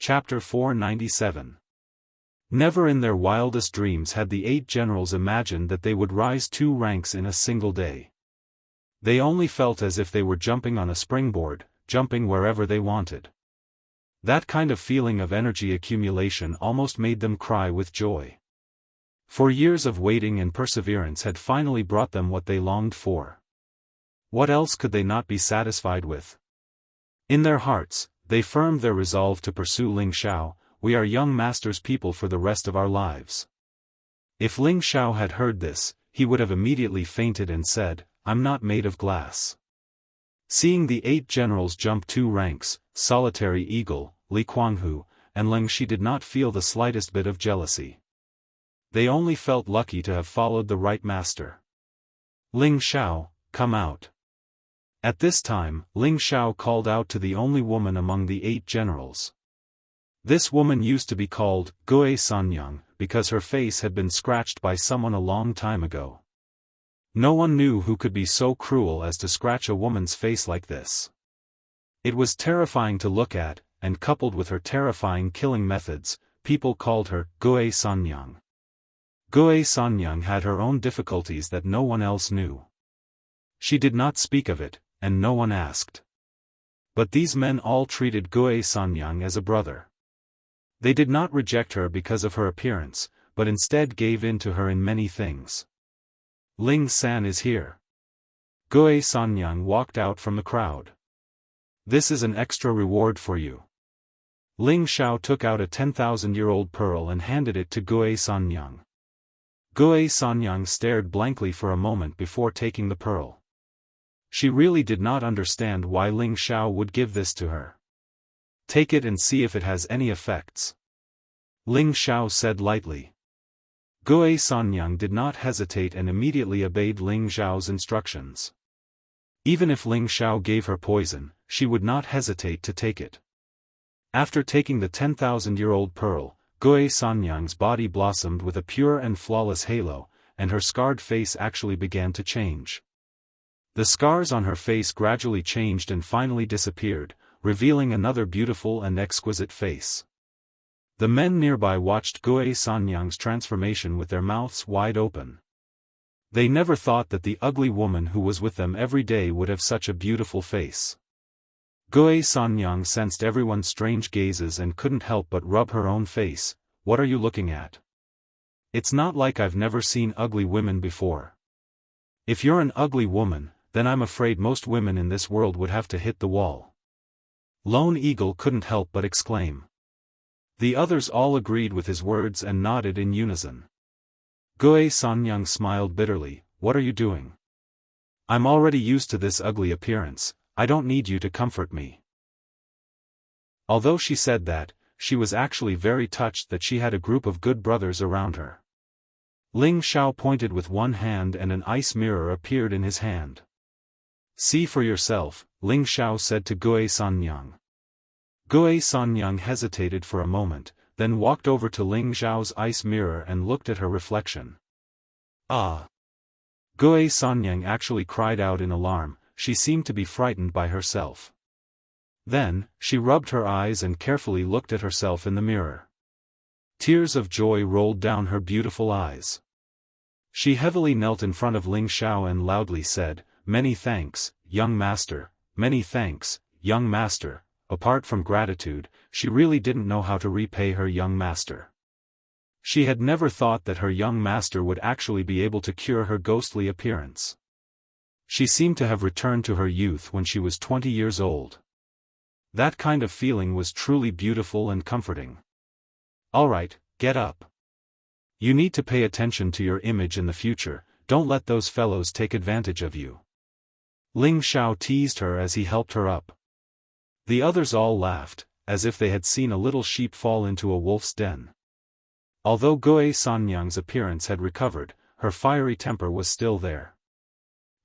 Chapter 497. Never in their wildest dreams had the 8 generals imagined that they would rise 2 ranks in a single day. They only felt as if they were jumping on a springboard, jumping wherever they wanted. That kind of feeling of energy accumulation almost made them cry with joy. For years of waiting and perseverance had finally brought them what they longed for. What else could they not be satisfied with? In their hearts, they firmed their resolve to pursue Ling Xiao. We are young master's people for the rest of our lives. If Ling Xiao had heard this, he would have immediately fainted and said, I'm not made of glass. Seeing the 8 generals jump 2 ranks, Solitary Eagle, Li Kuanghu, and Ling Shi did not feel the slightest bit of jealousy. They only felt lucky to have followed the right master. Ling Xiao, come out. At this time, Ling Xiao called out to the only woman among the 8 generals. This woman used to be called Gui Sanyang because her face had been scratched by someone a long time ago. No one knew who could be so cruel as to scratch a woman's face like this. It was terrifying to look at, and coupled with her terrifying killing methods, people called her Gui Sanyang. Gui Sanyang had her own difficulties that no one else knew. She did not speak of it, and no one asked. But these men all treated Gui Sanyang as a brother. They did not reject her because of her appearance, but instead gave in to her in many things. Ling San is here. Gui Sanyang walked out from the crowd. This is an extra reward for you. Ling Xiao took out a 10,000-year-old pearl and handed it to Gui Sanyang. Gui Sanyang stared blankly for a moment before taking the pearl. She really did not understand why Ling Xiao would give this to her. Take it and see if it has any effects. Ling Xiao said lightly. Gui Sanyang did not hesitate and immediately obeyed Ling Xiao's instructions. Even if Ling Xiao gave her poison, she would not hesitate to take it. After taking the 10,000-year-old pearl, Gui Sanyang's body blossomed with a pure and flawless halo, and her scarred face actually began to change. The scars on her face gradually changed and finally disappeared, revealing another beautiful and exquisite face. The men nearby watched Gui Sanyang's transformation with their mouths wide open. They never thought that the ugly woman who was with them every day would have such a beautiful face. Gui Sanyang sensed everyone's strange gazes and couldn't help but rub her own face. What are you looking at? It's not like I've never seen ugly women before. If you're an ugly woman, then I'm afraid most women in this world would have to hit the wall. Lone Eagle couldn't help but exclaim. The others all agreed with his words and nodded in unison. Gui Sanyang smiled bitterly. What are you doing? I'm already used to this ugly appearance, I don't need you to comfort me. Although she said that, she was actually very touched that she had a group of good brothers around her. Ling Xiao pointed with one hand and an ice mirror appeared in his hand. See for yourself, Ling Xiao said to Gui Sanyang. Gui Sanyang hesitated for a moment, then walked over to Ling Xiao's ice mirror and looked at her reflection. Ah! Gui Sanyang actually cried out in alarm, she seemed to be frightened by herself. Then, she rubbed her eyes and carefully looked at herself in the mirror. Tears of joy rolled down her beautiful eyes. She heavily knelt in front of Ling Xiao and loudly said, Many thanks, young master, many thanks, young master. Apart from gratitude, she really didn't know how to repay her young master. She had never thought that her young master would actually be able to cure her ghostly appearance. She seemed to have returned to her youth when she was 20 years old. That kind of feeling was truly beautiful and comforting. Alright, get up. You need to pay attention to your image in the future, don't let those fellows take advantage of you. Ling Xiao teased her as he helped her up. The others all laughed, as if they had seen a little sheep fall into a wolf's den. Although Gui Sanyang's appearance had recovered, her fiery temper was still there.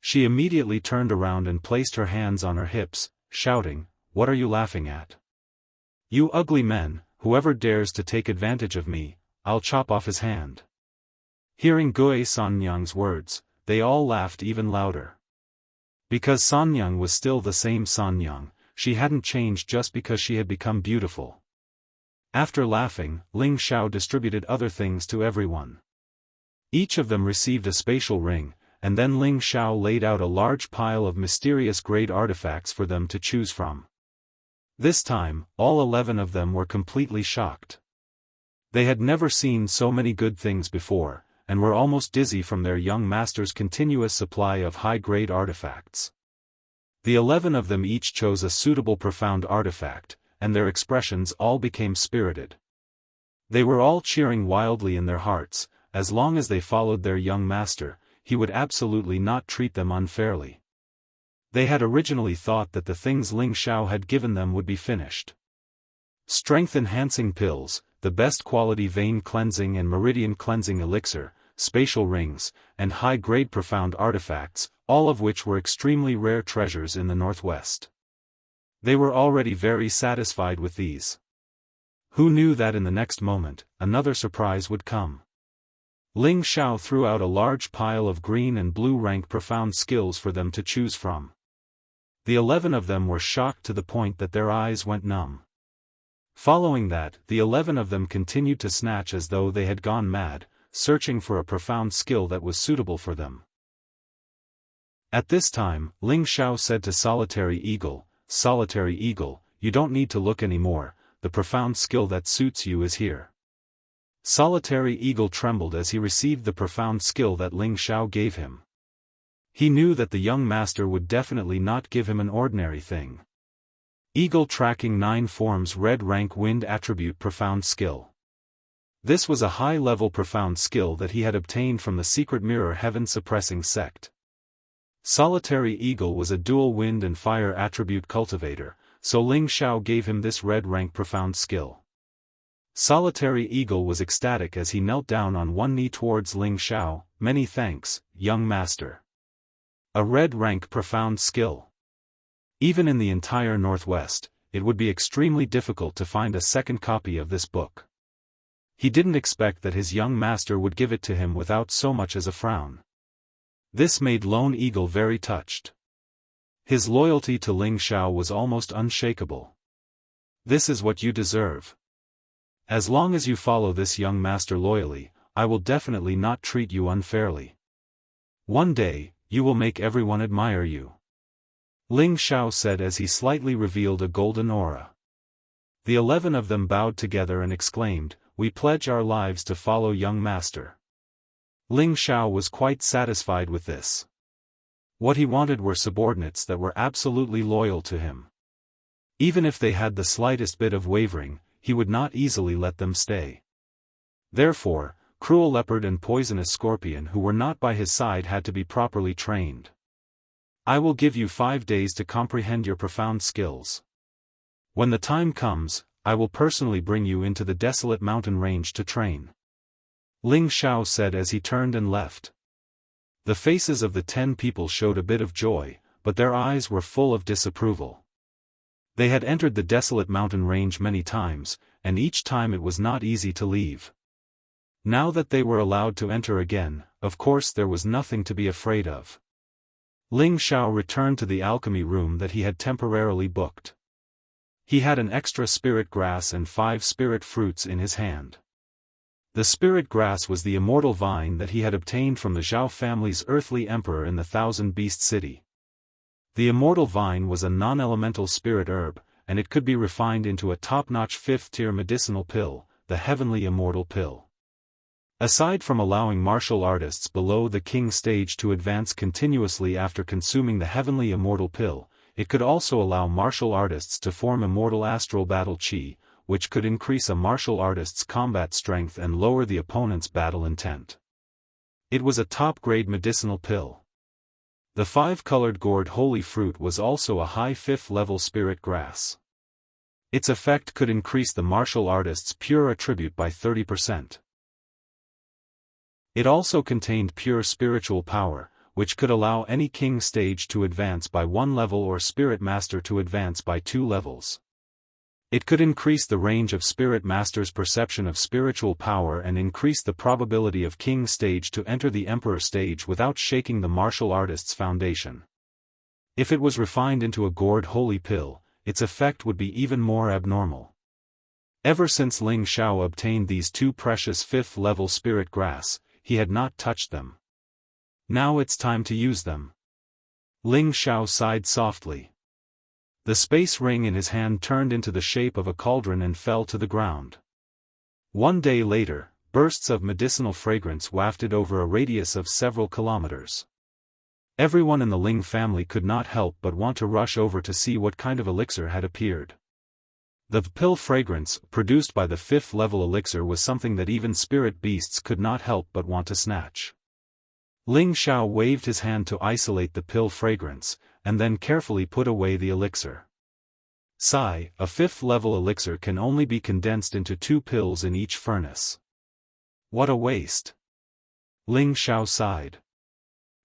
She immediately turned around and placed her hands on her hips, shouting, What are you laughing at? You ugly men, whoever dares to take advantage of me, I'll chop off his hand. Hearing Gui Sanyang's words, they all laughed even louder. Because Sanyang was still the same Sanyang, she hadn't changed just because she had become beautiful. After laughing, Ling Xiao distributed other things to everyone. Each of them received a spatial ring, and then Ling Xiao laid out a large pile of mysterious great artifacts for them to choose from. This time, all 11 of them were completely shocked. They had never seen so many good things before, and were almost dizzy from their young master's continuous supply of high-grade artifacts. The 11 of them each chose a suitable profound artifact, and their expressions all became spirited. They were all cheering wildly in their hearts. As long as they followed their young master, he would absolutely not treat them unfairly. They had originally thought that the things Ling Xiao had given them would be finished. Strength-enhancing pills, the best quality vein cleansing and meridian cleansing elixir, spatial rings, and high-grade profound artifacts, all of which were extremely rare treasures in the Northwest. They were already very satisfied with these. Who knew that in the next moment, another surprise would come? Ling Xiao threw out a large pile of green and blue rank profound skills for them to choose from. The 11 of them were shocked to the point that their eyes went numb. Following that, the 11 of them continued to snatch as though they had gone mad, searching for a profound skill that was suitable for them. At this time, Ling Xiao said to Solitary Eagle, "Solitary Eagle, you don't need to look anymore, the profound skill that suits you is here." Solitary Eagle trembled as he received the profound skill that Ling Xiao gave him. He knew that the young master would definitely not give him an ordinary thing. Eagle Tracking 9 Forms Red Rank Wind Attribute Profound Skill. This was a high-level profound skill that he had obtained from the Secret Mirror Heaven Suppressing Sect. Solitary Eagle was a dual wind and fire attribute cultivator, so Ling Xiao gave him this red rank profound skill. Solitary Eagle was ecstatic as he knelt down on one knee towards Ling Xiao. "Many thanks, young master." A red rank profound skill. Even in the entire Northwest, it would be extremely difficult to find a second copy of this book. He didn't expect that his young master would give it to him without so much as a frown. This made Lone Eagle very touched. His loyalty to Ling Xiao was almost unshakable. "This is what you deserve. As long as you follow this young master loyally, I will definitely not treat you unfairly. One day, you will make everyone admire you," Ling Xiao said as he slightly revealed a golden aura. The 11 of them bowed together and exclaimed, "We pledge our lives to follow young master." Ling Xiao was quite satisfied with this. What he wanted were subordinates that were absolutely loyal to him. Even if they had the slightest bit of wavering, he would not easily let them stay. Therefore, Cruel Leopard and Poisonous Scorpion who were not by his side had to be properly trained. "I will give you 5 days to comprehend your profound skills. When the time comes, I will personally bring you into the desolate mountain range to train," Ling Xiao said as he turned and left. The faces of the 10 people showed a bit of joy, but their eyes were full of disapproval. They had entered the desolate mountain range many times, and each time it was not easy to leave. Now that they were allowed to enter again, of course there was nothing to be afraid of. Ling Xiao returned to the alchemy room that he had temporarily booked. He had an extra spirit grass and 5 spirit fruits in his hand. The spirit grass was the immortal vine that he had obtained from the Zhao family's earthly emperor in the Thousand Beast City. The immortal vine was a non-elemental spirit herb, and it could be refined into a top-notch 5th-tier medicinal pill, the Heavenly Immortal Pill. Aside from allowing martial artists below the king stage to advance continuously after consuming the Heavenly Immortal Pill, it could also allow martial artists to form immortal astral battle chi, which could increase a martial artist's combat strength and lower the opponent's battle intent. It was a top-grade medicinal pill. The 5-colored gourd holy fruit was also a high 5th-level spirit grass. Its effect could increase the martial artist's pure attribute by 30%. It also contained pure spiritual power, which could allow any king stage to advance by 1 level or spirit master to advance by 2 levels. It could increase the range of spirit master's perception of spiritual power and increase the probability of king stage to enter the emperor stage without shaking the martial artist's foundation. If it was refined into a gourd holy pill, its effect would be even more abnormal. Ever since Ling Xiao obtained these two precious 5th-level spirit grass, he had not touched them. Now it's time to use them. Ling Xiao sighed softly. The space ring in his hand turned into the shape of a cauldron and fell to the ground. One day later, bursts of medicinal fragrance wafted over a radius of several kilometers. Everyone in the Ling family could not help but want to rush over to see what kind of elixir had appeared. The pill fragrance, produced by the 5th-level elixir, was something that even spirit beasts could not help but want to snatch. Ling Xiao waved his hand to isolate the pill fragrance, and then carefully put away the elixir. Sigh, a 5th-level elixir can only be condensed into 2 pills in each furnace. What a waste! Ling Xiao sighed.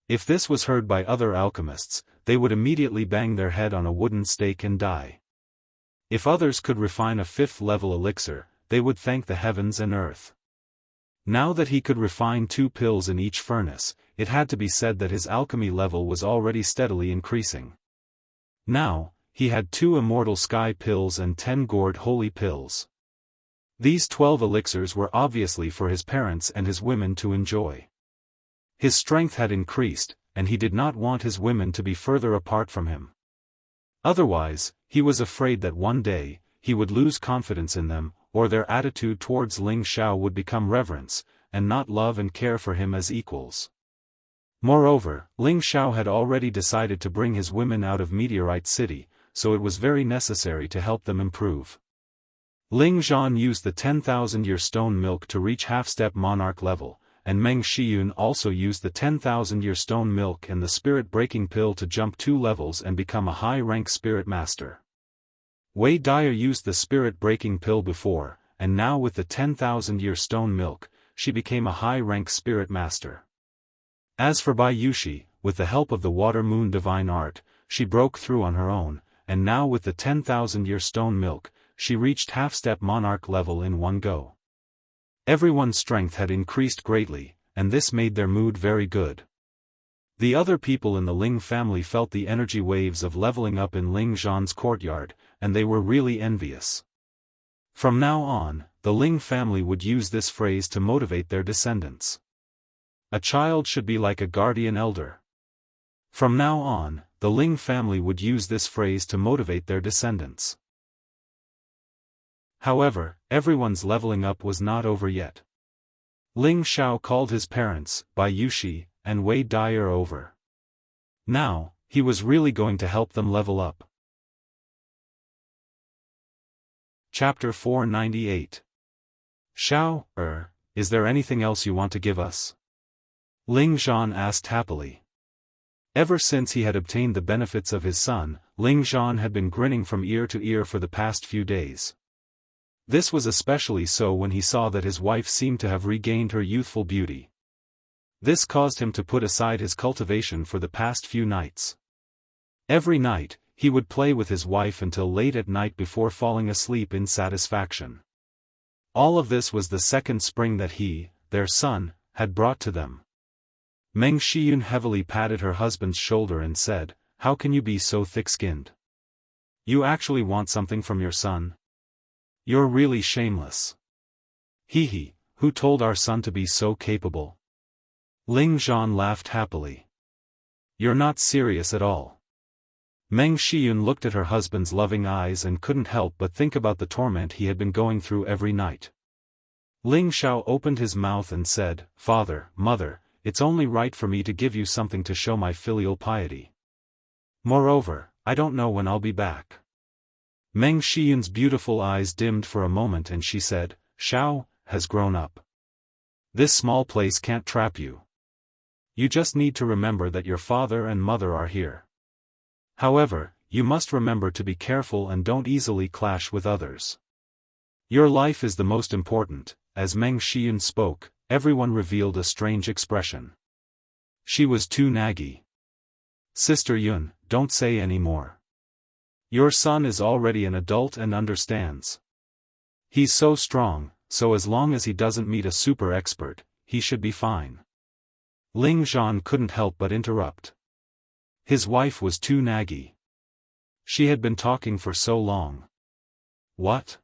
If this was heard by other alchemists, they would immediately bang their head on a wooden stake and die. If others could refine a 5th-level elixir, they would thank the heavens and earth. Now that he could refine 2 pills in each furnace, it had to be said that his alchemy level was already steadily increasing. Now, he had 2 immortal sky pills and 10 gourd holy pills. These 12 elixirs were obviously for his parents and his women to enjoy. His strength had increased, and he did not want his women to be further apart from him. Otherwise, he was afraid that one day, he would lose confidence in them, or their attitude towards Ling Xiao would become reverence, and not love and care for him as equals. Moreover, Ling Xiao had already decided to bring his women out of Meteorite City, so it was very necessary to help them improve. Ling Zhan used the 10,000-year stone milk to reach half-step monarch level, and Meng Shiyun also used the 10,000-year stone milk and the spirit-breaking pill to jump 2 levels and become a high-rank spirit master. Wei Dyer used the spirit-breaking pill before, and now with the 10,000-year stone milk, she became a high-rank spirit master. As for Bai Yushi, with the help of the Water Moon Divine Art, she broke through on her own, and now with the 10,000-year stone milk, she reached half-step monarch level in one go. Everyone's strength had increased greatly, and this made their mood very good. The other people in the Ling family felt the energy waves of leveling up in Ling Zhan's courtyard, and they were really envious. From now on, the Ling family would use this phrase to motivate their descendants. A child should be like a guardian elder. From now on, the Ling family would use this phrase to motivate their descendants. However, everyone's leveling up was not over yet. Ling Xiao called his parents, Bai Yushi, and Wei Dyer over. Now, he was really going to help them level up. Chapter 498. Xiao, is there anything else you want to give us? Ling Zhan asked happily. Ever since he had obtained the benefits of his son, Ling Zhan had been grinning from ear to ear for the past few days. This was especially so when he saw that his wife seemed to have regained her youthful beauty. This caused him to put aside his cultivation for the past few nights. Every night, he would play with his wife until late at night before falling asleep in satisfaction. All of this was the second spring that he, their son, had brought to them. Meng Shiyun heavily patted her husband's shoulder and said, "How can you be so thick-skinned? You actually want something from your son? You're really shameless." "Hee, who told our son to be so capable?" Ling Zhan laughed happily. "You're not serious at all." Meng Shiyun looked at her husband's loving eyes and couldn't help but think about the torment he had been going through every night. Ling Xiao opened his mouth and said, "Father, Mother, it's only right for me to give you something to show my filial piety. Moreover, I don't know when I'll be back." Meng Shiyun's beautiful eyes dimmed for a moment and she said, "Xiao has grown up. This small place can't trap you. You just need to remember that your father and mother are here. However, you must remember to be careful and don't easily clash with others. Your life is the most important." As Meng Shiyun spoke, everyone revealed a strange expression. She was too naggy. "Sister Yun, don't say any more. Your son is already an adult and understands. He's so strong, so as long as he doesn't meet a super expert, he should be fine." Ling Zhan couldn't help but interrupt. His wife was too naggy. She had been talking for so long. "What?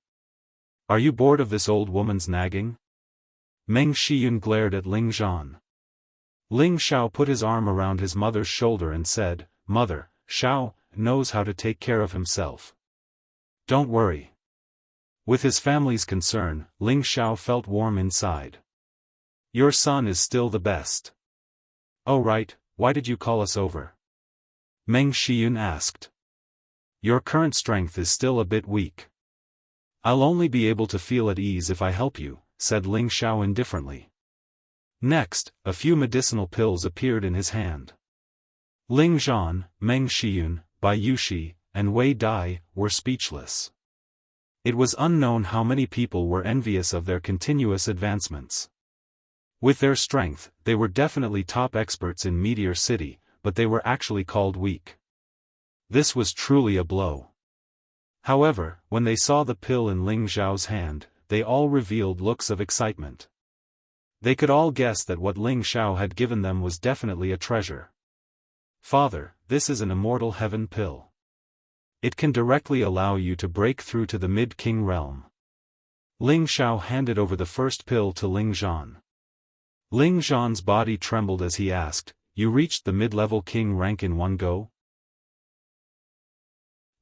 Are you bored of this old woman's nagging? Meng Shiyun glared at Ling Zhan. Ling Xiao put his arm around his mother's shoulder and said, "Mother, Xiao knows how to take care of himself. Don't worry." With his family's concern, Ling Xiao felt warm inside. Your son is still the best. Oh right, why did you call us over? Meng Shiyun asked. Your current strength is still a bit weak. I'll only be able to feel at ease if I help you, said Ling Xiao indifferently. Next, a few medicinal pills appeared in his hand. Ling Zhan, Meng Shiyun, Bai Yushi, and Wei Dai were speechless. It was unknown how many people were envious of their continuous advancements. With their strength, they were definitely top experts in Meteor City, but they were actually called weak. This was truly a blow. However, when they saw the pill in Ling Zhao's hand, they all revealed looks of excitement. They could all guess that what Ling Xiao had given them was definitely a treasure. Father, this is an immortal heaven pill. It can directly allow you to break through to the mid-king realm. Ling Xiao handed over the first pill to Ling Zhan. Ling Zhan's body trembled as he asked, "You reached the mid-level king rank in one go?"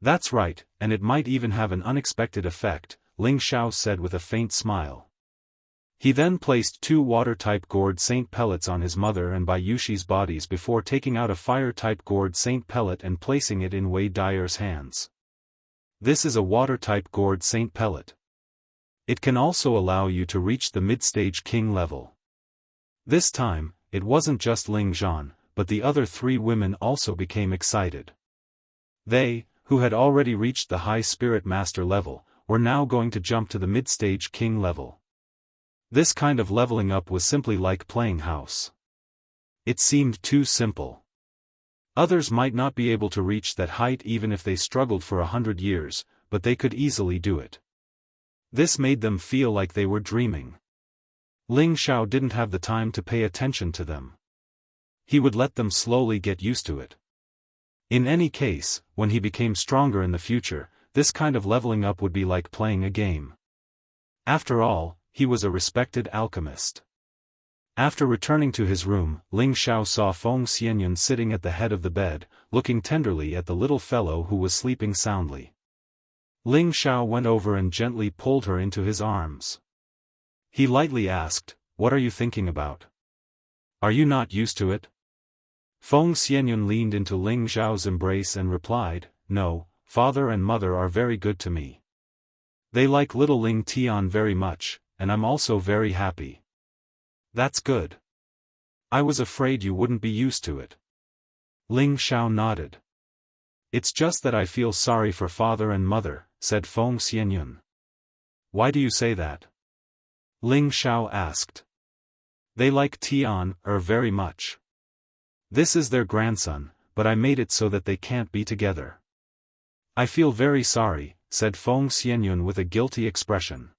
"That's right, and it might even have an unexpected effect," Ling Xiao said with a faint smile. He then placed 2 water-type gourd saint pellets on his mother and Bai Yushi's bodies before taking out a fire-type gourd saint pellet and placing it in Wei Daier's hands. This is a water-type gourd saint pellet. It can also allow you to reach the mid-stage king level. This time, it wasn't just Ling Zhan, but the other 3 women also became excited. They, who had already reached the high spirit master level, were now going to jump to the mid-stage king level. This kind of leveling up was simply like playing house. It seemed too simple. Others might not be able to reach that height even if they struggled for 100 years, but they could easily do it. This made them feel like they were dreaming. Ling Xiao didn't have the time to pay attention to them. He would let them slowly get used to it. In any case, when he became stronger in the future, this kind of leveling up would be like playing a game. After all, he was a respected alchemist. After returning to his room, Ling Xiao saw Feng Xianyun sitting at the head of the bed, looking tenderly at the little fellow who was sleeping soundly. Ling Xiao went over and gently pulled her into his arms. He lightly asked, "What are you thinking about? Are you not used to it?" Feng Xianyun leaned into Ling Xiao's embrace and replied, "No, father and mother are very good to me. They like little Ling Tian very much, and I'm also very happy." "That's good. I was afraid you wouldn't be used to it." Ling Xiao nodded. "It's just that I feel sorry for father and mother," said Feng Xianyun. "Why do you say that?" Ling Xiao asked. "They like Tian very much. This is their grandson, but I made it so that they can't be together." "I feel very sorry," said Feng Xianyun with a guilty expression.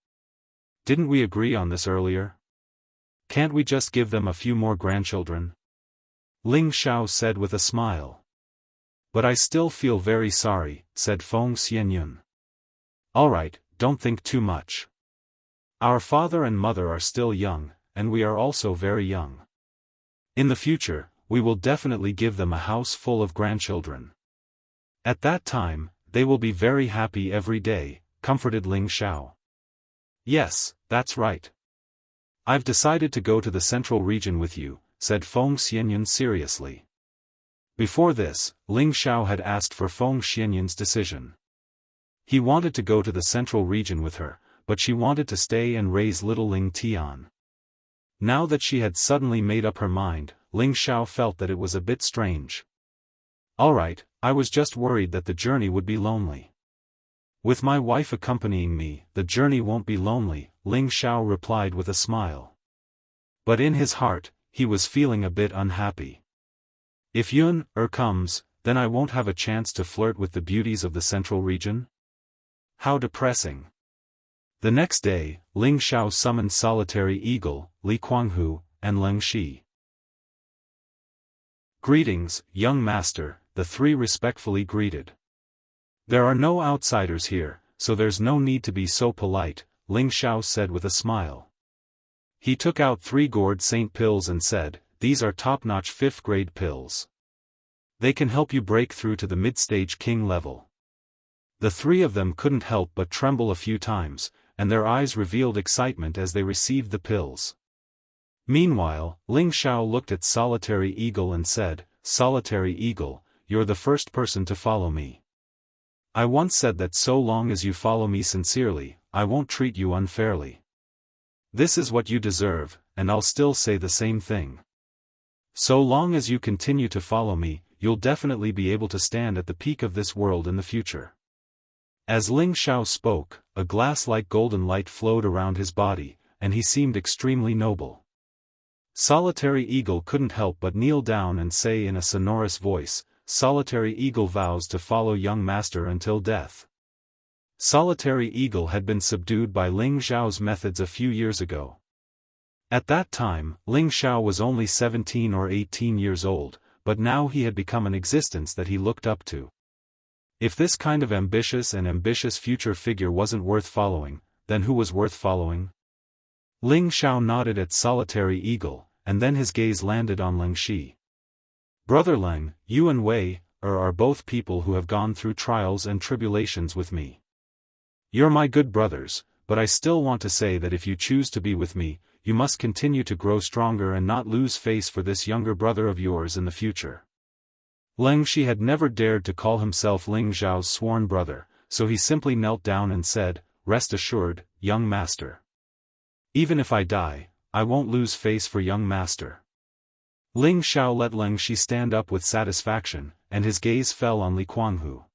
"Didn't we agree on this earlier? Can't we just give them a few more grandchildren?" Ling Xiao said with a smile. "But I still feel very sorry," said Feng Xianyun. "Alright, don't think too much. Our father and mother are still young, and we are also very young. In the future, we will definitely give them a house full of grandchildren. At that time, they will be very happy every day," comforted Ling Xiao. "Yes, that's right. I've decided to go to the central region with you," said Feng Xianyun seriously. Before this, Ling Xiao had asked for Feng Xianyun's decision. He wanted to go to the central region with her, but she wanted to stay and raise little Ling Tian. Now that she had suddenly made up her mind, Ling Xiao felt that it was a bit strange. "Alright, I was just worried that the journey would be lonely. With my wife accompanying me, the journey won't be lonely," Ling Xiao replied with a smile. But in his heart, he was feeling a bit unhappy. "If Yun comes, then I won't have a chance to flirt with the beauties of the central region? How depressing." The next day, Ling Xiao summoned Solitary Eagle, Li Kuanghu, and Leng Shi. "Greetings, young master," the 3 respectfully greeted. "There are no outsiders here, so there's no need to be so polite," Ling Xiao said with a smile. He took out 3 gourd saint pills and said, "These are top-notch 5th grade pills. They can help you break through to the mid-stage king level." The 3 of them couldn't help but tremble a few times, and their eyes revealed excitement as they received the pills. Meanwhile, Ling Xiao looked at Solitary Eagle and said, "Solitary Eagle, you're the first person to follow me. I once said that so long as you follow me sincerely, I won't treat you unfairly. This is what you deserve, and I'll still say the same thing. So long as you continue to follow me, you'll definitely be able to stand at the peak of this world in the future." As Ling Xiao spoke, a glass-like golden light flowed around his body, and he seemed extremely noble. Solitary Eagle couldn't help but kneel down and say in a sonorous voice, "Solitary Eagle vows to follow young master until death." Solitary Eagle had been subdued by Ling Xiao's methods a few years ago. At that time, Ling Xiao was only 17 or 18 years old, but now he had become an existence that he looked up to. If this kind of ambitious future figure wasn't worth following, then who was worth following? Ling Xiao nodded at Solitary Eagle, and then his gaze landed on Ling Shi. "Brother Leng, you and Wei are both people who have gone through trials and tribulations with me. You're my good brothers, but I still want to say that if you choose to be with me, you must continue to grow stronger and not lose face for this younger brother of yours in the future." Leng Shi had never dared to call himself Ling Xiao's sworn brother, so he simply knelt down and said, "Rest assured, young master. Even if I die, I won't lose face for young master." Ling Xiao let Leng Shi stand up with satisfaction, and his gaze fell on Li Kuanghu.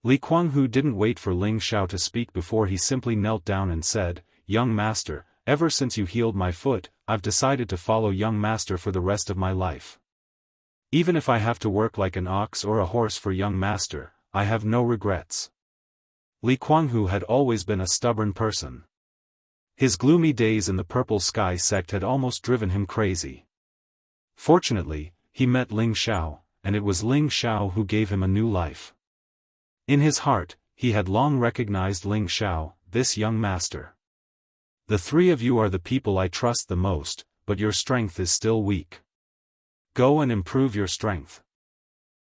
Li Kuanghu didn't wait for Ling Xiao to speak before he simply knelt down and said, "Young master, ever since you healed my foot, I've decided to follow young master for the rest of my life. Even if I have to work like an ox or a horse for young master, I have no regrets." Li Kuanghu had always been a stubborn person. His gloomy days in the Purple Sky sect had almost driven him crazy. Fortunately, he met Ling Xiao, and it was Ling Xiao who gave him a new life. In his heart, he had long recognized Ling Xiao, this young master. "The 3 of you are the people I trust the most, but your strength is still weak. Go and improve your strength.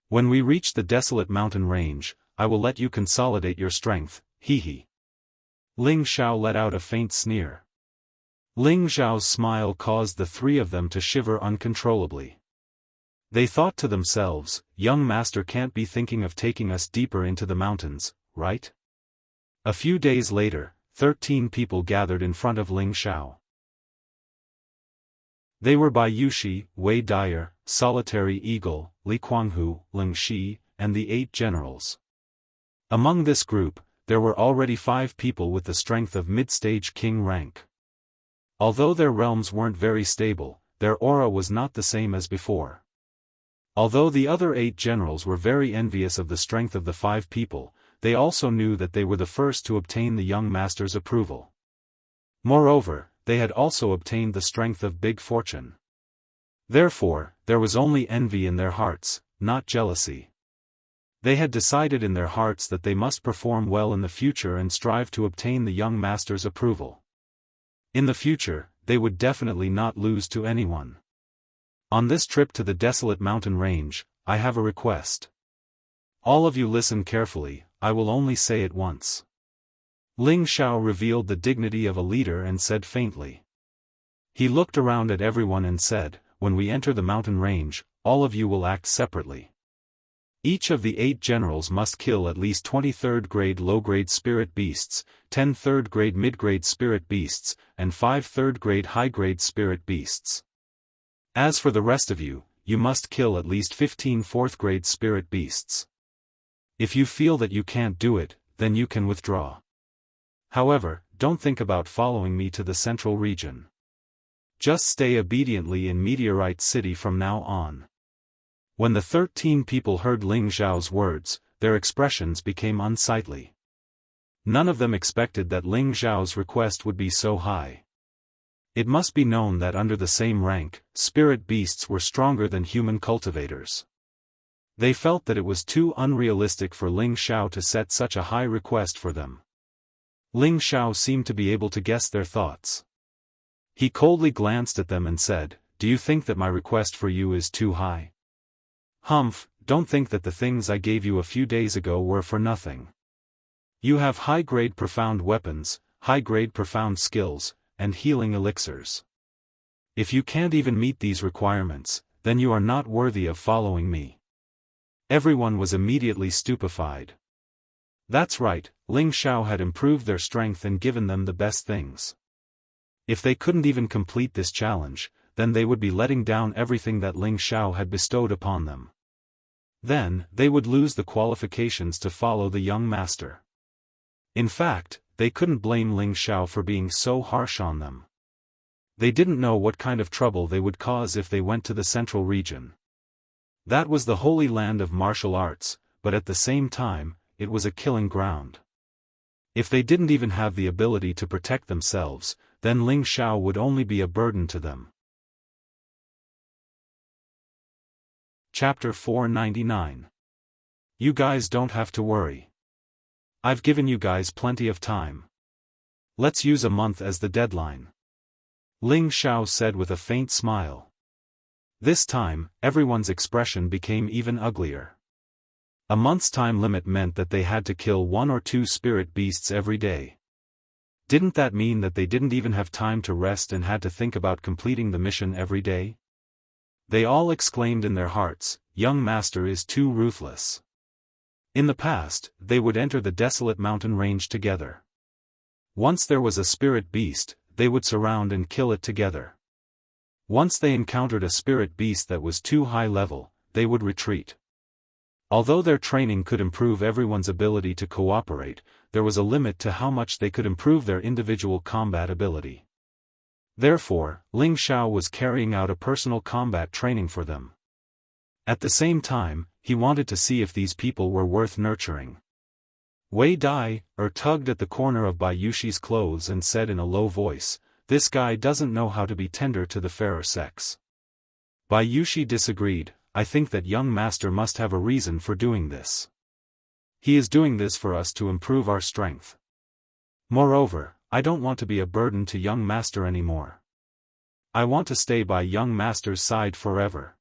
When we reach the desolate mountain range, I will let you consolidate your strength, hee." Ling Xiao let out a faint sneer. Ling Xiao's smile caused the 3 of them to shiver uncontrollably. They thought to themselves, "Young master can't be thinking of taking us deeper into the mountains, right?" A few days later, 13 people gathered in front of Ling Xiao. They were Bai Yushi, Wei Dyer, Solitary Eagle, Li Kuanghu, Ling Shi, and the 8 generals. Among this group, there were already 5 people with the strength of mid-stage king rank. Although their realms weren't very stable, their aura was not the same as before. Although the other 8 generals were very envious of the strength of the 5 people, they also knew that they were the first to obtain the young master's approval. Moreover, they had also obtained the strength of big fortune. Therefore, there was only envy in their hearts, not jealousy. They had decided in their hearts that they must perform well in the future and strive to obtain the young master's approval. In the future, they would definitely not lose to anyone. On this trip to the desolate mountain range, I have a request. All of you listen carefully, I will only say it once. Ling Xiao revealed the dignity of a leader and said faintly. He looked around at everyone and said, "When we enter the mountain range, all of you will act separately. Each of the 8 generals must kill at least 20 3rd-grade low-grade spirit beasts, 10 3rd-grade mid-grade spirit beasts, and 5 3rd-grade high-grade spirit beasts. As for the rest of you, you must kill at least 15 4th-grade spirit beasts. If you feel that you can't do it, then you can withdraw. However, don't think about following me to the central region. Just stay obediently in Meteorite City from now on." When the 13 people heard Ling Xiao's words, their expressions became unsightly. None of them expected that Ling Xiao's request would be so high. It must be known that under the same rank, spirit beasts were stronger than human cultivators. They felt that it was too unrealistic for Ling Xiao to set such a high request for them. Ling Xiao seemed to be able to guess their thoughts. He coldly glanced at them and said, "Do you think that my request for you is too high? Humph, don't think that the things I gave you a few days ago were for nothing. You have high-grade profound weapons, high-grade profound skills, and healing elixirs. If you can't even meet these requirements, then you are not worthy of following me." Everyone was immediately stupefied. That's right, Ling Xiao had improved their strength and given them the best things. If they couldn't even complete this challenge, then they would be letting down everything that Ling Xiao had bestowed upon them. Then, they would lose the qualifications to follow the young master. In fact, they couldn't blame Ling Xiao for being so harsh on them. They didn't know what kind of trouble they would cause if they went to the central region. That was the holy land of martial arts, but at the same time, it was a killing ground. If they didn't even have the ability to protect themselves, then Ling Xiao would only be a burden to them. Chapter 499. You guys don't have to worry. I've given you guys plenty of time. Let's use a month as the deadline. Ling Xiao said with a faint smile. This time, everyone's expression became even uglier. A month's time limit meant that they had to kill 1 or 2 spirit beasts every day. Didn't that mean that they didn't even have time to rest and had to think about completing the mission every day? They all exclaimed in their hearts, "Young master is too ruthless." In the past, they would enter the desolate mountain range together. Once there was a spirit beast, they would surround and kill it together. Once they encountered a spirit beast that was too high level, they would retreat. Although their training could improve everyone's ability to cooperate, there was a limit to how much they could improve their individual combat ability. Therefore, Ling Xiao was carrying out a personal combat training for them. At the same time, he wanted to see if these people were worth nurturing. Wei Dai tugged at the corner of Bai Yushi's clothes and said in a low voice, "This guy doesn't know how to be tender to the fairer sex." Bai Yushi disagreed, "I think that young master must have a reason for doing this. He is doing this for us to improve our strength. Moreover, I don't want to be a burden to young master anymore. I want to stay by young master's side forever."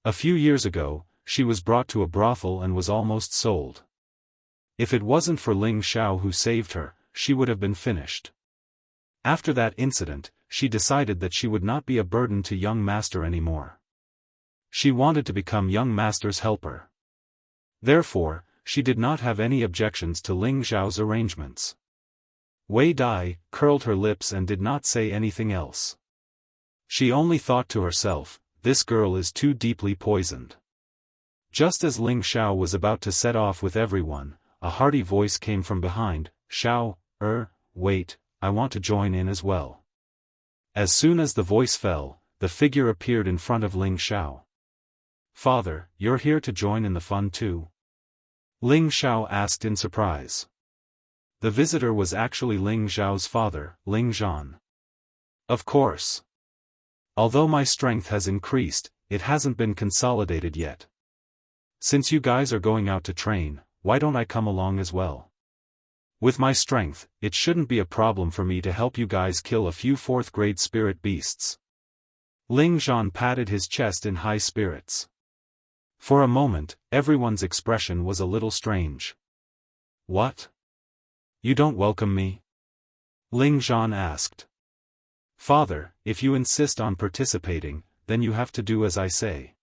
A few years ago, she was brought to a brothel and was almost sold. If it wasn't for Ling Xiao who saved her, she would have been finished. After that incident, she decided that she would not be a burden to young master anymore. She wanted to become young master's helper. Therefore, she did not have any objections to Ling Xiao's arrangements. Wei Dai curled her lips and did not say anything else. She only thought to herself, "This girl is too deeply poisoned." Just as Ling Xiao was about to set off with everyone, a hearty voice came from behind, "Xiao, wait, I want to join in as well." As soon as the voice fell, the figure appeared in front of Ling Xiao. "Father, you're here to join in the fun too?" Ling Xiao asked in surprise. The visitor was actually Ling Xiao's father, Ling Zhan. "Of course. Although my strength has increased, it hasn't been consolidated yet. Since you guys are going out to train, why don't I come along as well? With my strength, it shouldn't be a problem for me to help you guys kill a few 4th-grade spirit beasts." Ling Zhan patted his chest in high spirits. For a moment, everyone's expression was a little strange. "What? You don't welcome me?" Ling Zhan asked. "Father, if you insist on participating, then you have to do as I say.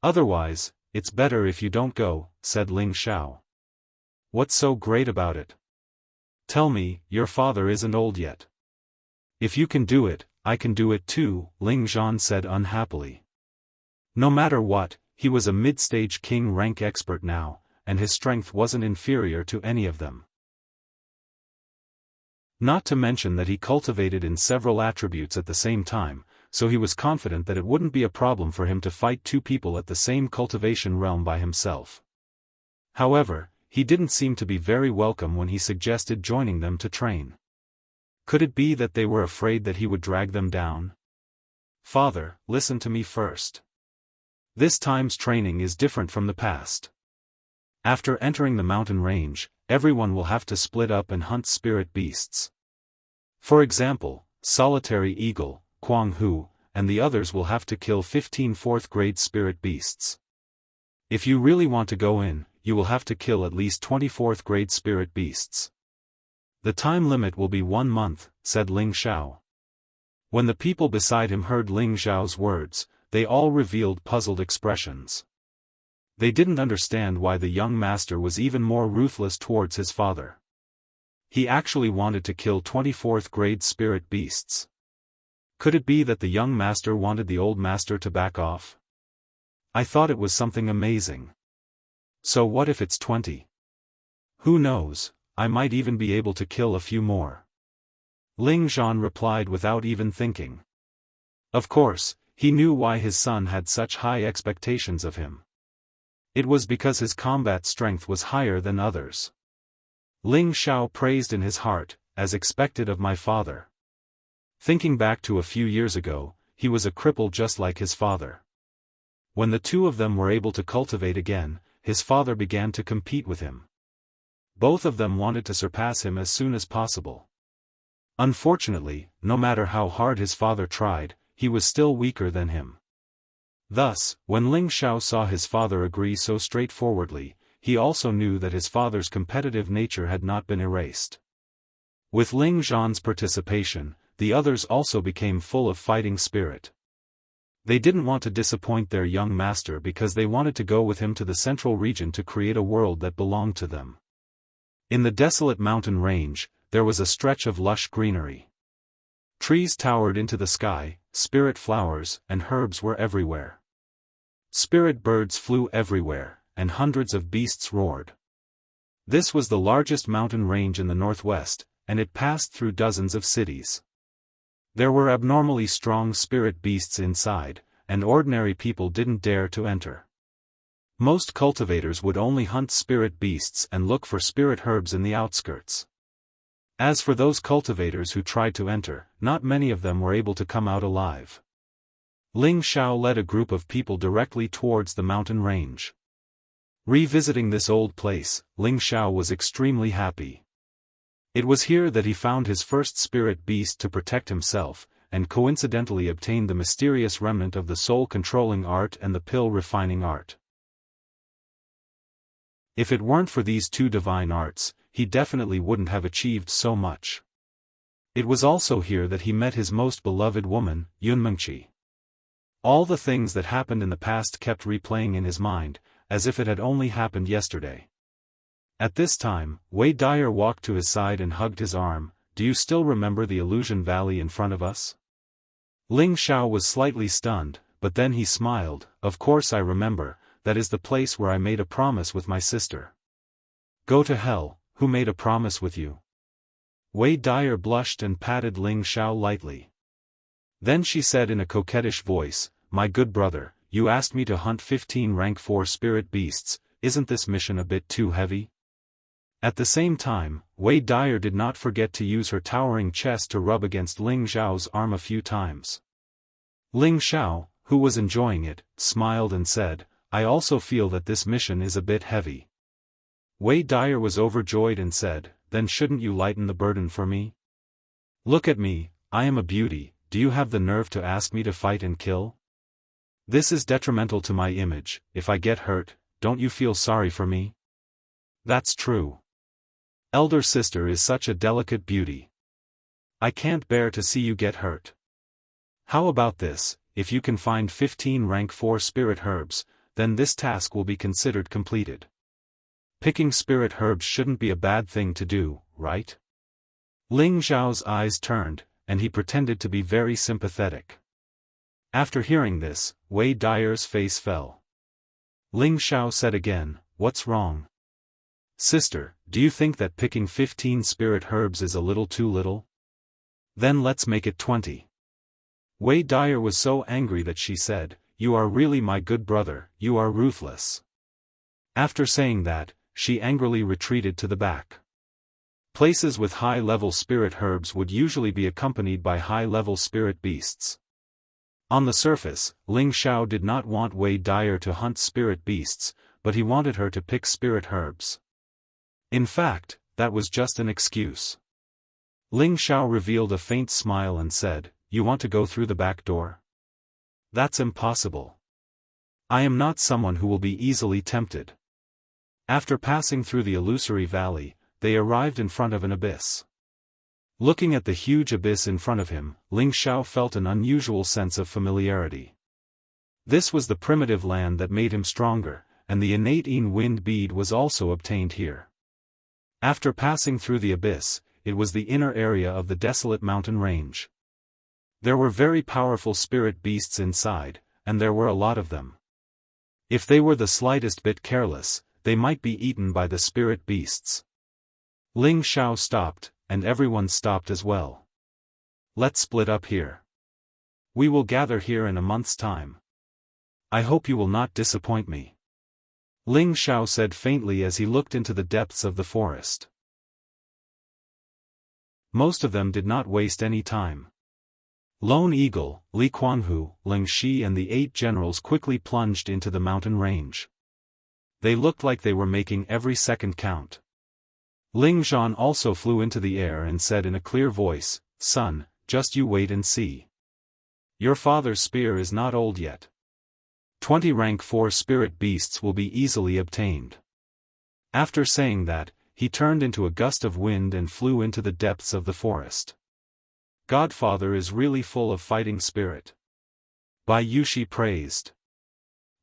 Otherwise, it's better if you don't go," said Ling Xiao. "What's so great about it? Tell me, your father isn't old yet." "If you can do it, I can do it too," Ling Zhan said unhappily. No matter what, he was a mid-stage king rank expert now, and his strength wasn't inferior to any of them. Not to mention that he cultivated in several attributes at the same time, so he was confident that it wouldn't be a problem for him to fight 2 people at the same cultivation realm by himself. However, he didn't seem to be very welcome when he suggested joining them to train. Could it be that they were afraid that he would drag them down? "Father, listen to me first. This time's training is different from the past. After entering the mountain range, everyone will have to split up and hunt spirit beasts. For example, Solitary Eagle, Kuang Hu, and the others will have to kill 15 fourth-grade spirit beasts. If you really want to go in, you will have to kill at least 20 fourth-grade spirit beasts. The time limit will be 1 month, said Ling Xiao. When the people beside him heard Ling Xiao's words, they all revealed puzzled expressions. They didn't understand why the young master was even more ruthless towards his father. He actually wanted to kill 20 fourth-grade spirit beasts. Could it be that the young master wanted the old master to back off? I thought it was something amazing. So what if it's 20? Who knows, I might even be able to kill a few more. Ling Zhan replied without even thinking. Of course, he knew why his son had such high expectations of him. It was because his combat strength was higher than others. Ling Xiao praised in his heart, as expected of my father. Thinking back to a few years ago, he was a cripple just like his father. When the two of them were able to cultivate again, his father began to compete with him. Both of them wanted to surpass him as soon as possible. Unfortunately, no matter how hard his father tried, he was still weaker than him. Thus, when Ling Xiao saw his father agree so straightforwardly, he also knew that his father's competitive nature had not been erased. With Ling Zhan's participation, the others also became full of fighting spirit. They didn't want to disappoint their young master because they wanted to go with him to the central region to create a world that belonged to them. In the desolate mountain range, there was a stretch of lush greenery. Trees towered into the sky, spirit flowers and herbs were everywhere. Spirit birds flew everywhere, and hundreds of beasts roared. This was the largest mountain range in the northwest, and it passed through dozens of cities. There were abnormally strong spirit beasts inside, and ordinary people didn't dare to enter. Most cultivators would only hunt spirit beasts and look for spirit herbs in the outskirts. As for those cultivators who tried to enter, not many of them were able to come out alive. Ling Xiao led a group of people directly towards the mountain range. Revisiting this old place, Ling Xiao was extremely happy. It was here that he found his first spirit beast to protect himself, and coincidentally obtained the mysterious remnant of the soul-controlling art and the pill-refining art. If it weren't for these two divine arts, he definitely wouldn't have achieved so much. It was also here that he met his most beloved woman, Yunmengqi. All the things that happened in the past kept replaying in his mind, as if it had only happened yesterday. At this time, Wei Dyer walked to his side and hugged his arm. Do you still remember the illusion valley in front of us? Ling Xiao was slightly stunned, but then he smiled. Of course I remember, that is the place where I made a promise with my sister. Go to hell, who made a promise with you? Wei Dyer blushed and patted Ling Xiao lightly. Then she said in a coquettish voice, my good brother, you asked me to hunt 15 rank 4 spirit beasts, isn't this mission a bit too heavy? At the same time, Wei Dyer did not forget to use her towering chest to rub against Ling Xiao's arm a few times. Ling Xiao, who was enjoying it, smiled and said, I also feel that this mission is a bit heavy. Wei Dyer was overjoyed and said, then shouldn't you lighten the burden for me? Look at me, I am a beauty, do you have the nerve to ask me to fight and kill? This is detrimental to my image. If I get hurt, don't you feel sorry for me? That's true. Elder sister is such a delicate beauty. I can't bear to see you get hurt. How about this, if you can find 15 rank 4 spirit herbs, then this task will be considered completed. Picking spirit herbs shouldn't be a bad thing to do, right? Ling Xiao's eyes turned, and he pretended to be very sympathetic. After hearing this, Wei Dyer's face fell. Ling Xiao said again, what's wrong? Sister, do you think that picking 15 spirit herbs is a little too little? Then let's make it 20. Wei Dyer was so angry that she said, you are really my good brother, you are ruthless. After saying that, she angrily retreated to the back. Places with high-level spirit herbs would usually be accompanied by high-level spirit beasts. On the surface, Ling Xiao did not want Wei Dyer to hunt spirit beasts, but he wanted her to pick spirit herbs. In fact, that was just an excuse. Ling Xiao revealed a faint smile and said, "You want to go through the back door? That's impossible. I am not someone who will be easily tempted." After passing through the illusory valley, they arrived in front of an abyss. Looking at the huge abyss in front of him, Ling Xiao felt an unusual sense of familiarity. This was the primitive land that made him stronger, and the innate wind bead was also obtained here. After passing through the abyss, it was the inner area of the desolate mountain range. There were very powerful spirit beasts inside, and there were a lot of them. If they were the slightest bit careless, they might be eaten by the spirit beasts. Ling Xiao stopped, and everyone stopped as well. "Let's split up here. We will gather here in a month's time. I hope you will not disappoint me," Ling Xiao said faintly as he looked into the depths of the forest. Most of them did not waste any time. Lone Eagle, Li Kuanhu, Ling Shi and the 8 generals quickly plunged into the mountain range. They looked like they were making every second count. Ling Zhan also flew into the air and said in a clear voice, "Son, just you wait and see. Your father's spear is not old yet. 20 rank 4 spirit beasts will be easily obtained." After saying that, he turned into a gust of wind and flew into the depths of the forest. "Godfather is really full of fighting spirit," Bai Yushi praised.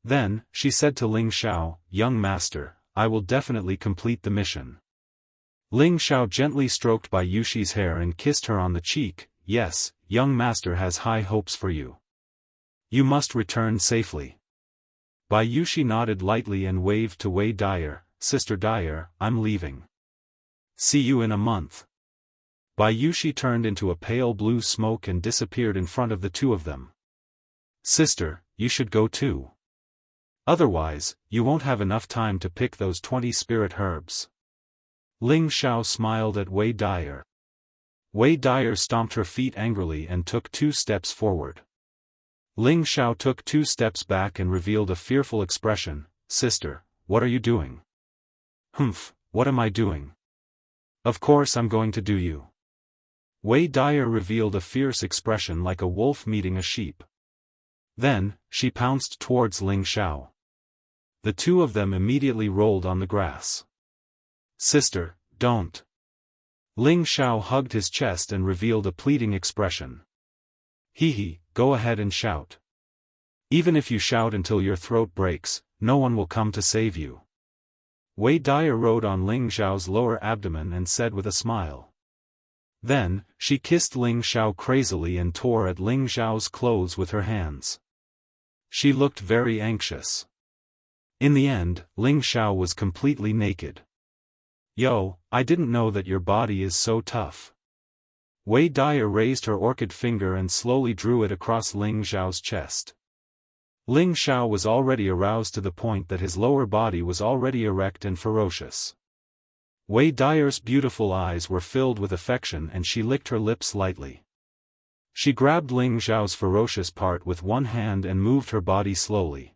Then, she said to Ling Xiao, "Young master, I will definitely complete the mission." Ling Xiao gently stroked Bai Yushi's hair and kissed her on the cheek. "Yes, young master has high hopes for you. You must return safely." Bai Yushi nodded lightly and waved to Wei Dyer, "Sister Dyer, I'm leaving. See you in a month." Bai Yushi turned into a pale blue smoke and disappeared in front of the two of them. "Sister, you should go too. Otherwise, you won't have enough time to pick those 20 spirit herbs." Ling Xiao smiled at Wei Dyer. Wei Dyer stomped her feet angrily and took 2 steps forward. Ling Xiao took 2 steps back and revealed a fearful expression. "Sister, what are you doing?" "Humph, what am I doing? Of course I'm going to do you." Wei Dyer revealed a fierce expression like a wolf meeting a sheep. Then, she pounced towards Ling Xiao. The two of them immediately rolled on the grass. "Sister, don't." Ling Xiao hugged his chest and revealed a pleading expression. "Hee, go ahead and shout. Even if you shout until your throat breaks, no one will come to save you." Wei Dyer rode on Ling Xiao's lower abdomen and said with a smile. Then, she kissed Ling Xiao crazily and tore at Ling Xiao's clothes with her hands. She looked very anxious. In the end, Ling Xiao was completely naked. "Yo, I didn't know that your body is so tough." Wei Dyer raised her orchid finger and slowly drew it across Ling Xiao's chest. Ling Xiao was already aroused to the point that his lower body was already erect and ferocious. Wei Dyer's beautiful eyes were filled with affection and she licked her lips lightly. She grabbed Ling Xiao's ferocious part with one hand and moved her body slowly.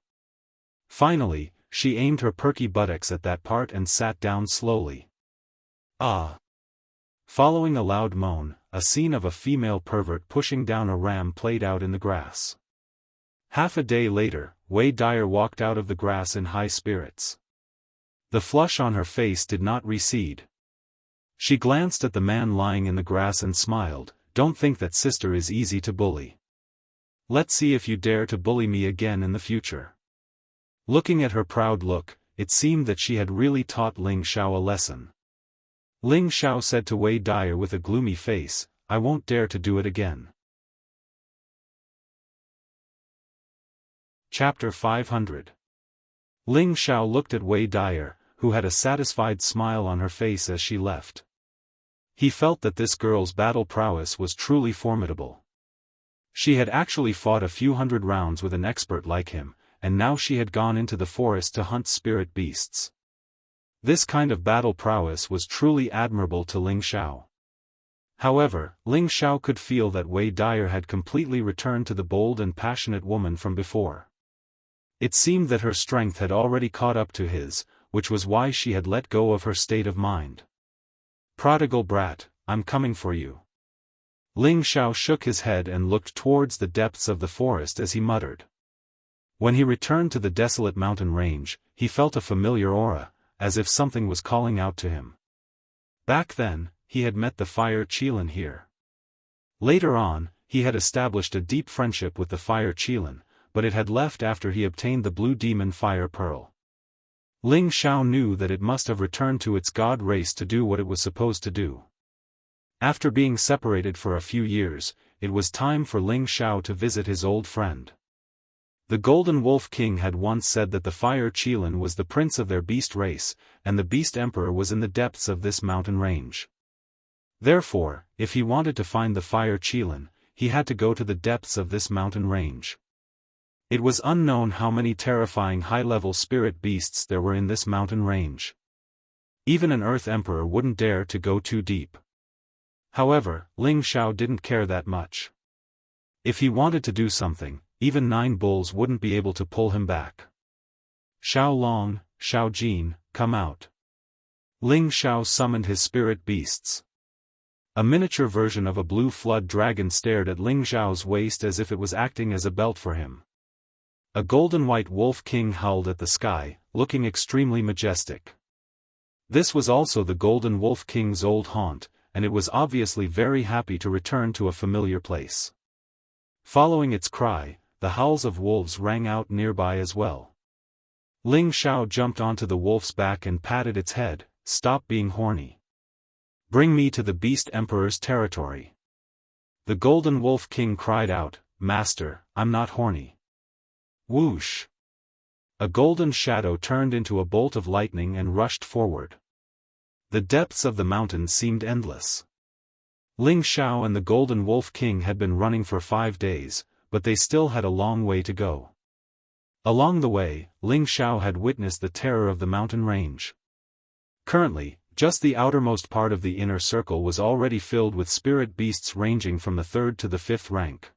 Finally, she aimed her perky buttocks at that part and sat down slowly. "Ah!" Following a loud moan, a scene of a female pervert pushing down a ram played out in the grass. Half a day later, Wei Dyer walked out of the grass in high spirits. The flush on her face did not recede. She glanced at the man lying in the grass and smiled. "Don't think that sister is easy to bully. Let's see if you dare to bully me again in the future." Looking at her proud look, it seemed that she had really taught Ling Xiao a lesson. Ling Xiao said to Wei Dyer with a gloomy face, "I won't dare to do it again." Chapter 500. Ling Xiao looked at Wei Dyer, who had a satisfied smile on her face as she left. He felt that this girl's battle prowess was truly formidable. She had actually fought a few hundred rounds with an expert like him, and now she had gone into the forest to hunt spirit beasts. This kind of battle prowess was truly admirable to Ling Xiao. However, Ling Xiao could feel that Wei Dyer had completely returned to the bold and passionate woman from before. It seemed that her strength had already caught up to his, which was why she had let go of her state of mind. "Prodigal brat, I'm coming for you." Ling Xiao shook his head and looked towards the depths of the forest as he muttered. When he returned to the desolate mountain range, he felt a familiar aura, as if something was calling out to him. Back then, he had met the Fire Qilin here. Later on, he had established a deep friendship with the Fire Qilin, but it had left after he obtained the Blue Demon Fire Pearl. Ling Xiao knew that it must have returned to its god race to do what it was supposed to do. After being separated for a few years, it was time for Ling Xiao to visit his old friend. The Golden Wolf King had once said that the Fire Qilin was the prince of their beast race, and the Beast Emperor was in the depths of this mountain range. Therefore, if he wanted to find the Fire Qilin, he had to go to the depths of this mountain range. It was unknown how many terrifying high-level spirit beasts there were in this mountain range. Even an Earth Emperor wouldn't dare to go too deep. However, Ling Xiao didn't care that much. If he wanted to do something, even 9 bulls wouldn't be able to pull him back. "Xiao Long, Xiao Jin, come out." Ling Xiao summoned his spirit beasts. A miniature version of a blue flood dragon stared at Ling Xiao's waist as if it was acting as a belt for him. A golden-white wolf king howled at the sky, looking extremely majestic. This was also the Golden Wolf King's old haunt, and it was obviously very happy to return to a familiar place. Following its cry, the howls of wolves rang out nearby as well. Ling Xiao jumped onto the wolf's back and patted its head. "Stop being horny. Bring me to the Beast Emperor's territory." The Golden Wolf King cried out, "Master, I'm not horny." Whoosh! A golden shadow turned into a bolt of lightning and rushed forward. The depths of the mountain seemed endless. Ling Xiao and the Golden Wolf King had been running for 5 days, but they still had a long way to go. Along the way, Ling Xiao had witnessed the terror of the mountain range. Currently, just the outermost part of the inner circle was already filled with spirit beasts ranging from the 3rd to the 5th rank.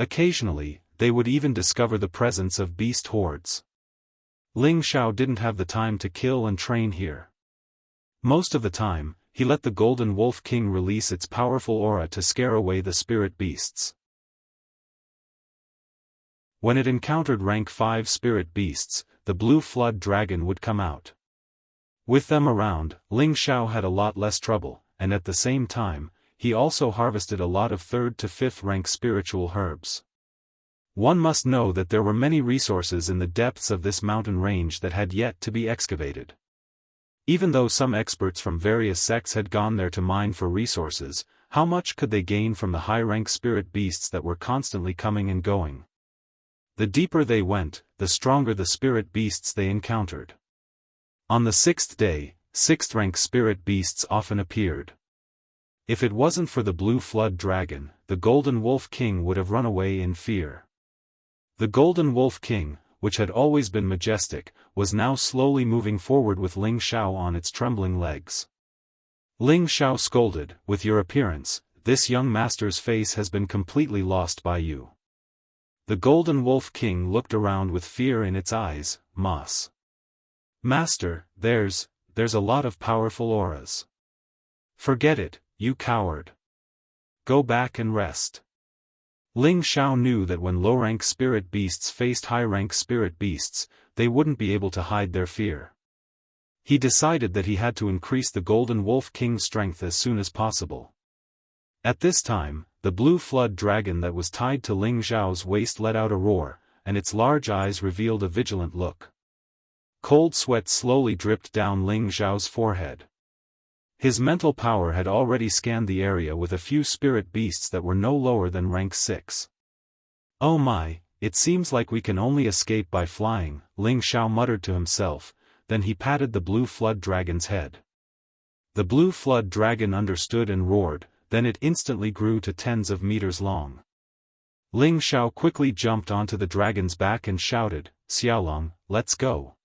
Occasionally, they would even discover the presence of beast hordes. Ling Xiao didn't have the time to kill and train here. Most of the time, he let the Golden Wolf King release its powerful aura to scare away the spirit beasts. When it encountered rank 5 spirit beasts, the blue flood dragon would come out. With them around, Ling Xiao had a lot less trouble, and at the same time, he also harvested a lot of 3rd to 5th rank spiritual herbs. One must know that there were many resources in the depths of this mountain range that had yet to be excavated. Even though some experts from various sects had gone there to mine for resources, how much could they gain from the high-rank spirit beasts that were constantly coming and going? The deeper they went, the stronger the spirit beasts they encountered. On the 6th day, 6th-rank spirit beasts often appeared. If it wasn't for the blue flood dragon, the Golden Wolf King would have run away in fear. The Golden Wolf King, which had always been majestic, was now slowly moving forward with Ling Xiao on its trembling legs. Ling Xiao scolded, "With your appearance, this young master's face has been completely lost by you." The Golden Wolf King looked around with fear in its eyes. "Moss. Master, there's a lot of powerful auras." "Forget it, you coward. Go back and rest." Ling Xiao knew that when low-rank spirit beasts faced high-rank spirit beasts, they wouldn't be able to hide their fear. He decided that he had to increase the Golden Wolf King's strength as soon as possible. At this time, the blue flood dragon that was tied to Ling Xiao's waist let out a roar, and its large eyes revealed a vigilant look. Cold sweat slowly dripped down Ling Xiao's forehead. His mental power had already scanned the area with a few spirit beasts that were no lower than rank 6. "Oh my, it seems like we can only escape by flying," Ling Xiao muttered to himself, then he patted the blue flood dragon's head. The blue flood dragon understood and roared, then it instantly grew to tens of meters long. Ling Xiao quickly jumped onto the dragon's back and shouted, "Xiaolong, let's go."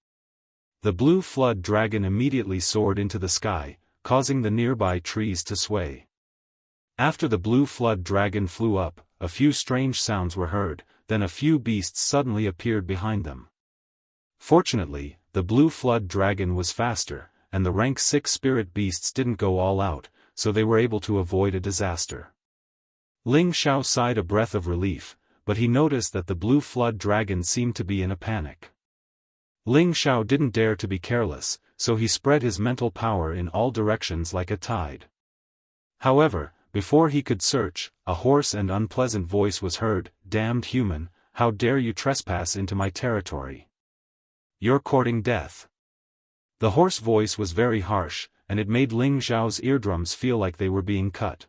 The blue flood dragon immediately soared into the sky, causing the nearby trees to sway. After the blue flood dragon flew up, a few strange sounds were heard, then a few beasts suddenly appeared behind them. Fortunately, the blue flood dragon was faster, and the rank 6 spirit beasts didn't go all out, so they were able to avoid a disaster. Ling Xiao sighed a breath of relief, but he noticed that the blue flood dragon seemed to be in a panic. Ling Xiao didn't dare to be careless, so he spread his mental power in all directions like a tide. However, before he could search, a hoarse and unpleasant voice was heard, "Damned human, how dare you trespass into my territory? You're courting death." The hoarse voice was very harsh, and it made Ling Xiao's eardrums feel like they were being cut.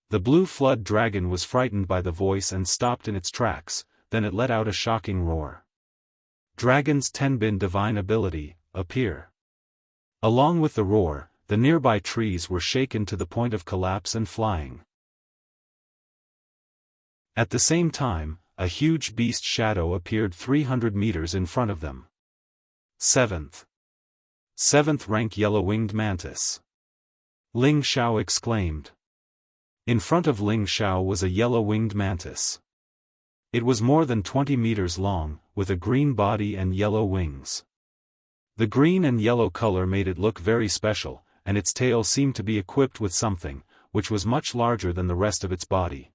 The blue flood dragon was frightened by the voice and stopped in its tracks, then it let out a shocking roar. Dragon's Tenbin divine ability, appear. Along with the roar, the nearby trees were shaken to the point of collapse and flying. At the same time, a huge beast shadow appeared 300 meters in front of them. Seventh rank yellow-winged mantis. Ling Xiao exclaimed. In front of Ling Xiao was a yellow-winged mantis. It was more than 20 meters long, with a green body and yellow wings. The green and yellow color made it look very special, and its tail seemed to be equipped with something, which was much larger than the rest of its body.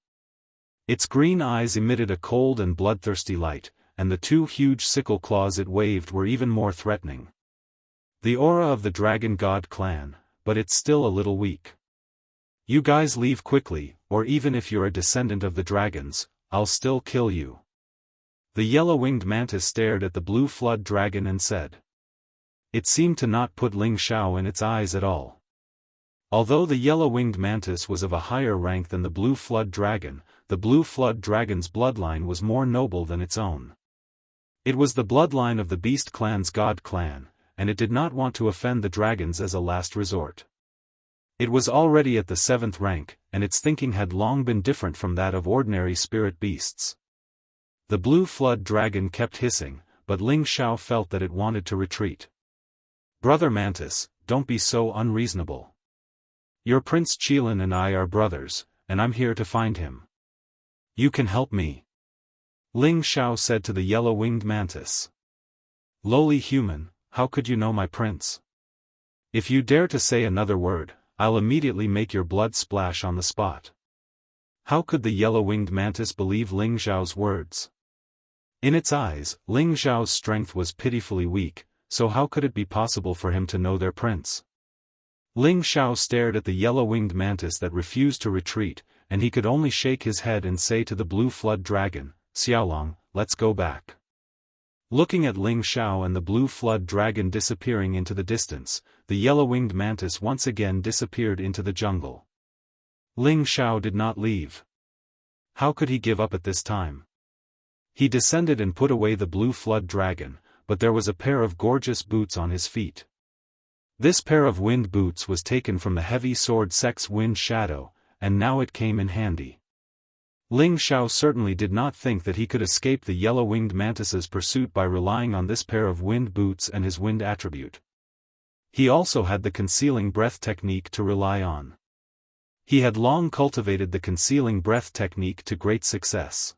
Its green eyes emitted a cold and bloodthirsty light, and the 2 huge sickle claws it waved were even more threatening. The aura of the Dragon God clan, but it's still a little weak. You guys leave quickly, or even if you're a descendant of the dragons, I'll still kill you. The yellow-winged mantis stared at the blue flood dragon and said. It seemed to not put Ling Xiao in its eyes at all. Although the yellow-winged mantis was of a higher rank than the blue flood dragon, the blue flood dragon's bloodline was more noble than its own. It was the bloodline of the Beast Clan's God Clan, and it did not want to offend the dragons as a last resort. It was already at the 7th rank, and its thinking had long been different from that of ordinary spirit beasts. The blue flood dragon kept hissing, but Ling Xiao felt that it wanted to retreat. Brother Mantis, don't be so unreasonable. Your Prince Qilin and I are brothers, and I'm here to find him. You can help me. Ling Xiao said to the yellow-winged mantis. Lowly human, how could you know my prince? If you dare to say another word, I'll immediately make your blood splash on the spot. How could the yellow-winged mantis believe Ling Xiao's words? In its eyes, Ling Xiao's strength was pitifully weak, so how could it be possible for him to know their prince? Ling Xiao stared at the yellow-winged mantis that refused to retreat, and he could only shake his head and say to the blue flood dragon, Xiaolong, let's go back. Looking at Ling Xiao and the blue flood dragon disappearing into the distance, the yellow-winged mantis once again disappeared into the jungle. Ling Xiao did not leave. How could he give up at this time? He descended and put away the blue flood dragon, but there was a pair of gorgeous boots on his feet. This pair of wind boots was taken from the heavy sword sect's wind shadow, and now it came in handy. Ling Xiao certainly did not think that he could escape the yellow-winged mantis's pursuit by relying on this pair of wind boots and his wind attribute. He also had the concealing breath technique to rely on. He had long cultivated the concealing breath technique to great success.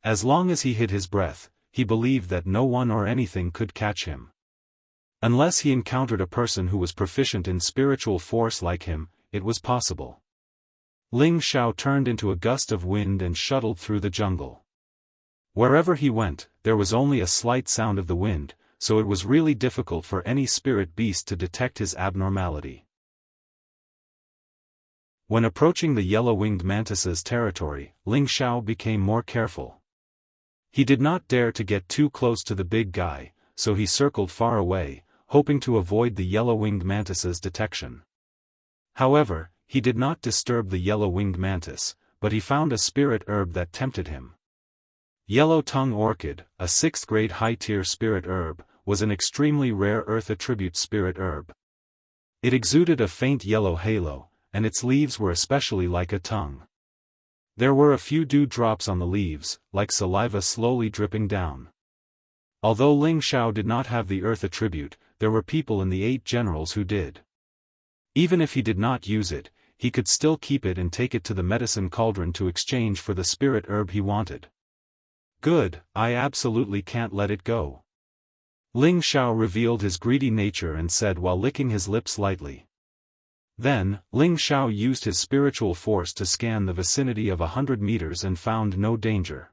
As long as he hid his breath, he believed that no one or anything could catch him. Unless he encountered a person who was proficient in spiritual force like him, it was possible. Ling Xiao turned into a gust of wind and shuttled through the jungle. Wherever he went, there was only a slight sound of the wind, so it was really difficult for any spirit beast to detect his abnormality. When approaching the yellow-winged mantis's territory, Ling Xiao became more careful. He did not dare to get too close to the big guy, so he circled far away, hoping to avoid the yellow-winged mantis's detection. However, he did not disturb the yellow-winged mantis, but he found a spirit herb that tempted him. Yellow-tongue orchid, a 6th-grade high-tier spirit herb, was an extremely rare earth attribute spirit herb. It exuded a faint yellow halo, and its leaves were especially like a tongue. There were a few dewdrops on the leaves, like saliva slowly dripping down. Although Ling Xiao did not have the earth attribute, there were people in the 8 generals who did. Even if he did not use it, he could still keep it and take it to the medicine cauldron to exchange for the spirit herb he wanted. Good, I absolutely can't let it go. Ling Xiao revealed his greedy nature and said while licking his lips lightly. Then, Ling Xiao used his spiritual force to scan the vicinity of 100 meters and found no danger.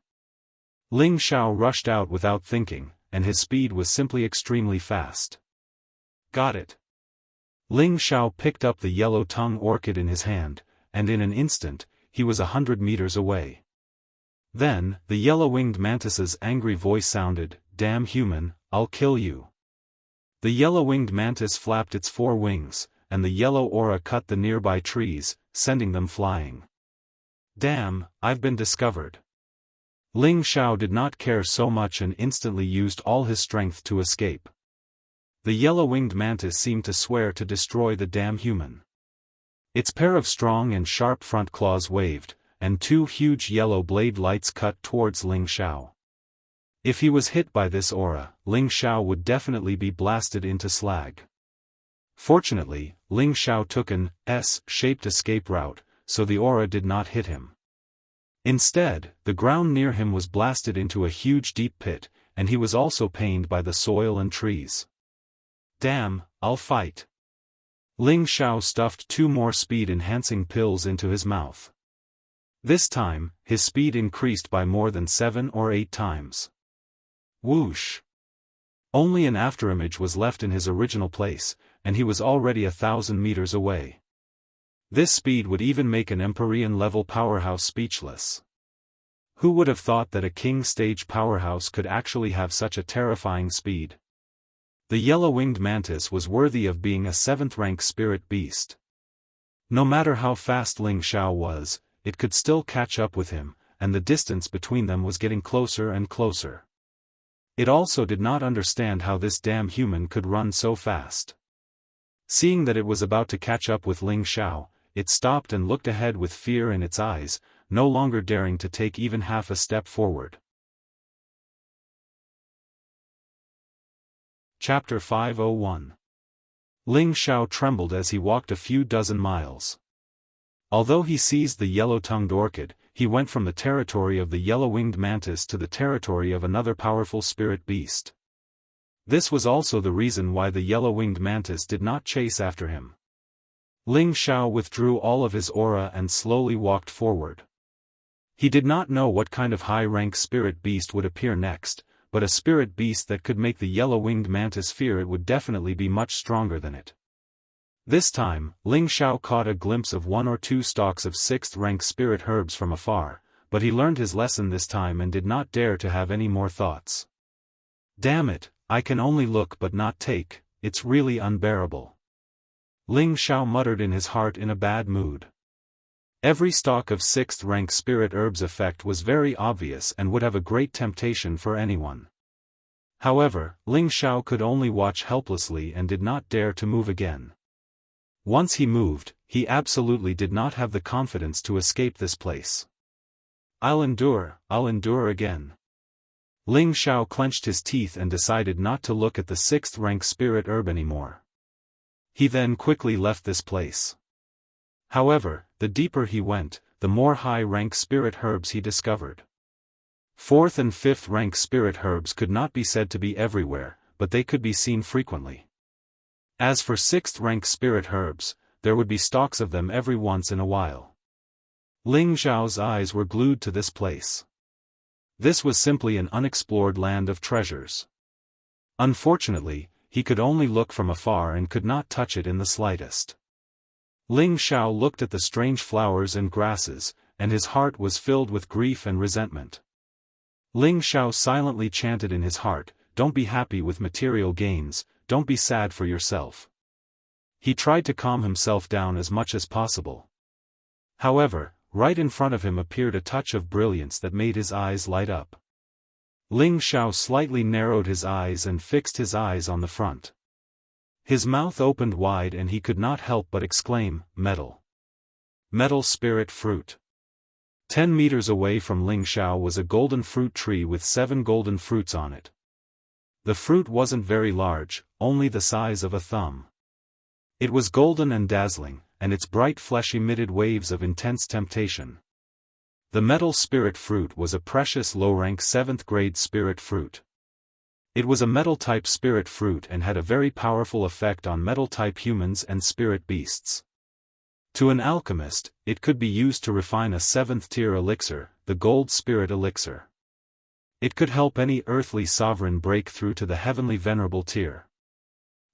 Ling Xiao rushed out without thinking, and his speed was simply extremely fast. Got it. Ling Xiao picked up the yellow-tongue orchid in his hand, and in an instant, he was 100 meters away. Then, the yellow-winged mantis's angry voice sounded, "Damn human, I'll kill you." The yellow-winged mantis flapped its 4 wings, and the yellow aura cut the nearby trees, sending them flying. Damn, I've been discovered. Ling Xiao did not care so much and instantly used all his strength to escape. The yellow-winged mantis seemed to swear to destroy the damn human. Its pair of strong and sharp front claws waved, and 2 huge yellow blade lights cut towards Ling Xiao. If he was hit by this aura, Ling Xiao would definitely be blasted into slag. Fortunately, Ling Xiao took an S-shaped escape route, so the aura did not hit him. Instead, the ground near him was blasted into a huge deep pit, and he was also pained by the soil and trees. Damn, I'll fight. Ling Xiao stuffed 2 more speed-enhancing pills into his mouth. This time, his speed increased by more than 7 or 8 times. Whoosh! Only an afterimage was left in his original place, and he was already 1,000 meters away. This speed would even make an Empyrean-level powerhouse speechless. Who would have thought that a king-stage powerhouse could actually have such a terrifying speed? The yellow-winged mantis was worthy of being a 7th-rank spirit beast. No matter how fast Ling Xiao was, it could still catch up with him, and the distance between them was getting closer and closer. It also did not understand how this damn human could run so fast. Seeing that it was about to catch up with Ling Xiao, it stopped and looked ahead with fear in its eyes, no longer daring to take even half a step forward. Chapter 501. Ling Xiao trembled as he walked a few dozen miles. Although he seized the yellow-tongued orchid, he went from the territory of the yellow-winged mantis to the territory of another powerful spirit beast. This was also the reason why the yellow-winged mantis did not chase after him. Ling Xiao withdrew all of his aura and slowly walked forward. He did not know what kind of high-rank spirit beast would appear next, but a spirit beast that could make the yellow-winged mantis fear it would definitely be much stronger than it. This time, Ling Xiao caught a glimpse of 1 or 2 stalks of 6th-rank spirit herbs from afar, but he learned his lesson this time and did not dare to have any more thoughts. Damn it, I can only look but not take, it's really unbearable. Ling Xiao muttered in his heart in a bad mood. Every stalk of 6th-rank spirit herbs effect was very obvious and would have a great temptation for anyone. However, Ling Xiao could only watch helplessly and did not dare to move again. Once he moved, he absolutely did not have the confidence to escape this place. I'll endure again. Ling Xiao clenched his teeth and decided not to look at the 6th-rank spirit herb anymore. He then quickly left this place. However, the deeper he went, the more high-rank spirit herbs he discovered. 4th and 5th-rank spirit herbs could not be said to be everywhere, but they could be seen frequently. As for 6th-rank spirit herbs, there would be stalks of them every once in a while. Ling Xiao's eyes were glued to this place. This was simply an unexplored land of treasures. Unfortunately, he could only look from afar and could not touch it in the slightest. Ling Xiao looked at the strange flowers and grasses, and his heart was filled with grief and resentment. Ling Xiao silently chanted in his heart, "Don't be happy with material gains, don't be sad for yourself." He tried to calm himself down as much as possible. However, right in front of him appeared a touch of brilliance that made his eyes light up. Ling Xiao slightly narrowed his eyes and fixed his eyes on the front. His mouth opened wide and he could not help but exclaim, "Metal! Metal spirit fruit!" 10 meters away from Ling Xiao was a golden fruit tree with 7 golden fruits on it. The fruit wasn't very large, only the size of a thumb. It was golden and dazzling, and its bright flesh emitted waves of intense temptation. The metal spirit fruit was a precious low-rank 7th-grade spirit fruit. It was a metal-type spirit fruit and had a very powerful effect on metal-type humans and spirit beasts. To an alchemist, it could be used to refine a 7th-tier elixir, the gold spirit elixir. It could help any earthly sovereign break through to the heavenly venerable tier.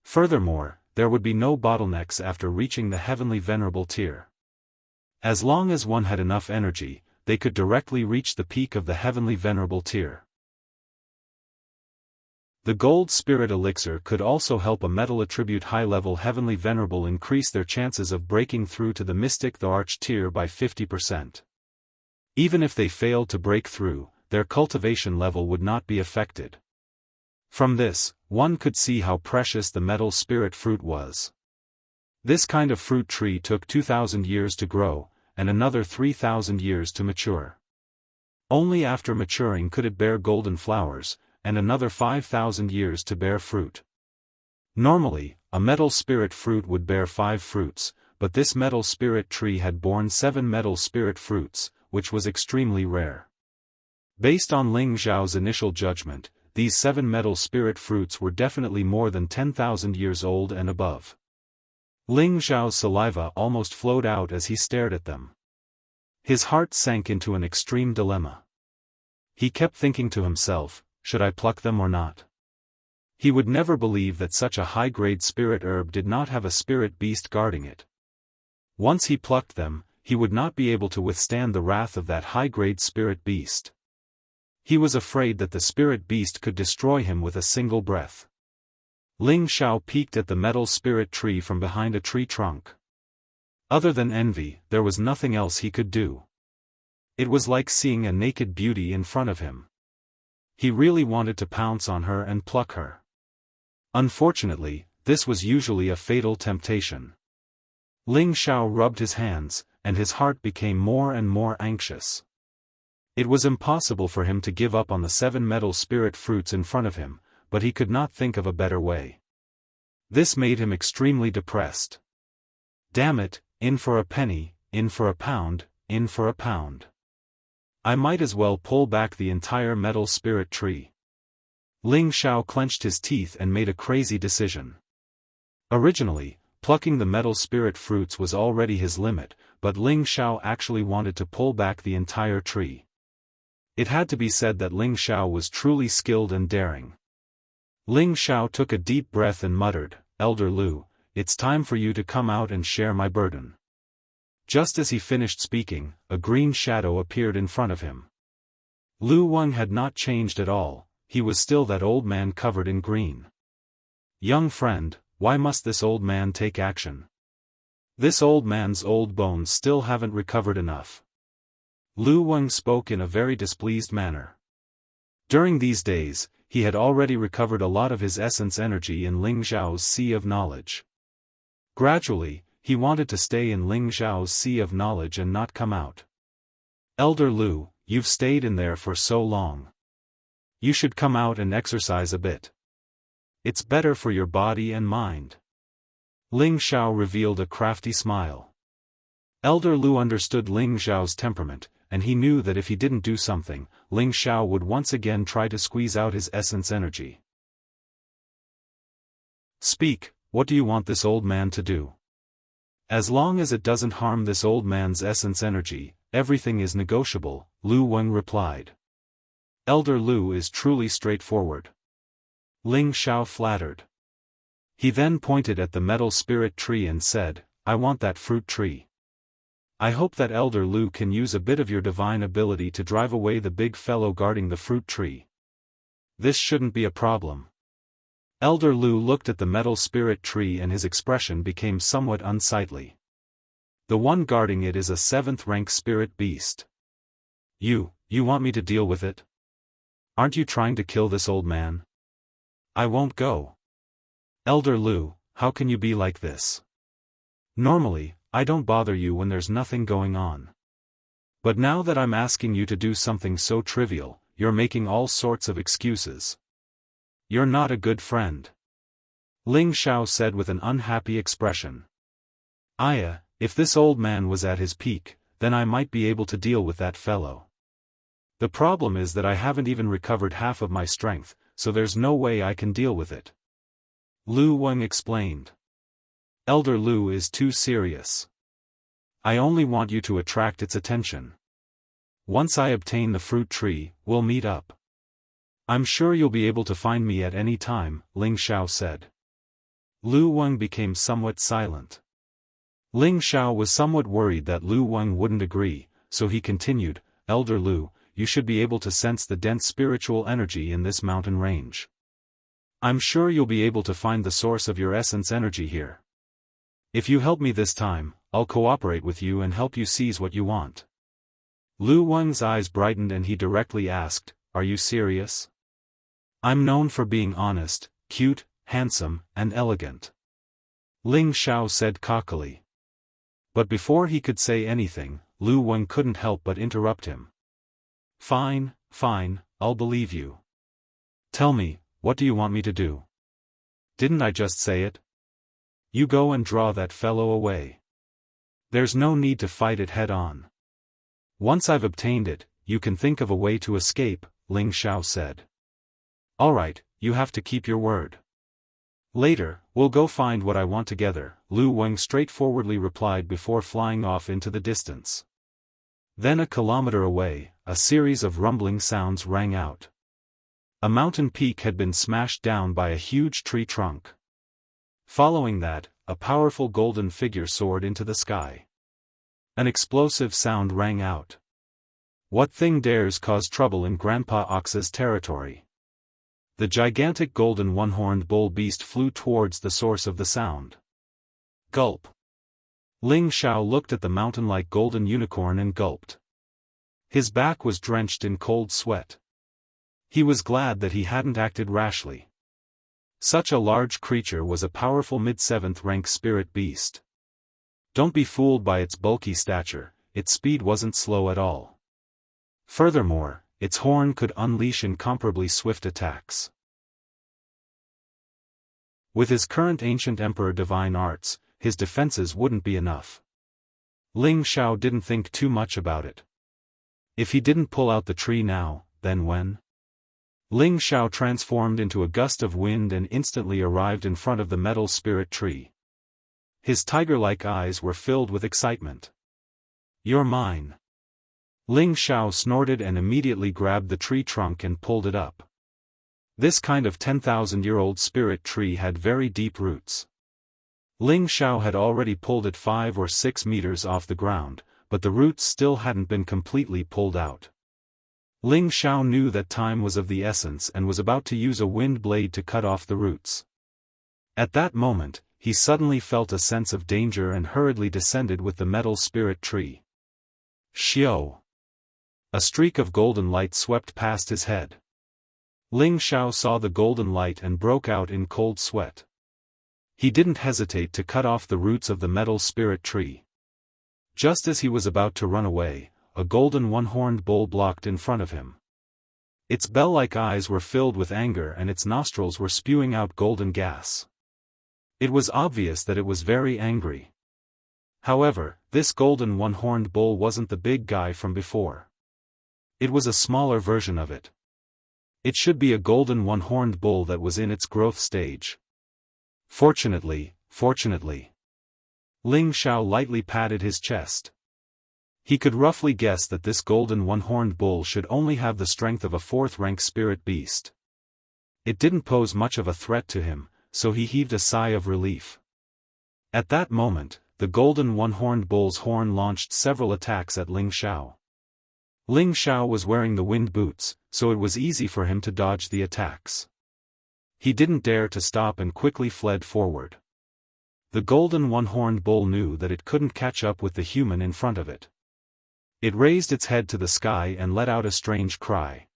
Furthermore, there would be no bottlenecks after reaching the heavenly venerable tier. As long as one had enough energy, they could directly reach the peak of the heavenly venerable tier. The gold spirit elixir could also help a metal attribute high-level heavenly venerable increase their chances of breaking through to the mystic the arch tier by 50%. Even if they failed to break through, their cultivation level would not be affected. From this, one could see how precious the metal spirit fruit was. This kind of fruit tree took 2,000 years to grow, and another 3,000 years to mature. Only after maturing could it bear golden flowers, and another 5,000 years to bear fruit. Normally, a metal spirit fruit would bear 5 fruits, but this metal spirit tree had borne 7 metal spirit fruits, which was extremely rare. Based on Ling Zhao's initial judgment, these 7 metal spirit fruits were definitely more than 10,000 years old and above. Ling Zhao's saliva almost flowed out as he stared at them. His heart sank into an extreme dilemma. He kept thinking to himself, should I pluck them or not? He would never believe that such a high-grade spirit herb did not have a spirit beast guarding it. Once he plucked them, he would not be able to withstand the wrath of that high-grade spirit beast. He was afraid that the spirit beast could destroy him with a single breath. Ling Zhao peeked at the metal spirit tree from behind a tree trunk. Other than envy, there was nothing else he could do. It was like seeing a naked beauty in front of him. He really wanted to pounce on her and pluck her. Unfortunately, this was usually a fatal temptation. Ling Zhao rubbed his hands, and his heart became more and more anxious. It was impossible for him to give up on the 7 metal spirit fruits in front of him, but he could not think of a better way. This made him extremely depressed. Damn it, in for a penny, in for a pound, in for a pound. I might as well pull back the entire metal spirit tree. Ling Zhao clenched his teeth and made a crazy decision. Originally, plucking the metal spirit fruits was already his limit, but Ling Zhao actually wanted to pull back the entire tree. It had to be said that Ling Zhao was truly skilled and daring. Ling Zhao took a deep breath and muttered, "Elder Lu, it's time for you to come out and share my burden." Just as he finished speaking, a green shadow appeared in front of him. Lu Wang had not changed at all, he was still that old man covered in green. "Young friend, why must this old man take action? This old man's old bones still haven't recovered enough." Lu Wang spoke in a very displeased manner. During these days, he had already recovered a lot of his essence energy in Ling Zhao's Sea of Knowledge. Gradually, he wanted to stay in Ling Zhao's Sea of Knowledge and not come out. "Elder Lu, you've stayed in there for so long. You should come out and exercise a bit. It's better for your body and mind." Ling Zhao revealed a crafty smile. Elder Lu understood Ling Zhao's temperament, and he knew that if he didn't do something, Ling Zhao would once again try to squeeze out his essence energy. "Speak, what do you want this old man to do?" "As long as it doesn't harm this old man's essence energy, everything is negotiable," Lu Wang replied. Elder Lu is truly straightforward. Ling Zhao flattered. He then pointed at the metal spirit tree and said, "I want that fruit tree. I hope that Elder Lu can use a bit of your divine ability to drive away the big fellow guarding the fruit tree. This shouldn't be a problem." Elder Lu looked at the metal spirit tree and his expression became somewhat unsightly. "The one guarding it is a 7th rank spirit beast. You want me to deal with it? Aren't you trying to kill this old man? I won't go." "Elder Lu, how can you be like this? Normally, I don't bother you when there's nothing going on. But now that I'm asking you to do something so trivial, you're making all sorts of excuses. You're not a good friend," Ling Zhao said with an unhappy expression. If this old man was at his peak, then I might be able to deal with that fellow. The problem is that I haven't even recovered half of my strength, so there's no way I can deal with it. Lu Wang explained. Elder Lu is too serious. I only want you to attract its attention. Once I obtain the fruit tree, we'll meet up. I'm sure you'll be able to find me at any time, Ling Xiao said. Lu Wang became somewhat silent. Ling Xiao was somewhat worried that Lu Wang wouldn't agree, so he continued, Elder Lu, you should be able to sense the dense spiritual energy in this mountain range. I'm sure you'll be able to find the source of your essence energy here. If you help me this time, I'll cooperate with you and help you seize what you want. Lu Wang's eyes brightened and he directly asked, Are you serious? I'm known for being honest, cute, handsome, and elegant. Ling Xiao said cockily. But before he could say anything, Lu Wang couldn't help but interrupt him. Fine, I'll believe you. Tell me, what do you want me to do? Didn't I just say it? You go and draw that fellow away. There's no need to fight it head-on. Once I've obtained it, you can think of a way to escape, Ling Xiao said. Alright, you have to keep your word. Later, we'll go find what I want together, Lu Wang straightforwardly replied before flying off into the distance. Then a kilometer away, a series of rumbling sounds rang out. A mountain peak had been smashed down by a huge tree trunk. Following that, a powerful golden figure soared into the sky. An explosive sound rang out. What thing dares cause trouble in Grandpa Ox's territory? The gigantic golden one-horned bull beast flew towards the source of the sound. Gulp. Ling Xiao looked at the mountain-like golden unicorn and gulped. His back was drenched in cold sweat. He was glad that he hadn't acted rashly. Such a large creature was a powerful mid-7th rank spirit beast. Don't be fooled by its bulky stature, its speed wasn't slow at all. Furthermore, its horn could unleash incomparably swift attacks. With his current ancient emperor divine arts, his defenses wouldn't be enough. Ling Xiao didn't think too much about it. If he didn't pull out the tree now, then when? Ling Xiao transformed into a gust of wind and instantly arrived in front of the metal spirit tree. His tiger-like eyes were filled with excitement. You're mine. Ling Xiao snorted and immediately grabbed the tree trunk and pulled it up. This kind of 10,000-year-old spirit tree had very deep roots. Ling Xiao had already pulled it 5 or 6 meters off the ground, but the roots still hadn't been completely pulled out. Ling Xiao knew that time was of the essence and was about to use a wind blade to cut off the roots. At that moment, he suddenly felt a sense of danger and hurriedly descended with the metal spirit tree. Xiao! A streak of golden light swept past his head. Ling Xiao saw the golden light and broke out in cold sweat. He didn't hesitate to cut off the roots of the metal spirit tree. Just as he was about to run away, a golden one-horned bull blocked in front of him. Its bell-like eyes were filled with anger and its nostrils were spewing out golden gas. It was obvious that it was very angry. However, this golden one-horned bull wasn't the big guy from before. It was a smaller version of it. It should be a golden one-horned bull that was in its growth stage. Fortunately. Ling Xiao lightly patted his chest. He could roughly guess that this golden one-horned bull should only have the strength of a 4th-rank spirit beast. It didn't pose much of a threat to him, so he heaved a sigh of relief. At that moment, the golden one-horned bull's horn launched several attacks at Ling Xiao. Ling Xiao was wearing the wind boots, so it was easy for him to dodge the attacks. He didn't dare to stop and quickly fled forward. The golden one-horned bull knew that it couldn't catch up with the human in front of it. It raised its head to the sky and let out a strange cry.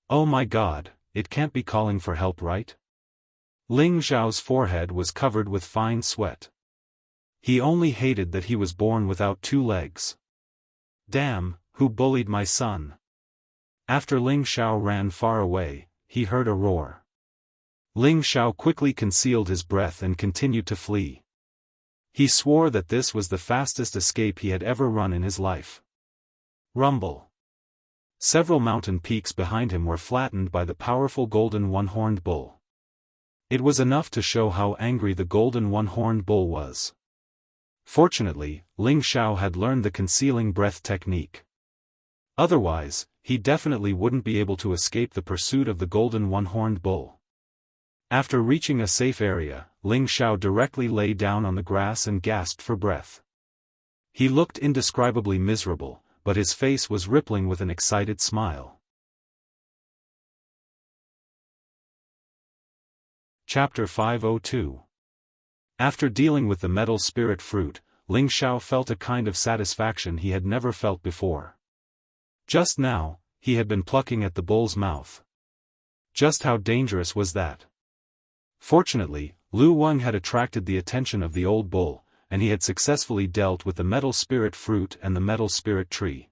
Oh my God, it can't be calling for help, right? Ling Xiao's forehead was covered with fine sweat. He only hated that he was born without 2 legs. Damn, who bullied my son? After Ling Xiao ran far away, he heard a roar. Ling Xiao quickly concealed his breath and continued to flee. He swore that this was the fastest escape he had ever run in his life. Rumble. Several mountain peaks behind him were flattened by the powerful golden one-horned bull. It was enough to show how angry the golden one-horned bull was. Fortunately, Ling Xiao had learned the concealing breath technique. Otherwise, he definitely wouldn't be able to escape the pursuit of the golden one-horned bull. After reaching a safe area, Ling Xiao directly lay down on the grass and gasped for breath. He looked indescribably miserable, but his face was rippling with an excited smile. Chapter 502. After dealing with the metal spirit fruit, Ling Xiao felt a kind of satisfaction he had never felt before. Just now, he had been plucking at the bull's mouth. Just how dangerous was that? Fortunately, Lu Wang had attracted the attention of the old bull, and he had successfully dealt with the metal spirit fruit and the metal spirit tree.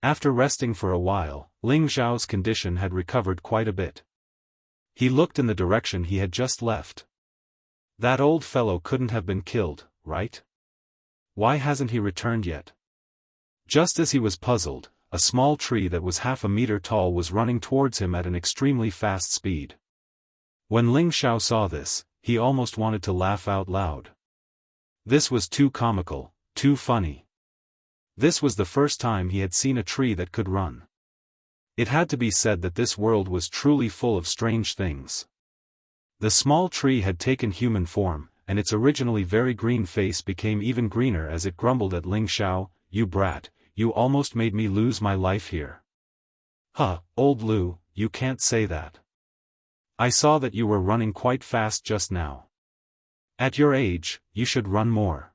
After resting for a while, Ling Xiao's condition had recovered quite a bit. He looked in the direction he had just left. That old fellow couldn't have been killed, right? Why hasn't he returned yet? Just as he was puzzled, a small tree that was half a meter tall was running towards him at an extremely fast speed. When Ling Xiao saw this, he almost wanted to laugh out loud. This was too comical, too funny. This was the first time he had seen a tree that could run. It had to be said that this world was truly full of strange things. The small tree had taken human form, and its originally very green face became even greener as it grumbled at Ling Xiao, "You brat, you almost made me lose my life here." "Huh, old Lu, you can't say that. I saw that you were running quite fast just now. At your age, you should run more.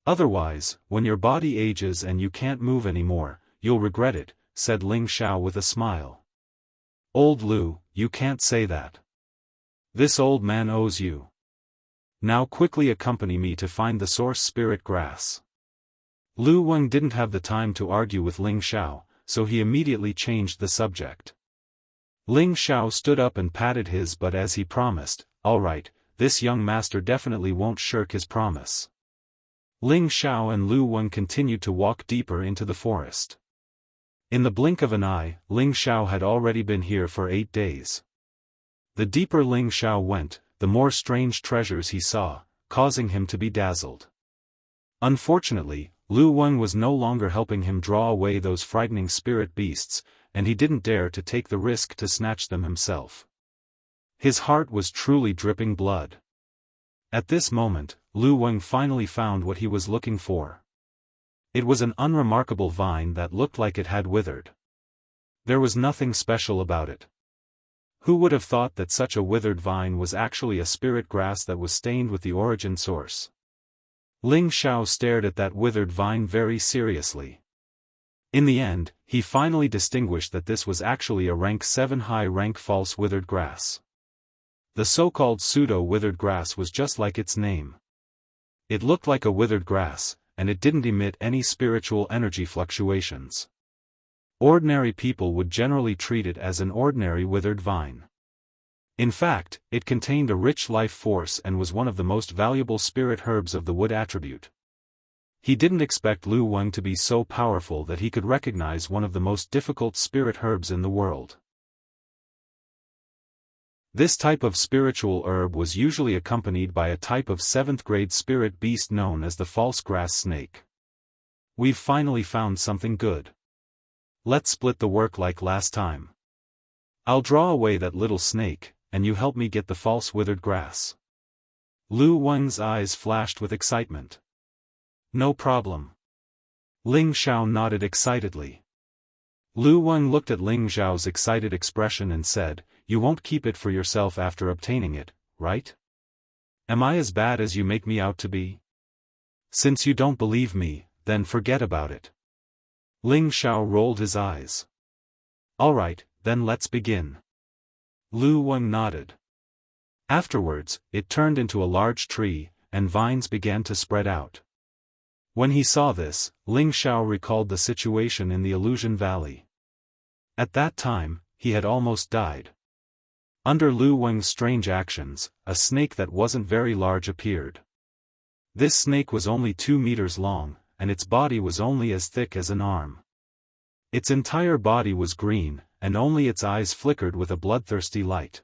Otherwise, when your body ages and you can't move anymore, you'll regret it," said Ling Xiao with a smile. "Old Lu, you can't say that. This old man owes you. Now quickly accompany me to find the source spirit grass." Lu Wang didn't have the time to argue with Ling Xiao, so he immediately changed the subject. Ling Xiao stood up and patted his butt as he promised, "All right, this young master definitely won't shirk his promise." Ling Xiao and Lu Wang continued to walk deeper into the forest. In the blink of an eye, Ling Xiao had already been here for 8 days. The deeper Ling Xiao went, the more strange treasures he saw, causing him to be dazzled. Unfortunately, Lu Wang was no longer helping him draw away those frightening spirit beasts, and he didn't dare to take the risk to snatch them himself. His heart was truly dripping blood. At this moment, Lu Wang finally found what he was looking for. It was an unremarkable vine that looked like it had withered. There was nothing special about it. Who would have thought that such a withered vine was actually a spirit grass that was stained with the origin source? Ling Xiao stared at that withered vine very seriously. In the end, he finally distinguished that this was actually a rank 7 high-rank false withered grass. The so-called pseudo-withered grass was just like its name. It looked like a withered grass, and it didn't emit any spiritual energy fluctuations. Ordinary people would generally treat it as an ordinary withered vine. In fact, it contained a rich life force and was one of the most valuable spirit herbs of the wood attribute. He didn't expect Lu Wang to be so powerful that he could recognize one of the most difficult spirit herbs in the world. This type of spiritual herb was usually accompanied by a type of 7th-grade spirit beast known as the false grass snake. "We've finally found something good. Let's split the work like last time. I'll draw away that little snake, and you help me get the false withered grass." Lu Wang's eyes flashed with excitement. "No problem." Ling Xiao nodded excitedly. Lu Wang looked at Ling Xiao's excited expression and said, "You won't keep it for yourself after obtaining it, right? Am I as bad as you make me out to be? Since you don't believe me, then forget about it." Ling Xiao rolled his eyes. "All right, then let's begin." Lu Wang nodded. Afterwards, it turned into a large tree, and vines began to spread out. When he saw this, Ling Xiao recalled the situation in the Illusion Valley. At that time, he had almost died. Under Lu Wang's strange actions, a snake that wasn't very large appeared. This snake was only 2 meters long, and its body was only as thick as an arm. Its entire body was green, and only its eyes flickered with a bloodthirsty light.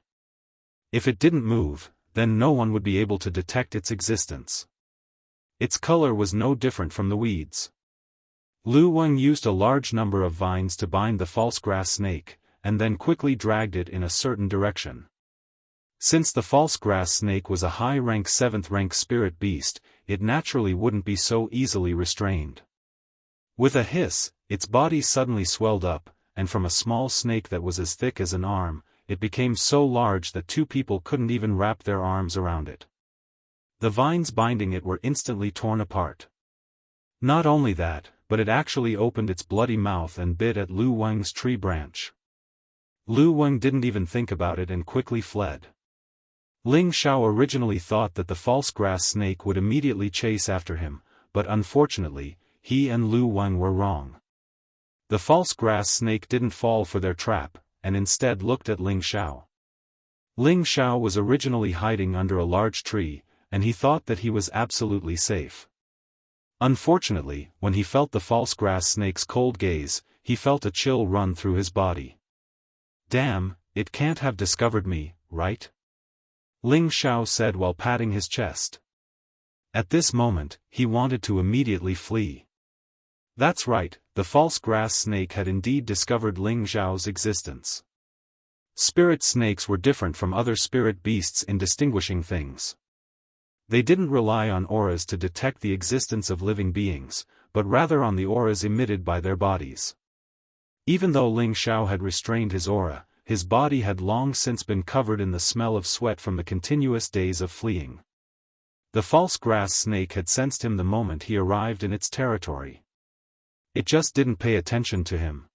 If it didn't move, then no one would be able to detect its existence. Its color was no different from the weeds. Lu Weng used a large number of vines to bind the false grass snake, and then quickly dragged it in a certain direction. Since the false grass snake was a high-rank 7th-rank spirit beast, it naturally wouldn't be so easily restrained. With a hiss, its body suddenly swelled up, and from a small snake that was as thick as an arm, it became so large that 2 people couldn't even wrap their arms around it. The vines binding it were instantly torn apart. Not only that, but it actually opened its bloody mouth and bit at Lu Weng's tree branch. Lu Weng didn't even think about it and quickly fled. Ling Xiao originally thought that the false grass snake would immediately chase after him, but unfortunately, he and Lu Weng were wrong. The false grass snake didn't fall for their trap, and instead looked at Ling Xiao. Ling Xiao was originally hiding under a large tree, and he thought that he was absolutely safe. Unfortunately, when he felt the false grass snake's cold gaze, he felt a chill run through his body. Damn, it can't have discovered me, right? Ling Xiao said while patting his chest. At this moment, he wanted to immediately flee. That's right, the false grass snake had indeed discovered Ling Xiao's existence. Spirit snakes were different from other spirit beasts in distinguishing things. They didn't rely on auras to detect the existence of living beings, but rather on the auras emitted by their bodies. Even though Ling Xiao had restrained his aura, his body had long since been covered in the smell of sweat from the continuous days of fleeing. The false grass snake had sensed him the moment he arrived in its territory. It just didn't pay attention to him.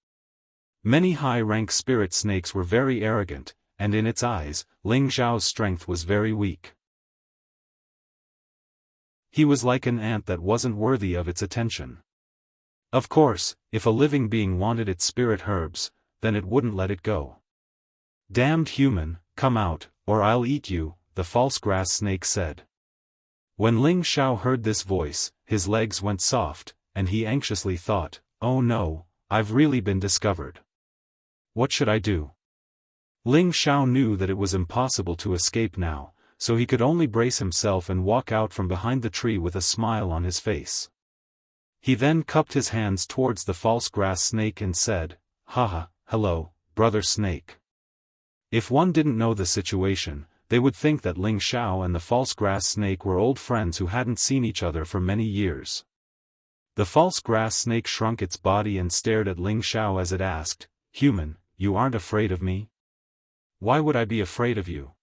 Many high-rank spirit snakes were very arrogant, and in its eyes, Ling Xiao's strength was very weak. He was like an ant that wasn't worthy of its attention. Of course, if a living being wanted its spirit herbs, then it wouldn't let it go. Damned human, come out, or I'll eat you, the false grass snake said. When Ling Xiao heard this voice, his legs went soft, and he anxiously thought, oh no, I've really been discovered. What should I do? Ling Xiao knew that it was impossible to escape now, so he could only brace himself and walk out from behind the tree with a smile on his face. He then cupped his hands towards the false grass snake and said, haha, hello, brother snake. If one didn't know the situation, they would think that Ling Xiao and the false grass snake were old friends who hadn't seen each other for many years. The false grass snake shrunk its body and stared at Ling Xiao as it asked, human, you aren't afraid of me? Why would I be afraid of you?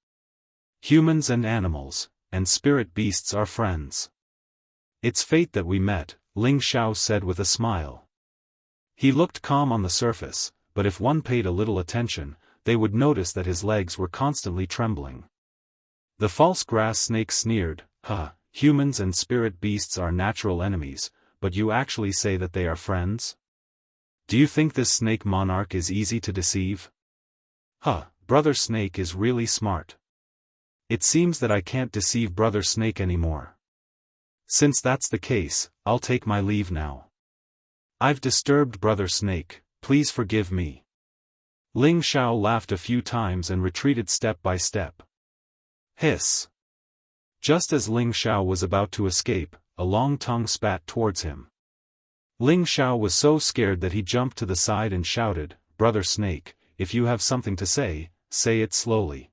Humans and animals, and spirit beasts are friends. It's fate that we met, Ling Xiao said with a smile. He looked calm on the surface, but if one paid a little attention, they would notice that his legs were constantly trembling. The false grass snake sneered, humans and spirit beasts are natural enemies, but you actually say that they are friends? Do you think this snake monarch is easy to deceive? Brother Snake is really smart. It seems that I can't deceive Brother Snake anymore. Since that's the case, I'll take my leave now. I've disturbed Brother Snake, please forgive me. Ling Xiao laughed a few times and retreated step by step. Hiss. Just as Ling Xiao was about to escape, a long tongue spat towards him. Ling Xiao was so scared that he jumped to the side and shouted, Brother Snake, if you have something to say, say it slowly.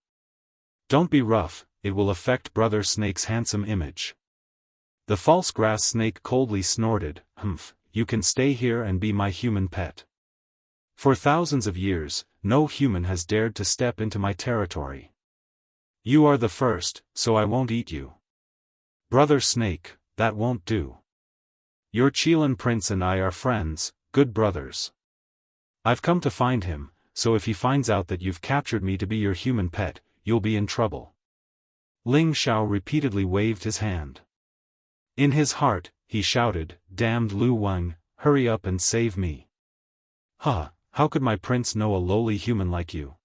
Don't be rough, it will affect Brother Snake's handsome image. The false grass snake coldly snorted, you can stay here and be my human pet. For thousands of years, no human has dared to step into my territory. You are the first, so I won't eat you. Brother Snake, that won't do. Your Qilin Prince and I are friends, good brothers. I've come to find him, so if he finds out that you've captured me to be your human pet, you'll be in trouble. Ling Xiao repeatedly waved his hand. In his heart, he shouted, damned Lu Weng, hurry up and save me. How could my prince know a lowly human like you?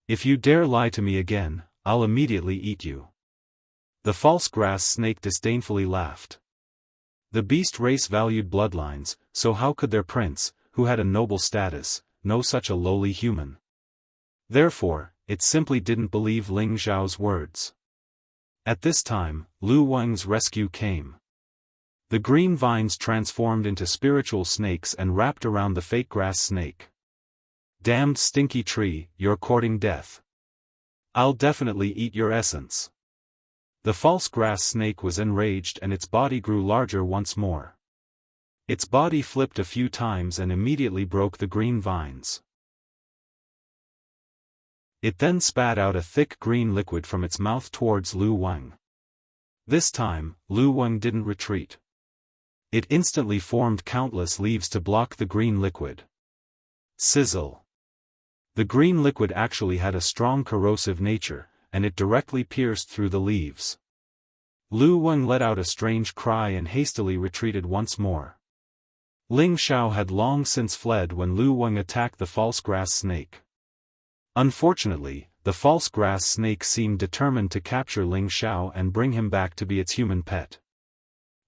If you dare lie to me again, I'll immediately eat you. The false grass snake disdainfully laughed. The beast race valued bloodlines, so how could their prince, who had a noble status, no such a lowly human. Therefore, it simply didn't believe Ling Xiao's words. At this time, Lu Wang's rescue came. The green vines transformed into spiritual snakes and wrapped around the fake grass snake. Damned stinky tree, you're courting death. I'll definitely eat your essence. The false grass snake was enraged and its body grew larger once more. Its body flipped a few times and immediately broke the green vines. It then spat out a thick green liquid from its mouth towards Lu Wang. This time, Lu Wang didn't retreat. It instantly formed countless leaves to block the green liquid. Sizzle. The green liquid actually had a strong corrosive nature, and it directly pierced through the leaves. Lu Wang let out a strange cry and hastily retreated once more. Ling Xiao had long since fled when Lu Wang attacked the false grass snake. Unfortunately, the false grass snake seemed determined to capture Ling Xiao and bring him back to be its human pet.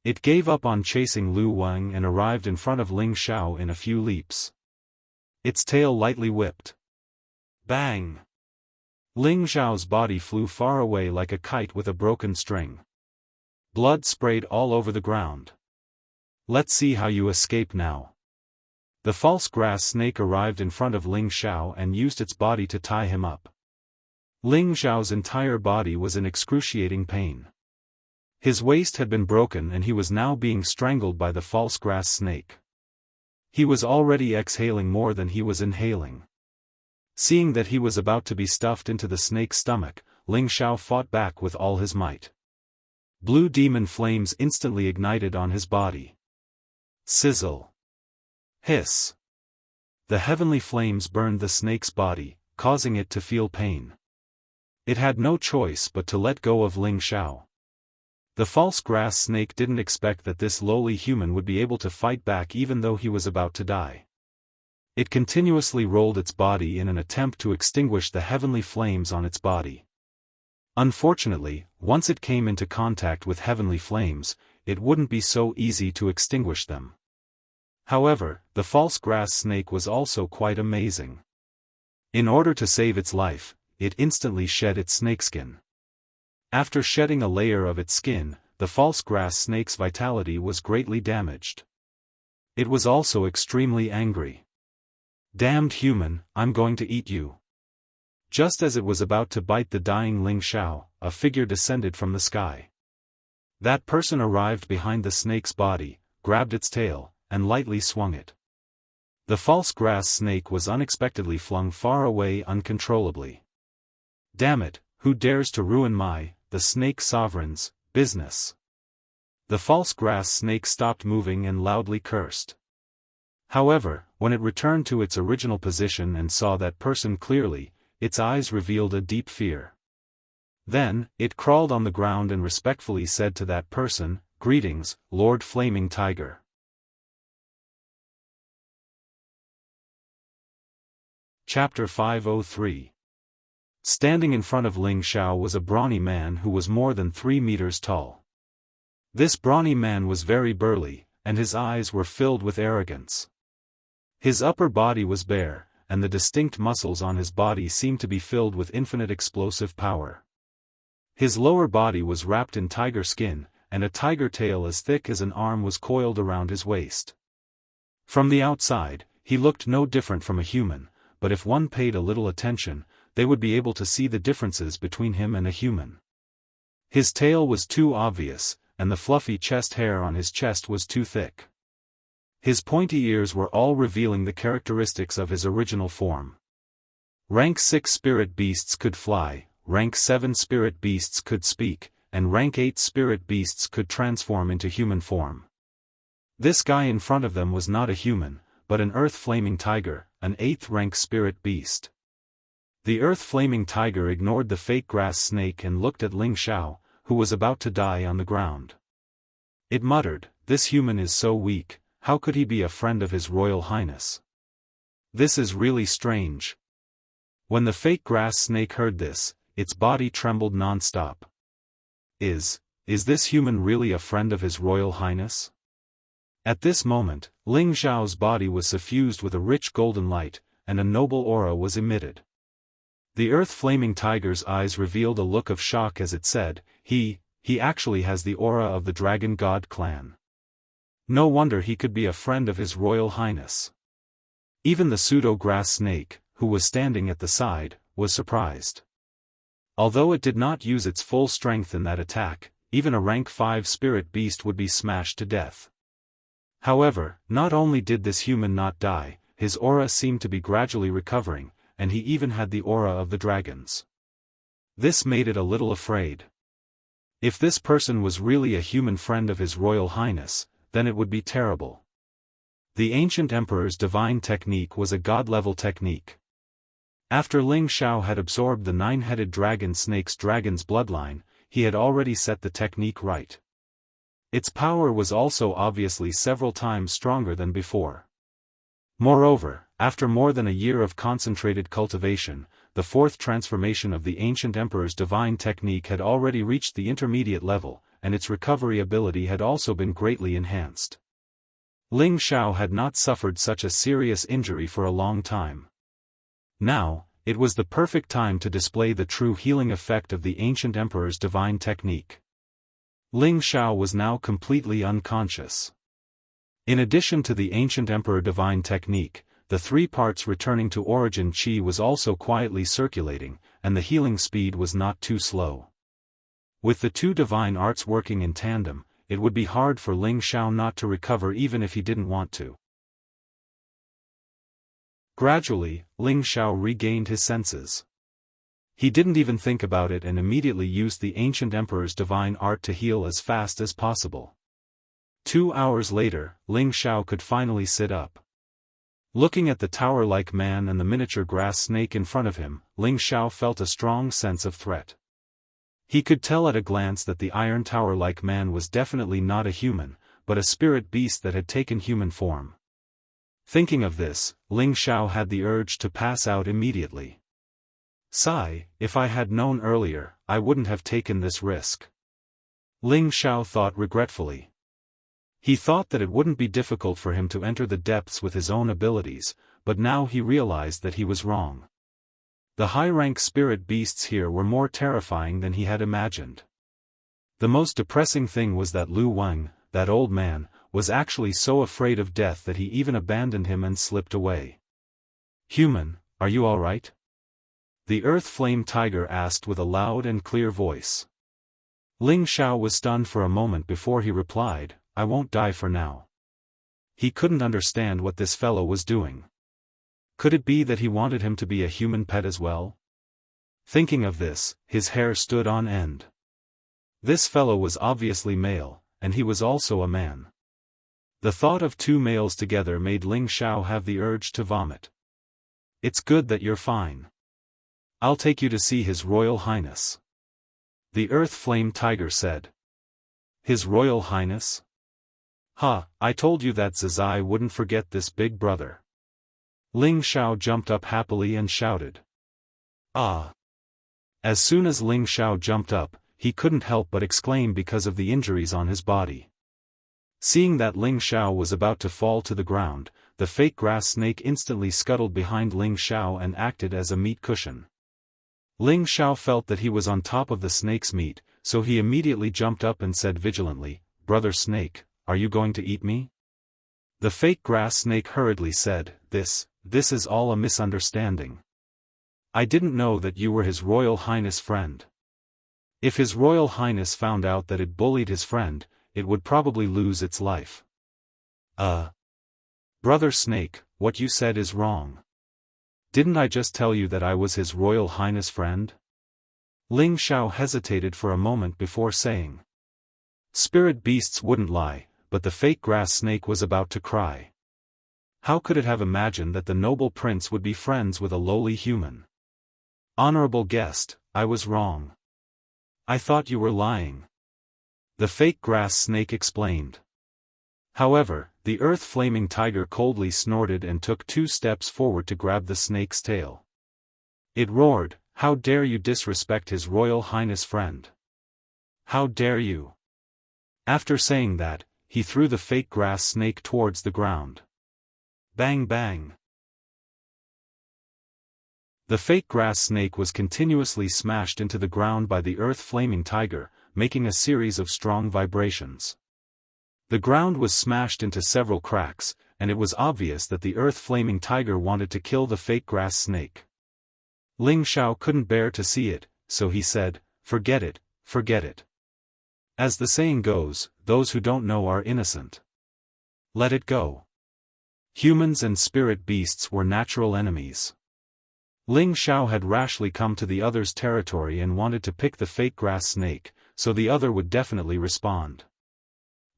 It gave up on chasing Lu Wang and arrived in front of Ling Xiao in a few leaps. Its tail lightly whipped. Bang! Ling Xiao's body flew far away like a kite with a broken string. Blood sprayed all over the ground. Let's see how you escape now. The false grass snake arrived in front of Ling Xiao and used its body to tie him up. Ling Xiao's entire body was in excruciating pain. His waist had been broken and he was now being strangled by the false grass snake. He was already exhaling more than he was inhaling. Seeing that he was about to be stuffed into the snake's stomach, Ling Xiao fought back with all his might. Blue demon flames instantly ignited on his body. Sizzle. Hiss. The heavenly flames burned the snake's body, causing it to feel pain. It had no choice but to let go of Ling Xiao. The false grass snake didn't expect that this lowly human would be able to fight back even though he was about to die. It continuously rolled its body in an attempt to extinguish the heavenly flames on its body. Unfortunately, once it came into contact with heavenly flames, it wouldn't be so easy to extinguish them. However, the false grass snake was also quite amazing. In order to save its life, it instantly shed its snakeskin. After shedding a layer of its skin, the false grass snake's vitality was greatly damaged. It was also extremely angry. Damned human, I'm going to eat you. Just as it was about to bite the dying Ling Xiao, a figure descended from the sky. That person arrived behind the snake's body, grabbed its tail, and lightly swung it. The false grass snake was unexpectedly flung far away uncontrollably. Damn it, who dares to ruin the snake sovereign's, business? The false grass snake stopped moving and loudly cursed. However, when it returned to its original position and saw that person clearly, its eyes revealed a deep fear. Then, it crawled on the ground and respectfully said to that person, "Greetings, Lord Flaming Tiger." Chapter 503. Standing in front of Ling Xiao was a brawny man who was more than 3 meters tall. This brawny man was very burly, and his eyes were filled with arrogance. His upper body was bare, and the distinct muscles on his body seemed to be filled with infinite explosive power. His lower body was wrapped in tiger skin, and a tiger tail as thick as an arm was coiled around his waist. From the outside, he looked no different from a human, but if one paid a little attention, they would be able to see the differences between him and a human. His tail was too obvious, and the fluffy chest hair on his chest was too thick. His pointy ears were all revealing the characteristics of his original form. Rank 6 spirit beasts could fly, rank 7 spirit beasts could speak, and rank 8 spirit beasts could transform into human form. This guy in front of them was not a human, but an earth flaming tiger, an 8th rank spirit beast. The earth flaming tiger ignored the fake grass snake and looked at Ling Xiao, who was about to die on the ground. It muttered, "This human is so weak, how could he be a friend of His Royal Highness? This is really strange." When the fake grass snake heard this, its body trembled non-stop. Is this human really a friend of His Royal Highness? At this moment, Ling Xiao's body was suffused with a rich golden light, and a noble aura was emitted. The earth-flaming tiger's eyes revealed a look of shock as it said, He actually has the aura of the Dragon God clan. No wonder he could be a friend of His Royal Highness. Even the pseudo-grass snake, who was standing at the side, was surprised. Although it did not use its full strength in that attack, even a rank 5 spirit beast would be smashed to death. However, not only did this human not die, his aura seemed to be gradually recovering, and he even had the aura of the dragons. This made it a little afraid. If this person was really a human friend of His Royal Highness, then it would be terrible. The ancient emperor's divine technique was a god-level technique. After Ling Xiao had absorbed the 9-headed dragon snake's dragon's bloodline, he had already set the technique right. Its power was also obviously several times stronger than before. Moreover, after more than a year of concentrated cultivation, the fourth transformation of the ancient emperor's divine technique had already reached the intermediate level, and its recovery ability had also been greatly enhanced. Ling Xiao had not suffered such a serious injury for a long time. Now, it was the perfect time to display the true healing effect of the ancient emperor's divine technique. Ling Xiao was now completely unconscious. In addition to the ancient emperor divine technique, the 3 parts returning to origin qi was also quietly circulating, and the healing speed was not too slow. With the 2 divine arts working in tandem, it would be hard for Ling Xiao not to recover even if he didn't want to. Gradually, Ling Xiao regained his senses. He didn't even think about it and immediately used the ancient emperor's divine art to heal as fast as possible. 2 hours later, Ling Xiao could finally sit up. Looking at the tower-like man and the miniature grass snake in front of him, Ling Xiao felt a strong sense of threat. He could tell at a glance that the iron tower-like man was definitely not a human, but a spirit beast that had taken human form. Thinking of this, Ling Xiao had the urge to pass out immediately. Sigh, if I had known earlier, I wouldn't have taken this risk. Ling Xiao thought regretfully. He thought that it wouldn't be difficult for him to enter the depths with his own abilities, but now he realized that he was wrong. The high-rank spirit beasts here were more terrifying than he had imagined. The most depressing thing was that Lu Wang, that old man, was actually so afraid of death that he even abandoned him and slipped away. Human, are you all right? The Earth Flame Tiger asked with a loud and clear voice. Ling Xiao was stunned for a moment before he replied, I won't die for now. He couldn't understand what this fellow was doing. Could it be that he wanted him to be a human pet as well? Thinking of this, his hair stood on end. This fellow was obviously male, and he was also a man. The thought of 2 males together made Ling Xiao have the urge to vomit. It's good that you're fine. I'll take you to see His Royal Highness. The Earth Flame Tiger said. His Royal Highness? Ha, I told you that Zizai wouldn't forget this big brother. Ling Xiao jumped up happily and shouted. Ah! As soon as Ling Xiao jumped up, he couldn't help but exclaim because of the injuries on his body. Seeing that Ling Xiao was about to fall to the ground, the fake grass snake instantly scuttled behind Ling Xiao and acted as a meat cushion. Ling Xiao felt that he was on top of the snake's meat, so he immediately jumped up and said vigilantly, Brother Snake, are you going to eat me? The fake grass snake hurriedly said, This is all a misunderstanding. I didn't know that you were His Royal Highness' friend. If His Royal Highness found out that it bullied his friend, it would probably lose its life. Brother Snake, what you said is wrong. Didn't I just tell you that I was His Royal Highness' friend? Ling Xiao hesitated for a moment before saying. Spirit beasts wouldn't lie, but the fake grass snake was about to cry. How could it have imagined that the noble prince would be friends with a lowly human? Honorable guest, I was wrong. I thought you were lying. The fake grass snake explained. However, the Earth Flaming Tiger coldly snorted and took 2 steps forward to grab the snake's tail. It roared, How dare you disrespect His Royal Highness' friend? How dare you? After saying that, he threw the fake grass snake towards the ground. Bang bang! The fake grass snake was continuously smashed into the ground by the earth-flaming tiger, making a series of strong vibrations. The ground was smashed into several cracks, and it was obvious that the earth-flaming tiger wanted to kill the fake grass snake. Ling Xiao couldn't bear to see it, so he said, "Forget it, forget it. As the saying goes, those who don't know are innocent. Let it go." Humans and spirit beasts were natural enemies. Ling Xiao had rashly come to the other's territory and wanted to pick the fake grass snake, so the other would definitely respond.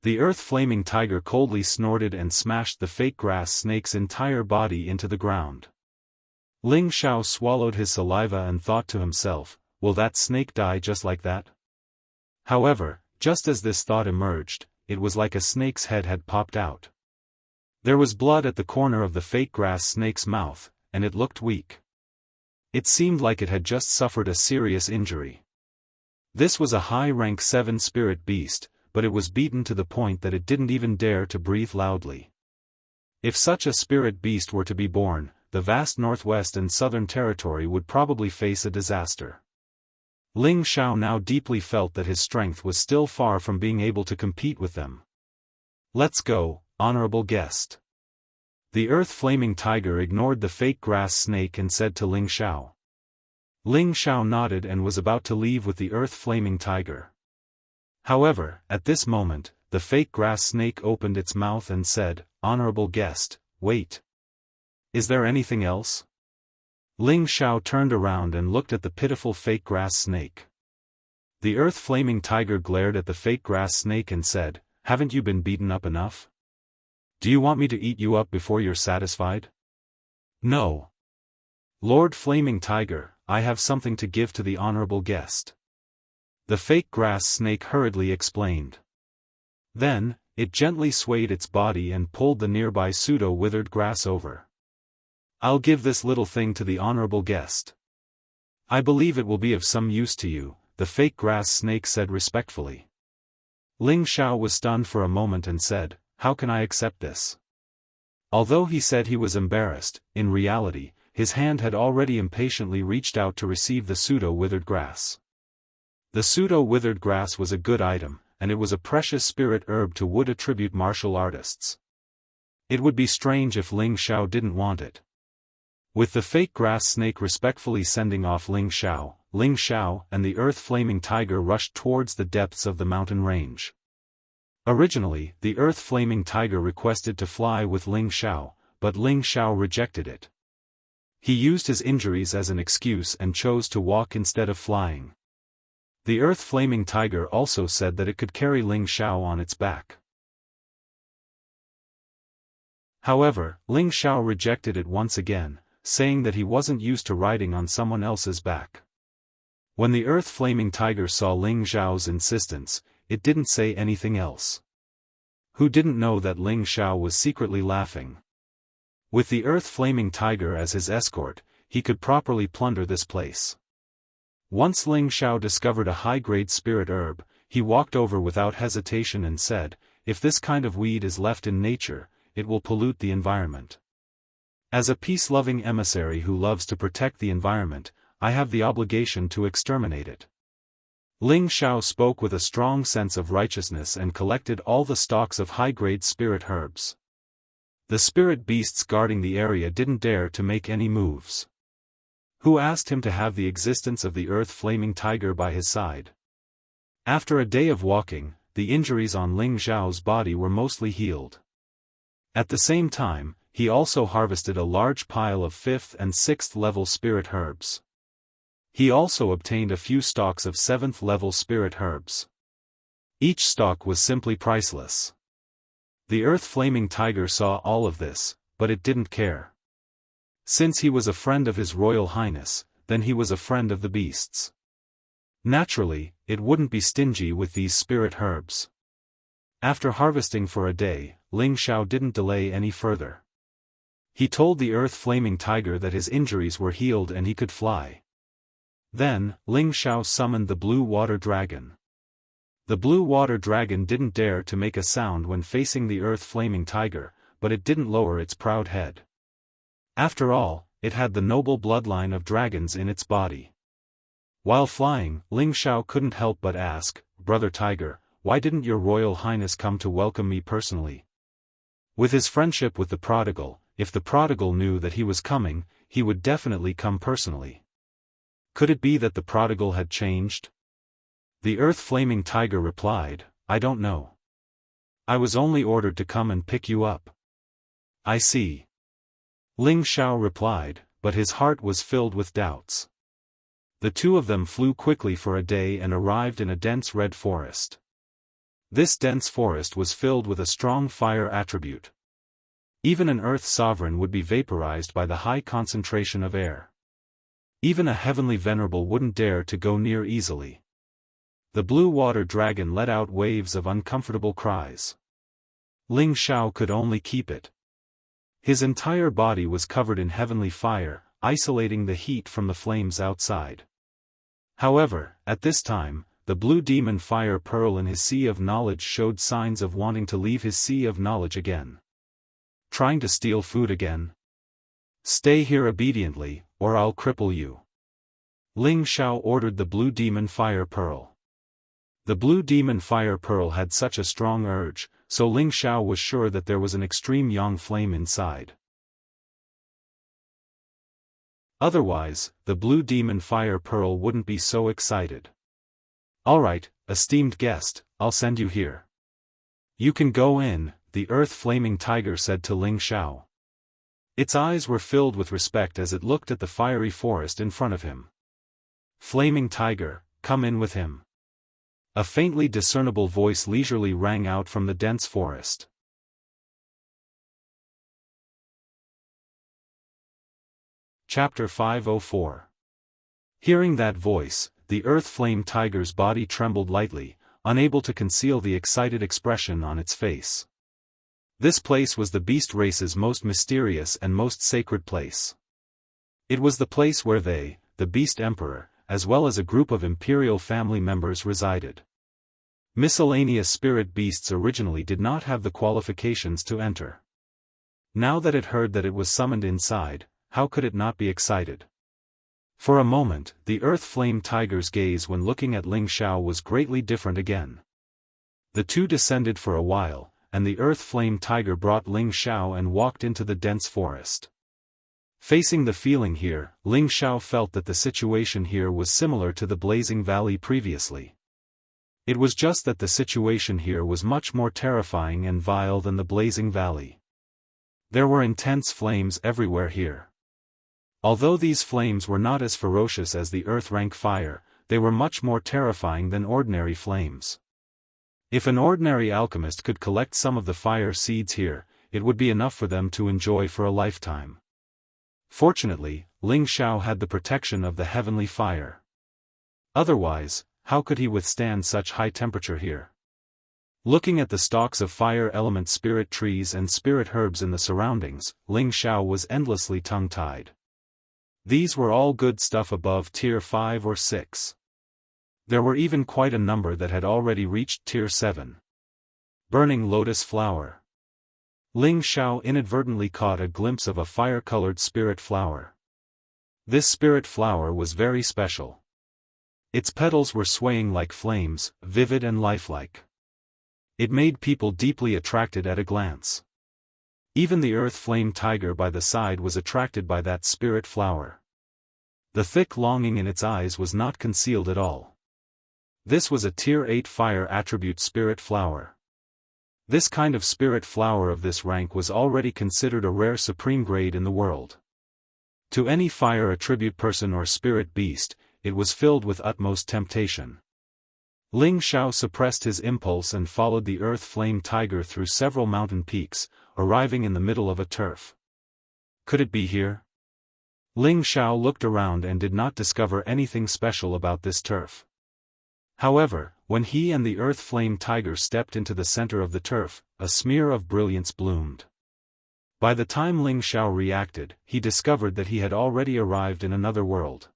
The earth-flaming tiger coldly snorted and smashed the fake grass snake's entire body into the ground. Ling Xiao swallowed his saliva and thought to himself, "Will that snake die just like that?" However, just as this thought emerged, it was like a snake's head had popped out. There was blood at the corner of the fake grass snake's mouth, and it looked weak. It seemed like it had just suffered a serious injury. This was a high-rank 7 spirit beast, but it was beaten to the point that it didn't even dare to breathe loudly. If such a spirit beast were to be born, the vast northwest and southern territory would probably face a disaster. Ling Xiao now deeply felt that his strength was still far from being able to compete with them. "Let's go, honorable guest." The earth-flaming tiger ignored the fake grass snake and said to Ling Xiao. Ling Xiao nodded and was about to leave with the earth-flaming tiger. However, at this moment, the fake grass snake opened its mouth and said, "Honorable guest, wait. Is there anything else?" Ling Xiao turned around and looked at the pitiful fake grass snake. The earth-flaming tiger glared at the fake grass snake and said, "Haven't you been beaten up enough? Do you want me to eat you up before you're satisfied?" "No. Lord Flaming Tiger, I have something to give to the honorable guest." The fake grass snake hurriedly explained. Then, it gently swayed its body and pulled the nearby pseudo-withered grass over. "I'll give this little thing to the honorable guest. I believe it will be of some use to you," the fake grass snake said respectfully. Ling Xiao was stunned for a moment and said, "How can I accept this?" Although he said he was embarrassed, in reality, his hand had already impatiently reached out to receive the pseudo-withered grass. The pseudo-withered grass was a good item, and it was a precious spirit herb to wood attribute martial artists. It would be strange if Ling Xiao didn't want it. With the fake grass snake respectfully sending off Ling Xiao and the earth-flaming tiger rushed towards the depths of the mountain range. Originally, the earth-flaming tiger requested to fly with Ling Xiao, but Ling Xiao rejected it. He used his injuries as an excuse and chose to walk instead of flying. The earth-flaming tiger also said that it could carry Ling Xiao on its back. However, Ling Xiao rejected it once again, saying that he wasn't used to riding on someone else's back. When the earth-flaming tiger saw Ling Xiao's insistence, it didn't say anything else. Who didn't know that Ling Xiao was secretly laughing? With the earth-flaming tiger as his escort, he could properly plunder this place. Once Ling Xiao discovered a high-grade spirit herb, he walked over without hesitation and said, "If this kind of weed is left in nature, it will pollute the environment. As a peace-loving emissary who loves to protect the environment, I have the obligation to exterminate it." Ling Xiao spoke with a strong sense of righteousness and collected all the stalks of high-grade spirit herbs. The spirit beasts guarding the area didn't dare to make any moves. Who asked him to have the existence of the earth-flaming tiger by his side? After a day of walking, the injuries on Ling Xiao's body were mostly healed. At the same time, he also harvested a large pile of 5th and 6th level spirit herbs. He also obtained a few stalks of 7th level spirit herbs. Each stalk was simply priceless. The earth-flaming tiger saw all of this, but it didn't care. Since he was a friend of His Royal Highness, then he was a friend of the beasts. Naturally, it wouldn't be stingy with these spirit herbs. After harvesting for a day, Ling Xiao didn't delay any further. He told the earth-flaming tiger that his injuries were healed and he could fly. Then, Ling Xiao summoned the blue water dragon. The blue water dragon didn't dare to make a sound when facing the earth-flaming tiger, but it didn't lower its proud head. After all, it had the noble bloodline of dragons in its body. While flying, Ling Xiao couldn't help but ask, "Brother Tiger, why didn't your Royal Highness come to welcome me personally?" With his friendship with the prodigal, if the prodigal knew that he was coming, he would definitely come personally. Could it be that the prodigal had changed? The earth-flaming tiger replied, "I don't know. I was only ordered to come and pick you up." "I see." Ling Xiao replied, but his heart was filled with doubts. The two of them flew quickly for a day and arrived in a dense red forest. This dense forest was filled with a strong fire attribute. Even an earth sovereign would be vaporized by the high concentration of air. Even a heavenly venerable wouldn't dare to go near easily. The blue water dragon let out waves of uncomfortable cries. Ling Xiao could only keep it. His entire body was covered in heavenly fire, isolating the heat from the flames outside. However, at this time, the blue demon fire pearl in his sea of knowledge showed signs of wanting to leave his sea of knowledge again. Trying to steal food again? "Stay here obediently, or I'll cripple you." Ling Xiao ordered the blue demon fire pearl. The blue demon fire pearl had such a strong urge, so Ling Xiao was sure that there was an extreme yang flame inside. Otherwise, the blue demon fire pearl wouldn't be so excited. "Alright, esteemed guest, I'll send you here. You can go in," the earth-flaming tiger said to Ling Xiao. Its eyes were filled with respect as it looked at the fiery forest in front of him. "Flaming tiger, come in with him." A faintly discernible voice leisurely rang out from the dense forest. Chapter 504. Hearing that voice, the earth-flame tiger's body trembled lightly, unable to conceal the excited expression on its face. This place was the beast race's most mysterious and most sacred place. It was the place where they, the Beast Emperor, as well as a group of imperial family members resided. Miscellaneous spirit beasts originally did not have the qualifications to enter. Now that it heard that it was summoned inside, how could it not be excited? For a moment, the earth-flame tiger's gaze when looking at Ling Xiao was greatly different again. The two descended for a while, and the earth-flame tiger brought Ling Xiao and walked into the dense forest. Facing the feeling here, Ling Xiao felt that the situation here was similar to the Blazing Valley previously. It was just that the situation here was much more terrifying and vile than the Blazing Valley. There were intense flames everywhere here. Although these flames were not as ferocious as the earth-rank fire, they were much more terrifying than ordinary flames. If an ordinary alchemist could collect some of the fire seeds here, it would be enough for them to enjoy for a lifetime. Fortunately, Ling Xiao had the protection of the heavenly fire. Otherwise, how could he withstand such high temperature here? Looking at the stalks of fire element spirit trees and spirit herbs in the surroundings, Ling Xiao was endlessly tongue-tied. These were all good stuff above tier 5 or 6. There were even quite a number that had already reached tier 7. Burning lotus flower. Ling Xiao inadvertently caught a glimpse of a fire-colored spirit flower. This spirit flower was very special. Its petals were swaying like flames, vivid and lifelike. It made people deeply attracted at a glance. Even the earth-flame tiger by the side was attracted by that spirit flower. The thick longing in its eyes was not concealed at all. This was a tier 8 fire attribute spirit flower. This kind of spirit flower of this rank was already considered a rare supreme grade in the world. To any fire attribute person or spirit beast, it was filled with utmost temptation. Ling Xiao suppressed his impulse and followed the earth-flame tiger through several mountain peaks, arriving in the middle of a turf. Could it be here? Ling Xiao looked around and did not discover anything special about this turf. However, when he and the earth-flame tiger stepped into the center of the turf, a smear of brilliance bloomed. By the time Ling Xiao reacted, he discovered that he had already arrived in another world.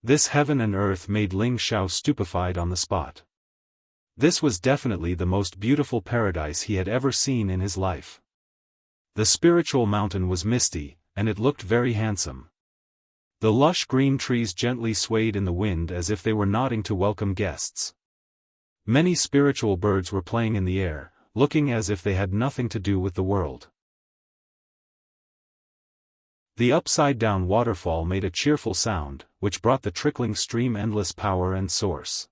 This heaven and earth made Ling Xiao stupefied on the spot. This was definitely the most beautiful paradise he had ever seen in his life. The spiritual mountain was misty, and it looked very handsome. The lush green trees gently swayed in the wind as if they were nodding to welcome guests. Many spiritual birds were playing in the air, looking as if they had nothing to do with the world. The upside-down waterfall made a cheerful sound, which brought the trickling stream endless power and source.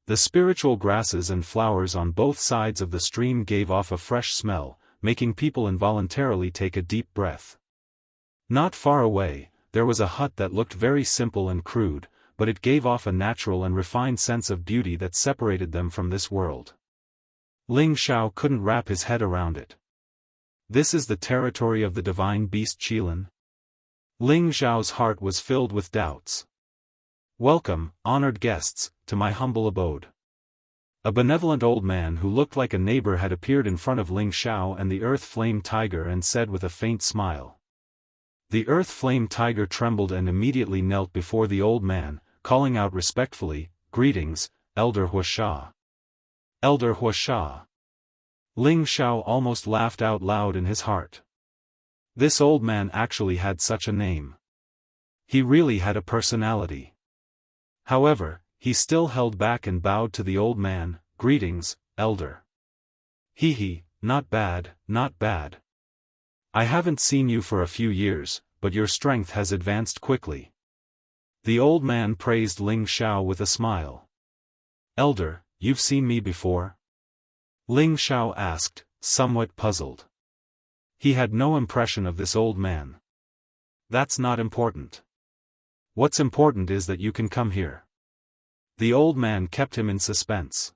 The spiritual grasses and flowers on both sides of the stream gave off a fresh smell, making people involuntarily take a deep breath. Not far away, there was a hut that looked very simple and crude, but it gave off a natural and refined sense of beauty that separated them from this world. Ling Xiao couldn't wrap his head around it. This is the territory of the divine beast Qilin? Ling Xiao's heart was filled with doubts. Welcome, honored guests, to my humble abode. A benevolent old man who looked like a neighbor had appeared in front of Ling Xiao and the Earth Flame Tiger and said with a faint smile. The Earth Flame Tiger trembled and immediately knelt before the old man, calling out respectfully, "Greetings, Elder Wuxia." Elder Wuxia. Ling Xiao almost laughed out loud in his heart. This old man actually had such a name. He really had a personality. However, he still held back and bowed to the old man. "Greetings, Elder." "Hee, not bad, not bad. I haven't seen you for a few years, but your strength has advanced quickly." The old man praised Ling Xiao with a smile. "Elder, you've seen me before?" Ling Xiao asked, somewhat puzzled. He had no impression of this old man. "That's not important. What's important is that you can come here." The old man kept him in suspense.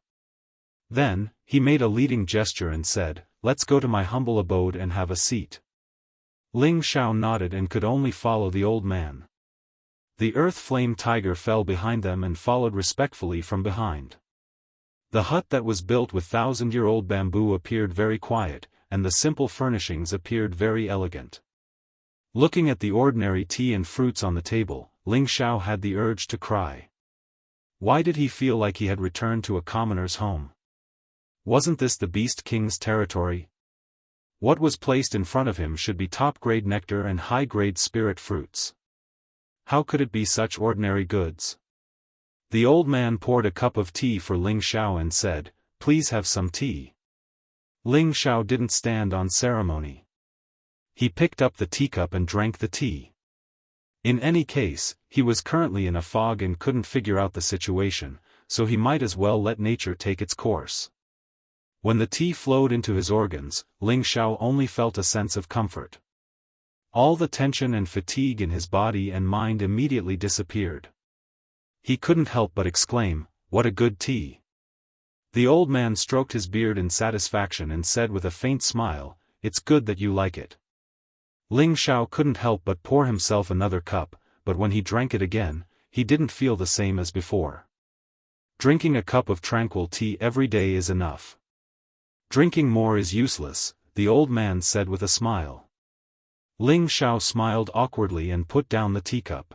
Then, he made a leading gesture and said, "Let's go to my humble abode and have a seat." Ling Xiao nodded and could only follow the old man. The Earth Flame Tiger fell behind them and followed respectfully from behind. The hut that was built with thousand-year-old bamboo appeared very quiet, and the simple furnishings appeared very elegant. Looking at the ordinary tea and fruits on the table, Ling Xiao had the urge to cry. Why did he feel like he had returned to a commoner's home? Wasn't this the Beast King's territory? What was placed in front of him should be top-grade nectar and high-grade spirit fruits. How could it be such ordinary goods? The old man poured a cup of tea for Ling Xiao and said, "Please have some tea." Ling Xiao didn't stand on ceremony. He picked up the teacup and drank the tea. In any case, he was currently in a fog and couldn't figure out the situation, so he might as well let nature take its course. When the tea flowed into his organs, Ling Xiao only felt a sense of comfort. All the tension and fatigue in his body and mind immediately disappeared. He couldn't help but exclaim, "What a good tea!" The old man stroked his beard in satisfaction and said with a faint smile, "It's good that you like it." Ling Xiao couldn't help but pour himself another cup, but when he drank it again, he didn't feel the same as before. Drinking a cup of tranquil tea every day is enough. Drinking more is useless, the old man said with a smile. Ling Xiao smiled awkwardly and put down the teacup.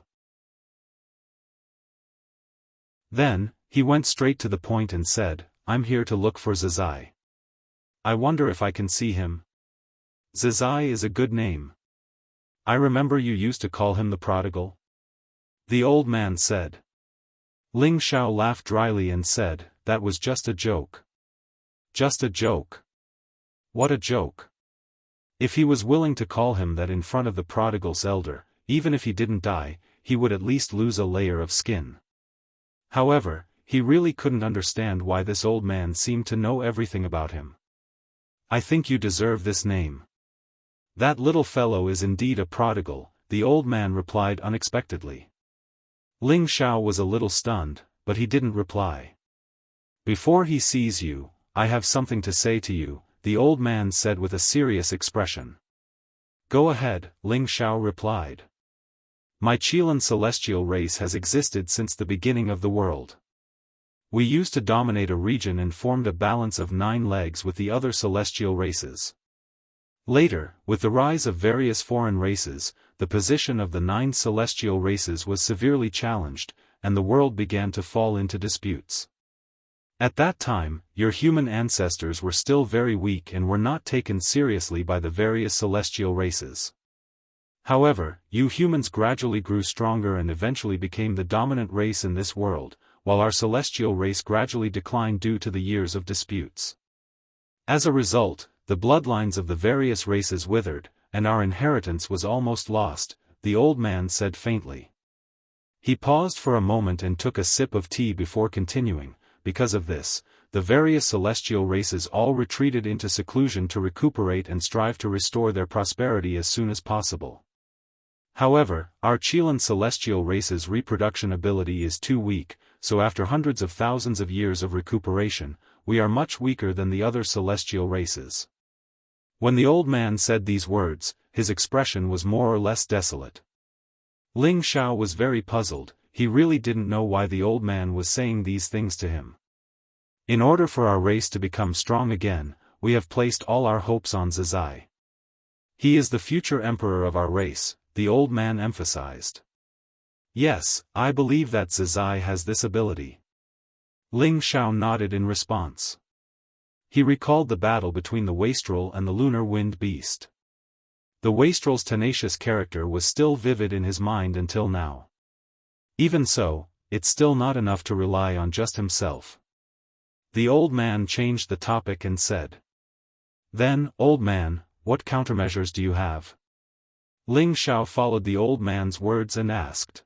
Then, he went straight to the point and said, "I'm here to look for Zizai. I wonder if I can see him." Zizai is a good name. I remember you used to call him the prodigal. The old man said. Ling Xiao laughed dryly and said, "That was just a joke." Just a joke? What a joke. If he was willing to call him that in front of the prodigal's elder, even if he didn't die, he would at least lose a layer of skin. However, he really couldn't understand why this old man seemed to know everything about him. "I think you deserve this name. That little fellow is indeed a prodigal," the old man replied unexpectedly. Ling Xiao was a little stunned, but he didn't reply. "Before he sees you, I have something to say to you," the old man said with a serious expression. "Go ahead," Ling Xiao replied. "My Qilin celestial race has existed since the beginning of the world. We used to dominate a region and formed a balance of 9 legs with the other celestial races. Later, with the rise of various foreign races, the position of the 9 celestial races was severely challenged, and the world began to fall into disputes. At that time, your human ancestors were still very weak and were not taken seriously by the various celestial races. However, you humans gradually grew stronger and eventually became the dominant race in this world, while our celestial race gradually declined due to the years of disputes. As a result, the bloodlines of the various races withered, and our inheritance was almost lost, the old man said faintly. He paused for a moment and took a sip of tea before continuing. Because of this, the various celestial races all retreated into seclusion to recuperate and strive to restore their prosperity as soon as possible. However, our Chilan celestial race's reproduction ability is too weak, so after hundreds of thousands of years of recuperation, we are much weaker than the other celestial races. When the old man said these words, his expression was more or less desolate. Ling Xiao was very puzzled. He really didn't know why the old man was saying these things to him. In order for our race to become strong again, we have placed all our hopes on Zizai. He is the future emperor of our race, the old man emphasized. Yes, I believe that Zizai has this ability. Ling Xiao nodded in response. He recalled the battle between the wastrel and the lunar wind beast. The wastrel's tenacious character was still vivid in his mind until now. Even so, it's still not enough to rely on just himself. The old man changed the topic and said. Then, old man, what countermeasures do you have? Ling Xiao followed the old man's words and asked.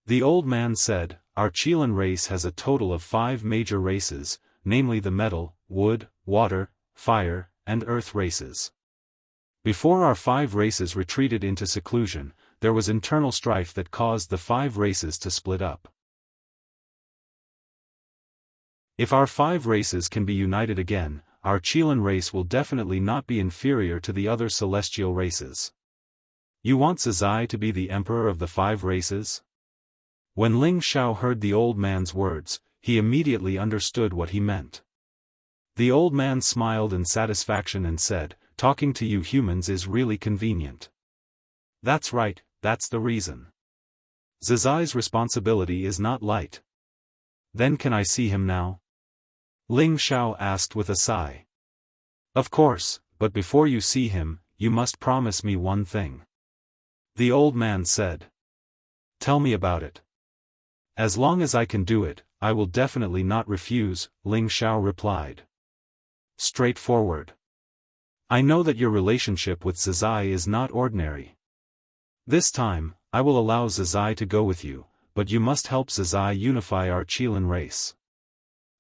The old man said, our Chilan race has a total of 5 major races, namely the metal, wood, water, fire, and earth races. Before our 5 races retreated into seclusion, there was internal strife that caused the 5 races to split up. If our 5 races can be united again, our Chilan race will definitely not be inferior to the other celestial races. You want Zizai to be the emperor of the 5 races? When Ling Xiao heard the old man's words, he immediately understood what he meant. The old man smiled in satisfaction and said, talking to you humans is really convenient. That's right. That's the reason. Zizai's responsibility is not light. Then can I see him now? Ling Xiao asked with a sigh. Of course, but before you see him, you must promise me one thing. The old man said. Tell me about it. As long as I can do it, I will definitely not refuse, Ling Xiao replied. Straightforward. I know that your relationship with Zizai is not ordinary. This time, I will allow Zizai to go with you, but you must help Zizai unify our Chilan race.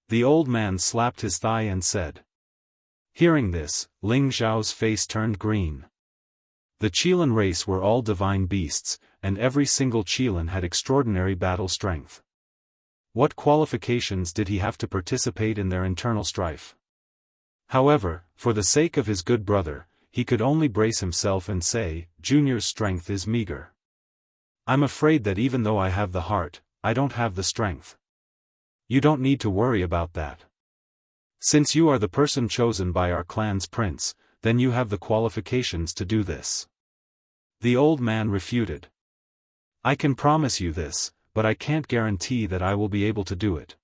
The old man slapped his thigh and said. Hearing this, Ling Xiao's face turned green. The Chilan race were all divine beasts, and every single Chilan had extraordinary battle strength. What qualifications did he have to participate in their internal strife? However, for the sake of his good brother, he could only brace himself and say, Junior's strength is meager. I'm afraid that even though I have the heart, I don't have the strength. You don't need to worry about that. Since you are the person chosen by our clan's prince, then you have the qualifications to do this. The old man refuted. I can promise you this, but I can't guarantee that I will be able to do it.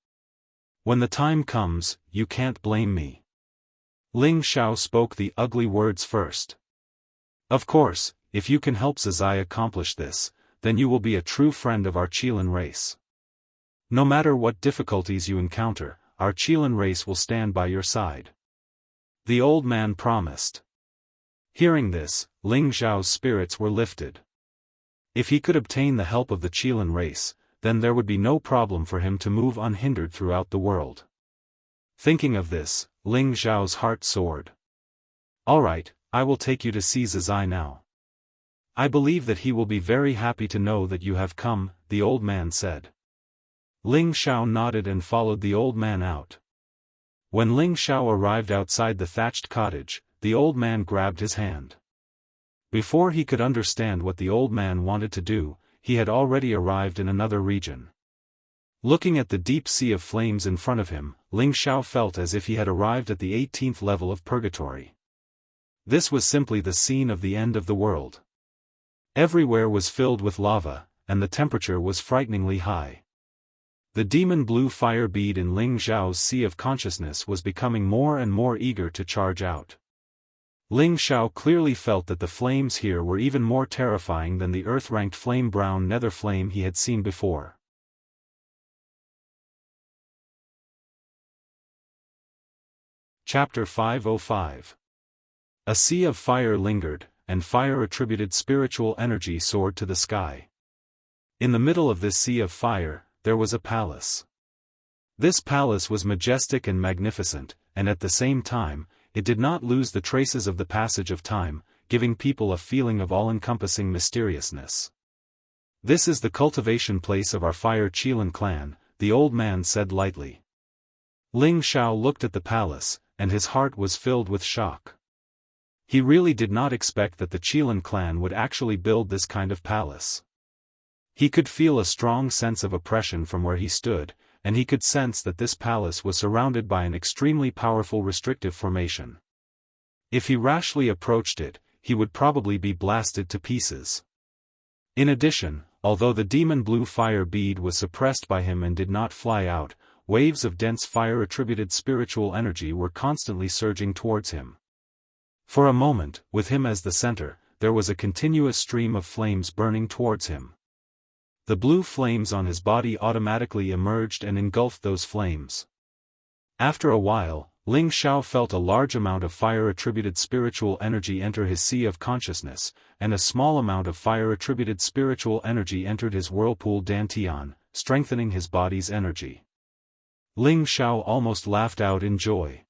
When the time comes, you can't blame me. Ling Xiao spoke the ugly words first. Of course, if you can help Zizai accomplish this, then you will be a true friend of our Chilan race. No matter what difficulties you encounter, our Chilan race will stand by your side. The old man promised. Hearing this, Ling Xiao's spirits were lifted. If he could obtain the help of the Chilan race, then there would be no problem for him to move unhindered throughout the world. Thinking of this, Ling Xiao's heart soared. Alright, I will take you to see Zizai now. I believe that he will be very happy to know that you have come, the old man said. Ling Xiao nodded and followed the old man out. When Ling Xiao arrived outside the thatched cottage, the old man grabbed his hand. Before he could understand what the old man wanted to do, he had already arrived in another region. Looking at the deep sea of flames in front of him, Ling Xiao felt as if he had arrived at the 18th level of purgatory. This was simply the scene of the end of the world. Everywhere was filled with lava, and the temperature was frighteningly high. The demon blue fire bead in Ling Xiao's sea of consciousness was becoming more and more eager to charge out. Ling Xiao clearly felt that the flames here were even more terrifying than the earth-ranked flame-brown nether flame he had seen before. Chapter 505. A sea of fire lingered, and fire-attributed spiritual energy soared to the sky. In the middle of this sea of fire, there was a palace. This palace was majestic and magnificent, and at the same time, it did not lose the traces of the passage of time, giving people a feeling of all-encompassing mysteriousness. "This is the cultivation place of our Fire Qilin clan," the old man said lightly. Ling Xiao looked at the palace, and his heart was filled with shock. He really did not expect that the Qilin clan would actually build this kind of palace. He could feel a strong sense of oppression from where he stood, and he could sense that this palace was surrounded by an extremely powerful restrictive formation. If he rashly approached it, he would probably be blasted to pieces. In addition, although the demon blue fire bead was suppressed by him and did not fly out, waves of dense fire-attributed spiritual energy were constantly surging towards him. For a moment, with him as the center, there was a continuous stream of flames burning towards him. The blue flames on his body automatically emerged and engulfed those flames. After a while, Ling Xiao felt a large amount of fire-attributed spiritual energy enter his sea of consciousness, and a small amount of fire-attributed spiritual energy entered his whirlpool dantian, strengthening his body's energy. Ling Xiao almost laughed out in joy.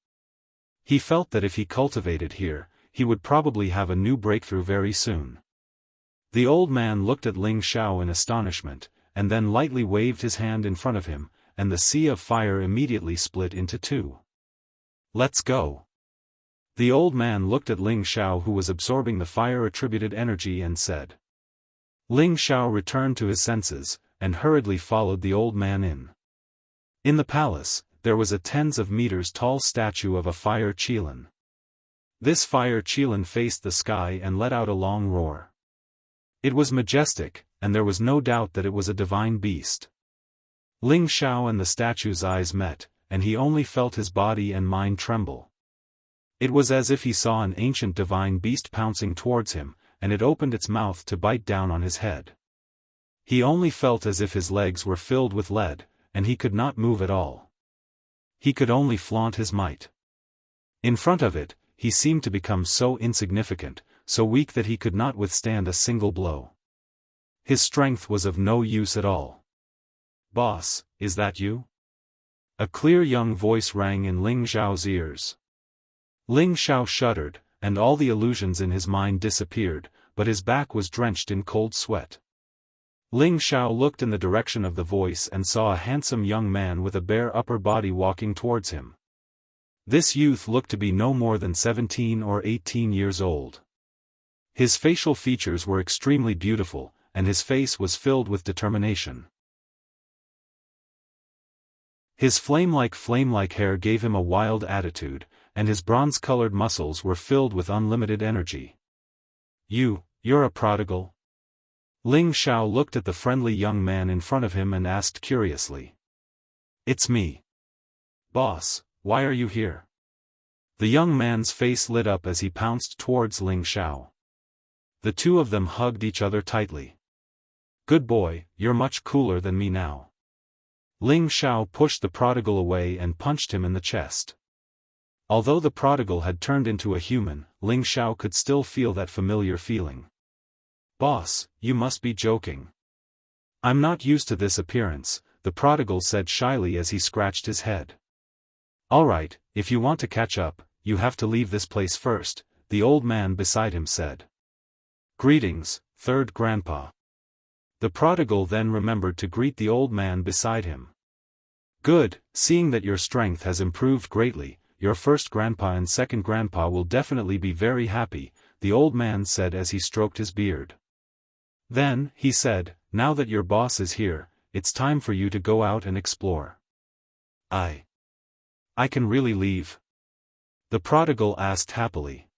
He felt that if he cultivated here, he would probably have a new breakthrough very soon. The old man looked at Ling Xiao in astonishment, and then lightly waved his hand in front of him, and the sea of fire immediately split into two. "Let's go." The old man looked at Ling Xiao, who was absorbing the fire-attributed energy, and said. Ling Xiao returned to his senses, and hurriedly followed the old man in. In the palace, there was a tens of meters tall statue of a fire Qilin. This fire Qilin faced the sky and let out a long roar. It was majestic, and there was no doubt that it was a divine beast. Ling Xiao and the statue's eyes met, and he only felt his body and mind tremble. It was as if he saw an ancient divine beast pouncing towards him, and it opened its mouth to bite down on his head. He only felt as if his legs were filled with lead, and he could not move at all. He could only flaunt his might. In front of it, he seemed to become so insignificant, so weak that he could not withstand a single blow. His strength was of no use at all. "Boss, is that you?" A clear young voice rang in Ling Xiao's ears. Ling Xiao shuddered, and all the illusions in his mind disappeared, but his back was drenched in cold sweat. Ling Xiao looked in the direction of the voice and saw a handsome young man with a bare upper body walking towards him. This youth looked to be no more than 17 or 18 years old. His facial features were extremely beautiful, and his face was filled with determination. His flame-like hair gave him a wild attitude, and his bronze-colored muscles were filled with unlimited energy. You're a prodigal?" Ling Xiao looked at the friendly young man in front of him and asked curiously. "It's me. Boss, why are you here?" The young man's face lit up as he pounced towards Ling Xiao. The two of them hugged each other tightly. "Good boy, you're much cooler than me now." Ling Xiao pushed the prodigal away and punched him in the chest. Although the prodigal had turned into a human, Ling Xiao could still feel that familiar feeling. "Boss, you must be joking." "I'm not used to this appearance," the prodigal said shyly as he scratched his head. "All right, if you want to catch up, you have to leave this place first," the old man beside him said. "Greetings, third grandpa." The prodigal then remembered to greet the old man beside him. "Good, seeing that your strength has improved greatly, your first grandpa and second grandpa will definitely be very happy," the old man said as he stroked his beard. Then, he said, "Now that your boss is here, it's time for you to go out and explore." I can really leave?" the prodigal asked happily.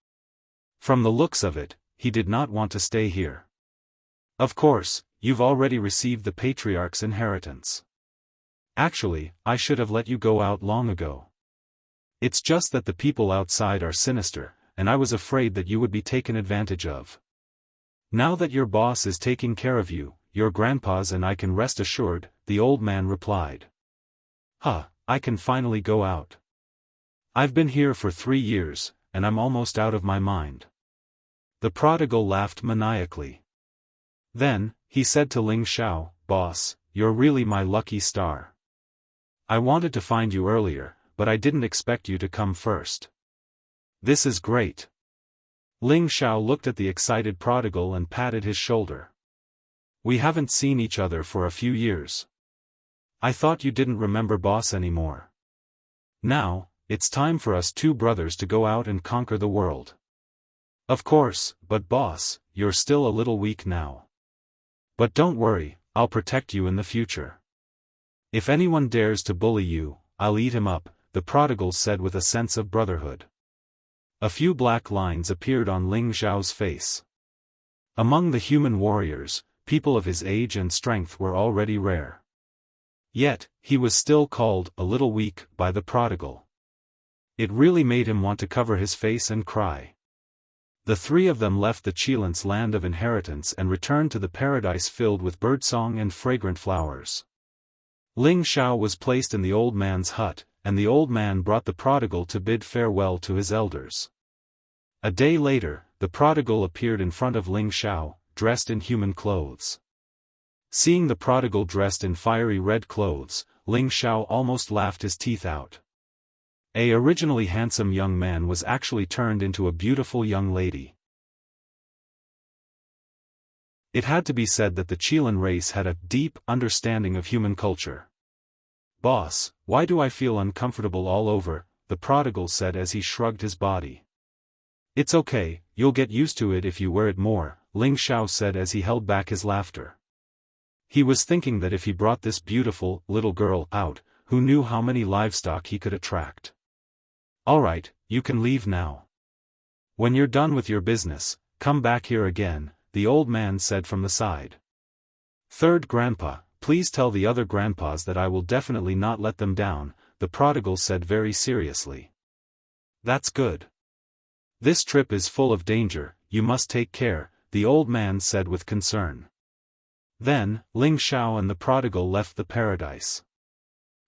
From the looks of it, he did not want to stay here. "Of course, you've already received the patriarch's inheritance." Actually, I should have let you go out long ago. It's just that the people outside are sinister, and I was afraid that you would be taken advantage of. Now that your boss is taking care of you, your grandpas and I can rest assured, the old man replied. I can finally go out. I've been here for 3 years, and I'm almost out of my mind. The prodigal laughed maniacally. Then, he said to Ling Xiao, Boss, you're really my lucky star. I wanted to find you earlier, but I didn't expect you to come first. This is great. Ling Xiao looked at the excited prodigal and patted his shoulder. We haven't seen each other for a few years. I thought you didn't remember boss anymore. Now, it's time for us 2 brothers to go out and conquer the world. Of course, but boss, you're still a little weak now. But don't worry, I'll protect you in the future. If anyone dares to bully you, I'll eat him up, the prodigal said with a sense of brotherhood. A few black lines appeared on Ling Xiao's face. Among the human warriors, people of his age and strength were already rare. Yet, he was still called a little weak by the prodigal. It really made him want to cover his face and cry. The 3 of them left the Qilins' land of inheritance and returned to the paradise filled with birdsong and fragrant flowers. Ling Xiao was placed in the old man's hut, and the old man brought the prodigal to bid farewell to his elders. A day later, the prodigal appeared in front of Ling Xiao, dressed in human clothes. Seeing the prodigal dressed in fiery red clothes, Ling Xiao almost laughed his teeth out. A originally handsome young man was actually turned into a beautiful young lady. It had to be said that the Qilin race had a deep understanding of human culture. Boss, why do I feel uncomfortable all over? The prodigal said as he shrugged his body. It's okay, you'll get used to it if you wear it more, Ling Xiao said as he held back his laughter. He was thinking that if he brought this beautiful, little girl out, who knew how many livestock he could attract. Alright, you can leave now. When you're done with your business, come back here again, the old man said from the side. Third grandpa, please tell the other grandpas that I will definitely not let them down, the prodigal said very seriously. That's good. This trip is full of danger, you must take care, the old man said with concern. Then, Ling Xiao and the prodigal left the paradise.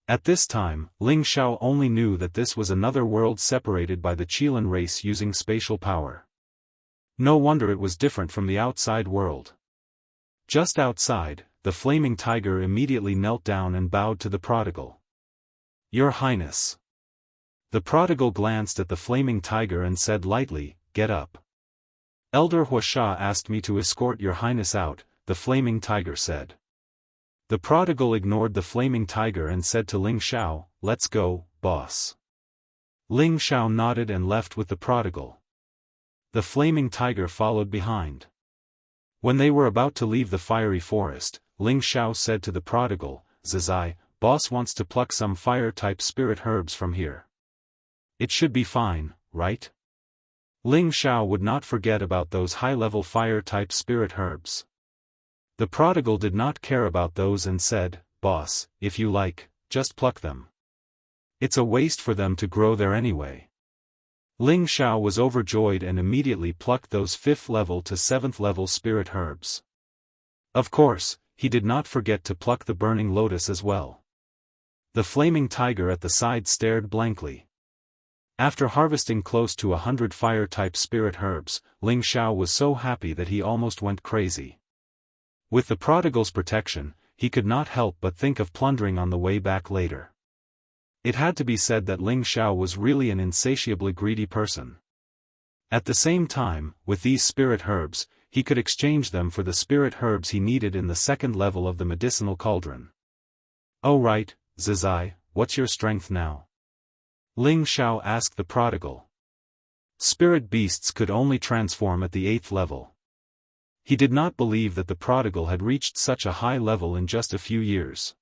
At this time, Ling Xiao only knew that this was another world separated by the Qilin race using spatial power. No wonder it was different from the outside world. Just outside, the flaming tiger immediately knelt down and bowed to the prodigal. Your Highness. The prodigal glanced at the flaming tiger and said lightly, Get up. Elder Wuxia asked me to escort your Highness out, the flaming tiger said. The prodigal ignored the flaming tiger and said to Ling Xiao, Let's go, boss. Ling Xiao nodded and left with the prodigal. The flaming tiger followed behind. When they were about to leave the fiery forest, Ling Xiao said to the prodigal, Zizai, boss wants to pluck some fire-type spirit herbs from here. It should be fine, right? Ling Xiao would not forget about those high-level fire-type spirit herbs. The prodigal did not care about those and said, Boss, if you like, just pluck them. It's a waste for them to grow there anyway. Ling Xiao was overjoyed and immediately plucked those 5th level to 7th level spirit herbs. Of course, he did not forget to pluck the burning lotus as well. The flaming tiger at the side stared blankly. After harvesting close to 100 fire-type spirit herbs, Ling Xiao was so happy that he almost went crazy. With the prodigal's protection, he could not help but think of plundering on the way back later. It had to be said that Ling Xiao was really an insatiably greedy person. At the same time, with these spirit herbs, he could exchange them for the spirit herbs he needed in the 2nd level of the medicinal cauldron. Oh right, Zizai, what's your strength now? Ling Xiao asked the prodigal. Spirit beasts could only transform at the 8th level. He did not believe that the prodigal had reached such a high level in just a few years.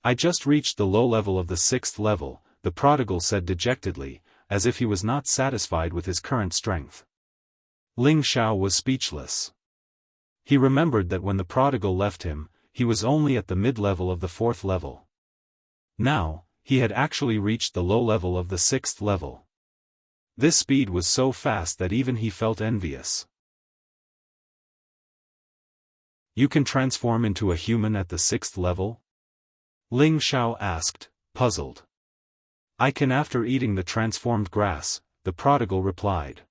I just reached the low level of the 6th level, the prodigal said dejectedly, as if he was not satisfied with his current strength. Ling Xiao was speechless. He remembered that when the prodigal left him, he was only at the mid-level of the 4th level. Now, he had actually reached the low level of the 6th level. This speed was so fast that even he felt envious. You can transform into a human at the 6th level? Ling Xiao asked, puzzled. I can after eating the transformed grass, the prodigal replied.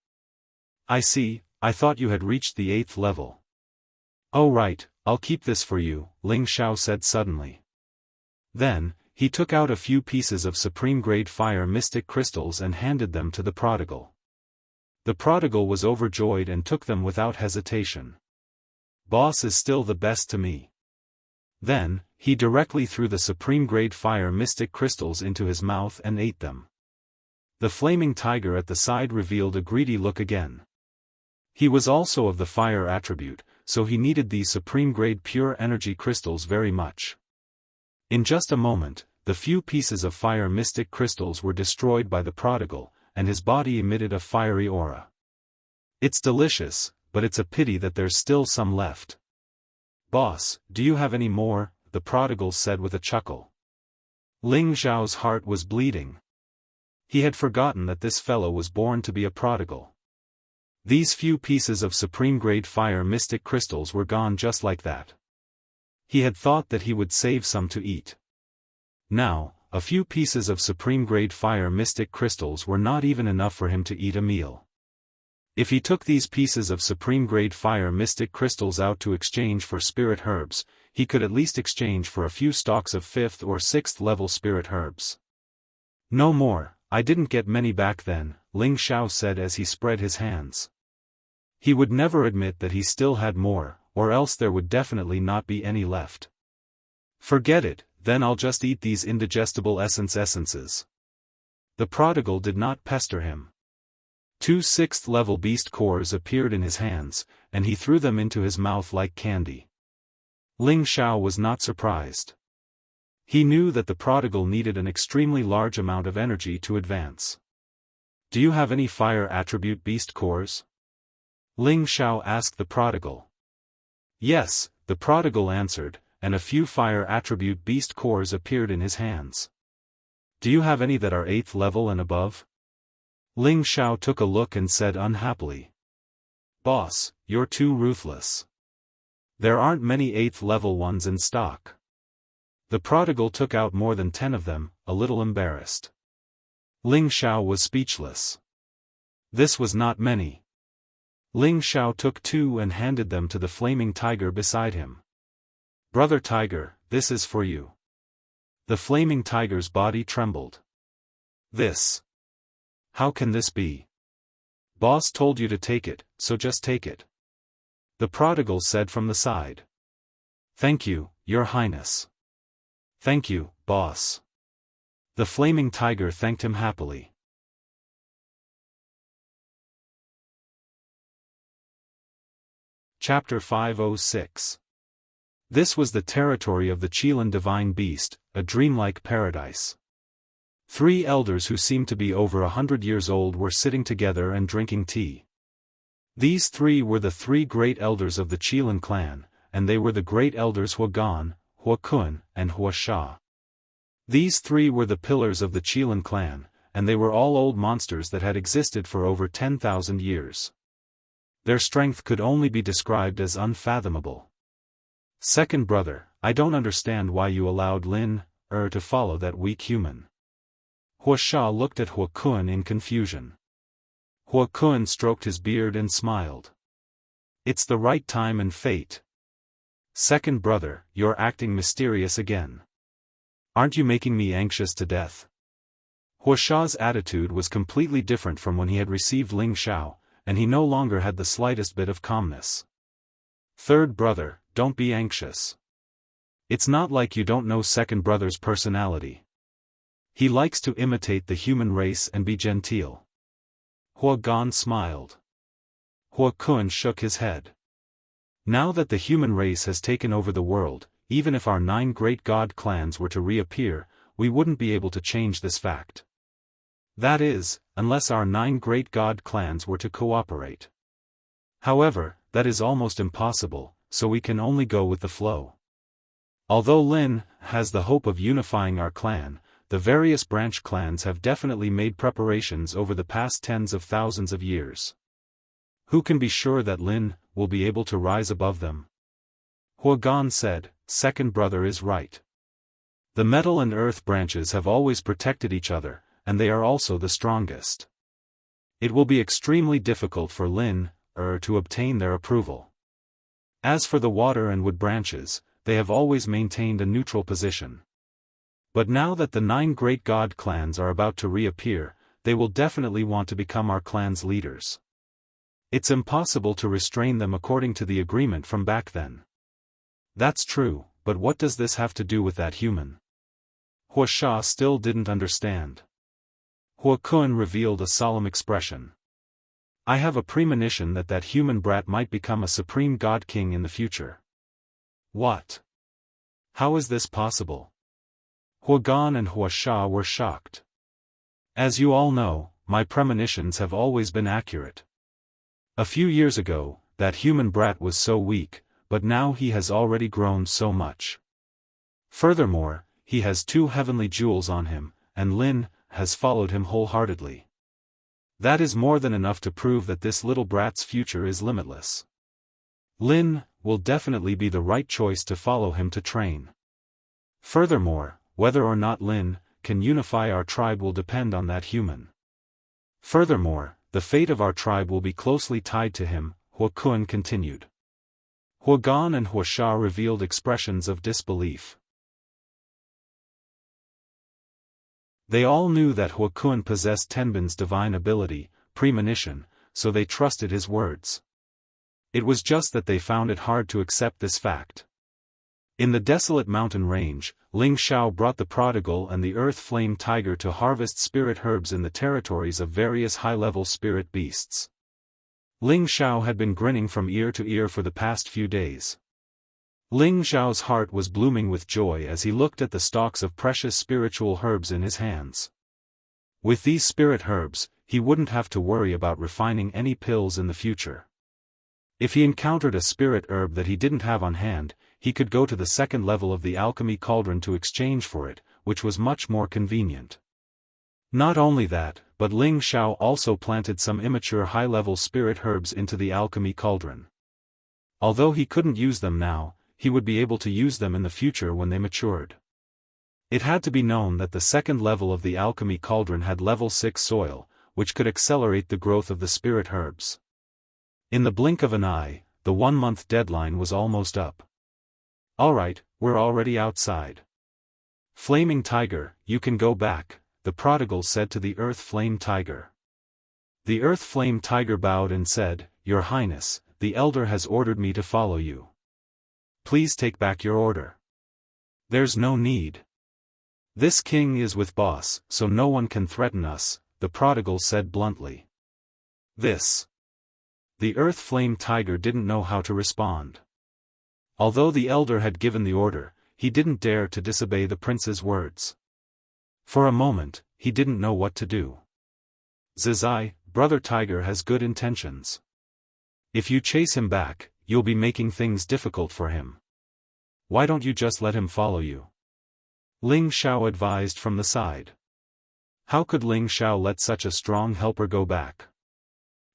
I see, I thought you had reached the 8th level. Oh right, I'll keep this for you, Ling Xiao said suddenly. Then, he took out a few pieces of supreme-grade fire mystic crystals and handed them to the prodigal. The prodigal was overjoyed and took them without hesitation. Boss is still the best to me. Then, he directly threw the supreme-grade fire mystic crystals into his mouth and ate them. The flaming tiger at the side revealed a greedy look again. He was also of the fire attribute, so he needed these supreme-grade pure energy crystals very much. In just a moment, the few pieces of fire mystic crystals were destroyed by the prodigal, and his body emitted a fiery aura. It's delicious, but it's a pity that there's still some left. Boss, do you have any more? The prodigal said with a chuckle. Ling Xiao's heart was bleeding. He had forgotten that this fellow was born to be a prodigal. These few pieces of supreme-grade fire mystic crystals were gone just like that. He had thought that he would save some to eat. Now, a few pieces of supreme-grade fire mystic crystals were not even enough for him to eat a meal. If he took these pieces of supreme-grade fire mystic crystals out to exchange for spirit herbs, he could at least exchange for a few stalks of 5th or 6th level spirit herbs. No more, I didn't get many back then, Ling Xiao said as he spread his hands. He would never admit that he still had more, or else there would definitely not be any left. Forget it, then I'll just eat these indigestible essences. The prodigal did not pester him. 2 6th level beast cores appeared in his hands, and he threw them into his mouth like candy. Ling Xiao was not surprised. He knew that the prodigal needed an extremely large amount of energy to advance. Do you have any fire attribute beast cores? Ling Xiao asked the prodigal. Yes, the prodigal answered, and a few fire attribute beast cores appeared in his hands. Do you have any that are 8th level and above? Ling Xiao took a look and said unhappily. Boss, you're too ruthless. There aren't many 8th level ones in stock. The prodigal took out more than 10 of them, a little embarrassed. Ling Xiao was speechless. This was not many. Ling Xiao took 2 and handed them to the flaming tiger beside him. Brother Tiger, this is for you. The flaming tiger's body trembled. This. How can this be? Boss told you to take it, so just take it. The prodigal said from the side. Thank you, Your Highness. Thank you, boss. The flaming tiger thanked him happily. Chapter 506. This was the territory of the Qilin divine beast, a dreamlike paradise. 3 elders who seemed to be over 100 years old were sitting together and drinking tea. These 3 were the 3 great elders of the Qilin clan, and they were the great elders Hua Gan, Hua Kun, and Hua Sha. These 3 were the pillars of the Qilin clan, and they were all old monsters that had existed for over 10,000 years. Their strength could only be described as unfathomable. Second brother, I don't understand why you allowed Lin to follow that weak human. Hua Sha looked at Hua Kun in confusion. Hua Kun stroked his beard and smiled. It's the right time and fate. Second brother, you're acting mysterious again. Aren't you making me anxious to death? Hua Sha's attitude was completely different from when he had received Ling Xiao, and he no longer had the slightest bit of calmness. Third brother, don't be anxious. It's not like you don't know second brother's personality. He likes to imitate the human race and be genteel. Hua Gan smiled. Hua Kun shook his head. Now that the human race has taken over the world, even if our 9 great god clans were to reappear, we wouldn't be able to change this fact. That is, unless our 9 great god clans were to cooperate. However, that is almost impossible, so we can only go with the flow. Although Lin has the hope of unifying our clan, the various branch clans have definitely made preparations over the past tens of thousands of years. Who can be sure that Lin will be able to rise above them? Hua Gan said, "Second brother is right. The metal and earth branches have always protected each other, and they are also the strongest. It will be extremely difficult for Lin to obtain their approval. As for the water and wood branches, they have always maintained a neutral position. But now that the 9 great god clans are about to reappear, they will definitely want to become our clan's leaders. It's impossible to restrain them according to the agreement from back then." "That's true, but what does this have to do with that human?" Hua Sha still didn't understand. Hua Kun revealed a solemn expression. "I have a premonition that that human brat might become a supreme god king in the future." "What? How is this possible?" Hua Gan and Hua Sha were shocked. "As you all know, my premonitions have always been accurate. A few years ago, that human brat was so weak, but now he has already grown so much. Furthermore, he has 2 heavenly jewels on him, and Lin has followed him wholeheartedly. That is more than enough to prove that this little brat's future is limitless. Lin will definitely be the right choice to follow him to train. Furthermore, whether or not Lin can unify our tribe will depend on that human. Furthermore, the fate of our tribe will be closely tied to him," Hua Kun continued. Hua Gan and Hua Sha revealed expressions of disbelief. They all knew that Hua Kun possessed Tenbin's divine ability, premonition, so they trusted his words. It was just that they found it hard to accept this fact. In the desolate mountain range, Ling Xiao brought the prodigal and the earth flame tiger to harvest spirit herbs in the territories of various high-level spirit beasts. Ling Xiao had been grinning from ear to ear for the past few days. Ling Xiao's heart was blooming with joy as he looked at the stalks of precious spiritual herbs in his hands. With these spirit herbs, he wouldn't have to worry about refining any pills in the future. If he encountered a spirit herb that he didn't have on hand, he could go to the 2nd level of the alchemy cauldron to exchange for it, which was much more convenient. Not only that, but Ling Xiao also planted some immature high-level spirit herbs into the alchemy cauldron. Although he couldn't use them now, he would be able to use them in the future when they matured. It had to be known that the 2nd level of the alchemy cauldron had level 6 soil, which could accelerate the growth of the spirit herbs. In the blink of an eye, the 1-month deadline was almost up. "Alright, we're already outside. Flaming Tiger, you can go back," the prodigal said to the Earth Flame Tiger. The Earth Flame Tiger bowed and said, "Your Highness, the Elder has ordered me to follow you. Please take back your order." "There's no need. This king is with boss, so no one can threaten us," the prodigal said bluntly. "This." The Earth Flame Tiger didn't know how to respond. Although the elder had given the order, he didn't dare to disobey the prince's words. For a moment, he didn't know what to do. "Zizai, Brother Tiger has good intentions. If you chase him back, you'll be making things difficult for him. Why don't you just let him follow you?" Ling Xiao advised from the side. How could Ling Xiao let such a strong helper go back?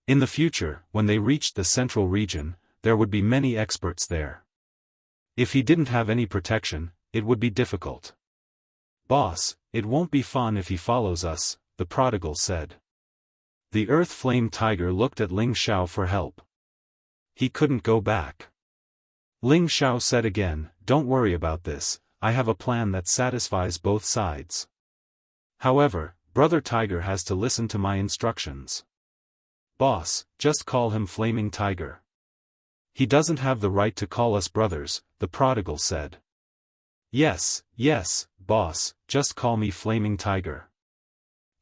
In the future, when they reached the central region, there would be many experts there. If he didn't have any protection, it would be difficult. "Boss, it won't be fun if he follows us," the prodigal said. The Earth Flame Tiger looked at Ling Xiao for help. He couldn't go back. Ling Xiao said again, "Don't worry about this, I have a plan that satisfies both sides. However, Brother Tiger has to listen to my instructions." "Boss, just call him Flaming Tiger. He doesn't have the right to call us brothers," the prodigal said. Yes, boss, just call me Flaming Tiger.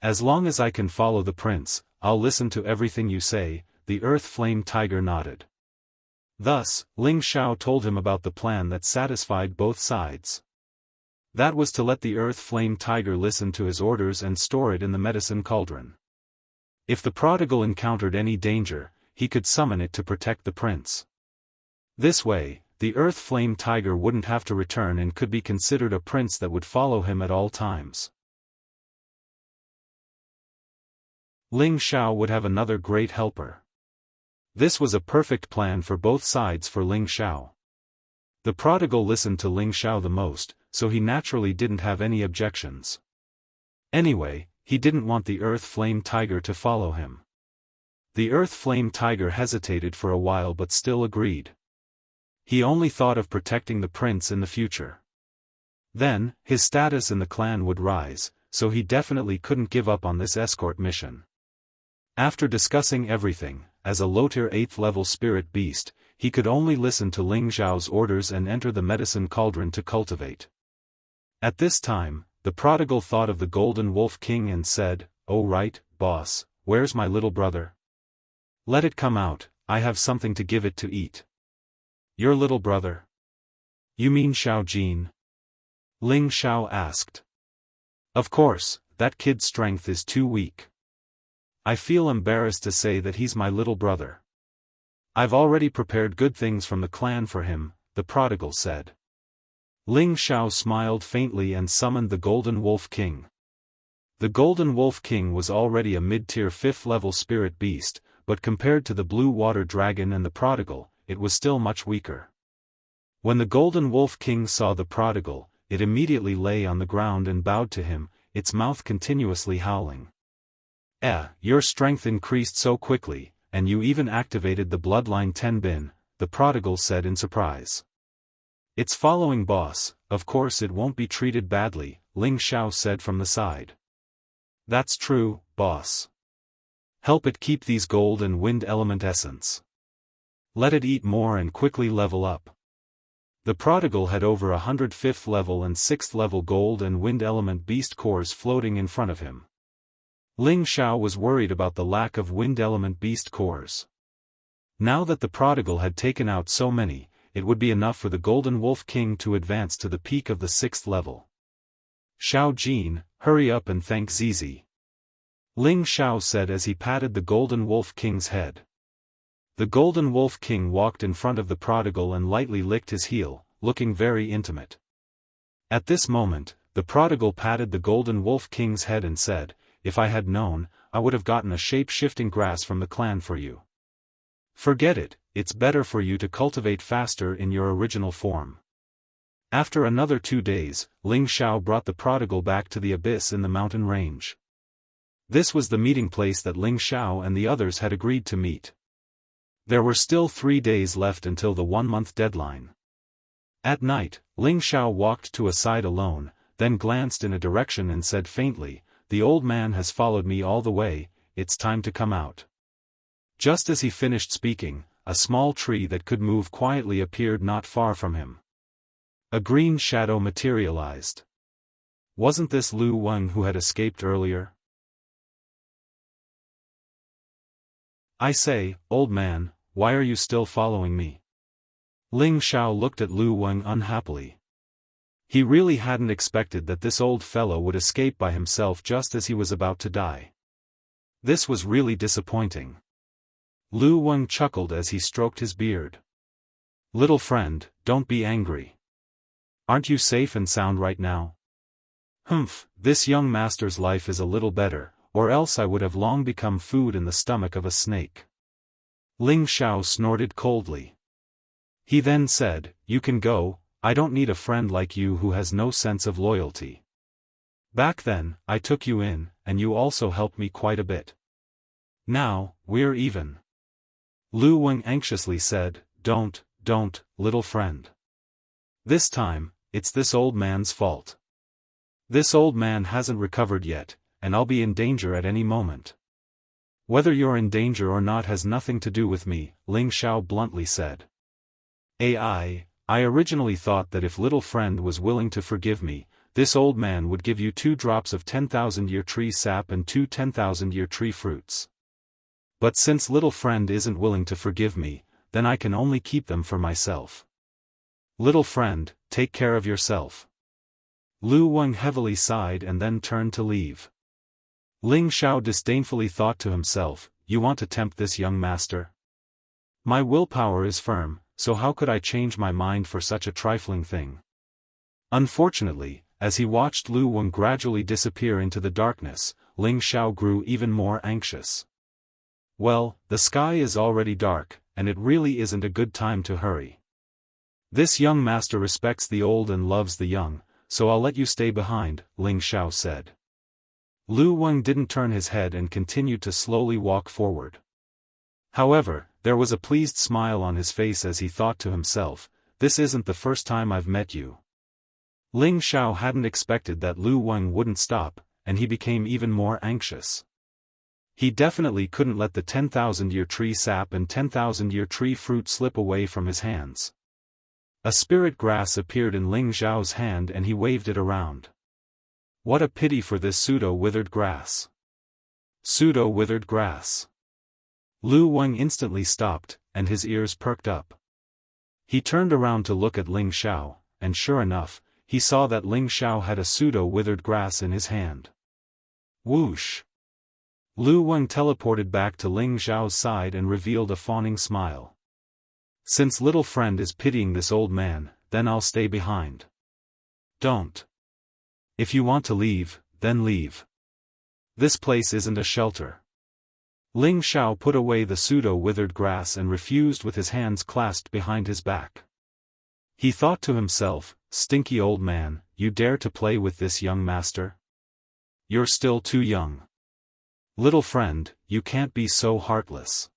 As long as I can follow the prince, I'll listen to everything you say," the Earth Flame Tiger nodded. Thus, Ling Xiao told him about the plan that satisfied both sides. That was to let the Earth Flame Tiger listen to his orders and store it in the medicine cauldron. If the prodigal encountered any danger, he could summon it to protect the prince. This way, the Earth Flame Tiger wouldn't have to return and could be considered a prince that would follow him at all times. Ling Xiao would have another great helper. This was a perfect plan for both sides for Ling Xiao. The prodigal listened to Ling Xiao the most, so he naturally didn't have any objections. Anyway, he didn't want the Earth Flame Tiger to follow him. The Earth Flame Tiger hesitated for a while but still agreed. He only thought of protecting the prince in the future. Then, his status in the clan would rise, so he definitely couldn't give up on this escort mission. After discussing everything, as a low-tier 8th level spirit beast, he could only listen to Ling Xiao's orders and enter the medicine cauldron to cultivate. At this time, the prodigal thought of the Golden Wolf King and said, "Oh right, boss, where's my little brother? Let it come out, I have something to give it to eat." "Your little brother? You mean Xiao Jin?" Ling Xiao asked. "Of course, that kid's strength is too weak. I feel embarrassed to say that he's my little brother. I've already prepared good things from the clan for him," the prodigal said. Ling Xiao smiled faintly and summoned the Golden Wolf King. The Golden Wolf King was already a mid-tier 5th level spirit beast, but compared to the Blue Water Dragon and the prodigal, it was still much weaker. When the Golden Wolf King saw the prodigal, it immediately lay on the ground and bowed to him, its mouth continuously howling. Your strength increased so quickly, and you even activated the Bloodline Tenbin," the prodigal said in surprise. "It's following boss, of course it won't be treated badly," Ling Xiao said from the side. "That's true, boss. Help it keep these gold and wind element essence. Let it eat more and quickly level up." The prodigal had over 100 5th level and 6th level gold and wind element beast cores floating in front of him. Ling Xiao was worried about the lack of wind element beast cores. Now that the prodigal had taken out so many, it would be enough for the Golden Wolf King to advance to the peak of the 6th level. "Xiao Jin, hurry up and thank Zizi," Ling Xiao said as he patted the Golden Wolf King's head. The Golden Wolf King walked in front of the prodigal and lightly licked his heel, looking very intimate. At this moment, the prodigal patted the Golden Wolf King's head and said, "If I had known, I would have gotten a shape-shifting grass from the clan for you. Forget it, it's better for you to cultivate faster in your original form." After another 2 days, Ling Xiao brought the prodigal back to the abyss in the mountain range. This was the meeting place that Ling Xiao and the others had agreed to meet. There were still 3 days left until the 1-month deadline. At night, Ling Xiao walked to a side alone, then glanced in a direction and said faintly, "The old man has followed me all the way, it's time to come out." Just as he finished speaking, a small tree that could move quietly appeared not far from him. A green shadow materialized. Wasn't this Lu Wang who had escaped earlier? "I say, old man, why are you still following me?" Ling Xiao looked at Lu Wang unhappily. He really hadn't expected that this old fellow would escape by himself just as he was about to die. This was really disappointing. Lu Wang chuckled as he stroked his beard. "Little friend, don't be angry. Aren't you safe and sound right now?" "Humph, this young master's life is a little better, or else I would have long become food in the stomach of a snake." Ling Xiao snorted coldly. He then said, "You can go, I don't need a friend like you who has no sense of loyalty. Back then, I took you in, and you also helped me quite a bit. Now, we're even." Lu Wang anxiously said, Don't, little friend. This time, it's this old man's fault. This old man hasn't recovered yet, and I'll be in danger at any moment." "Whether you're in danger or not has nothing to do with me," Ling Xiao bluntly said. I originally thought that if little friend was willing to forgive me, this old man would give you 2 drops of 10,000-year tree sap and 2 10,000-year tree fruits. But since little friend isn't willing to forgive me, then I can only keep them for myself. Little friend, take care of yourself." Lu Wang heavily sighed and then turned to leave. Ling Xiao disdainfully thought to himself, "You want to tempt this young master? My willpower is firm, so how could I change my mind for such a trifling thing? Unfortunately, as he watched Lu Wang gradually disappear into the darkness, Ling Xiao grew even more anxious. Well, the sky is already dark, and it really isn't a good time to hurry. This young master respects the old and loves the young, so I'll let you stay behind, Ling Xiao said. Lu Wang didn't turn his head and continued to slowly walk forward. However, there was a pleased smile on his face as he thought to himself, this isn't the first time I've met you. Ling Xiao hadn't expected that Lu Wang wouldn't stop, and he became even more anxious. He definitely couldn't let the 10,000-year tree sap and 10,000-year tree fruit slip away from his hands. A spirit grass appeared in Ling Xiao's hand and he waved it around. What a pity for this pseudo-withered grass. Pseudo-withered grass. Lu Wang instantly stopped, and his ears perked up. He turned around to look at Ling Xiao, and sure enough, he saw that Ling Xiao had a pseudo-withered grass in his hand. Whoosh! Lu Wang teleported back to Ling Xiao's side and revealed a fawning smile. Since little friend is pitying this old man, then I'll stay behind. Don't. If you want to leave, then leave. This place isn't a shelter. Ling Xiao put away the pseudo-withered grass and refused with his hands clasped behind his back. He thought to himself, stinky old man, you dare to play with this young master? You're still too young. Little friend, you can't be so heartless.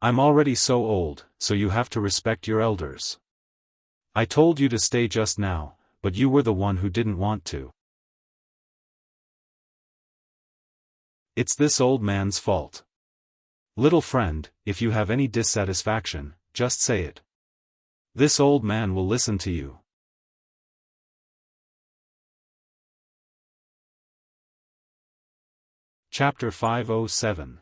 I'm already so old, so you have to respect your elders. I told you to stay just now, but you were the one who didn't want to. It's this old man's fault. Little friend, if you have any dissatisfaction, just say it. This old man will listen to you. Chapter 507.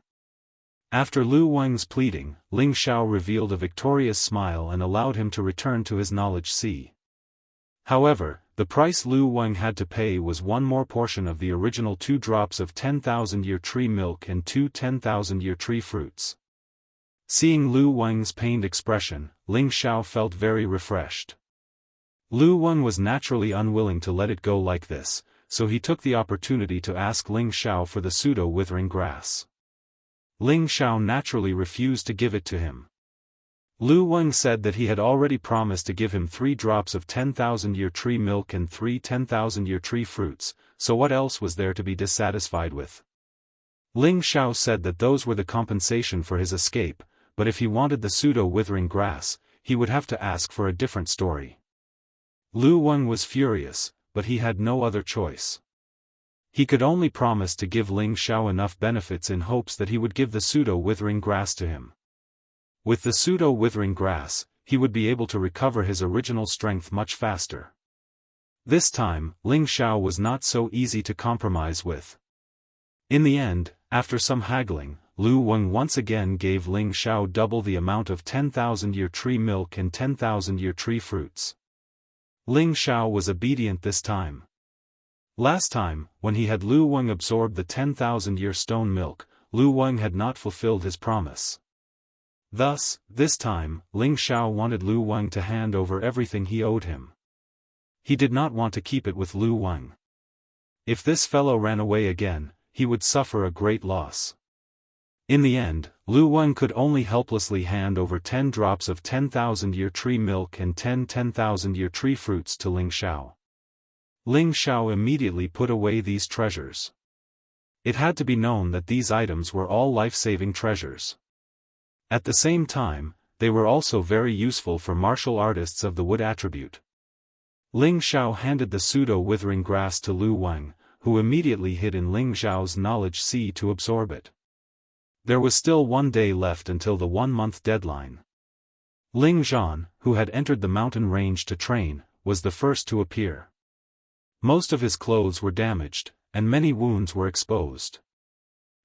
After Lu Wang's pleading, Ling Xiao revealed a victorious smile and allowed him to return to his knowledge sea. However, the price Lu Wang had to pay was one more portion of the original 2 drops of 10,000-year tree milk and 2 10,000-year tree fruits. Seeing Lu Wang's pained expression, Ling Xiao felt very refreshed. Lu Wang was naturally unwilling to let it go like this, so he took the opportunity to ask Ling Xiao for the pseudo-withering grass. Ling Xiao naturally refused to give it to him. Lu Wang said that he had already promised to give him 3 drops of 10,000-year tree milk and 3 10,000-year tree fruits, so what else was there to be dissatisfied with? Ling Xiao said that those were the compensation for his escape, but if he wanted the pseudo-withering grass, he would have to ask for a different story. Lu Wang was furious, but he had no other choice. He could only promise to give Ling Xiao enough benefits in hopes that he would give the pseudo-withering grass to him. With the pseudo-withering grass, he would be able to recover his original strength much faster. This time, Ling Xiao was not so easy to compromise with. In the end, after some haggling, Lu Wang once again gave Ling Xiao double the amount of 10,000-year tree milk and 10,000-year tree fruits. Ling Xiao was obedient this time. Last time, when he had Lu Wang absorb the 10,000-year stone milk, Lu Wang had not fulfilled his promise. Thus, this time, Ling Xiao wanted Lu Wang to hand over everything he owed him. He did not want to keep it with Lu Wang. If this fellow ran away again, he would suffer a great loss. In the end, Lu Wang could only helplessly hand over 10 drops of 10,000-year tree milk and 10 10,000-year tree fruits to Ling Xiao. Ling Xiao immediately put away these treasures. It had to be known that these items were all life-saving treasures. At the same time, they were also very useful for martial artists of the wood attribute. Ling Xiao handed the pseudo-withering grass to Lu Wang, who immediately hid in Ling Xiao's knowledge sea to absorb it. There was still 1 day left until the 1-month deadline. Ling Zhan, who had entered the mountain range to train, was the first to appear. Most of his clothes were damaged, and many wounds were exposed.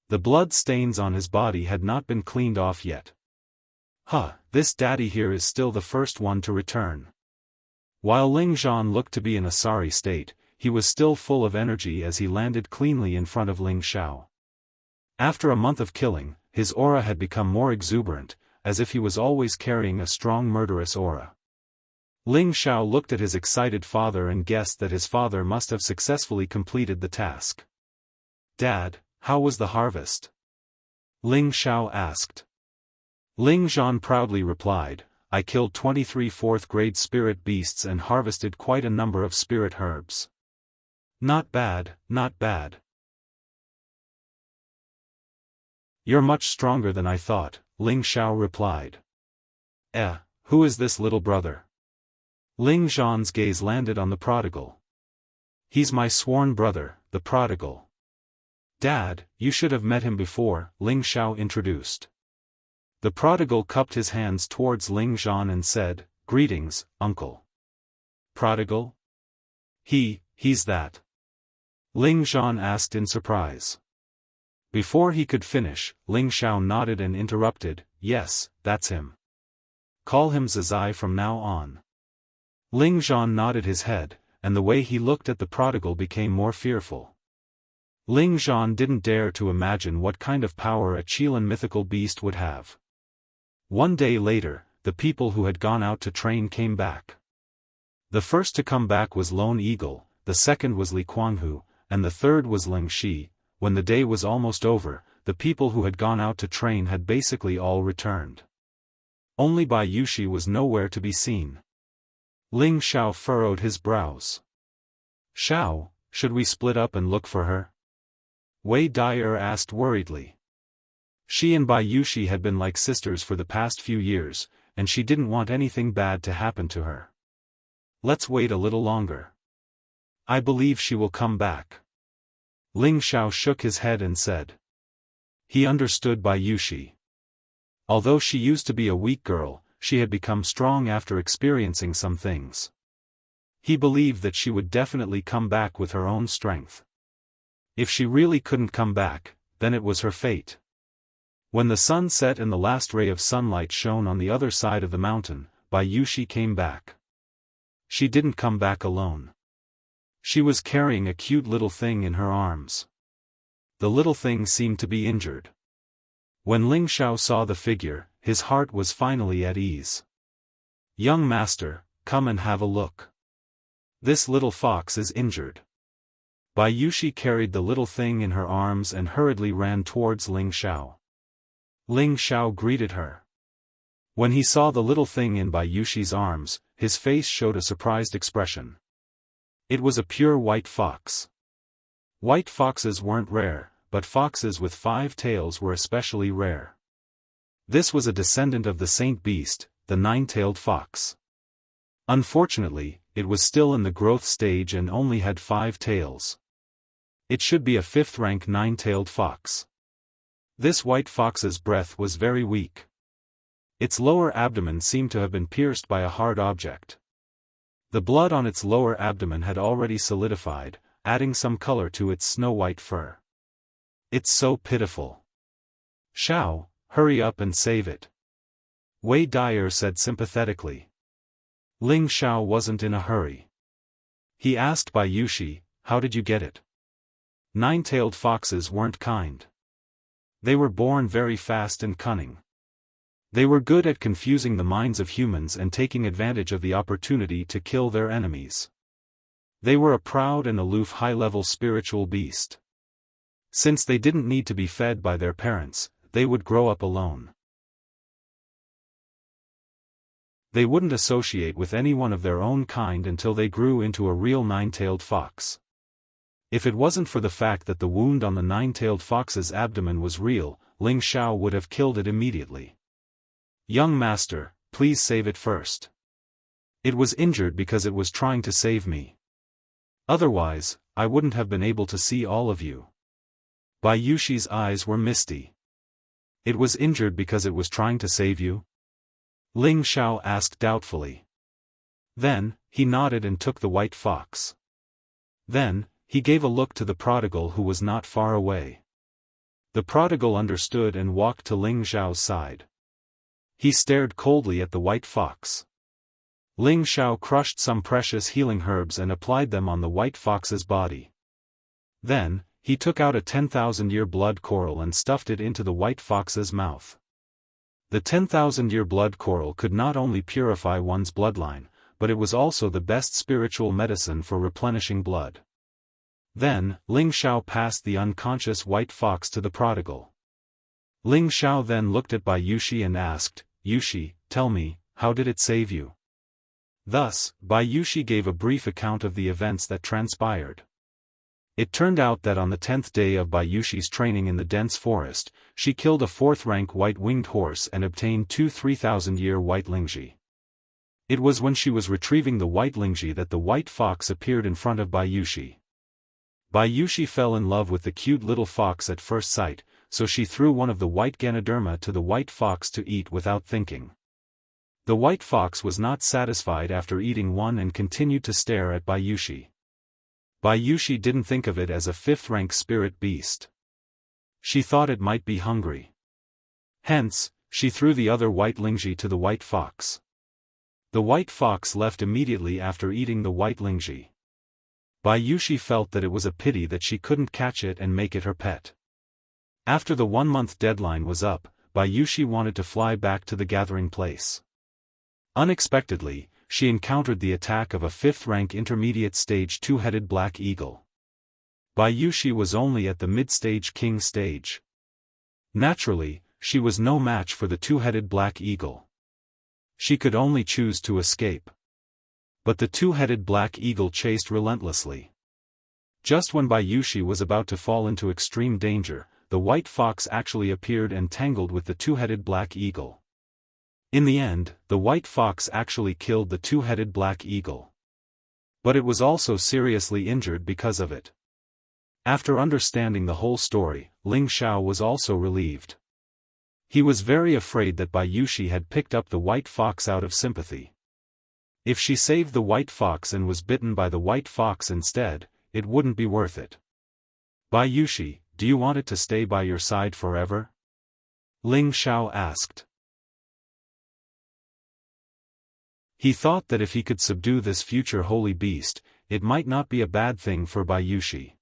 The blood stains on his body had not been cleaned off yet. This daddy here is still the first one to return. While Ling Zhan looked to be in a sorry state, he was still full of energy as he landed cleanly in front of Ling Xiao. After a month of killing, his aura had become more exuberant, as if he was always carrying a strong murderous aura. Ling Xiao looked at his excited father and guessed that his father must have successfully completed the task. "Dad, how was the harvest?" Ling Xiao asked. Ling Zhan proudly replied, "I killed 23 fourth-grade spirit beasts and harvested quite a number of spirit herbs." "Not bad, not bad. You're much stronger than I thought," Ling Xiao replied. Who is this little brother?" Ling Zhan's gaze landed on the prodigal. "He's my sworn brother, the prodigal." "Dad, you should have met him before," Ling Xiao introduced. The prodigal cupped his hands towards Ling Zhan and said, "Greetings, uncle." "Prodigal? He's that?" Ling Zhan asked in surprise. Before he could finish, Ling Xiao nodded and interrupted, "Yes, that's him. Call him Zazai from now on." Ling Zhan nodded his head, and the way he looked at the prodigal became more fearful. Ling Zhan didn't dare to imagine what kind of power a Qilin mythical beast would have. One day later, the people who had gone out to train came back. The first to come back was Lone Eagle, the second was Li Kuanghu, and the third was Ling Shi. When the day was almost over, the people who had gone out to train had basically all returned. Only Bai Yushi was nowhere to be seen. Ling Xiao furrowed his brows. "Xiao, should we split up and look for her?" Wei Dai asked worriedly. She and Bai Yushi had been like sisters for the past few years, and she didn't want anything bad to happen to her. "Let's wait a little longer. I believe she will come back." Ling Xiao shook his head and said. He understood Bai Yushi. Although she used to be a weak girl, she had become strong after experiencing some things. He believed that she would definitely come back with her own strength. If she really couldn't come back, then it was her fate. When the sun set and the last ray of sunlight shone on the other side of the mountain, Bai Yushi came back. She didn't come back alone. She was carrying a cute little thing in her arms. The little thing seemed to be injured. When Ling Xiao saw the figure, his heart was finally at ease. "Young master, come and have a look. This little fox is injured." Bai Yushi carried the little thing in her arms and hurriedly ran towards Ling Xiao. Ling Xiao greeted her. When he saw the little thing in Bai Yushi's arms, his face showed a surprised expression. It was a pure white fox. White foxes weren't rare, but foxes with 5 tails were especially rare. This was a descendant of the saint beast, the 9-tailed fox. Unfortunately, it was still in the growth stage and only had 5 tails. It should be a 5th-rank 9-tailed fox. This white fox's breath was very weak. Its lower abdomen seemed to have been pierced by a hard object. The blood on its lower abdomen had already solidified, adding some color to its snow-white fur. "It's so pitiful. Xiao, hurry up and save it," Wei Dai said sympathetically. Ling Xiao wasn't in a hurry. He asked Bai Yushi, "How did you get it?" 9-tailed foxes weren't kind. They were born very fast and cunning. They were good at confusing the minds of humans and taking advantage of the opportunity to kill their enemies. They were a proud and aloof high-level spiritual beast. Since they didn't need to be fed by their parents, they would grow up alone. They wouldn't associate with anyone of their own kind until they grew into a real 9-tailed fox. If it wasn't for the fact that the wound on the 9-tailed fox's abdomen was real, Ling Xiao would have killed it immediately. "Young master, please save it first. It was injured because it was trying to save me. Otherwise, I wouldn't have been able to see all of you." Bai Yushi's eyes were misty. "It was injured because it was trying to save you?" Ling Xiao asked doubtfully. Then, he nodded and took the white fox. Then, he gave a look to the prodigal who was not far away. The prodigal understood and walked to Ling Xiao's side. He stared coldly at the white fox. Ling Xiao crushed some precious healing herbs and applied them on the white fox's body. Then, he took out a 10,000-year blood coral and stuffed it into the white fox's mouth. The 10,000-year blood coral could not only purify one's bloodline, but it was also the best spiritual medicine for replenishing blood. Then, Ling Xiao passed the unconscious white fox to the prodigal. Ling Xiao then looked at Bai Yushi and asked, "Yushi, tell me, how did it save you?" Thus, Bai Yushi gave a brief account of the events that transpired. It turned out that on the 10th day of Bai Yushi's training in the dense forest, she killed a 4th-rank white-winged horse and obtained 2 3,000-year white lingji. It was when she was retrieving the white lingji that the white fox appeared in front of Bai Yushi. Bai Yushi fell in love with the cute little fox at first sight, so she threw one of the white Ganoderma to the white fox to eat without thinking. The white fox was not satisfied after eating one and continued to stare at Bai Yushi. Bai Yushi didn't think of it as a 5th-rank spirit beast. She thought it might be hungry. Hence, she threw the other white lingji to the white fox. The white fox left immediately after eating the white lingji. Bai Yushi felt that it was a pity that she couldn't catch it and make it her pet. After the 1-month deadline was up, Bai Yushi wanted to fly back to the gathering place. Unexpectedly, she encountered the attack of a 5th-rank intermediate stage 2-headed black eagle. Bai Yushi was only at the mid-stage king stage. Naturally, she was no match for the 2-headed black eagle. She could only choose to escape. But the 2-headed black eagle chased relentlessly. Just when Bai Yushi was about to fall into extreme danger, the white fox actually appeared and tangled with the 2-headed black eagle. In the end, the white fox actually killed the 2-headed black eagle. But it was also seriously injured because of it. After understanding the whole story, Ling Xiao was also relieved. He was very afraid that Bai Yushi had picked up the white fox out of sympathy. If she saved the white fox and was bitten by the white fox instead, it wouldn't be worth it. "Bai Yushi, do you want it to stay by your side forever?" Ling Xiao asked. He thought that if he could subdue this future holy beast, it might not be a bad thing for Bai Yushi.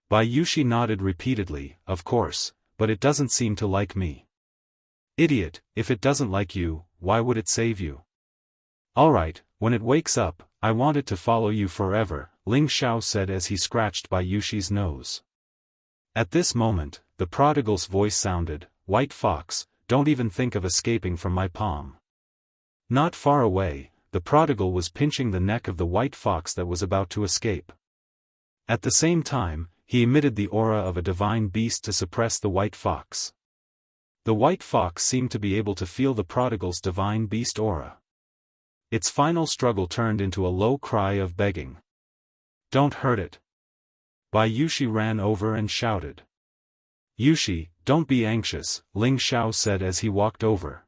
Bai Yushi nodded repeatedly, "Of course, but it doesn't seem to like me." "Idiot, if it doesn't like you, why would it save you?" "Alright, when it wakes up, I want it to follow you forever," Ling Xiao said as he scratched Bai Yushi's nose. At this moment, the prodigal's voice sounded, "White fox, don't even think of escaping from my palm." Not far away, the prodigal was pinching the neck of the white fox that was about to escape. At the same time, he emitted the aura of a divine beast to suppress the white fox. The white fox seemed to be able to feel the prodigal's divine beast aura. Its final struggle turned into a low cry of begging. "Don't hurt it." Bai Yushi ran over and shouted. "Yushi, don't be anxious," Ling Xiao said as he walked over.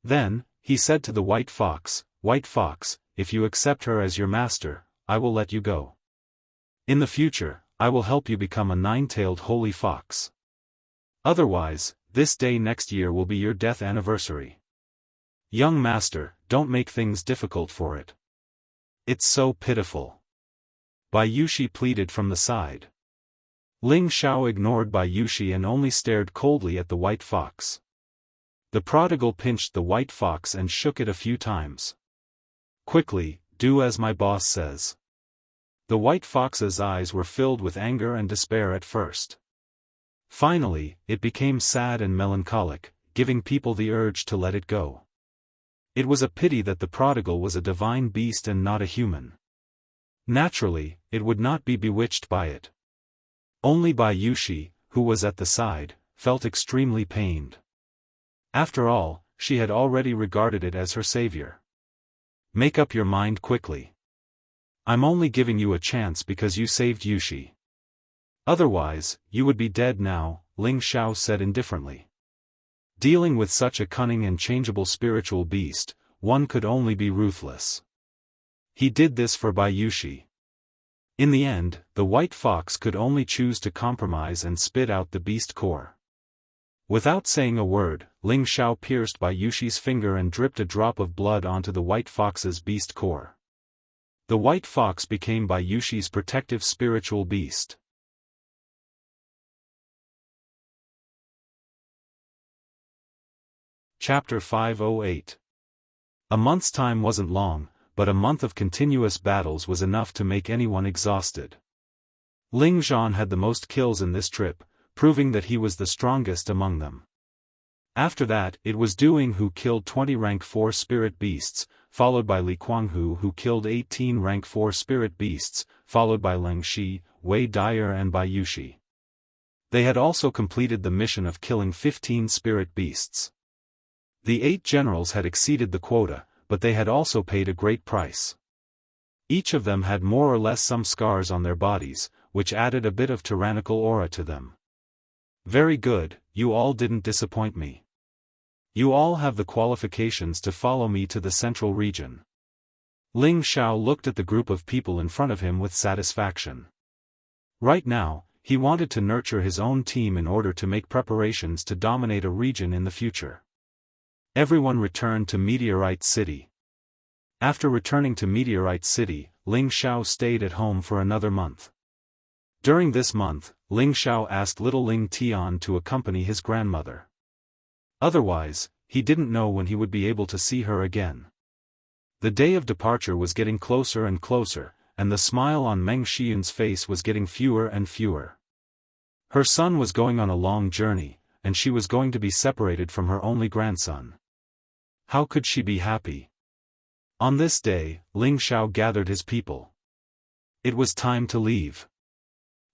Then, he said to the white fox, "White fox, if you accept her as your master, I will let you go. In the future, I will help you become a 9-tailed holy fox. Otherwise, this day next year will be your death anniversary. Young master, don't make things difficult for it. It's so pitiful." Bai Yushi pleaded from the side. Ling Xiao ignored Bai Yushi and only stared coldly at the white fox. The prodigal pinched the white fox and shook it a few times. "Quickly, do as my boss says." The white fox's eyes were filled with anger and despair at first. Finally, it became sad and melancholic, giving people the urge to let it go. It was a pity that the prodigal was a divine beast and not a human. Naturally, it would not be bewitched by it. Only Bai Yushi, who was at the side, felt extremely pained. After all, she had already regarded it as her savior. "Make up your mind quickly. I'm only giving you a chance because you saved Yushi. Otherwise, you would be dead now," Ling Xiao said indifferently. Dealing with such a cunning and changeable spiritual beast, one could only be ruthless. He did this for Bai Yushi. In the end, the white fox could only choose to compromise and spit out the beast core. Without saying a word, Ling Xiao pierced Bai Yushi's finger and dripped a drop of blood onto the white fox's beast core. The white fox became Bai Yushi's protective spiritual beast. Chapter 508. A month's time wasn't long, but a month of continuous battles was enough to make anyone exhausted. Ling Zhan had the most kills in this trip, proving that he was the strongest among them. After that, it was Duing who killed 20 rank 4 spirit beasts, followed by Li Guanghu who killed 18 rank 4 spirit beasts, followed by Leng Shi, Wei Dyer and Bai Yushi. They had also completed the mission of killing 15 spirit beasts. The 8 generals had exceeded the quota, but they had also paid a great price. Each of them had more or less some scars on their bodies, which added a bit of tyrannical aura to them. Very good, you all didn't disappoint me. You all have the qualifications to follow me to the central region. Ling Xiao looked at the group of people in front of him with satisfaction. Right now, he wanted to nurture his own team in order to make preparations to dominate a region in the future. Everyone returned to Meteorite City. After returning to Meteorite City, Ling Xiao stayed at home for another month. During this month, Ling Xiao asked little Ling Tian to accompany his grandmother. Otherwise, he didn't know when he would be able to see her again. The day of departure was getting closer and closer, and the smile on Meng Xiyun's face was getting fewer and fewer. Her son was going on a long journey, and she was going to be separated from her only grandson. How could she be happy? On this day, Ling Xiao gathered his people. It was time to leave.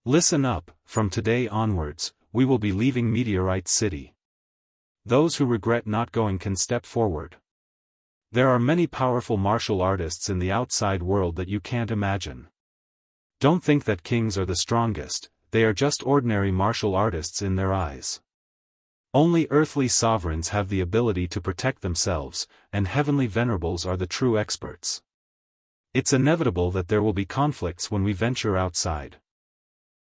Listen up, from today onwards, we will be leaving Meteorite City. Those who regret not going can step forward. There are many powerful martial artists in the outside world that you can't imagine. Don't think that kings are the strongest, they are just ordinary martial artists in their eyes. Only earthly sovereigns have the ability to protect themselves, and heavenly venerables are the true experts. It's inevitable that there will be conflicts when we venture outside.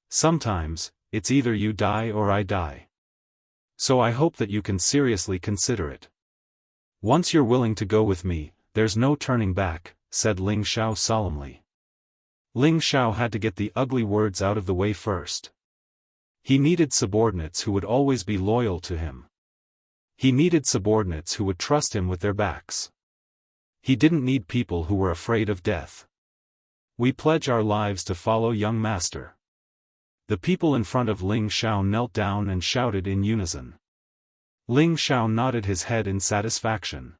Sometimes, it's either you die or I die. So I hope that you can seriously consider it. Once you're willing to go with me, there's no turning back, said Ling Xiao solemnly. Ling Xiao had to get the ugly words out of the way first. He needed subordinates who would always be loyal to him. He needed subordinates who would trust him with their backs. He didn't need people who were afraid of death. We pledge our lives to follow young master. The people in front of Ling Xiao knelt down and shouted in unison. Ling Xiao nodded his head in satisfaction.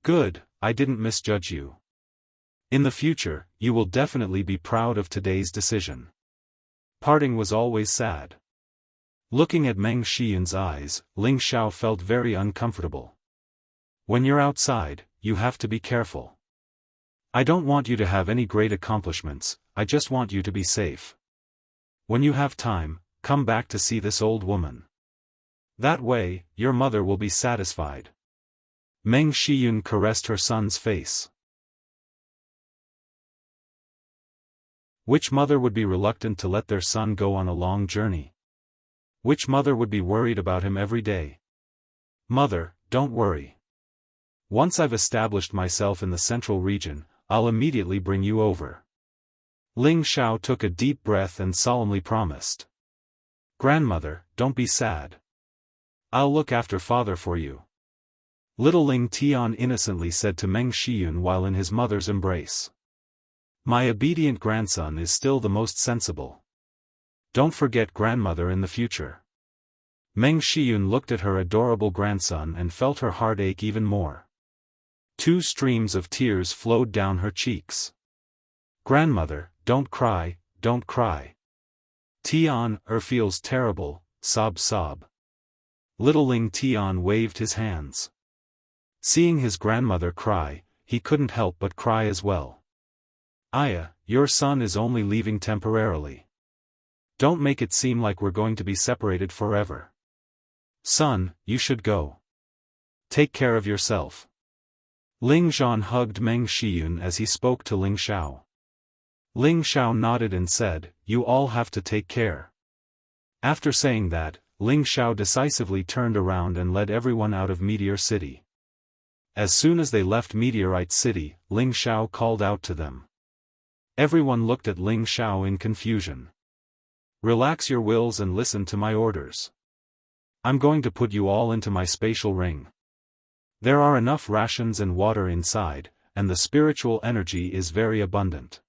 Good, I didn't misjudge you. In the future, you will definitely be proud of today's decision. Parting was always sad. Looking at Meng Xiyun's eyes, Ling Xiao felt very uncomfortable. When you're outside, you have to be careful. I don't want you to have any great accomplishments, I just want you to be safe. When you have time, come back to see this old woman. That way, your mother will be satisfied. Meng Xiyun caressed her son's face. Which mother would be reluctant to let their son go on a long journey? Which mother would be worried about him every day? Mother, don't worry. Once I've established myself in the central region, I'll immediately bring you over. Ling Xiao took a deep breath and solemnly promised. Grandmother, don't be sad. I'll look after father for you. Little Ling Tian innocently said to Meng Xiyun while in his mother's embrace. My obedient grandson is still the most sensible. Don't forget grandmother in the future. Meng Xiyun looked at her adorable grandson and felt her heart ache even more. 2 streams of tears flowed down her cheeks. Grandmother, don't cry, don't cry. Tian, feels terrible, sob sob. Little Ling Tian waved his hands. Seeing his grandmother cry, he couldn't help but cry as well. Aya, your son is only leaving temporarily. Don't make it seem like we're going to be separated forever. Son, you should go. Take care of yourself. Ling Zhan hugged Meng Xiyun as he spoke to Ling Xiao. Ling Xiao nodded and said, you all have to take care. After saying that, Ling Xiao decisively turned around and led everyone out of Meteor City. As soon as they left Meteorite City, Ling Xiao called out to them. Everyone looked at Ling Xiao in confusion. Relax your wills and listen to my orders. I'm going to put you all into my spatial ring. There are enough rations and water inside, and the spiritual energy is very abundant.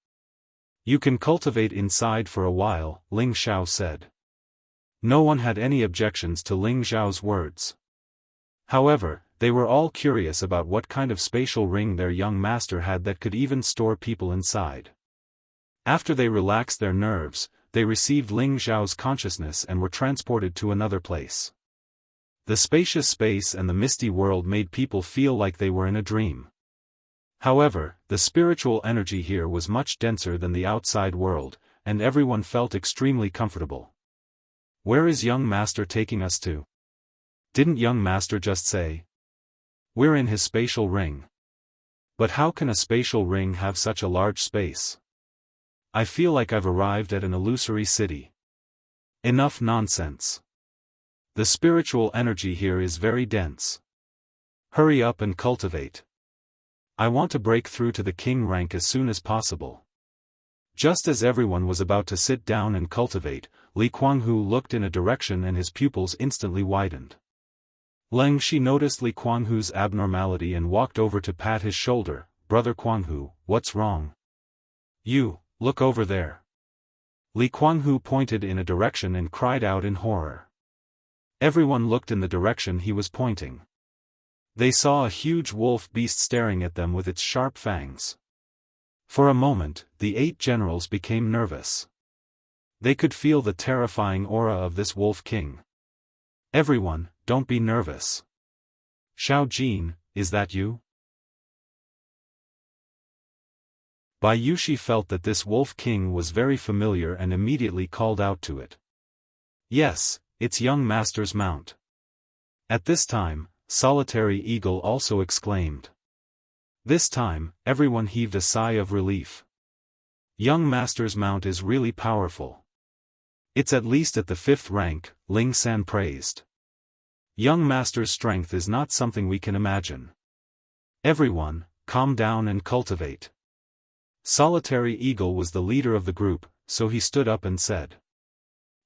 You can cultivate inside for a while, Ling Xiao said. No one had any objections to Ling Xiao's words. However, they were all curious about what kind of spatial ring their young master had that could even store people inside. After they relaxed their nerves, they received Ling Xiao's consciousness and were transported to another place. The spacious space and the misty world made people feel like they were in a dream. However, the spiritual energy here was much denser than the outside world, and everyone felt extremely comfortable. Where is young master taking us to? Didn't young master just say? We're in his spatial ring. But how can a spatial ring have such a large space? I feel like I've arrived at an illusory city. Enough nonsense. The spiritual energy here is very dense. Hurry up and cultivate. I want to break through to the king rank as soon as possible. Just as everyone was about to sit down and cultivate, Li Guanghu looked in a direction and his pupils instantly widened. Leng Shi noticed Li Guanghu's abnormality and walked over to pat his shoulder. Brother Guanghu, what's wrong? You, look over there. Li Guanghu pointed in a direction and cried out in horror. Everyone looked in the direction he was pointing. They saw a huge wolf beast staring at them with its sharp fangs. For a moment, the 8 generals became nervous. They could feel the terrifying aura of this wolf king. Everyone, don't be nervous. Xiao Jin, is that you? Bai Yushi felt that this wolf king was very familiar and immediately called out to it. Yes, it's young master's mount. At this time, Solitary Eagle also exclaimed. This time, everyone heaved a sigh of relief. Young master's mount is really powerful. It's at least at the 5th rank, Ling San praised. Young master's strength is not something we can imagine. Everyone, calm down and cultivate. Solitary Eagle was the leader of the group, so he stood up and said.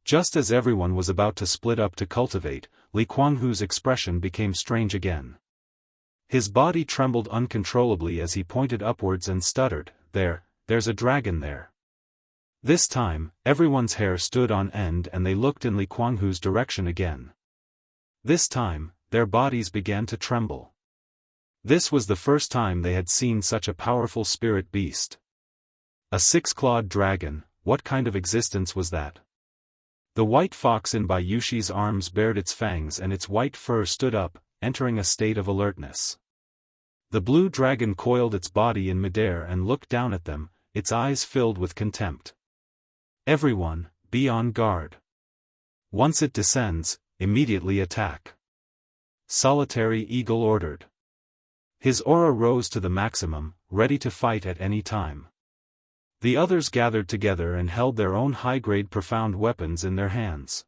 Just as everyone was about to split up to cultivate, Li Guanghu's expression became strange again. His body trembled uncontrollably as he pointed upwards and stuttered, there's a dragon there. This time, everyone's hair stood on end and they looked in Li Guanghu's direction again. This time, their bodies began to tremble. This was the first time they had seen such a powerful spirit beast. A 6-clawed dragon, what kind of existence was that? The white fox in Bai Yushi's arms bared its fangs and its white fur stood up, entering a state of alertness. The blue dragon coiled its body in midair and looked down at them, its eyes filled with contempt. Everyone, be on guard. Once it descends, immediately attack. Solitary Eagle ordered. His aura rose to the maximum, ready to fight at any time. The others gathered together and held their own high-grade profound weapons in their hands.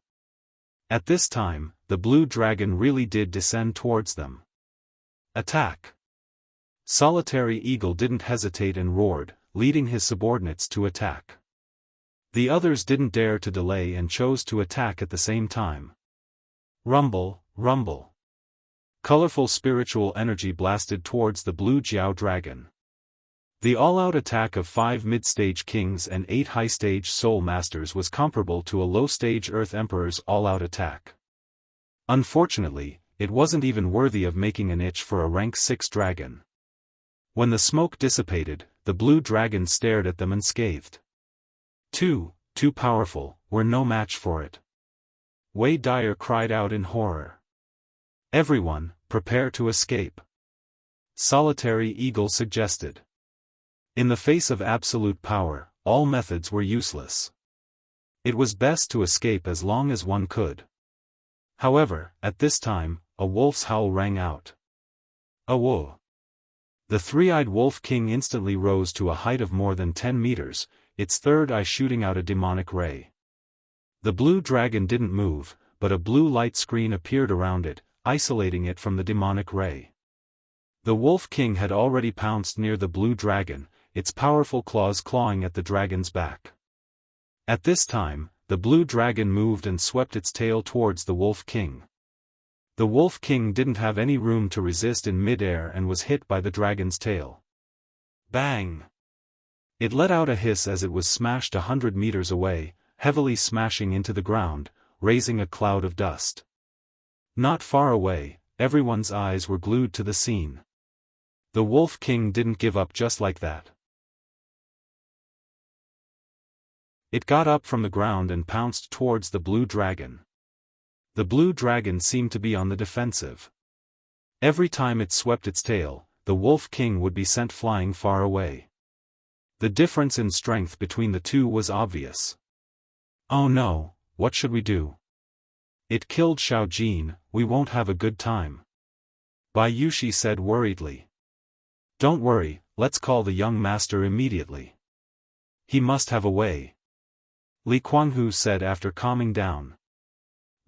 At this time, the blue dragon really did descend towards them. Attack! Solitary Eagle didn't hesitate and roared, leading his subordinates to attack. The others didn't dare to delay and chose to attack at the same time. Rumble, rumble. Colorful spiritual energy blasted towards the blue Jiao dragon. The all-out attack of 5 mid-stage kings and 8 high-stage soul masters was comparable to a low-stage Earth Emperor's all-out attack. Unfortunately, it wasn't even worthy of making an itch for a rank 6 dragon. When the smoke dissipated, the blue dragon stared at them unscathed. Too powerful, we're no match for it. Wei Dyer cried out in horror. Everyone, prepare to escape. Solitary Eagle suggested. In the face of absolute power, all methods were useless. It was best to escape as long as one could. However, at this time, a wolf's howl rang out. A whoa! The three-eyed wolf king instantly rose to a height of more than 10 meters, its third eye shooting out a demonic ray. The blue dragon didn't move, but a blue light screen appeared around it, isolating it from the demonic ray. The wolf king had already pounced near the blue dragon, its powerful claws clawing at the dragon's back. At this time, the blue dragon moved and swept its tail towards the wolf king. The Wolf King didn't have any room to resist in mid-air and was hit by the dragon's tail. Bang! It let out a hiss as it was smashed 100 meters away, heavily smashing into the ground, raising a cloud of dust. Not far away, everyone's eyes were glued to the scene. The Wolf King didn't give up just like that. It got up from the ground and pounced towards the blue dragon. The blue dragon seemed to be on the defensive. Every time it swept its tail, the Wolf King would be sent flying far away. The difference in strength between the two was obvious. Oh no, what should we do? It killed Xiao Jin, we won't have a good time. Bai Yushi said worriedly. Don't worry, let's call the young master immediately. He must have a way. Li Kuanghu said after calming down.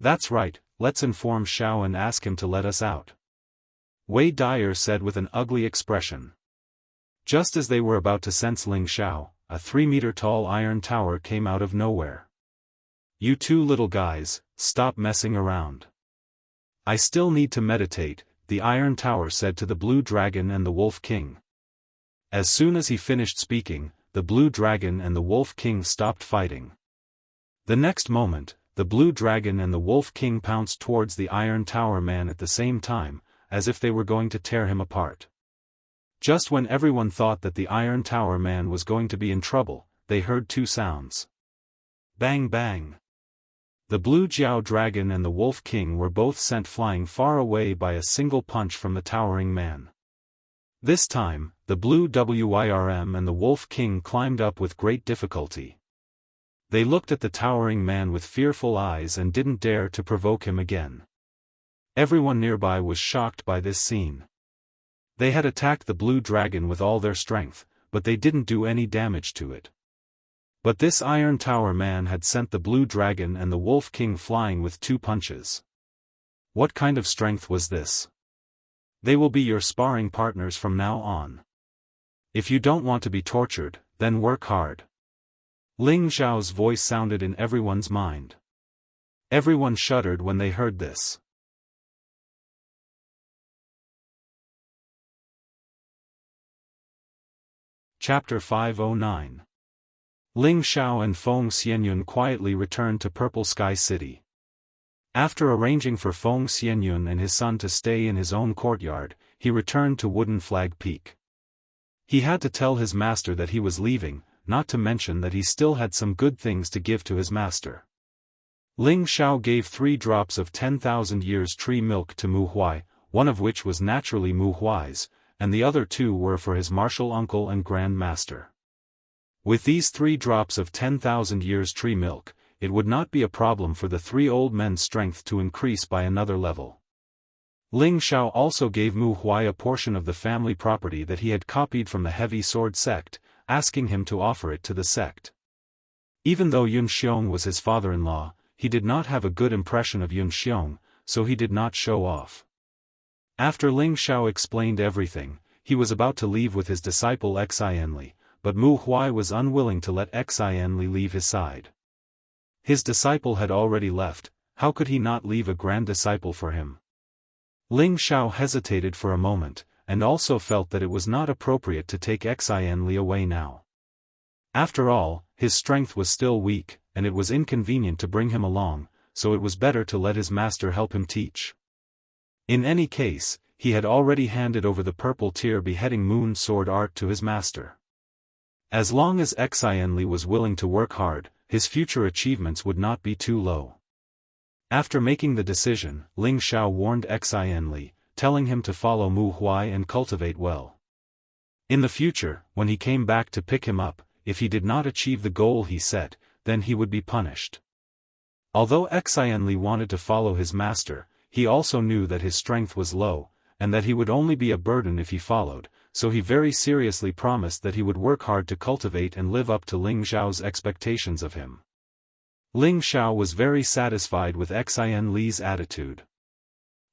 That's right, let's inform Xiao and ask him to let us out. Wei Dyer said with an ugly expression. Just as they were about to sense Ling Xiao, a 3-meter-tall iron tower came out of nowhere. You two little guys, stop messing around. I still need to meditate, the iron tower said to the blue dragon and the Wolf King. As soon as he finished speaking, the blue dragon and the Wolf King stopped fighting. The next moment, the blue dragon and the Wolf King pounced towards the Iron Tower man at the same time, as if they were going to tear him apart. Just when everyone thought that the Iron Tower man was going to be in trouble, they heard two sounds. Bang bang. The blue Jiao dragon and the Wolf King were both sent flying far away by a single punch from the towering man. This time, the blue Wyrm and the Wolf King climbed up with great difficulty. They looked at the towering man with fearful eyes and didn't dare to provoke him again. Everyone nearby was shocked by this scene. They had attacked the blue dragon with all their strength, but they didn't do any damage to it. But this Iron Tower man had sent the blue dragon and the Wolf King flying with 2 punches. What kind of strength was this? They will be your sparring partners from now on. If you don't want to be tortured, then work hard. Ling Xiao's voice sounded in everyone's mind. Everyone shuddered when they heard this. Chapter 509. Ling Xiao and Feng Xianyun quietly returned to Purple Sky City. After arranging for Feng Xianyun and his son to stay in his own courtyard, he returned to Wooden Flag Peak. He had to tell his master that he was leaving, not to mention that he still had some good things to give to his master. Ling Xiao gave 3 drops of 10,000 years tree milk to Mu Huai, one of which was naturally Mu Huai's, and the other 2 were for his martial uncle and grand master. With these 3 drops of 10,000 years tree milk, it would not be a problem for the 3 old men's strength to increase by another level. Ling Xiao also gave Mu Huai a portion of the family property that he had copied from the Heavy Sword sect, asking him to offer it to the sect. Even though Yun Xiong was his father-in-law, he did not have a good impression of Yun Xiong, so he did not show off. After Ling Xiao explained everything, he was about to leave with his disciple Xianli, but Mu Huai was unwilling to let Xianli leave his side. His disciple had already left, how could he not leave a grand disciple for him? Ling Xiao hesitated for a moment, and also felt that it was not appropriate to take Xianli away now. After all, his strength was still weak, and it was inconvenient to bring him along, so it was better to let his master help him teach. In any case, he had already handed over the purple tier beheading moon sword art to his master. As long as Xianli was willing to work hard, his future achievements would not be too low. After making the decision, Ling Xiao warned Xianli, telling him to follow Mu Huai and cultivate well. In the future, when he came back to pick him up, if he did not achieve the goal he set, then he would be punished. Although Xianli wanted to follow his master, he also knew that his strength was low, and that he would only be a burden if he followed, so he very seriously promised that he would work hard to cultivate and live up to Ling Xiao's expectations of him. Ling Xiao was very satisfied with Xianli's attitude.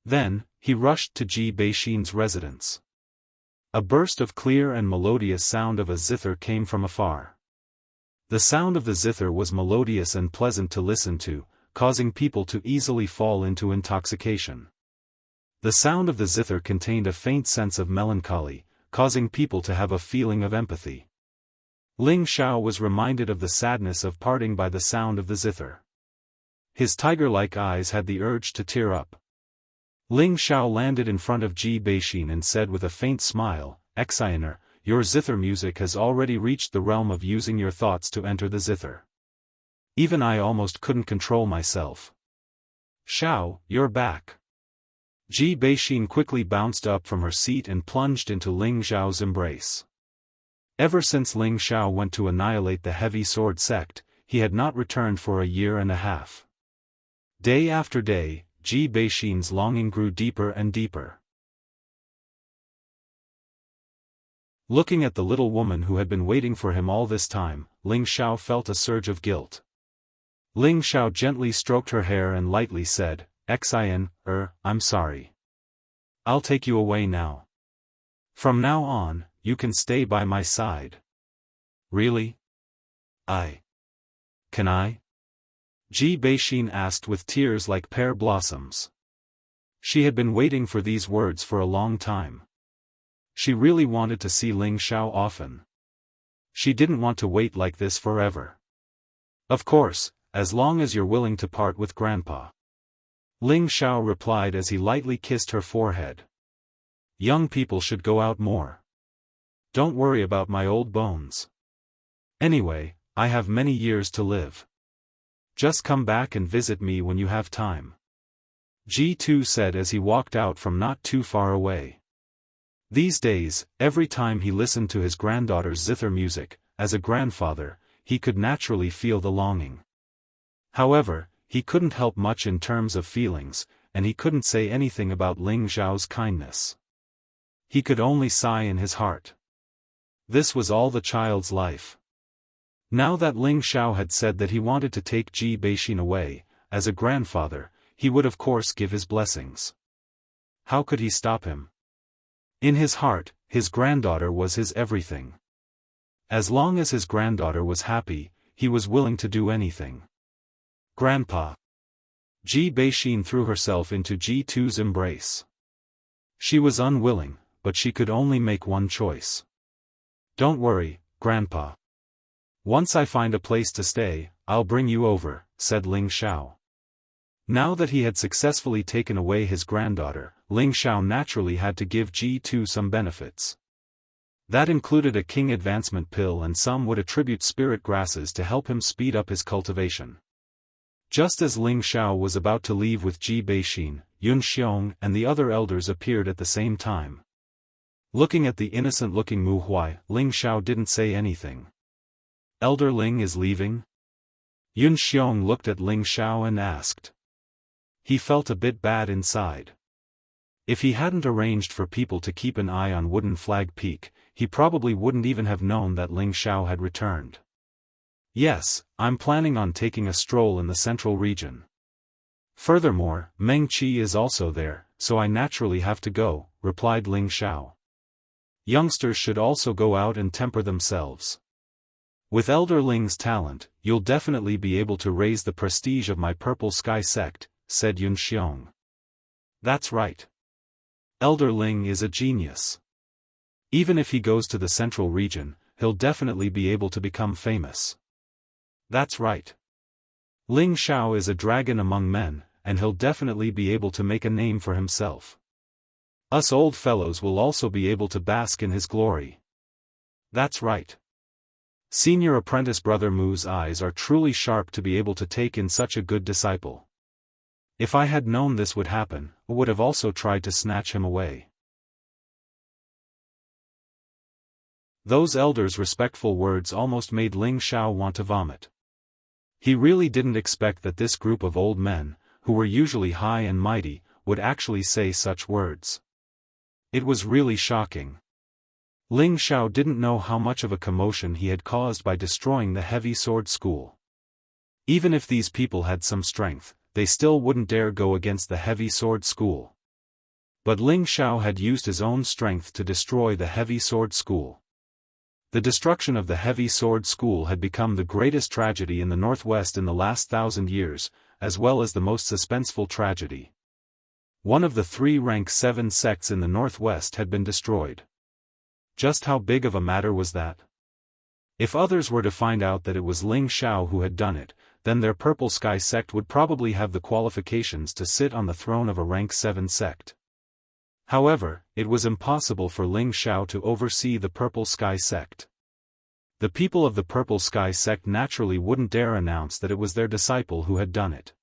Then, he rushed to Ji Beixin's residence. A burst of clear and melodious sound of a zither came from afar. The sound of the zither was melodious and pleasant to listen to, causing people to easily fall into intoxication. The sound of the zither contained a faint sense of melancholy, causing people to have a feeling of empathy. Ling Xiao was reminded of the sadness of parting by the sound of the zither. His tiger-like eyes had the urge to tear up. Ling Xiao landed in front of Ji Beixin and said with a faint smile, "Exioner, your zither music has already reached the realm of using your thoughts to enter the zither. Even I almost couldn't control myself." "Xiao, you're back." Ji Beixin quickly bounced up from her seat and plunged into Ling Xiao's embrace. Ever since Ling Xiao went to annihilate the heavy sword sect, he had not returned for a year and a half. Day after day, Ji Beixin's longing grew deeper and deeper. Looking at the little woman who had been waiting for him all this time, Ling Xiao felt a surge of guilt. Ling Xiao gently stroked her hair and lightly said, "Xian, I'm sorry. I'll take you away now. From now on, you can stay by my side." "Really? Can I?" Ji Beixin asked with tears like pear blossoms. She had been waiting for these words for a long time. She really wanted to see Ling Xiao often. She didn't want to wait like this forever. "Of course, as long as you're willing to part with Grandpa," Ling Xiao replied as he lightly kissed her forehead. "Young people should go out more. Don't worry about my old bones. Anyway, I have many years to live. Just come back and visit me when you have time," Ji Tu said as he walked out from not too far away. These days, every time he listened to his granddaughter's zither music, as a grandfather, he could naturally feel the longing. However, he couldn't help much in terms of feelings, and he couldn't say anything about Ling Xiao's kindness. He could only sigh in his heart. This was all the child's life. Now that Ling Xiao had said that he wanted to take Ji Beixin away, as a grandfather, he would of course give his blessings. How could he stop him? In his heart, his granddaughter was his everything. As long as his granddaughter was happy, he was willing to do anything. "Grandpa." Ji Beixin threw herself into Ji Tu's embrace. She was unwilling, but she could only make one choice. "Don't worry, Grandpa. Once I find a place to stay, I'll bring you over," said Ling Xiao. Now that he had successfully taken away his granddaughter, Ling Xiao naturally had to give Ji Tu some benefits. That included a king advancement pill, and some would attribute spirit grasses to help him speed up his cultivation. Just as Ling Xiao was about to leave with Ji Beixin, Yun Xiong and the other elders appeared at the same time. Looking at the innocent-looking Mu Huai, Ling Xiao didn't say anything. "Elder Ling is leaving?" Yun Xiong looked at Ling Xiao and asked. He felt a bit bad inside. If he hadn't arranged for people to keep an eye on Wooden Flag Peak, he probably wouldn't even have known that Ling Xiao had returned. "Yes, I'm planning on taking a stroll in the central region. Furthermore, Meng Qi is also there, so I naturally have to go," replied Ling Xiao. "Youngsters should also go out and temper themselves. With Elder Ling's talent, you'll definitely be able to raise the prestige of my Purple Sky sect," said Yun Xiong. "That's right. Elder Ling is a genius. Even if he goes to the central region, he'll definitely be able to become famous." "That's right. Ling Xiao is a dragon among men, and he'll definitely be able to make a name for himself. Us old fellows will also be able to bask in his glory." "That's right. Senior apprentice Brother Mu's eyes are truly sharp to be able to take in such a good disciple. If I had known this would happen, I would have also tried to snatch him away." Those elders' respectful words almost made Ling Xiao want to vomit. He really didn't expect that this group of old men, who were usually high and mighty, would actually say such words. It was really shocking. Ling Xiao didn't know how much of a commotion he had caused by destroying the heavy sword school. Even if these people had some strength, they still wouldn't dare go against the heavy sword school. But Ling Xiao had used his own strength to destroy the heavy sword school. The destruction of the heavy sword school had become the greatest tragedy in the Northwest in the last 1,000 years, as well as the most suspenseful tragedy. One of the 3 rank 7 sects in the northwest had been destroyed. Just how big of a matter was that? If others were to find out that it was Ling Xiao who had done it, then their Purple Sky sect would probably have the qualifications to sit on the throne of a rank 7 sect. However, it was impossible for Ling Xiao to oversee the Purple Sky sect. The people of the Purple Sky sect naturally wouldn't dare announce that it was their disciple who had done it.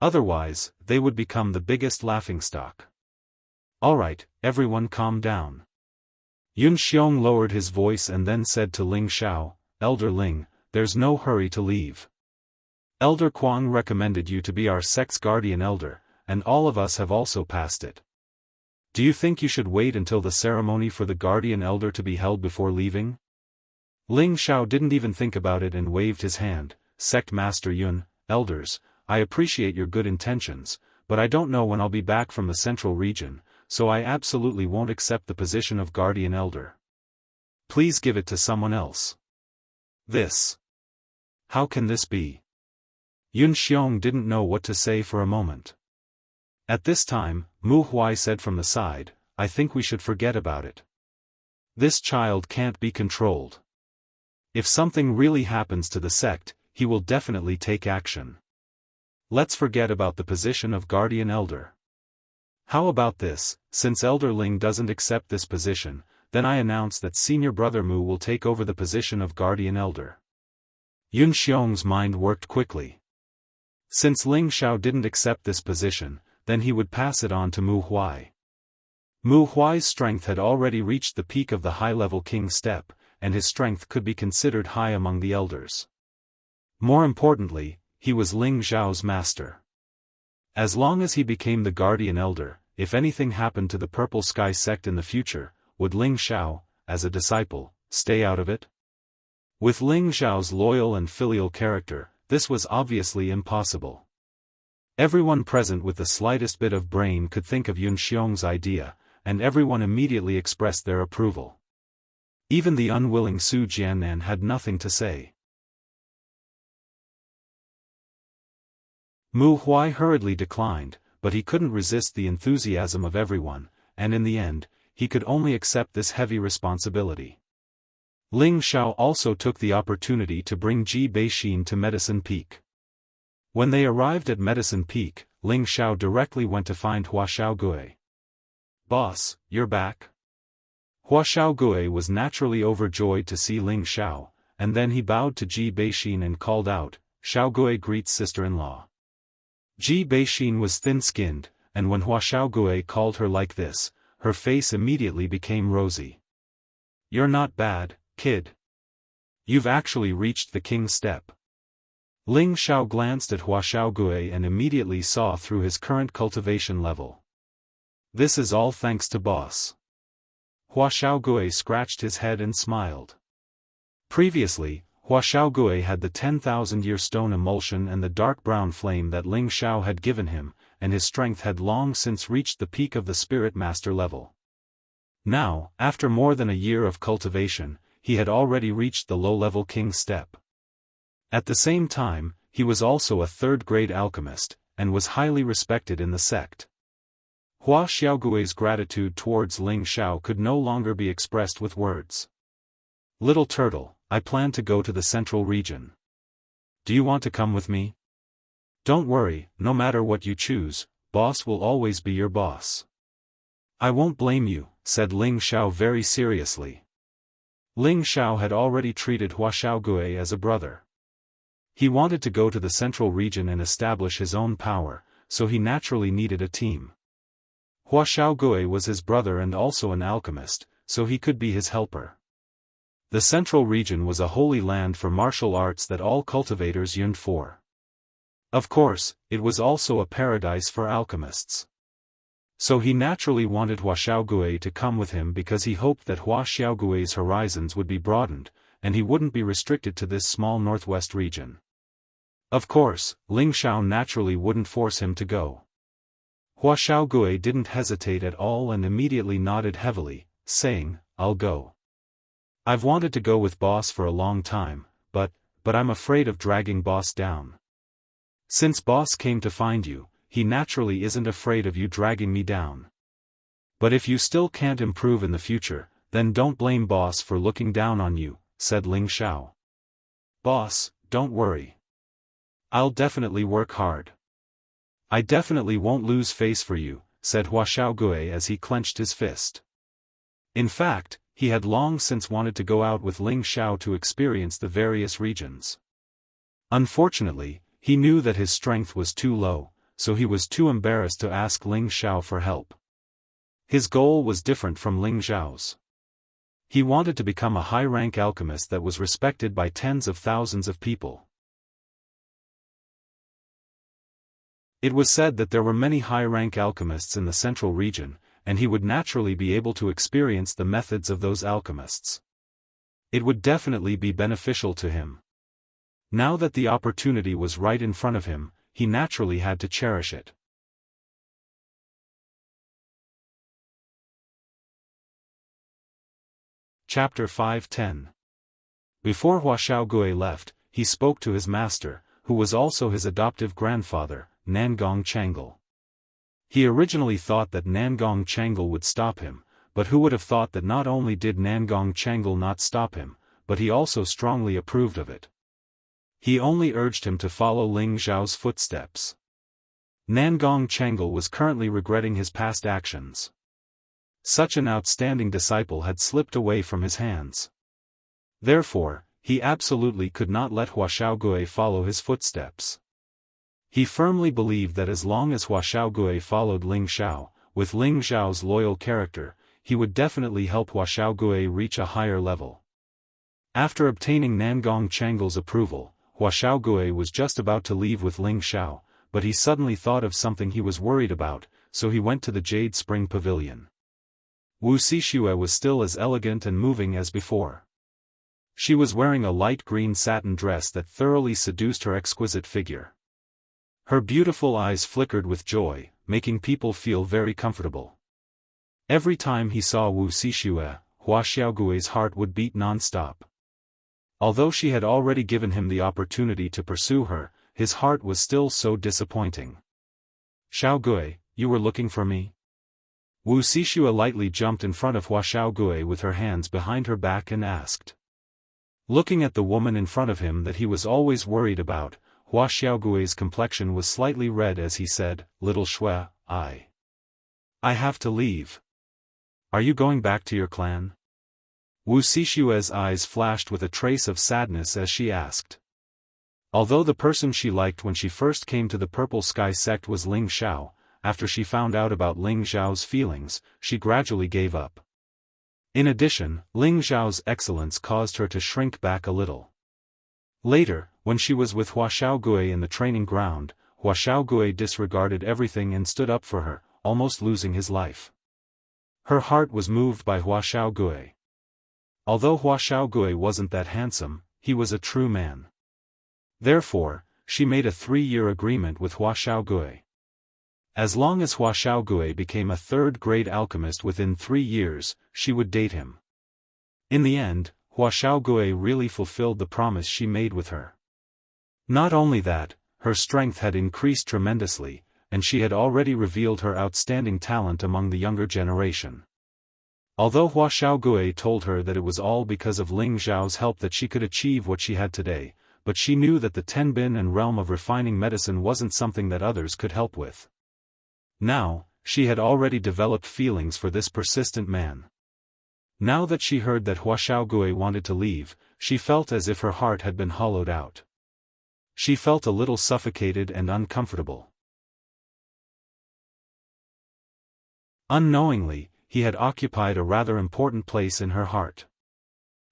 Otherwise, they would become the biggest laughingstock. Alright, everyone calm down. Yun Xiong lowered his voice and then said to Ling Xiao, Elder Ling, there's no hurry to leave. Elder Kuang recommended you to be our sect's guardian elder, and all of us have also passed it. Do you think you should wait until the ceremony for the guardian elder to be held before leaving? Ling Xiao didn't even think about it and waved his hand. Sect Master Yun, elders, I appreciate your good intentions, but I don't know when I'll be back from the central region, so I absolutely won't accept the position of guardian elder. Please give it to someone else. This. How can this be? Yun Xiong didn't know what to say for a moment. At this time, Mu Huai said from the side, I think we should forget about it. This child can't be controlled. If something really happens to the sect, he will definitely take action. Let's forget about the position of guardian elder. How about this, since Elder Ling doesn't accept this position, then I announce that senior brother Mu will take over the position of guardian elder. Yun Xiong's mind worked quickly. Since Ling Xiao didn't accept this position, then he would pass it on to Mu Huai. Mu Huai's strength had already reached the peak of the high-level king step, and his strength could be considered high among the elders. More importantly, he was Ling Xiao's master. As long as he became the guardian elder, if anything happened to the Purple Sky sect in the future, would Ling Xiao, as a disciple, stay out of it? With Ling Xiao's loyal and filial character, this was obviously impossible. Everyone present with the slightest bit of brain could think of Yun Xiong's idea, and everyone immediately expressed their approval. Even the unwilling Su Jiannan had nothing to say. Mu Huai hurriedly declined, but he couldn't resist the enthusiasm of everyone, and in the end, he could only accept this heavy responsibility. Ling Xiao also took the opportunity to bring Ji Beixin to Medicine Peak. When they arrived at Medicine Peak, Ling Xiao directly went to find Hua Xiaogui. Boss, you're back? Hua Xiaogui was naturally overjoyed to see Ling Xiao, and then he bowed to Ji Beixin and called out, Xiaogui greets sister-in-law. Ji Beixin was thin-skinned, and when Hua Xiaogui called her like this, her face immediately became rosy. You're not bad, kid. You've actually reached the king's step. Ling Xiao glanced at Hua Xiaogui and immediately saw through his current cultivation level. This is all thanks to boss. Hua Xiaogui scratched his head and smiled. Previously, Hua Xiaogui had the 10,000-year stone emulsion and the dark brown flame that Ling Xiao had given him, and his strength had long since reached the peak of the spirit master level. Now, after more than a year of cultivation, he had already reached the low-level king step. At the same time, he was also a third-grade alchemist, and was highly respected in the sect. Hua Xiaogui's gratitude towards Ling Xiao could no longer be expressed with words. Little turtle, I plan to go to the central region. Do you want to come with me? Don't worry, no matter what you choose, boss will always be your boss. I won't blame you, said Ling Xiao very seriously. Ling Xiao had already treated Hua Xiaogui as a brother. He wanted to go to the central region and establish his own power, so he naturally needed a team. Hua Xiaogui was his brother and also an alchemist, so he could be his helper. The central region was a holy land for martial arts that all cultivators yearned for. Of course, it was also a paradise for alchemists. So he naturally wanted Hua Xiaogui to come with him because he hoped that Hua Xiaogui's horizons would be broadened, and he wouldn't be restricted to this small northwest region. Of course, Ling Xiao naturally wouldn't force him to go. Hua Xiaogui didn't hesitate at all and immediately nodded heavily, saying, I'll go. I've wanted to go with boss for a long time, but I'm afraid of dragging boss down. Since boss came to find you, he naturally isn't afraid of you dragging me down. But if you still can't improve in the future, then don't blame boss for looking down on you, said Ling Xiao. Boss, don't worry. I'll definitely work hard. I definitely won't lose face for you, said Hua Xiaogui as he clenched his fist. In fact, he had long since wanted to go out with Ling Xiao to experience the various regions. Unfortunately, he knew that his strength was too low, so he was too embarrassed to ask Ling Xiao for help. His goal was different from Ling Xiao's. He wanted to become a high-rank alchemist that was respected by tens of thousands of people. It was said that there were many high-rank alchemists in the central region, and he would naturally be able to experience the methods of those alchemists. It would definitely be beneficial to him. Now that the opportunity was right in front of him, he naturally had to cherish it. Chapter 5:10. Before Hua Xiaogui left, he spoke to his master, who was also his adoptive grandfather, Nangong Changle. He originally thought that Nangong Changle would stop him, but who would have thought that not only did Nangong Changle not stop him, but he also strongly approved of it. He only urged him to follow Ling Xiao's footsteps. Nangong Changle was currently regretting his past actions. Such an outstanding disciple had slipped away from his hands. Therefore, he absolutely could not let Hua Xiaogui follow his footsteps. He firmly believed that as long as Hua Xiaogui followed Ling Xiao, with Ling Xiao's loyal character, he would definitely help Hua Xiaogui reach a higher level. After obtaining Nangong Changle's approval, Hua Xiaogui was just about to leave with Ling Xiao, but he suddenly thought of something he was worried about, so he went to the Jade Spring Pavilion. Wuxia Xianxia was still as elegant and moving as before. She was wearing a light green satin dress that thoroughly seduced her exquisite figure. Her beautiful eyes flickered with joy, making people feel very comfortable. Every time he saw Wuxia Xianxia, Hua Xiaogui's heart would beat non-stop. Although she had already given him the opportunity to pursue her, his heart was still so disappointing. Xiaogui, you were looking for me? Wuxia Xianxia lightly jumped in front of Hua Xiaogui with her hands behind her back and asked. Looking at the woman in front of him that he was always worried about, Hua Xiaogui's complexion was slightly red as he said, Little Shui, I have to leave. Are you going back to your clan? Wuxia Xianxia's eyes flashed with a trace of sadness as she asked. Although the person she liked when she first came to the Purple Sky sect was Ling Xiao, after she found out about Ling Xiao's feelings, she gradually gave up. In addition, Ling Xiao's excellence caused her to shrink back a little. Later, when she was with Hua Xiaogui in the training ground, Hua Xiaogui disregarded everything and stood up for her, almost losing his life. Her heart was moved by Hua Xiaogui. Although Hua Xiaogui wasn't that handsome, he was a true man. Therefore, she made a 3-year agreement with Hua Xiaogui. As long as Hua Xiaogui became a third-grade alchemist within 3 years, she would date him. In the end, Hua Xiaogui really fulfilled the promise she made with her. Not only that, her strength had increased tremendously, and she had already revealed her outstanding talent among the younger generation. Although Hua Xiaogui told her that it was all because of Ling Xiao's help that she could achieve what she had today, but she knew that the Tenbin and realm of refining medicine wasn't something that others could help with. Now, she had already developed feelings for this persistent man. Now that she heard that Hua Xiaogui wanted to leave, she felt as if her heart had been hollowed out. She felt a little suffocated and uncomfortable. Unknowingly, he had occupied a rather important place in her heart.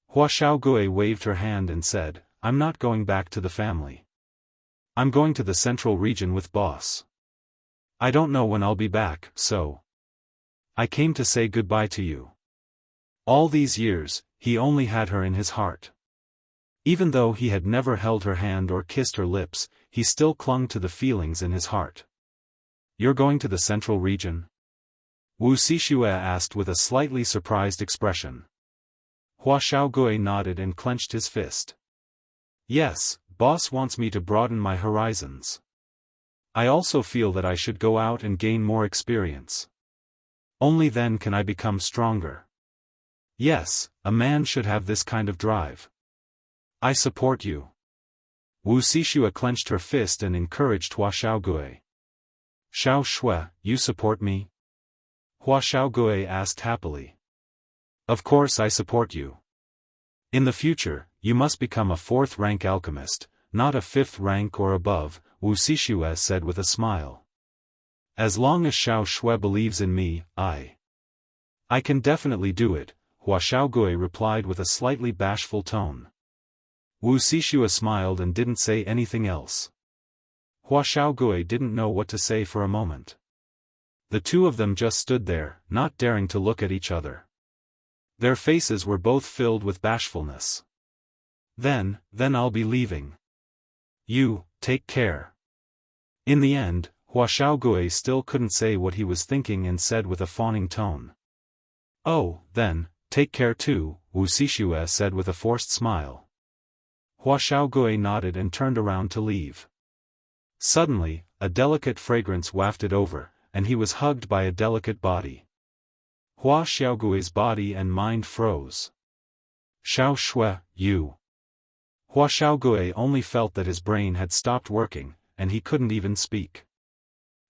Hua Xiaogui waved her hand and said, I'm not going back to the family. I'm going to the central region with boss. I don't know when I'll be back, so I came to say goodbye to you. All these years, he only had her in his heart. Even though he had never held her hand or kissed her lips, he still clung to the feelings in his heart. You're going to the central region? Wuxia Xianxia asked with a slightly surprised expression. Hua Xiaogui nodded and clenched his fist. Yes, boss wants me to broaden my horizons. I also feel that I should go out and gain more experience. Only then can I become stronger. Yes, a man should have this kind of drive. I support you. Wu Xixue clenched her fist and encouraged Hua Xiaogui. Xiao Shui, you support me? Hua Xiaogui asked happily. Of course I support you. In the future, you must become a 4th rank alchemist, not a 5th rank or above, Wu Xixue said with a smile. As long as Xiao Shui believes in me, I can definitely do it, Hua Xiaogui replied with a slightly bashful tone. Wu Xixue smiled and didn't say anything else. Hua Xiaogui didn't know what to say for a moment. The two of them just stood there, not daring to look at each other. Their faces were both filled with bashfulness. Then I'll be leaving. You, take care. In the end, Hua Xiaogui still couldn't say what he was thinking and said with a fawning tone. Oh, then, take care too, Wu Xixue said with a forced smile. Hua Xiaogui nodded and turned around to leave. Suddenly, a delicate fragrance wafted over, and he was hugged by a delicate body. Hua Xiaogui's body and mind froze. Xiao Shui, you. Hua Xiaogui only felt that his brain had stopped working, and he couldn't even speak.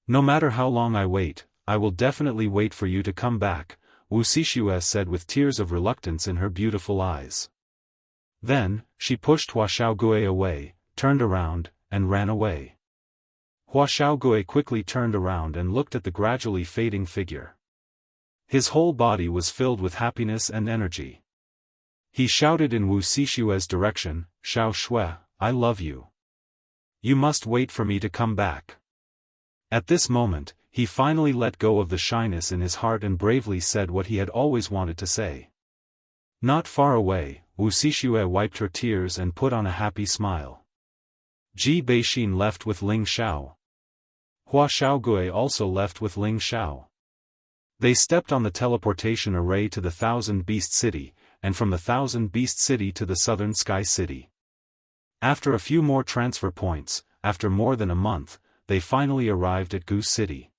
No matter how long I wait, I will definitely wait for you to come back, Wu Xixue said with tears of reluctance in her beautiful eyes. Then, she pushed Hua Xiaogui away, turned around, and ran away. Hua Xiaogui quickly turned around and looked at the gradually fading figure. His whole body was filled with happiness and energy. He shouted in Wu Xixue's direction, Xiao Shui, I love you. You must wait for me to come back. At this moment, he finally let go of the shyness in his heart and bravely said what he had always wanted to say. Not far away, Wu Xixue wiped her tears and put on a happy smile. Ji Beixin left with Ling Xiao. Hua Xiaogui also left with Ling Xiao. They stepped on the teleportation array to the Thousand Beast City, and from the Thousand Beast City to the Southern Sky City. After a few more transfer points, after more than a month, they finally arrived at Gu City.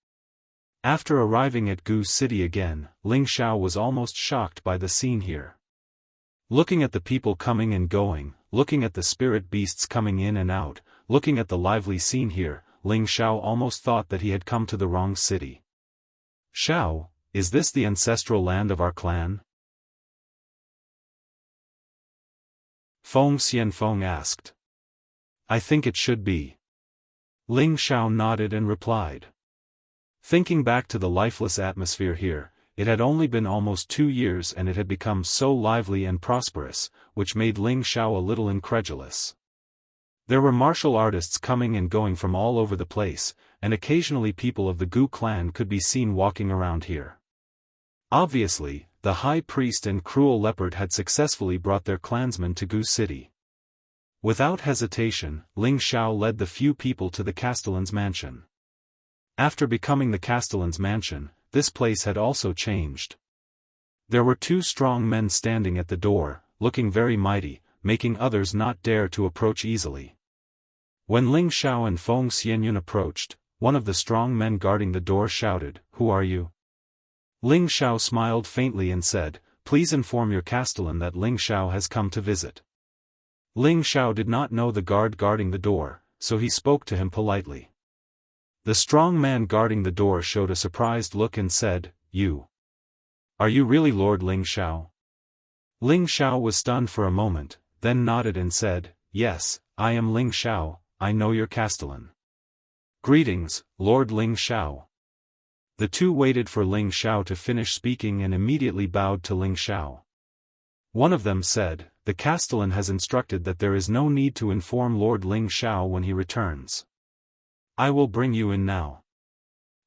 After arriving at Gu City again, Ling Xiao was almost shocked by the scene here. Looking at the people coming and going, looking at the spirit beasts coming in and out, looking at the lively scene here, Ling Xiao almost thought that he had come to the wrong city. Xiao, is this the ancestral land of our clan? Feng Xianfeng asked. I think it should be. Ling Xiao nodded and replied. Thinking back to the lifeless atmosphere here, it had only been almost 2 years and it had become so lively and prosperous, which made Ling Xiao a little incredulous. There were martial artists coming and going from all over the place, and occasionally people of the Gu clan could be seen walking around here. Obviously, the high priest and cruel leopard had successfully brought their clansmen to Gu City. Without hesitation, Ling Xiao led the few people to the Castellan's mansion. After becoming the Castellan's mansion, this place had also changed. There were 2 strong men standing at the door, looking very mighty, making others not dare to approach easily. When Ling Xiao and Feng Xianyun approached, one of the strong men guarding the door shouted, Who are you? Ling Xiao smiled faintly and said, Please inform your Castellan that Ling Xiao has come to visit. Ling Xiao did not know the guard guarding the door, so he spoke to him politely. The strong man guarding the door showed a surprised look and said, Are you really Lord Ling Xiao? Ling Xiao was stunned for a moment, then nodded and said, Yes, I am Ling Xiao, I know your Castellan. Greetings, Lord Ling Xiao. The two waited for Ling Xiao to finish speaking and immediately bowed to Ling Xiao. One of them said, The Castellan has instructed that there is no need to inform Lord Ling Xiao when he returns. I will bring you in now.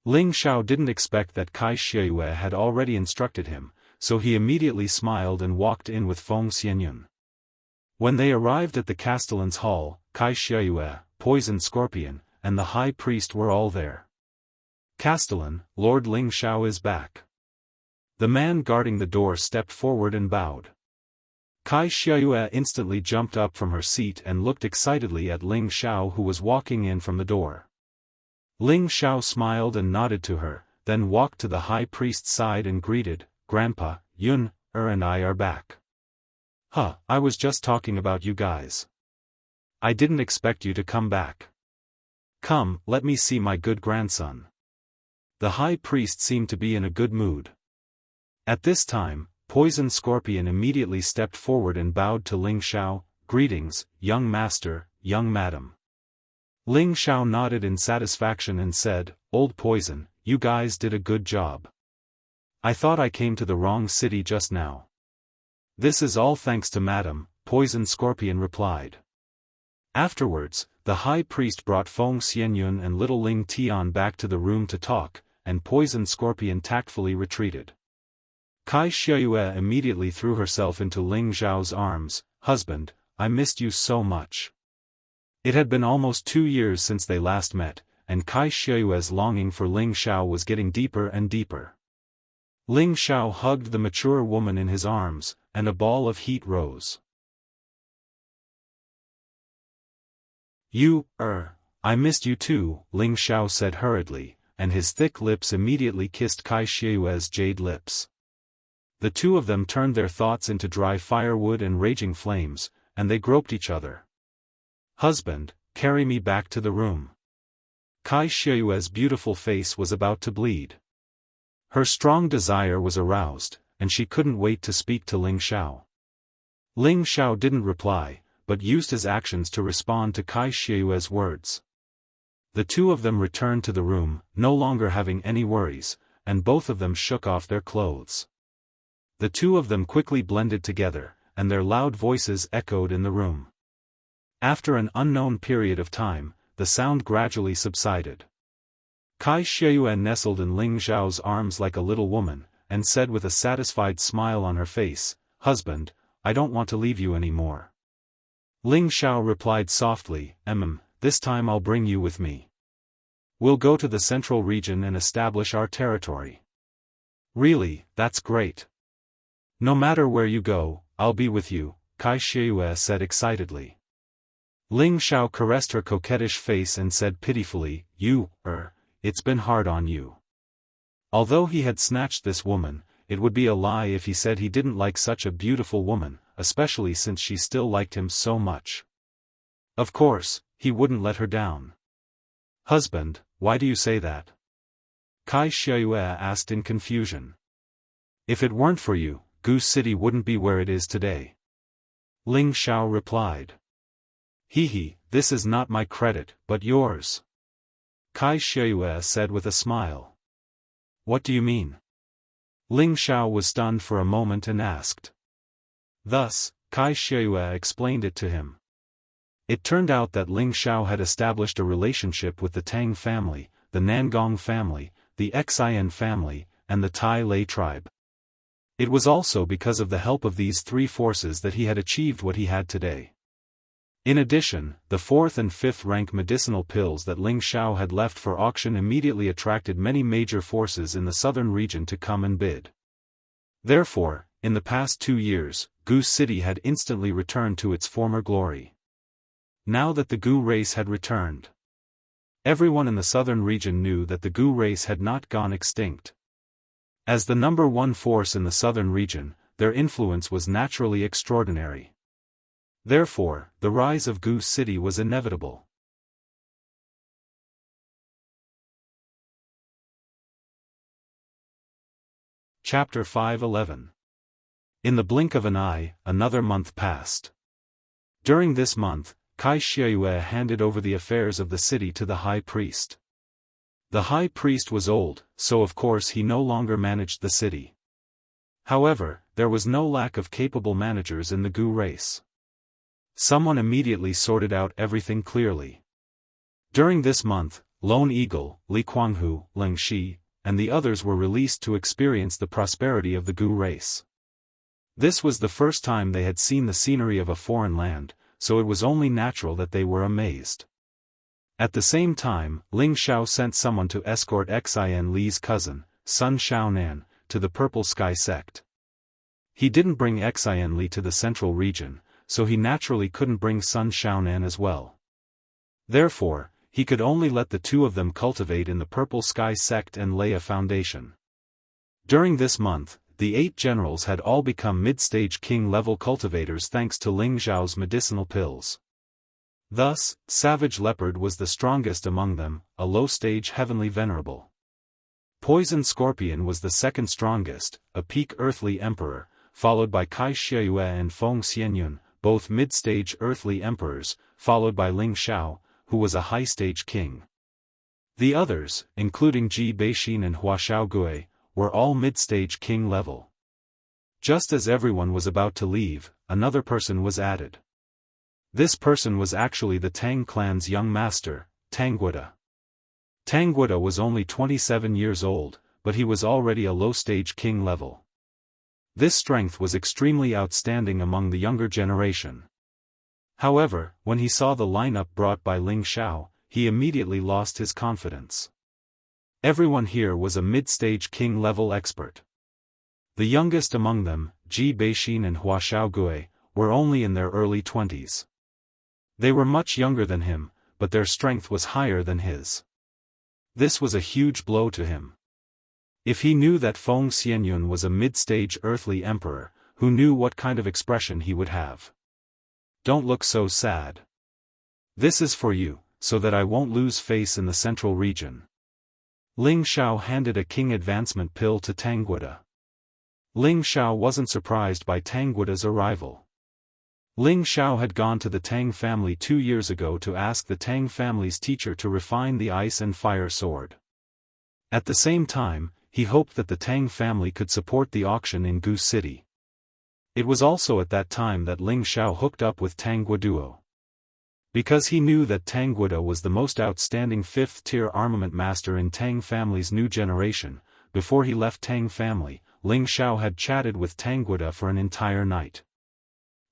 Ling Xiao didn't expect that Kai Xieyue had already instructed him, so he immediately smiled and walked in with Feng Xianyun. When they arrived at the Castellan's hall, Kai Xieyue, Poison Scorpion, and the High Priest were all there. Castellan, Lord Ling Xiao is back. The man guarding the door stepped forward and bowed. Kai Xieyue instantly jumped up from her seat and looked excitedly at Ling Xiao who was walking in from the door. Ling Xiao smiled and nodded to her, then walked to the high priest's side and greeted, "Grandpa, Yun, and I are back." "Huh, I was just talking about you guys. I didn't expect you to come back. Come, let me see my good grandson." The high priest seemed to be in a good mood. At this time, Poison Scorpion immediately stepped forward and bowed to Ling Xiao, "Greetings, young master, young madam." Ling Xiao nodded in satisfaction and said, "Old Poison, you guys did a good job. I thought I came to the wrong city just now." "This is all thanks to Madam," Poison Scorpion replied. Afterwards, the high priest brought Feng Xianyun and little Ling Tian back to the room to talk, and Poison Scorpion tactfully retreated. Kai Xiayue immediately threw herself into Ling Xiao's arms. "Husband, I missed you so much." It had been almost 2 years since they last met, and Kai Xiayue's longing for Ling Xiao was getting deeper and deeper. Ling Xiao hugged the mature woman in his arms, and a ball of heat rose. I missed you too," Ling Xiao said hurriedly, and his thick lips immediately kissed Kai Xiayue's jade lips. The two of them turned their thoughts into dry firewood and raging flames, and they groped each other. "Husband, carry me back to the room." Kai Xiayue's beautiful face was about to bleed. Her strong desire was aroused, and she couldn't wait to speak to Ling Xiao. Ling Xiao didn't reply, but used his actions to respond to Kai Xiayue's words. The two of them returned to the room, no longer having any worries, and both of them shook off their clothes. The two of them quickly blended together, and their loud voices echoed in the room. After an unknown period of time, the sound gradually subsided. Kai Xiayue nestled in Ling Xiao's arms like a little woman, and said with a satisfied smile on her face, "Husband, I don't want to leave you anymore." Ling Xiao replied softly, "This time I'll bring you with me. We'll go to the central region and establish our territory." "Really, that's great. No matter where you go, I'll be with you," Kai Xiayue said excitedly. Ling Xiao caressed her coquettish face and said pitifully, It's been hard on you." Although he had snatched this woman, it would be a lie if he said he didn't like such a beautiful woman, especially since she still liked him so much. Of course, he wouldn't let her down. "Husband, why do you say that?" Kai Xiayue asked in confusion. "If it weren't for you, Goose City wouldn't be where it is today." Ling Xiao replied. This is not my credit, but yours," Kai Xiayue said with a smile. "What do you mean?" Ling Xiao was stunned for a moment and asked. Thus, Kai Xiayue explained it to him. It turned out that Ling Xiao had established a relationship with the Tang family, the Nangong family, the Xian family, and the Tai Lei tribe. It was also because of the help of these three forces that he had achieved what he had today. In addition, the 4th and 5th rank medicinal pills that Ling Xiao had left for auction immediately attracted many major forces in the southern region to come and bid. Therefore, in the past 2 years, Gu City had instantly returned to its former glory. Now that the Gu race had returned, everyone in the southern region knew that the Gu race had not gone extinct. As the number 1 force in the southern region, their influence was naturally extraordinary. Therefore, the rise of Gu City was inevitable. Chapter 5:11. In the blink of an eye, another month passed. During this month, Kai Xiayue handed over the affairs of the city to the high priest. The high priest was old, so of course he no longer managed the city. However, there was no lack of capable managers in the Gu race. Someone immediately sorted out everything clearly. During this month, Lone Eagle, Li Kuanghu, Ling Shi, and the others were released to experience the prosperity of the Gu race. This was the first time they had seen the scenery of a foreign land, so it was only natural that they were amazed. At the same time, Ling Xiao sent someone to escort Xian Li's cousin, Sun Xiaonan, to the Purple Sky sect. He didn't bring Xian Li to the central region, so he naturally couldn't bring Sun Xiaonan as well. Therefore, he could only let the two of them cultivate in the Purple Sky sect and lay a foundation. During this month, the 8 generals had all become mid-stage king-level cultivators thanks to Ling Zhao's medicinal pills. Thus, Savage Leopard was the strongest among them, a low-stage heavenly venerable. Poison Scorpion was the second strongest, a peak earthly emperor, followed by Kai Xieyue and Feng Xianyun, both mid-stage earthly emperors, followed by Ling Xiao, who was a high-stage king. The others, including Ji Beixin and Hua Xiaogui, were all mid-stage king level. Just as everyone was about to leave, another person was added. This person was actually the Tang clan's young master, Tangguda. Tangguda was only 27 years old, but he was already a low-stage king level. This strength was extremely outstanding among the younger generation. However, when he saw the lineup brought by Ling Xiao, he immediately lost his confidence. Everyone here was a mid-stage king-level expert. The youngest among them, Ji Beixin and Hua Xiaogui, were only in their early 20s. They were much younger than him, but their strength was higher than his. This was a huge blow to him. If he knew that Feng Xianyun was a mid-stage earthly emperor, who knew what kind of expression he would have? Don't look so sad. This is for you, so that I won't lose face in the central region. Ling Xiao handed a king advancement pill to Tangguda. Ling Xiao wasn't surprised by Tangguda's arrival. Ling Xiao had gone to the Tang family 2 years ago to ask the Tang family's teacher to refine the ice and fire sword. At the same time, he hoped that the Tang family could support the auction in Gu City. It was also at that time that Ling Xiao hooked up with Tangguduo. Because he knew that Tangguda was the most outstanding 5th-tier armament master in Tang family's new generation, before he left Tang family, Ling Xiao had chatted with Tangguda for an entire night.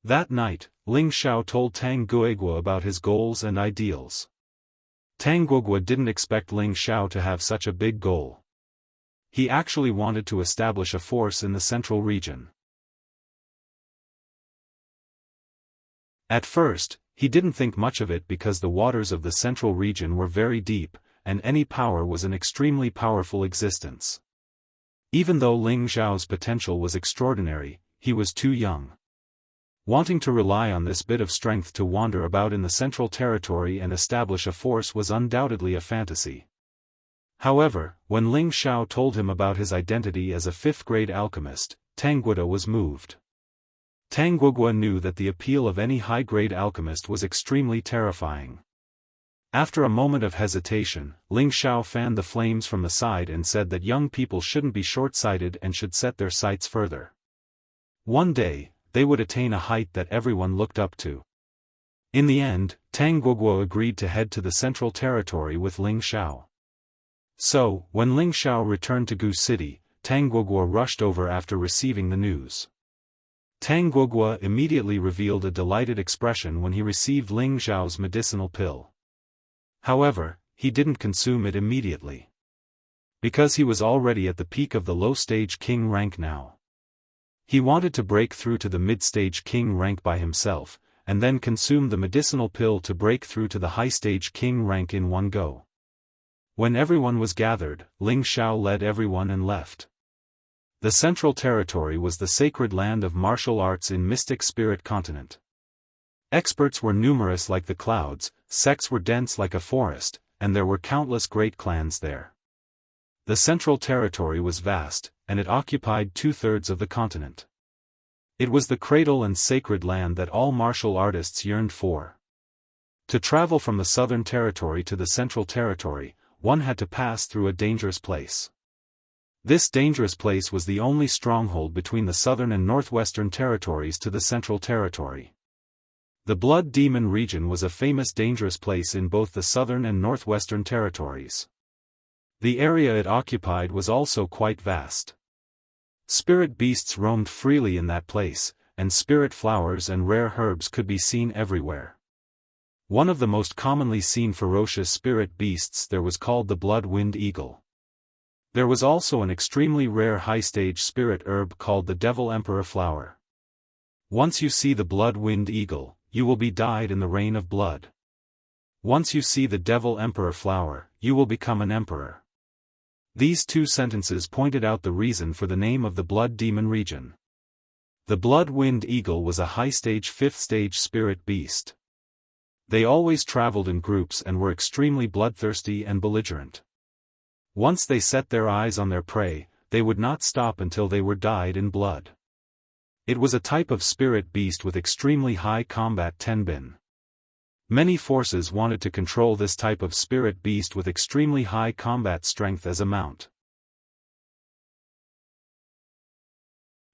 That night, Ling Xiao told Tang Guogua about his goals and ideals. Tang Guogua didn't expect Ling Xiao to have such a big goal. He actually wanted to establish a force in the central region. At first, he didn't think much of it because the waters of the central region were very deep, and any power was an extremely powerful existence. Even though Ling Zhao's potential was extraordinary, he was too young. Wanting to rely on this bit of strength to wander about in the central territory and establish a force was undoubtedly a fantasy. However, when Ling Xiao told him about his identity as a 5th-grade alchemist, Tangguda was moved. Tangguogua knew that the appeal of any high-grade alchemist was extremely terrifying. After a moment of hesitation, Ling Xiao fanned the flames from the side and said that young people shouldn't be short-sighted and should set their sights further. One day, they would attain a height that everyone looked up to. In the end, Tangguogua agreed to head to the central territory with Ling Xiao. So, when Ling Xiao returned to Gu City, Tangguogua rushed over after receiving the news. Tangguogua immediately revealed a delighted expression when he received Ling Zhao's medicinal pill. However, he didn't consume it immediately. Because he was already at the peak of the low-stage king rank now. He wanted to break through to the mid-stage king rank by himself, and then consume the medicinal pill to break through to the high-stage king rank in one go. When everyone was gathered, Ling Xiao led everyone and left. The Central Territory was the sacred land of martial arts in Mystic Spirit Continent. Experts were numerous like the clouds, sects were dense like a forest, and there were countless great clans there. The Central Territory was vast, and it occupied 2/3 of the continent. It was the cradle and sacred land that all martial artists yearned for. To travel from the Southern Territory to the Central Territory, one had to pass through a dangerous place. This dangerous place was the only stronghold between the Southern and Northwestern Territories to the Central Territory. The Blood Demon region was a famous dangerous place in both the Southern and Northwestern Territories. The area it occupied was also quite vast. Spirit beasts roamed freely in that place, and spirit flowers and rare herbs could be seen everywhere. One of the most commonly seen ferocious spirit beasts there was called the blood-wind eagle. There was also an extremely rare high-stage spirit herb called the Devil Emperor flower. Once you see the blood-wind eagle, you will be dyed in the rain of blood. Once you see the Devil Emperor flower, you will become an emperor. These two sentences pointed out the reason for the name of the Blood Demon region. The Blood-Winged Eagle was a high-stage 5th-stage spirit beast. They always traveled in groups and were extremely bloodthirsty and belligerent. Once they set their eyes on their prey, they would not stop until they were dyed in blood. It was a type of spirit beast with extremely high combat tenbin. Many forces wanted to control this type of spirit beast with extremely high combat strength as a mount.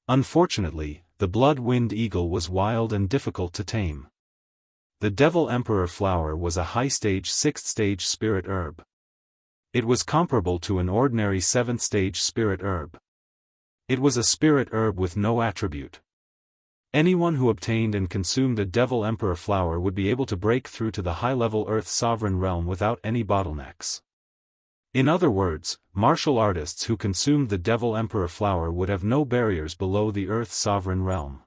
Unfortunately, the Blood-Winged Eagle was wild and difficult to tame. The Devil Emperor flower was a high-stage 6th-stage spirit herb. It was comparable to an ordinary 7th-stage spirit herb. It was a spirit herb with no attribute. Anyone who obtained and consumed a Devil Emperor flower would be able to break through to the high-level Earth Sovereign realm without any bottlenecks. In other words, martial artists who consumed the Devil Emperor flower would have no barriers below the Earth Sovereign realm.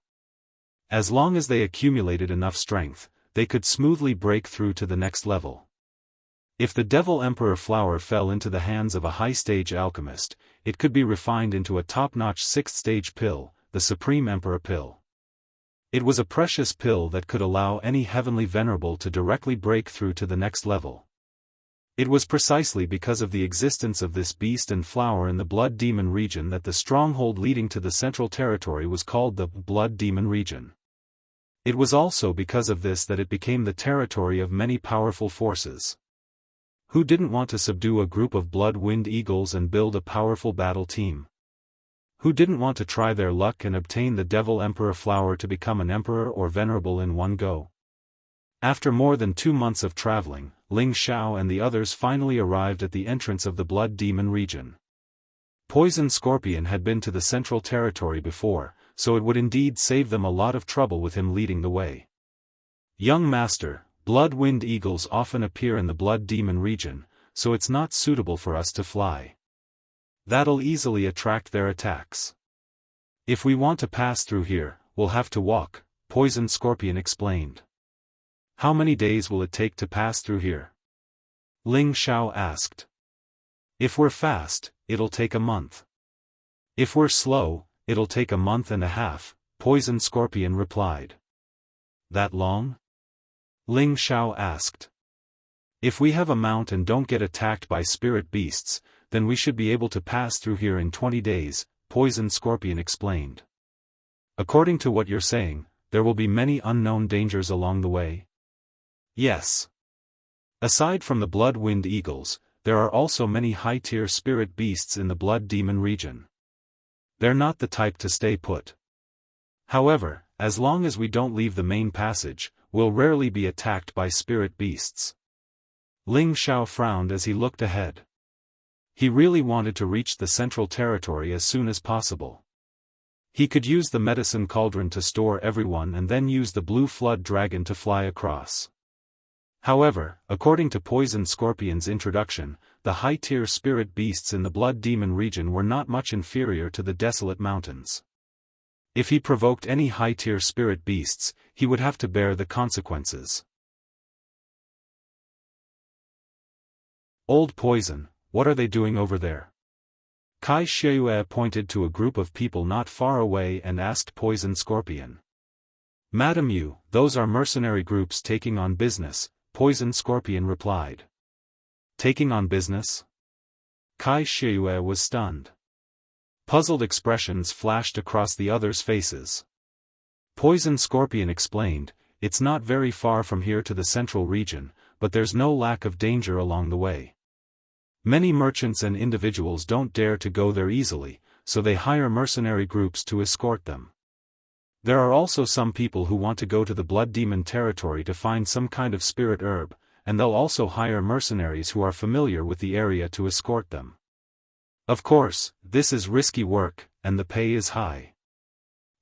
As long as they accumulated enough strength, they could smoothly break through to the next level. If the Devil Emperor flower fell into the hands of a high-stage alchemist, it could be refined into a top-notch 6th-stage pill, the Supreme Emperor pill. It was a precious pill that could allow any heavenly venerable to directly break through to the next level. It was precisely because of the existence of this beast and flower in the Blood Demon region that the stronghold leading to the Central Territory was called the Blood Demon region. It was also because of this that it became the territory of many powerful forces. Who didn't want to subdue a group of Blood-Winged Eagles and build a powerful battle team? Who didn't want to try their luck and obtain the Devil Emperor flower to become an emperor or venerable in one go? After more than 2 months of traveling, Ling Xiao and the others finally arrived at the entrance of the Blood Demon region. Poison Scorpion had been to the Central Territory before, so it would indeed save them a lot of trouble with him leading the way. Young Master, Blood-Winged Eagles often appear in the Blood Demon region, so it's not suitable for us to fly. That'll easily attract their attacks. If we want to pass through here, we'll have to walk, Poison Scorpion explained. How many days will it take to pass through here? Ling Xiao asked. If we're fast, it'll take a month. If we're slow, it'll take a month and a half, Poison Scorpion replied. That long? Ling Xiao asked. If we have a mount and don't get attacked by spirit beasts, then we should be able to pass through here in 20 days, Poison Scorpion explained. According to what you're saying, there will be many unknown dangers along the way? Yes. Aside from the Blood-Winged Eagles, there are also many high-tier spirit beasts in the Blood Demon region. They're not the type to stay put. However, as long as we don't leave the main passage, we'll rarely be attacked by spirit beasts. Ling Xiao frowned as he looked ahead. He really wanted to reach the Central Territory as soon as possible. He could use the medicine cauldron to store everyone and then use the blue flood dragon to fly across. However, according to Poison Scorpion's introduction, the high-tier spirit beasts in the Blood Demon region were not much inferior to the desolate mountains. If he provoked any high-tier spirit beasts, he would have to bear the consequences. Old Poison, what are they doing over there? Kai Xieyue pointed to a group of people not far away and asked Poison Scorpion. Madam Yu, those are mercenary groups taking on business, Poison Scorpion replied. Taking on business? Kai Xieyue was stunned. Puzzled expressions flashed across the others' faces. Poison Scorpion explained, it's not very far from here to the central region, but there's no lack of danger along the way. Many merchants and individuals don't dare to go there easily, so they hire mercenary groups to escort them. There are also some people who want to go to the Blood Demon territory to find some kind of spirit herb, and they'll also hire mercenaries who are familiar with the area to escort them. Of course, this is risky work, and the pay is high.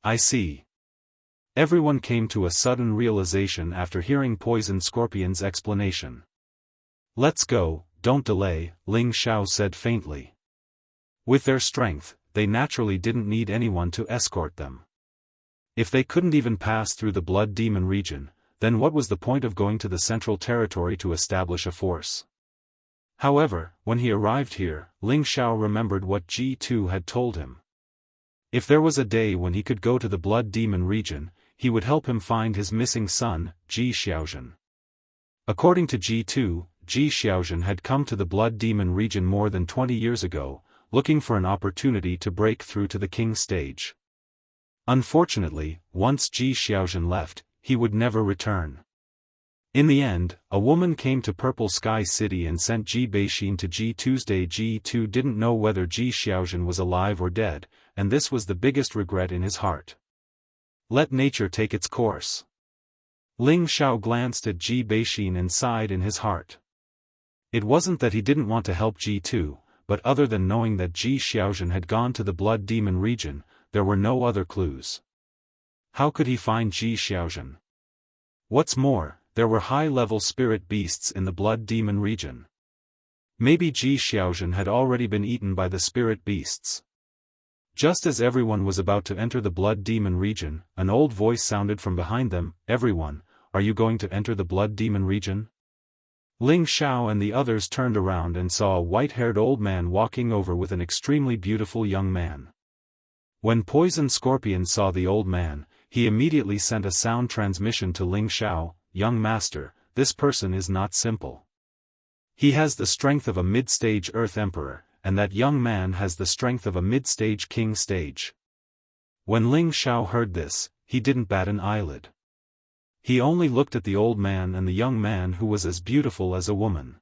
I see. Everyone came to a sudden realization after hearing Poison Scorpion's explanation. Let's go, don't delay, Ling Xiao said faintly. With their strength, they naturally didn't need anyone to escort them. If they couldn't even pass through the Blood Demon region, then what was the point of going to the Central Territory to establish a force? However, when he arrived here, Ling Xiao remembered what G2 had told him. If there was a day when he could go to the Blood Demon region, he would help him find his missing son, Ji Xiaozhen. According to G2, Ji Xiaozhen had come to the Blood Demon region more than 20 years ago, looking for an opportunity to break through to the king stage. Unfortunately, once Ji Xiaozhen left, he would never return. In the end, a woman came to Purple Sky City and sent Ji Beixin to Ji Tuesday. G2 didn't know whether Ji Xiaozhen was alive or dead, and this was the biggest regret in his heart. Let nature take its course. Ling Xiao glanced at Ji Beixin and sighed in his heart. It wasn't that he didn't want to help G2, but other than knowing that Ji Xiaozhen had gone to the Blood Demon region, there were no other clues. How could he find Ji Xiaozhen? What's more, there were high-level spirit beasts in the Blood Demon region. Maybe Ji Xiaozhen had already been eaten by the spirit beasts. Just as everyone was about to enter the Blood Demon region, an old voice sounded from behind them, "Everyone, are you going to enter the Blood Demon region?" Ling Xiao and the others turned around and saw a white-haired old man walking over with an extremely beautiful young man. When Poison Scorpion saw the old man, he immediately sent a sound transmission to Ling Xiao, "Young master, this person is not simple. He has the strength of a mid-stage Earth Emperor, and that young man has the strength of a mid-stage King stage." When Ling Xiao heard this, he didn't bat an eyelid. He only looked at the old man and the young man who was as beautiful as a woman.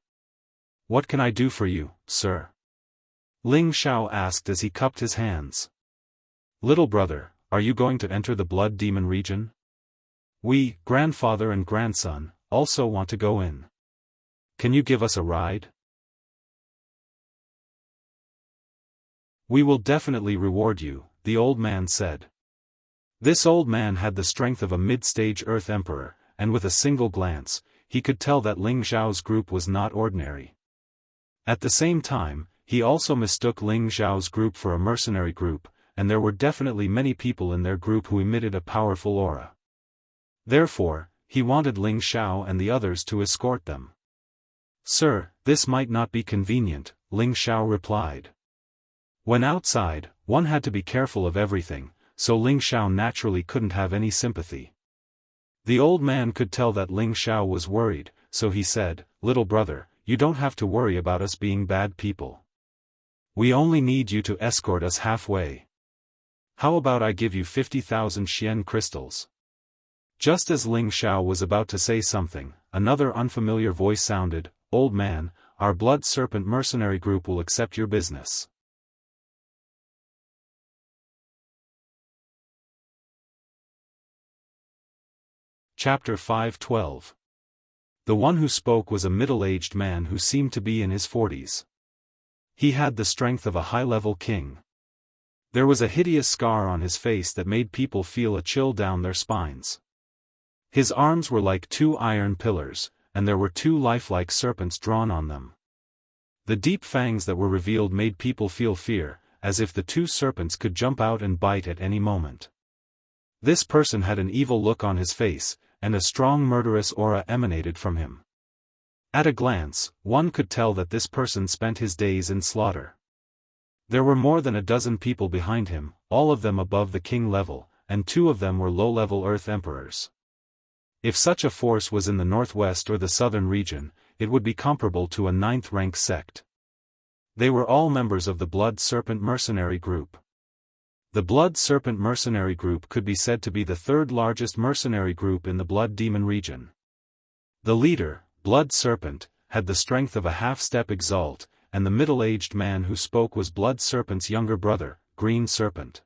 "What can I do for you, sir?" Ling Xiao asked as he cupped his hands. "Little brother, are you going to enter the Blood Demon region? We, grandfather and grandson, also want to go in. Can you give us a ride?" "We will definitely reward you," the old man said. This old man had the strength of a mid-stage Earth Emperor, and with a single glance, he could tell that Ling Xiao's group was not ordinary. At the same time, he also mistook Ling Xiao's group for a mercenary group, and there were definitely many people in their group who emitted a powerful aura. Therefore, he wanted Ling Xiao and the others to escort them. "Sir, this might not be convenient," Ling Xiao replied. When outside, one had to be careful of everything, so Ling Xiao naturally couldn't have any sympathy. The old man could tell that Ling Xiao was worried, so he said, "Little brother, you don't have to worry about us being bad people. We only need you to escort us halfway. How about I give you 50,000 Xian crystals?" Just as Ling Xiao was about to say something, another unfamiliar voice sounded, "Old man, our Blood Serpent mercenary group will accept your business." Chapter 5:12. The one who spoke was a middle-aged man who seemed to be in his 40s. He had the strength of a high-level king. There was a hideous scar on his face that made people feel a chill down their spines. His arms were like two iron pillars, and there were two lifelike serpents drawn on them. The deep fangs that were revealed made people feel fear, as if the two serpents could jump out and bite at any moment. This person had an evil look on his face, and a strong murderous aura emanated from him. At a glance, one could tell that this person spent his days in slaughter. There were more than a dozen people behind him, all of them above the king level, and two of them were low-level Earth Emperors. If such a force was in the northwest or the southern region, it would be comparable to a 9th-rank sect. They were all members of the Blood Serpent mercenary group. The Blood Serpent mercenary group could be said to be the third largest mercenary group in the Blood Demon region. The leader, Blood Serpent, had the strength of a half-step exalt, and the middle-aged man who spoke was Blood Serpent's younger brother, Green Serpent.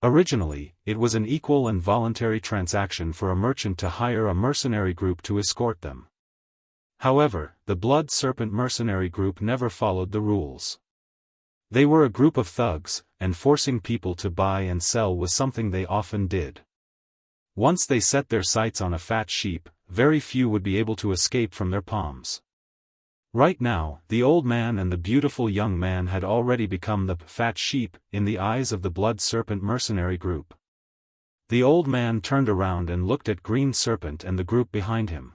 Originally, it was an equal and voluntary transaction for a merchant to hire a mercenary group to escort them. However, the Blood Serpent mercenary group never followed the rules. They were a group of thugs, and forcing people to buy and sell was something they often did. Once they set their sights on a fat sheep, very few would be able to escape from their palms. Right now, the old man and the beautiful young man had already become the fat sheep in the eyes of the Blood Serpent mercenary group. The old man turned around and looked at Green Serpent and the group behind him.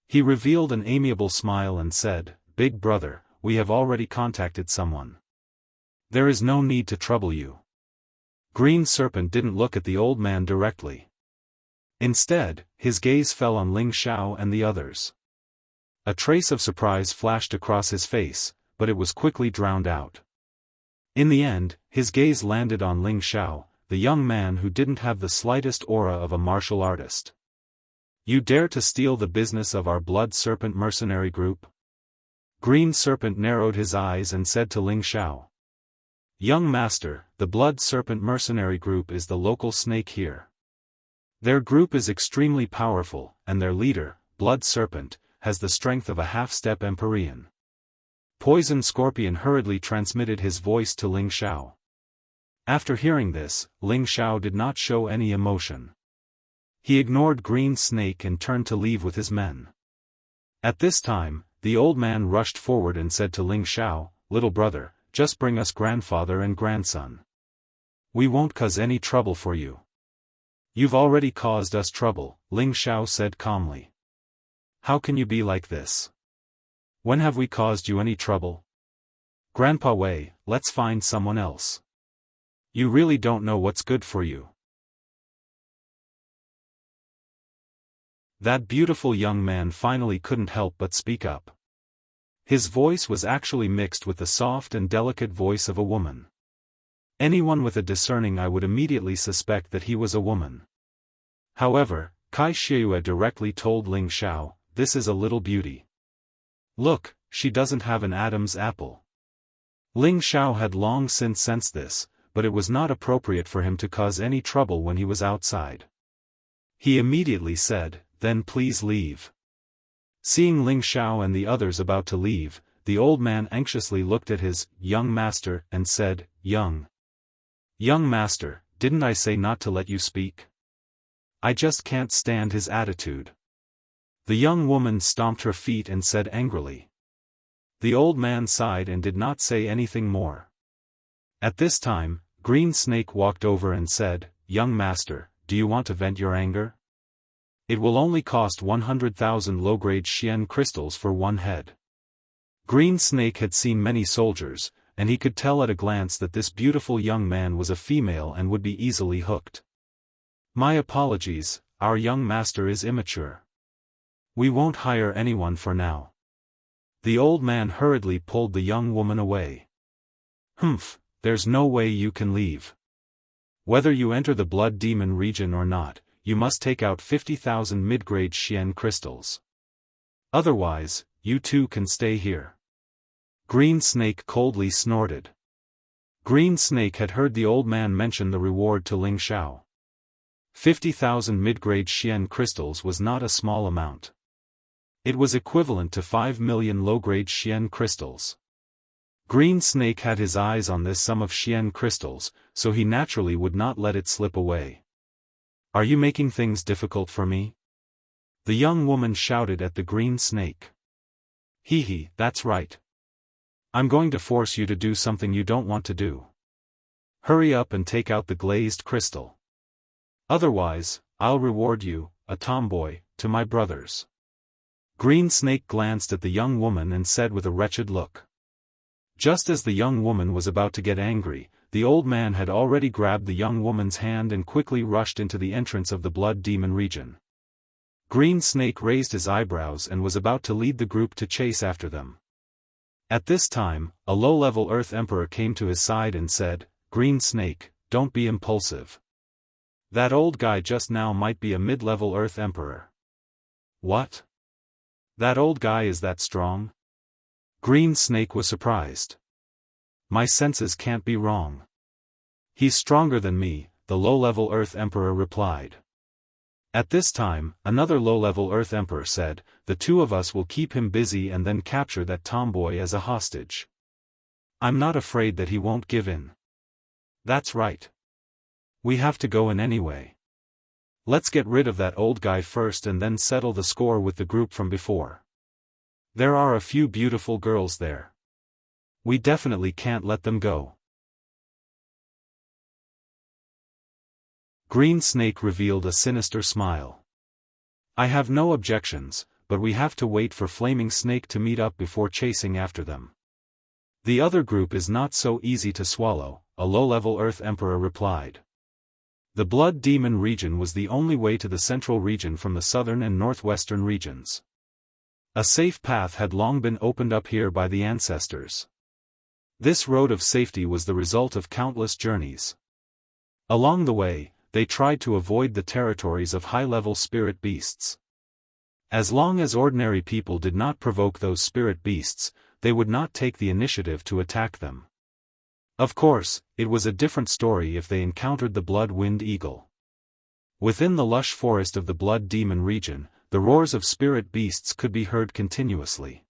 He revealed an amiable smile and said, "Big brother, we have already contacted someone. There is no need to trouble you." Green Serpent didn't look at the old man directly. Instead, his gaze fell on Ling Xiao and the others. A trace of surprise flashed across his face, but it was quickly drowned out. In the end, his gaze landed on Ling Xiao, the young man who didn't have the slightest aura of a martial artist. "You dare to steal the business of our Blood Serpent mercenary group?" Green Serpent narrowed his eyes and said to Ling Xiao. "Young master, the Blood Serpent mercenary group is the local snake here. Their group is extremely powerful, and their leader, Blood Serpent, has the strength of a half-step Empyrean." Poison Scorpion hurriedly transmitted his voice to Ling Xiao. After hearing this, Ling Xiao did not show any emotion. He ignored Green Snake and turned to leave with his men. At this time, the old man rushed forward and said to Ling Xiao, "Little brother, just bring us grandfather and grandson. We won't cause any trouble for you." "You've already caused us trouble," Ling Xiao said calmly. "How can you be like this? When have we caused you any trouble? Grandpa Wei, let's find someone else. You really don't know what's good for you." That beautiful young man finally couldn't help but speak up. His voice was actually mixed with the soft and delicate voice of a woman. Anyone with a discerning eye would immediately suspect that he was a woman. However, Kai Shiue directly told Ling Xiao, "This is a little beauty. Look, she doesn't have an Adam's apple." Ling Xiao had long since sensed this, but it was not appropriate for him to cause any trouble when he was outside. He immediately said, "Then please leave." Seeing Ling Xiao and the others about to leave, the old man anxiously looked at his young master and said, Young master, didn't I say not to let you speak? I just can't stand his attitude." The young woman stomped her feet and said angrily. The old man sighed and did not say anything more. At this time, Green Snake walked over and said, "Young master, do you want to vent your anger? It will only cost 100,000 low-grade Xian crystals for one head." Green Snake had seen many soldiers, and he could tell at a glance that this beautiful young man was a female and would be easily hooked. "My apologies, our young master is immature. We won't hire anyone for now." The old man hurriedly pulled the young woman away. "Humph, there's no way you can leave. Whether you enter the Blood Demon region or not, you must take out 50,000 mid-grade Xian crystals. Otherwise, you too can stay here." Green Snake coldly snorted. Green Snake had heard the old man mention the reward to Ling Xiao. 50,000 mid-grade Xian crystals was not a small amount. It was equivalent to 5 million low-grade Xian crystals. Green Snake had his eyes on this sum of Xian crystals, so he naturally would not let it slip away. "Are you making things difficult for me?" the young woman shouted at the Green Snake. "Hee, that's right. I'm going to force you to do something you don't want to do. Hurry up and take out the glazed crystal. Otherwise, I'll reward you, a tomboy, to my brothers." Green Snake glanced at the young woman and said with a wretched look. Just as the young woman was about to get angry, the old man had already grabbed the young woman's hand and quickly rushed into the entrance of the Blood Demon region. Green Snake raised his eyebrows and was about to lead the group to chase after them. At this time, a low-level Earth Emperor came to his side and said, "Green Snake, don't be impulsive. That old guy just now might be a mid-level Earth Emperor." "What? That old guy is that strong?" Green Snake was surprised. "My senses can't be wrong. He's stronger than me," the low-level Earth Emperor replied. At this time, another low-level Earth Emperor said, "The two of us will keep him busy and then capture that tomboy as a hostage. I'm not afraid that he won't give in." "That's right. We have to go in anyway. Let's get rid of that old guy first and then settle the score with the group from before. There are a few beautiful girls there. We definitely can't let them go." Green Snake revealed a sinister smile. I have no objections, but we have to wait for Flaming Snake to meet up before chasing after them. The other group is not so easy to swallow, a low-level Earth Emperor replied. The Blood Demon region was the only way to the central region from the southern and northwestern regions. A safe path had long been opened up here by the ancestors. This road of safety was the result of countless journeys. Along the way, they tried to avoid the territories of high-level spirit beasts. As long as ordinary people did not provoke those spirit beasts, they would not take the initiative to attack them. Of course, it was a different story if they encountered the blood-winged eagle. Within the lush forest of the Blood Demon region, the roars of spirit beasts could be heard continuously.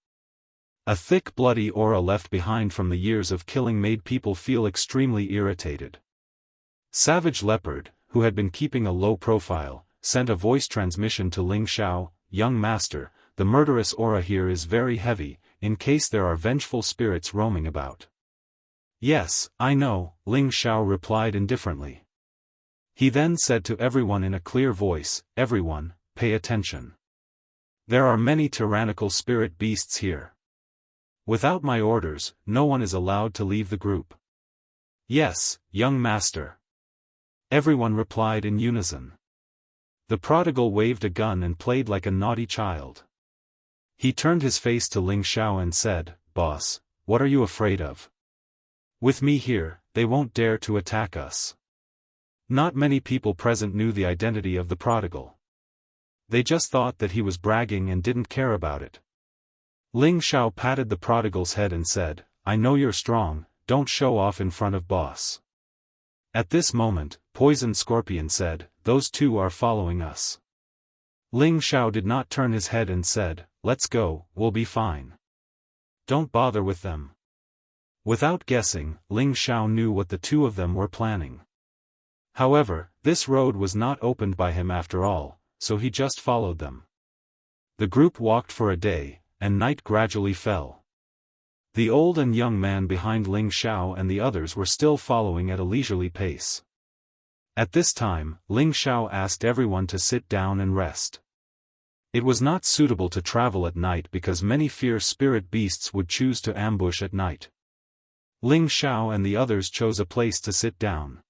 A thick bloody aura left behind from the years of killing made people feel extremely irritated. Savage Leopard, who had been keeping a low profile, sent a voice transmission to Ling Xiao, "Young master, the murderous aura here is very heavy, in case there are vengeful spirits roaming about." "Yes, I know," Ling Xiao replied indifferently. He then said to everyone in a clear voice, "Everyone, pay attention. There are many tyrannical spirit beasts here. Without my orders, no one is allowed to leave the group." "Yes, young master." Everyone replied in unison. The prodigal waved a gun and played like a naughty child. He turned his face to Ling Xiao and said, "Boss, what are you afraid of? With me here, they won't dare to attack us." Not many people present knew the identity of the prodigal. They just thought that he was bragging and didn't care about it. Ling Xiao patted the prodigal's head and said, "I know you're strong, don't show off in front of boss." At this moment, Poison Scorpion said, "Those two are following us." Ling Xiao did not turn his head and said, "Let's go, we'll be fine. Don't bother with them." Without guessing, Ling Xiao knew what the two of them were planning. However, this road was not opened by him after all, so he just followed them. The group walked for a day, and night gradually fell. The old and young man behind Ling Xiao and the others were still following at a leisurely pace. At this time, Ling Xiao asked everyone to sit down and rest. It was not suitable to travel at night because many fierce spirit beasts would choose to ambush at night. Ling Xiao and the others chose a place to sit down.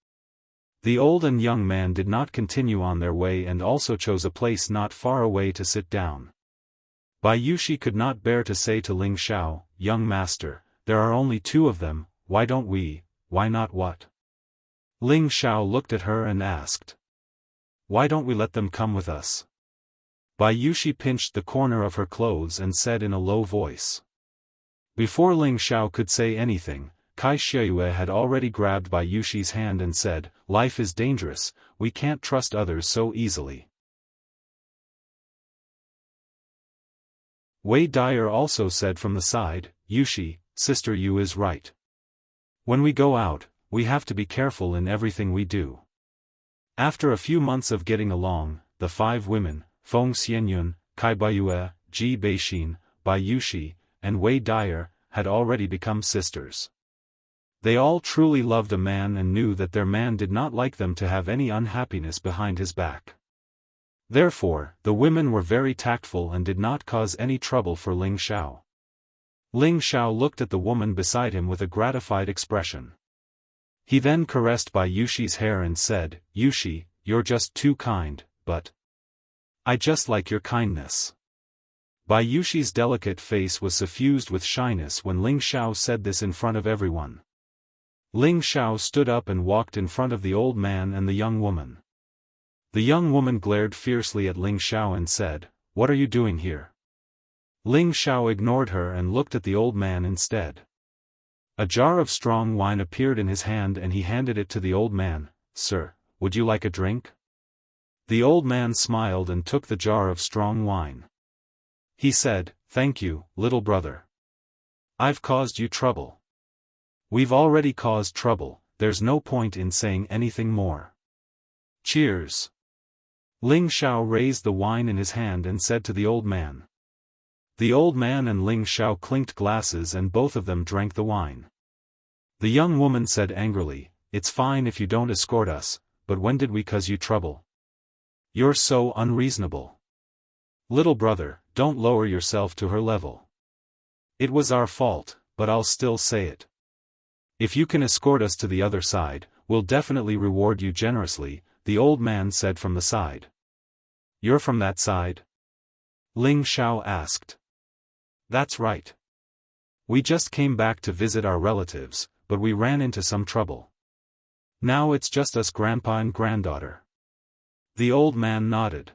The old and young man did not continue on their way and also chose a place not far away to sit down. Bai Yushi could not bear to say to Ling Xiao, "Young master, there are only two of them, why not what?" Ling Xiao looked at her and asked, "Why don't we let them come with us?" Bai Yushi pinched the corner of her clothes and said in a low voice. Before Ling Xiao could say anything, Kai Xieyue had already grabbed Bai Yushi's hand and said, "Life is dangerous, we can't trust others so easily." Wei Dyer also said from the side, "Yushi, sister Yu is right. When we go out, we have to be careful in everything we do." After a few months of getting along, the five women, Feng Xianyun, Kai Baiyue, Ji Beixin, Bai Yushi, and Wei Dyer, had already become sisters. They all truly loved a man and knew that their man did not like them to have any unhappiness behind his back. Therefore, the women were very tactful and did not cause any trouble for Ling Xiao. Ling Xiao looked at the woman beside him with a gratified expression. He then caressed Bai Yushi's hair and said, "Yushi, you're just too kind, but I just like your kindness." Bai Yushi's delicate face was suffused with shyness when Ling Xiao said this in front of everyone. Ling Xiao stood up and walked in front of the old man and the young woman. The young woman glared fiercely at Ling Xiao and said, "What are you doing here?" Ling Xiao ignored her and looked at the old man instead. A jar of strong wine appeared in his hand and he handed it to the old man. "Sir, would you like a drink?" The old man smiled and took the jar of strong wine. He said, "Thank you, little brother. I've caused you trouble." "We've already caused trouble, there's no point in saying anything more. Cheers." Ling Xiao raised the wine in his hand and said to the old man. The old man and Ling Xiao clinked glasses and both of them drank the wine. The young woman said angrily, "It's fine if you don't escort us, but when did we cause you trouble? You're so unreasonable. Little brother, don't lower yourself to her level. It was our fault, but I'll still say it. If you can escort us to the other side, we'll definitely reward you generously, the old man said from the side. You're from that side? Ling Xiao asked. That's right. We just came back to visit our relatives, but we ran into some trouble. Now it's just us grandpa and granddaughter. The old man nodded.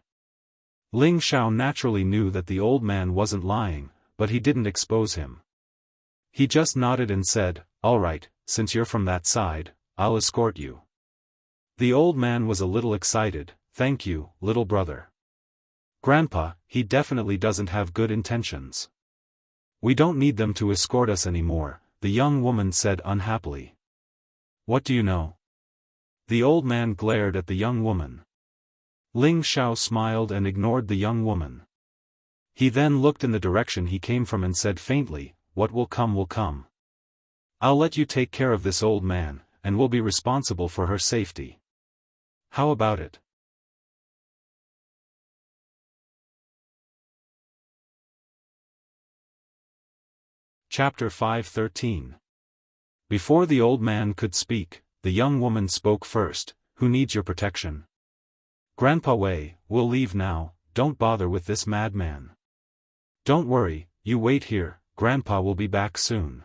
Ling Xiao naturally knew that the old man wasn't lying, but he didn't expose him. He just nodded and said, all right, since you're from that side, I'll escort you. The old man was a little excited. Thank you, little brother. Grandpa, he definitely doesn't have good intentions. We don't need them to escort us anymore, the young woman said unhappily. What do you know? The old man glared at the young woman. Ling Xiao smiled and ignored the young woman. He then looked in the direction he came from and said faintly, what will come will come. I'll let you take care of this old man, and we'll be responsible for her safety. How about it? Chapter 5:13. Before the old man could speak, the young woman spoke first. Who needs your protection? Grandpa Wei, we'll leave now, don't bother with this madman. Don't worry, you wait here, Grandpa will be back soon.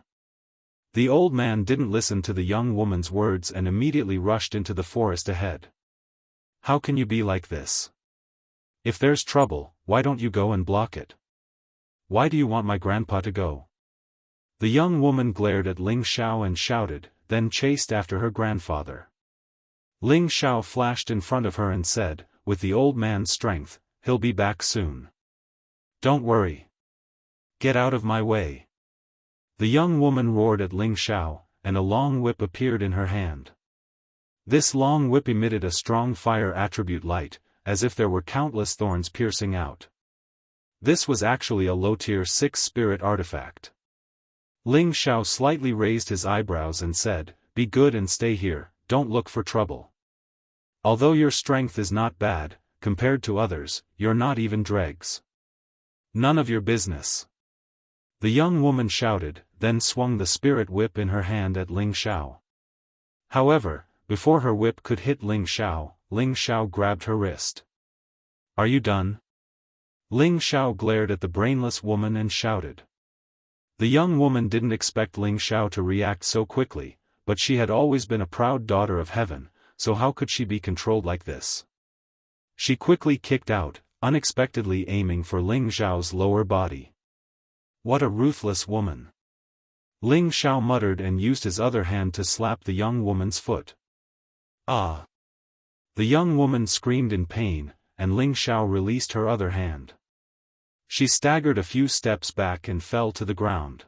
The old man didn't listen to the young woman's words and immediately rushed into the forest ahead. How can you be like this? If there's trouble, why don't you go and block it? Why do you want my grandpa to go? The young woman glared at Ling Xiao and shouted, then chased after her grandfather. Ling Xiao flashed in front of her and said, with the old man's strength, he'll be back soon. Don't worry. Get out of my way. The young woman roared at Ling Xiao, and a long whip appeared in her hand. This long whip emitted a strong fire attribute light, as if there were countless thorns piercing out. This was actually a low-tier 6 spirit artifact. Ling Xiao slightly raised his eyebrows and said, be good and stay here, don't look for trouble. Although your strength is not bad, compared to others, you're not even dregs. None of your business. The young woman shouted, then swung the spirit whip in her hand at Ling Xiao. However, before her whip could hit Ling Xiao grabbed her wrist. Are you done? Ling Xiao glared at the brainless woman and shouted. The young woman didn't expect Ling Xiao to react so quickly, but she had always been a proud daughter of heaven, so how could she be controlled like this? She quickly kicked out, unexpectedly aiming for Ling Xiao's lower body. What a ruthless woman! Ling Xiao muttered and used his other hand to slap the young woman's foot. Ah! The young woman screamed in pain, and Ling Xiao released her other hand. She staggered a few steps back and fell to the ground.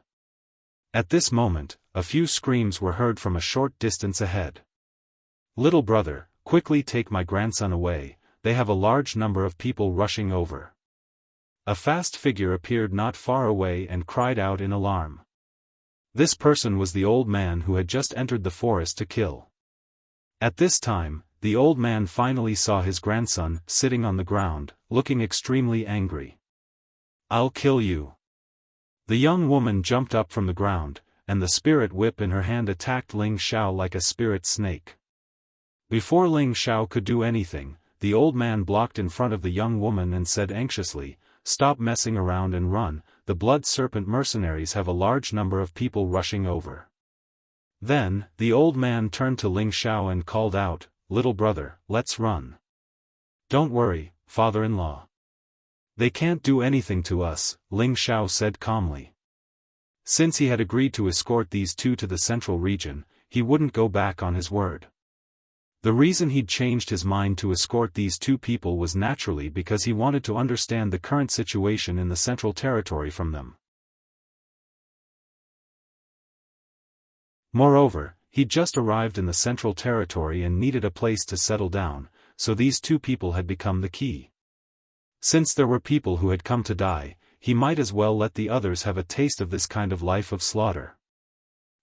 At this moment, a few screams were heard from a short distance ahead. Little brother, quickly take my grandson away, they have a large number of people rushing over. A fast figure appeared not far away and cried out in alarm. This person was the old man who had just entered the forest to kill. At this time, the old man finally saw his grandson sitting on the ground, looking extremely angry. I'll kill you. The young woman jumped up from the ground, and the spirit whip in her hand attacked Ling Xiao like a spirit snake. Before Ling Xiao could do anything, the old man blocked in front of the young woman and said anxiously, stop messing around and run, the blood serpent mercenaries have a large number of people rushing over. Then, the old man turned to Ling Xiao and called out, little brother, let's run. Don't worry, father-in-law. They can't do anything to us, Ling Xiao said calmly. Since he had agreed to escort these two to the central region, he wouldn't go back on his word. The reason he'd changed his mind to escort these two people was naturally because he wanted to understand the current situation in the central territory from them. Moreover, he'd just arrived in the central territory and needed a place to settle down, so these two people had become the key. Since there were people who had come to die, he might as well let the others have a taste of this kind of life of slaughter.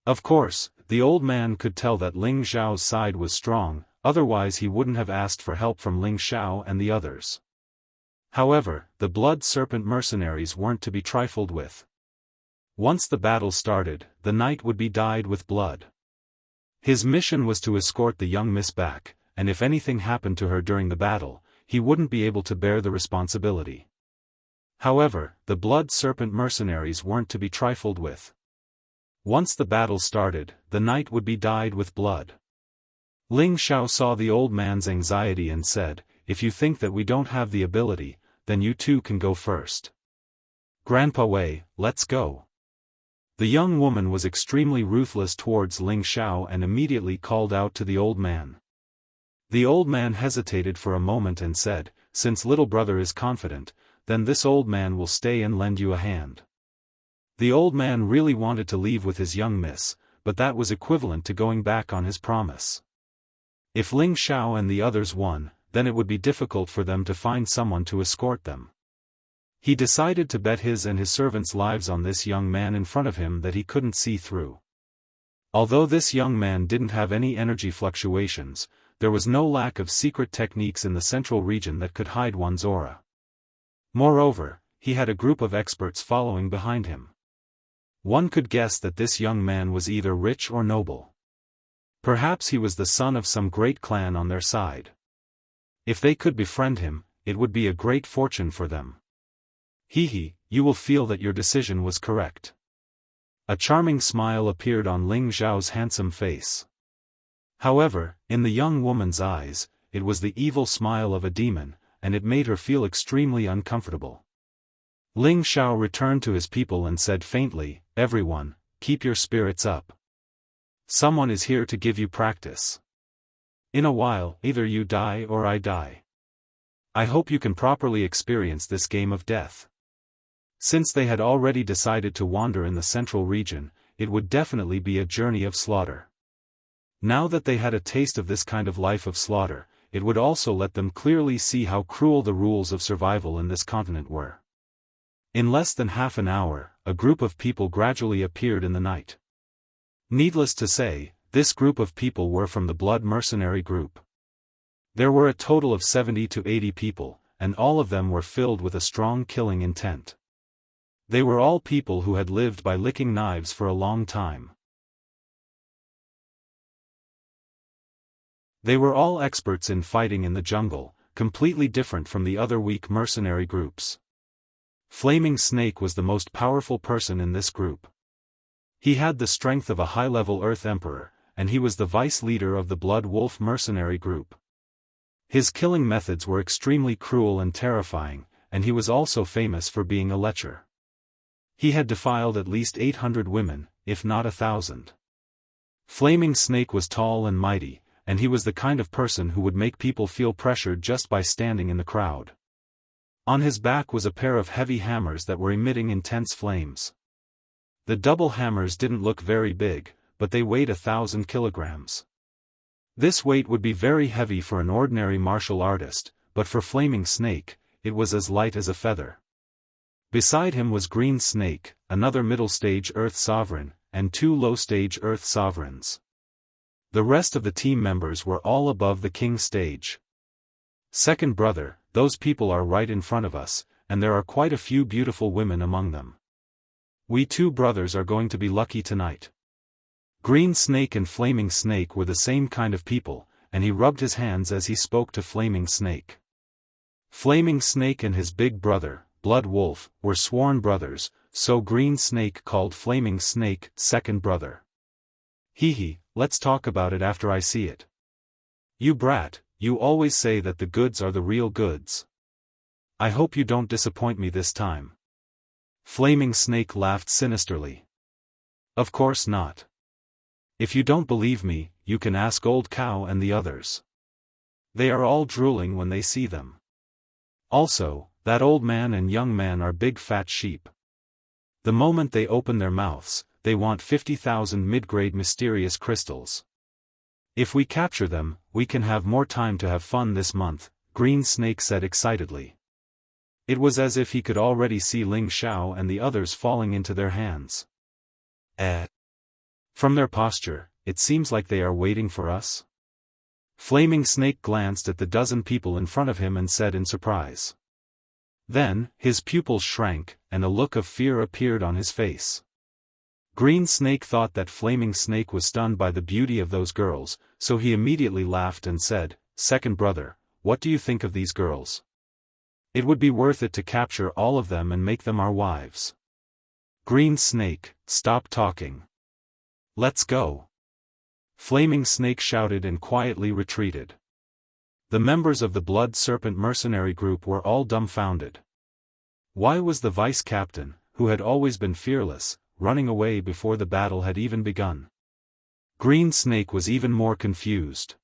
Of course, the old man could tell that Ling Xiao's side was strong, otherwise he wouldn't have asked for help from Ling Xiao and the others. However, the blood serpent mercenaries weren't to be trifled with. Once the battle started, the night would be dyed with blood. His mission was to escort the young miss back, and if anything happened to her during the battle, he wouldn't be able to bear the responsibility. However, the blood serpent mercenaries weren't to be trifled with. Once the battle started, the night would be dyed with blood. Ling Xiao saw the old man's anxiety and said, "If you think that we don't have the ability, then you two can go first." "Grandpa Wei, let's go." The young woman was extremely ruthless towards Ling Xiao and immediately called out to the old man. The old man hesitated for a moment and said, "Since little brother is confident, then this old man will stay and lend you a hand." The old man really wanted to leave with his young miss, but that was equivalent to going back on his promise. If Ling Xiao and the others won, then it would be difficult for them to find someone to escort them. He decided to bet his and his servants' lives on this young man in front of him that he couldn't see through. Although this young man didn't have any energy fluctuations, there was no lack of secret techniques in the central region that could hide one's aura. Moreover, he had a group of experts following behind him. One could guess that this young man was either rich or noble. Perhaps he was the son of some great clan on their side. If they could befriend him, it would be a great fortune for them. "Hee, you will feel that your decision was correct." A charming smile appeared on Ling Xiao's handsome face. However, in the young woman's eyes, it was the evil smile of a demon, and it made her feel extremely uncomfortable. Ling Xiao returned to his people and said faintly, "Everyone, keep your spirits up. Someone is here to give you practice. In a while, either you die or I die. I hope you can properly experience this game of death." Since they had already decided to wander in the central region, it would definitely be a journey of slaughter. Now that they had a taste of this kind of life of slaughter, it would also let them clearly see how cruel the rules of survival in this continent were. In less than half an hour, a group of people gradually appeared in the night. Needless to say, this group of people were from the blood mercenary group. There were a total of 70 to 80 people, and all of them were filled with a strong killing intent. They were all people who had lived by licking knives for a long time. They were all experts in fighting in the jungle, completely different from the other weak mercenary groups. Flaming Snake was the most powerful person in this group. He had the strength of a high-level Earth Emperor, and he was the vice leader of the Blood Wolf mercenary group. His killing methods were extremely cruel and terrifying, and he was also famous for being a lecher. He had defiled at least 800 women, if not 1,000. Flaming Snake was tall and mighty, and he was the kind of person who would make people feel pressured just by standing in the crowd. On his back was a pair of heavy hammers that were emitting intense flames. The double hammers didn't look very big, but they weighed 1,000 kilograms. This weight would be very heavy for an ordinary martial artist, but for Flaming Snake, it was as light as a feather. Beside him was Green Snake, another middle-stage Earth Sovereign, and 2 low-stage Earth Sovereigns. The rest of the team members were all above the king stage. "Second brother, those people are right in front of us, and there are quite a few beautiful women among them. We 2 brothers are going to be lucky tonight." Green Snake and Flaming Snake were the same kind of people, and he rubbed his hands as he spoke to Flaming Snake. Flaming Snake and his big brother, Blood Wolf, were sworn brothers, so Green Snake called Flaming Snake second brother. "Hee, let's talk about it after I see it. You brat, you always say that the goods are the real goods. I hope you don't disappoint me this time." Flaming Snake laughed sinisterly. "Of course not. If you don't believe me, you can ask Old Cow and the others. They are all drooling when they see them. Also, that old man and young man are big fat sheep. The moment they open their mouths, they want 50,000 mid-grade mysterious crystals. If we capture them, we can have more time to have fun this month," Green Snake said excitedly. It was as if he could already see Ling Xiao and the others falling into their hands. From their posture, it seems like they are waiting for us. Flaming Snake glanced at the dozen people in front of him and said in surprise. Then, his pupils shrank, and a look of fear appeared on his face. Green Snake thought that Flaming Snake was stunned by the beauty of those girls, so he immediately laughed and said, "Second brother, what do you think of these girls? It would be worth it to capture all of them and make them our wives." Green Snake, stop talking. Let's go. Flaming Snake shouted and quietly retreated. The members of the Blood Serpent mercenary group were all dumbfounded. Why was the vice captain, who had always been fearless, running away before the battle had even begun? Green Snake was even more confused.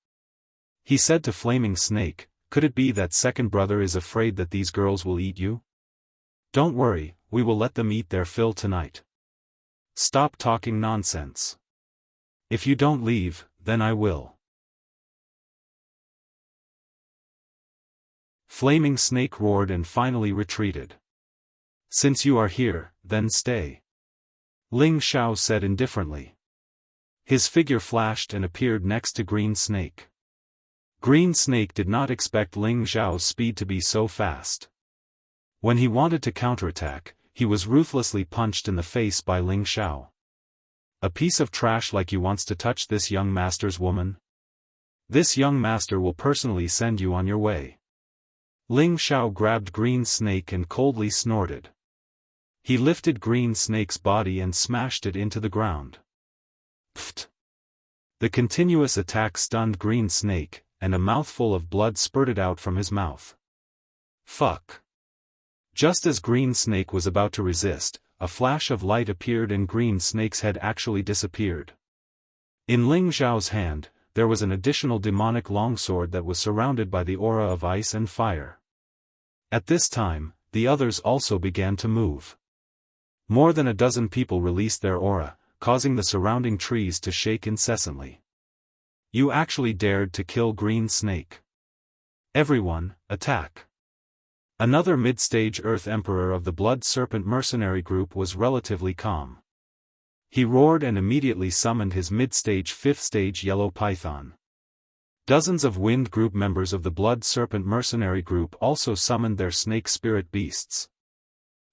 He said to Flaming Snake, "Could it be that second brother is afraid that these girls will eat you? Don't worry, we will let them eat their fill tonight. Stop talking nonsense. If you don't leave, then I will." Flaming Snake roared and finally retreated. "Since you are here, then stay," Ling Xiao said indifferently. His figure flashed and appeared next to Green Snake. Green Snake did not expect Ling Xiao's speed to be so fast. When he wanted to counterattack, he was ruthlessly punched in the face by Ling Xiao. "A piece of trash like you wants to touch this young master's woman? This young master will personally send you on your way." Ling Xiao grabbed Green Snake and coldly snorted. He lifted Green Snake's body and smashed it into the ground. Pfft! The continuous attack stunned Green Snake, and a mouthful of blood spurted out from his mouth. Fuck! Just as Green Snake was about to resist, a flash of light appeared and Green Snake's head actually disappeared. In Ling Xiao's hand, there was an additional demonic longsword that was surrounded by the aura of ice and fire. At this time, the others also began to move. More than a dozen people released their aura, causing the surrounding trees to shake incessantly. You actually dared to kill Green Snake. Everyone, attack. Another mid-stage Earth Emperor of the Blood Serpent mercenary group was relatively calm. He roared and immediately summoned his mid-stage 5th stage Yellow Python. Dozens of Wind Group members of the Blood Serpent mercenary group also summoned their snake spirit beasts.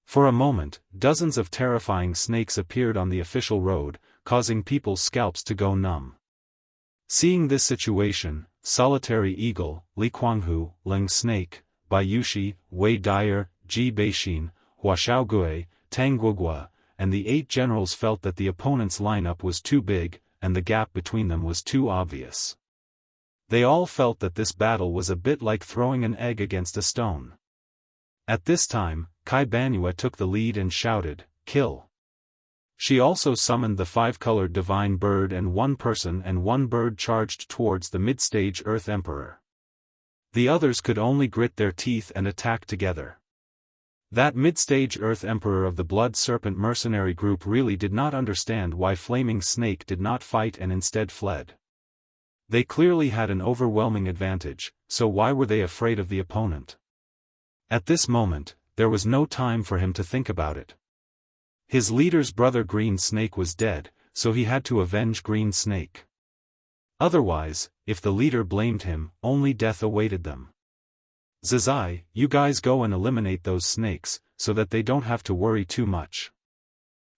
For a moment, dozens of terrifying snakes appeared on the official road, causing people's scalps to go numb. Seeing this situation, Solitary Eagle, Li Kuanghu, Leng Snake, Bai Yushi, Wei Dyer, Ji Beixin, Hua Xiaogue, Tang Guogua, and the 8 generals felt that the opponent's lineup was too big, and the gap between them was too obvious. They all felt that this battle was a bit like throwing an egg against a stone. At this time, Kai Banua took the lead and shouted, "Kill!" She also summoned the 5-colored divine bird, and one person and one bird charged towards the mid-stage Earth Emperor. The others could only grit their teeth and attack together. That mid-stage Earth Emperor of the Blood Serpent mercenary group really did not understand why Flaming Snake did not fight and instead fled. They clearly had an overwhelming advantage, so why were they afraid of the opponent? At this moment, there was no time for him to think about it. His leader's brother Green Snake was dead, so he had to avenge Green Snake. Otherwise, if the leader blamed him, only death awaited them. Zizai, you guys go and eliminate those snakes, so that they don't have to worry too much.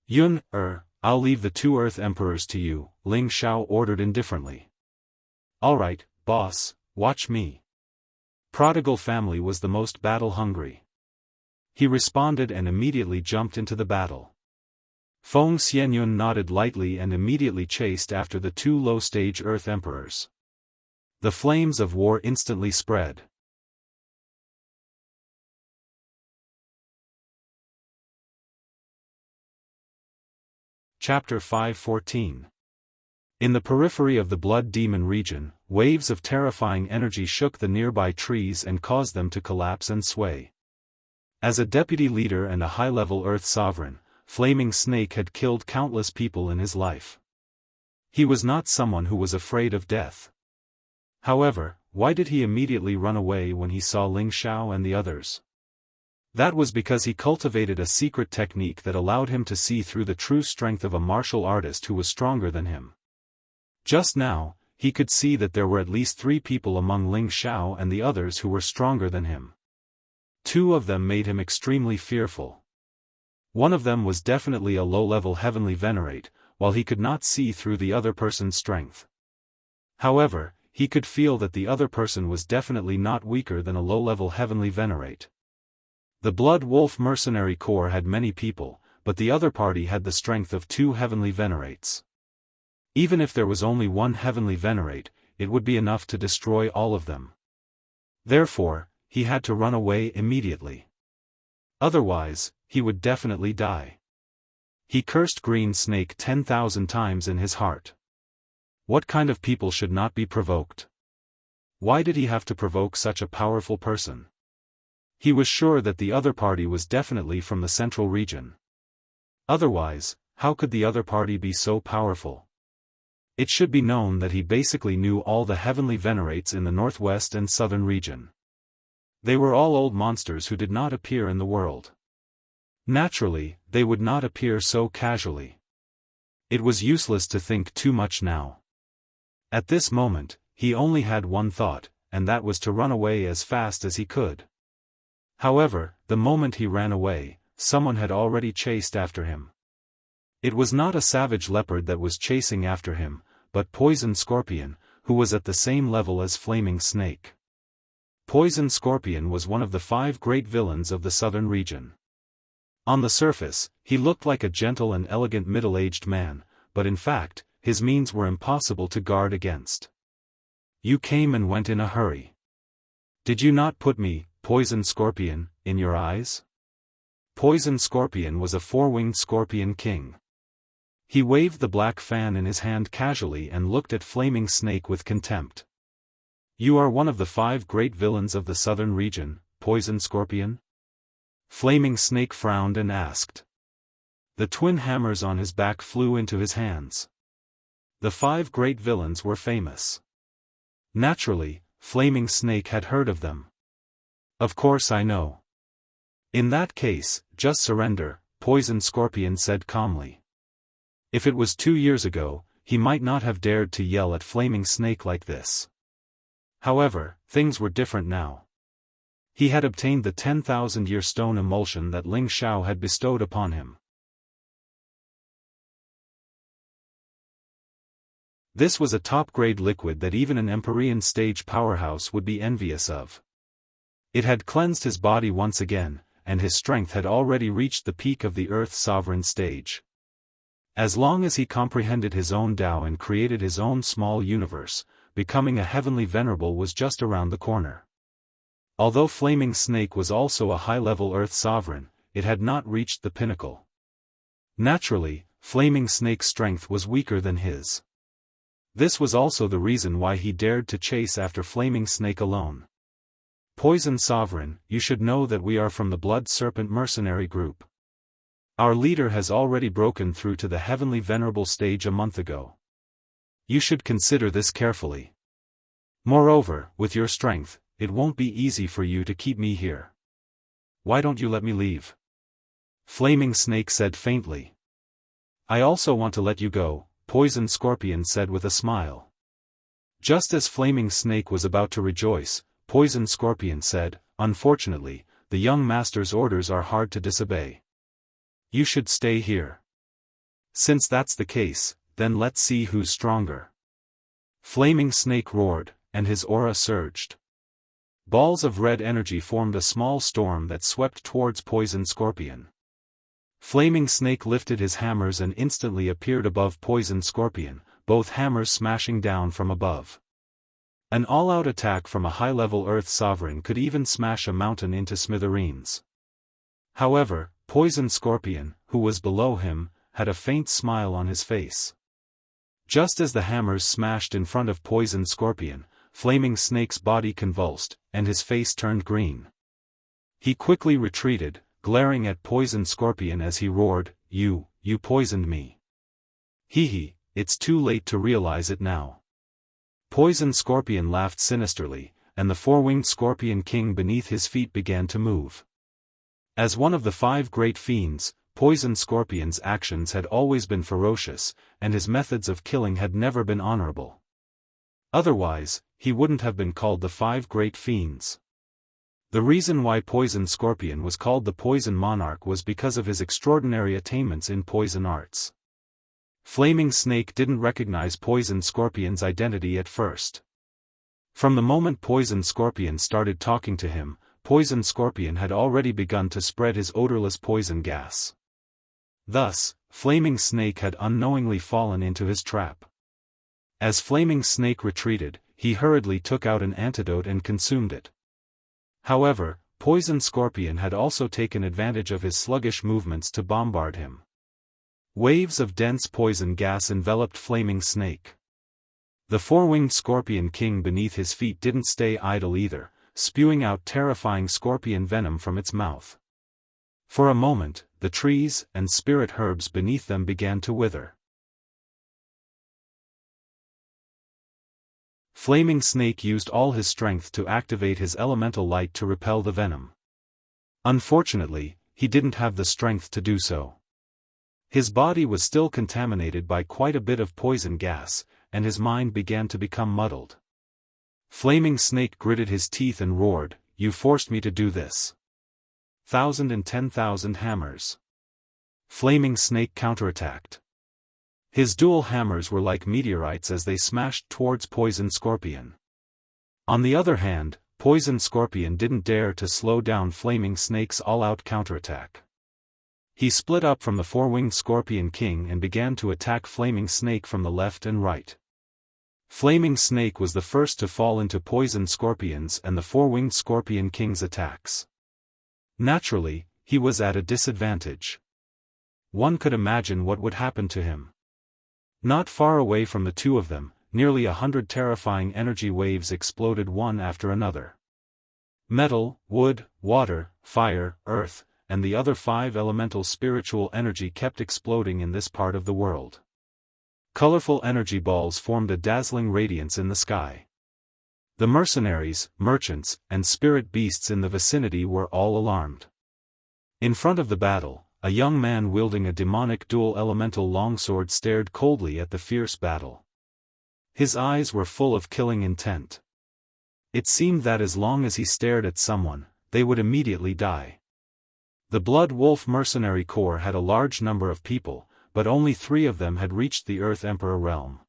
Yun, I'll leave the 2 Earth Emperors to you, Ling Xiao ordered indifferently. Alright, boss, watch me. Prodigal Family was the most battle-hungry. He responded and immediately jumped into the battle. Feng Xianyun nodded lightly and immediately chased after the 2 low-stage Earth Emperors. The flames of war instantly spread. Chapter 5:14. In the periphery of the Blood Demon region, waves of terrifying energy shook the nearby trees and caused them to collapse and sway. As a deputy leader and a high-level Earth Sovereign, Flaming Snake had killed countless people in his life. He was not someone who was afraid of death. However, why did he immediately run away when he saw Ling Xiao and the others? That was because he cultivated a secret technique that allowed him to see through the true strength of a martial artist who was stronger than him. Just now, he could see that there were at least 3 people among Ling Xiao and the others who were stronger than him. 2 of them made him extremely fearful. One of them was definitely a low-level heavenly venerate, while he could not see through the other person's strength. However, he could feel that the other person was definitely not weaker than a low-level heavenly venerate. The Blood Wolf mercenary corps had many people, but the other party had the strength of 2 heavenly venerates. Even if there was only 1 heavenly venerate, it would be enough to destroy all of them. Therefore, he had to run away immediately. Otherwise, he would definitely die. He cursed Green Snake 10,000 times in his heart. What kind of people should not be provoked? Why did he have to provoke such a powerful person? He was sure that the other party was definitely from the central region. Otherwise, how could the other party be so powerful? It should be known that he basically knew all the heavenly venerates in the northwest and southern region. They were all old monsters who did not appear in the world. Naturally, they would not appear so casually. It was useless to think too much now. At this moment, he only had one thought, and that was to run away as fast as he could. However, the moment he ran away, someone had already chased after him. It was not a savage leopard that was chasing after him, but Poison Scorpion, who was at the same level as Flaming Snake. Poison Scorpion was one of the 5 great villains of the southern region. On the surface, he looked like a gentle and elegant middle-aged man, but in fact, his means were impossible to guard against. You came and went in a hurry. Did you not put me, Poison Scorpion, in your eyes? Poison Scorpion was a 4-winged scorpion king. He waved the black fan in his hand casually and looked at Flaming Snake with contempt. You are one of the 5 great villains of the southern region, Poison Scorpion? Flaming Snake frowned and asked. The twin hammers on his back flew into his hands. The 5 great villains were famous. Naturally, Flaming Snake had heard of them. Of course I know. In that case, just surrender, Poison Scorpion said calmly. If it was 2 years ago, he might not have dared to yell at Flaming Snake like this. However, things were different now. He had obtained the 10,000-year stone emulsion that Ling Xiao had bestowed upon him. This was a top-grade liquid that even an Empyrean stage powerhouse would be envious of. It had cleansed his body once again, and his strength had already reached the peak of the Earth Sovereign stage. As long as he comprehended his own Tao and created his own small universe, becoming a heavenly venerable was just around the corner. Although Flaming Snake was also a high-level Earth Sovereign, it had not reached the pinnacle. Naturally, Flaming Snake's strength was weaker than his. This was also the reason why he dared to chase after Flaming Snake alone. Poison Sovereign, you should know that we are from the Blood Serpent mercenary group. Our leader has already broken through to the Heavenly Venerable stage a month ago. You should consider this carefully. Moreover, with your strength, it won't be easy for you to keep me here. Why don't you let me leave? Flaming Snake said faintly. I also want to let you go, Poison Scorpion said with a smile. Just as Flaming Snake was about to rejoice, Poison Scorpion said, unfortunately, the young master's orders are hard to disobey. You should stay here. Since that's the case, then let's see who's stronger. Flaming Snake roared, and his aura surged. Balls of red energy formed a small storm that swept towards Poison Scorpion. Flaming Snake lifted his hammers and instantly appeared above Poison Scorpion, both hammers smashing down from above. An all-out attack from a high-level Earth Sovereign could even smash a mountain into smithereens. However, Poison Scorpion, who was below him, had a faint smile on his face. Just as the hammers smashed in front of Poison Scorpion, Flaming Snake's body convulsed, and his face turned green. He quickly retreated, glaring at Poison Scorpion as he roared, You poisoned me. Hee, it's too late to realize it now. Poison Scorpion laughed sinisterly, and the 4-winged Scorpion King beneath his feet began to move. As one of the 5 great fiends, Poison Scorpion's actions had always been ferocious, and his methods of killing had never been honorable. Otherwise, he wouldn't have been called the Five Great Fiends. The reason why Poison Scorpion was called the Poison Monarch was because of his extraordinary attainments in poison arts. Flaming Snake didn't recognize Poison Scorpion's identity at first. From the moment Poison Scorpion started talking to him, Poison Scorpion had already begun to spread his odorless poison gas. Thus, Flaming Snake had unknowingly fallen into his trap. As Flaming Snake retreated, he hurriedly took out an antidote and consumed it. However, Poison Scorpion had also taken advantage of his sluggish movements to bombard him. Waves of dense poison gas enveloped Flaming Snake. The four-winged Scorpion King beneath his feet didn't stay idle either, spewing out terrifying scorpion venom from its mouth. For a moment, the trees and spirit herbs beneath them began to wither. Flaming Snake used all his strength to activate his elemental light to repel the venom. Unfortunately, he didn't have the strength to do so. His body was still contaminated by quite a bit of poison gas, and his mind began to become muddled. Flaming Snake gritted his teeth and roared, "You forced me to do this. 1,010,000 hammers." Flaming Snake counterattacked. His dual hammers were like meteorites as they smashed towards Poison Scorpion. On the other hand, Poison Scorpion didn't dare to slow down Flaming Snake's all-out counterattack. He split up from the four-winged Scorpion King and began to attack Flaming Snake from the left and right. Flaming Snake was the first to fall into Poison Scorpion's and the four-winged Scorpion King's attacks. Naturally, he was at a disadvantage. One could imagine what would happen to him. Not far away from the two of them, nearly 100 terrifying energy waves exploded one after another. Metal, wood, water, fire, earth, and the other 5 elemental spiritual energy kept exploding in this part of the world. Colorful energy balls formed a dazzling radiance in the sky. The mercenaries, merchants, and spirit beasts in the vicinity were all alarmed. In front of the battle, a young man wielding a demonic dual elemental longsword stared coldly at the fierce battle. His eyes were full of killing intent. It seemed that as long as he stared at someone, they would immediately die. The Blood Wolf Mercenary Corps had a large number of people, but only 3 of them had reached the Earth Emperor realm.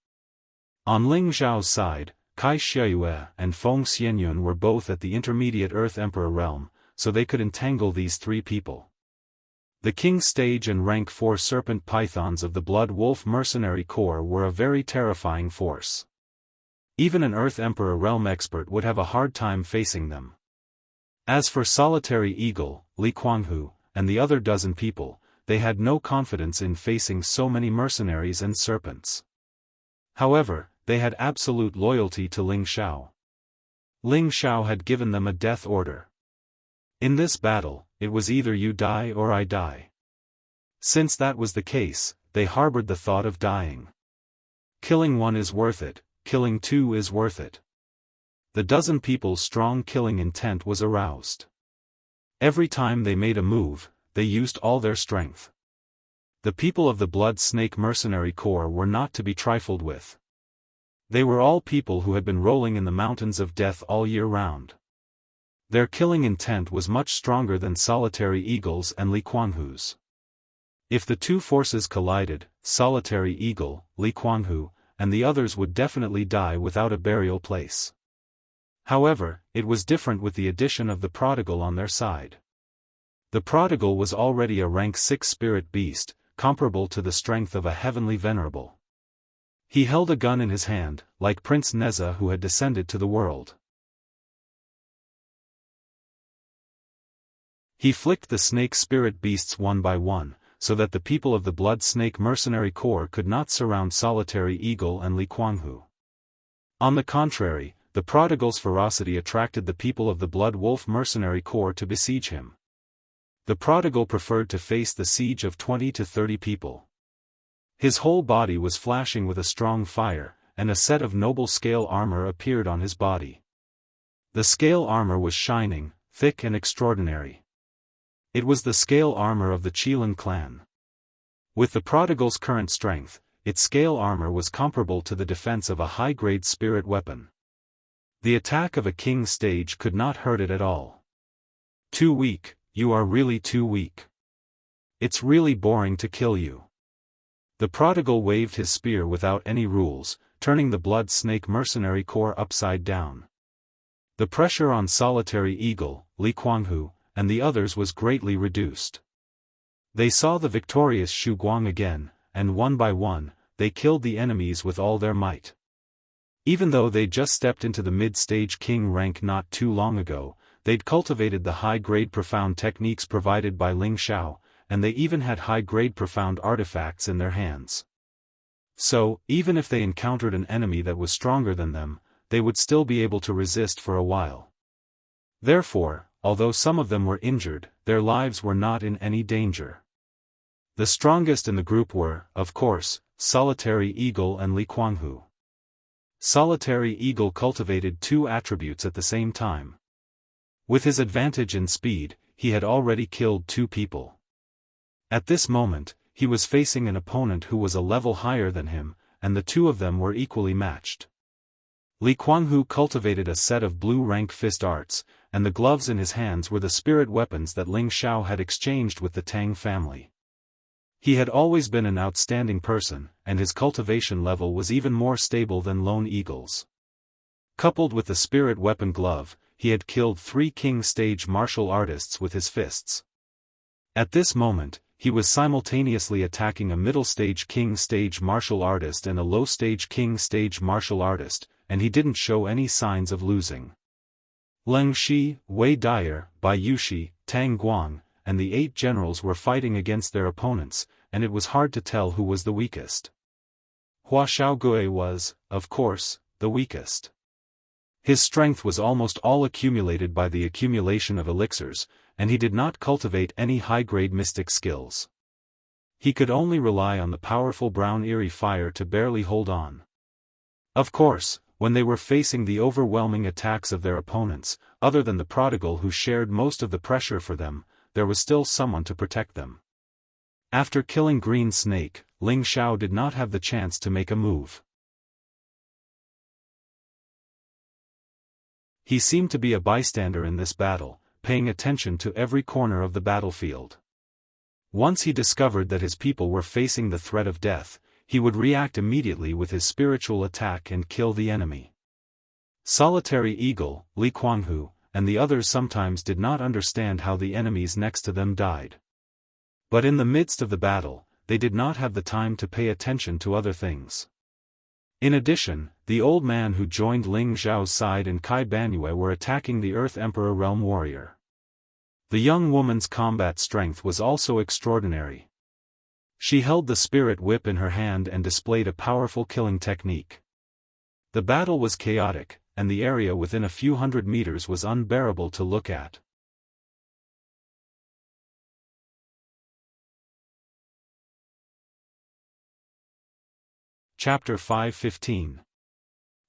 On Ling Zhao's side, Kai Xiaoyue and Feng Xianyun were both at the intermediate Earth Emperor realm, so they could entangle these 3 people. The King Stage and Rank 4 Serpent Pythons of the Blood Wolf Mercenary Corps were a very terrifying force. Even an Earth Emperor realm expert would have a hard time facing them. As for Solitary Eagle, Li Kuanghu, and the other dozen people, they had no confidence in facing so many mercenaries and serpents. However, they had absolute loyalty to Ling Xiao. Ling Xiao had given them a death order. In this battle, it was either you die or I die. Since that was the case, they harbored the thought of dying. Killing 1 is worth it, killing 2 is worth it. The dozen people's strong killing intent was aroused. Every time they made a move, they used all their strength. The people of the Blood Snake Mercenary Corps were not to be trifled with. They were all people who had been rolling in the mountains of death all year round. Their killing intent was much stronger than Solitary Eagle's and Li Kuanghu's. If the 2 forces collided, Solitary Eagle, Li Kuanghu, and the others would definitely die without a burial place. However, it was different with the addition of the Prodigal on their side. The Prodigal was already a rank 6 spirit beast, comparable to the strength of a heavenly venerable. He held a gun in his hand, like Prince Neza who had descended to the world. He flicked the snake spirit beasts one by one, so that the people of the Blood Snake Mercenary Corps could not surround Solitary Eagle and Li Kuanghu. On the contrary, the Prodigal's ferocity attracted the people of the Blood Wolf Mercenary Corps to besiege him. The Prodigal preferred to face the siege of 20 to 30 people. His whole body was flashing with a strong fire, and a set of noble scale armor appeared on his body. The scale armor was shining, thick and extraordinary. It was the scale armor of the Qilin clan. With the Prodigal's current strength, its scale armor was comparable to the defense of a high-grade spirit weapon. The attack of a king stage could not hurt it at all. Too weak, you are really too weak. It's really boring to kill you. The prodigal waved his spear without any rules, turning the blood snake mercenary corps upside down. The pressure on Solitary Eagle, Li Kuanghu, and the others was greatly reduced. They saw the victorious Xu Guang again, and one by one, they killed the enemies with all their might. Even though they'd just stepped into the mid-stage king rank not too long ago, they'd cultivated the high-grade profound techniques provided by Ling Xiao, and they even had high-grade profound artifacts in their hands. So, even if they encountered an enemy that was stronger than them, they would still be able to resist for a while. Therefore, although some of them were injured, their lives were not in any danger. The strongest in the group were, of course, Solitary Eagle and Li Kuanghu. Solitary Eagle cultivated two attributes at the same time. With his advantage in speed, he had already killed 2 people. At this moment, he was facing an opponent who was a level higher than him, and the two of them were equally matched. Li Kuanghu cultivated a set of blue rank fist arts, and the gloves in his hands were the spirit weapons that Ling Xiao had exchanged with the Tang family. He had always been an outstanding person, and his cultivation level was even more stable than Lone Eagle's. Coupled with the spirit weapon glove, he had killed 3 king stage martial artists with his fists. At this moment, he was simultaneously attacking a middle stage king stage martial artist and a low stage king stage martial artist, and he didn't show any signs of losing. Leng Shi, Wei Dyer, Bai Yushi, Tang Guang, and the 8 generals were fighting against their opponents, and it was hard to tell who was the weakest. Hua Xiaogui was, of course, the weakest. His strength was almost all accumulated by the accumulation of elixirs, and he did not cultivate any high-grade mystic skills. He could only rely on the powerful brown eerie fire to barely hold on. Of course, when they were facing the overwhelming attacks of their opponents, other than the prodigal who shared most of the pressure for them, there was still someone to protect them. After killing Green Snake, Ling Xiao did not have the chance to make a move. He seemed to be a bystander in this battle, paying attention to every corner of the battlefield. Once he discovered that his people were facing the threat of death, he would react immediately with his spiritual attack and kill the enemy. Solitary Eagle, Li Kuanghu, and the others sometimes did not understand how the enemies next to them died. But in the midst of the battle, they did not have the time to pay attention to other things. In addition, the old man who joined Ling Xiao's side and Kai Banyue were attacking the Earth Emperor Realm Warrior. The young woman's combat strength was also extraordinary. She held the spirit whip in her hand and displayed a powerful killing technique. The battle was chaotic, and the area within a few hundred meters was unbearable to look at. Chapter 5:15.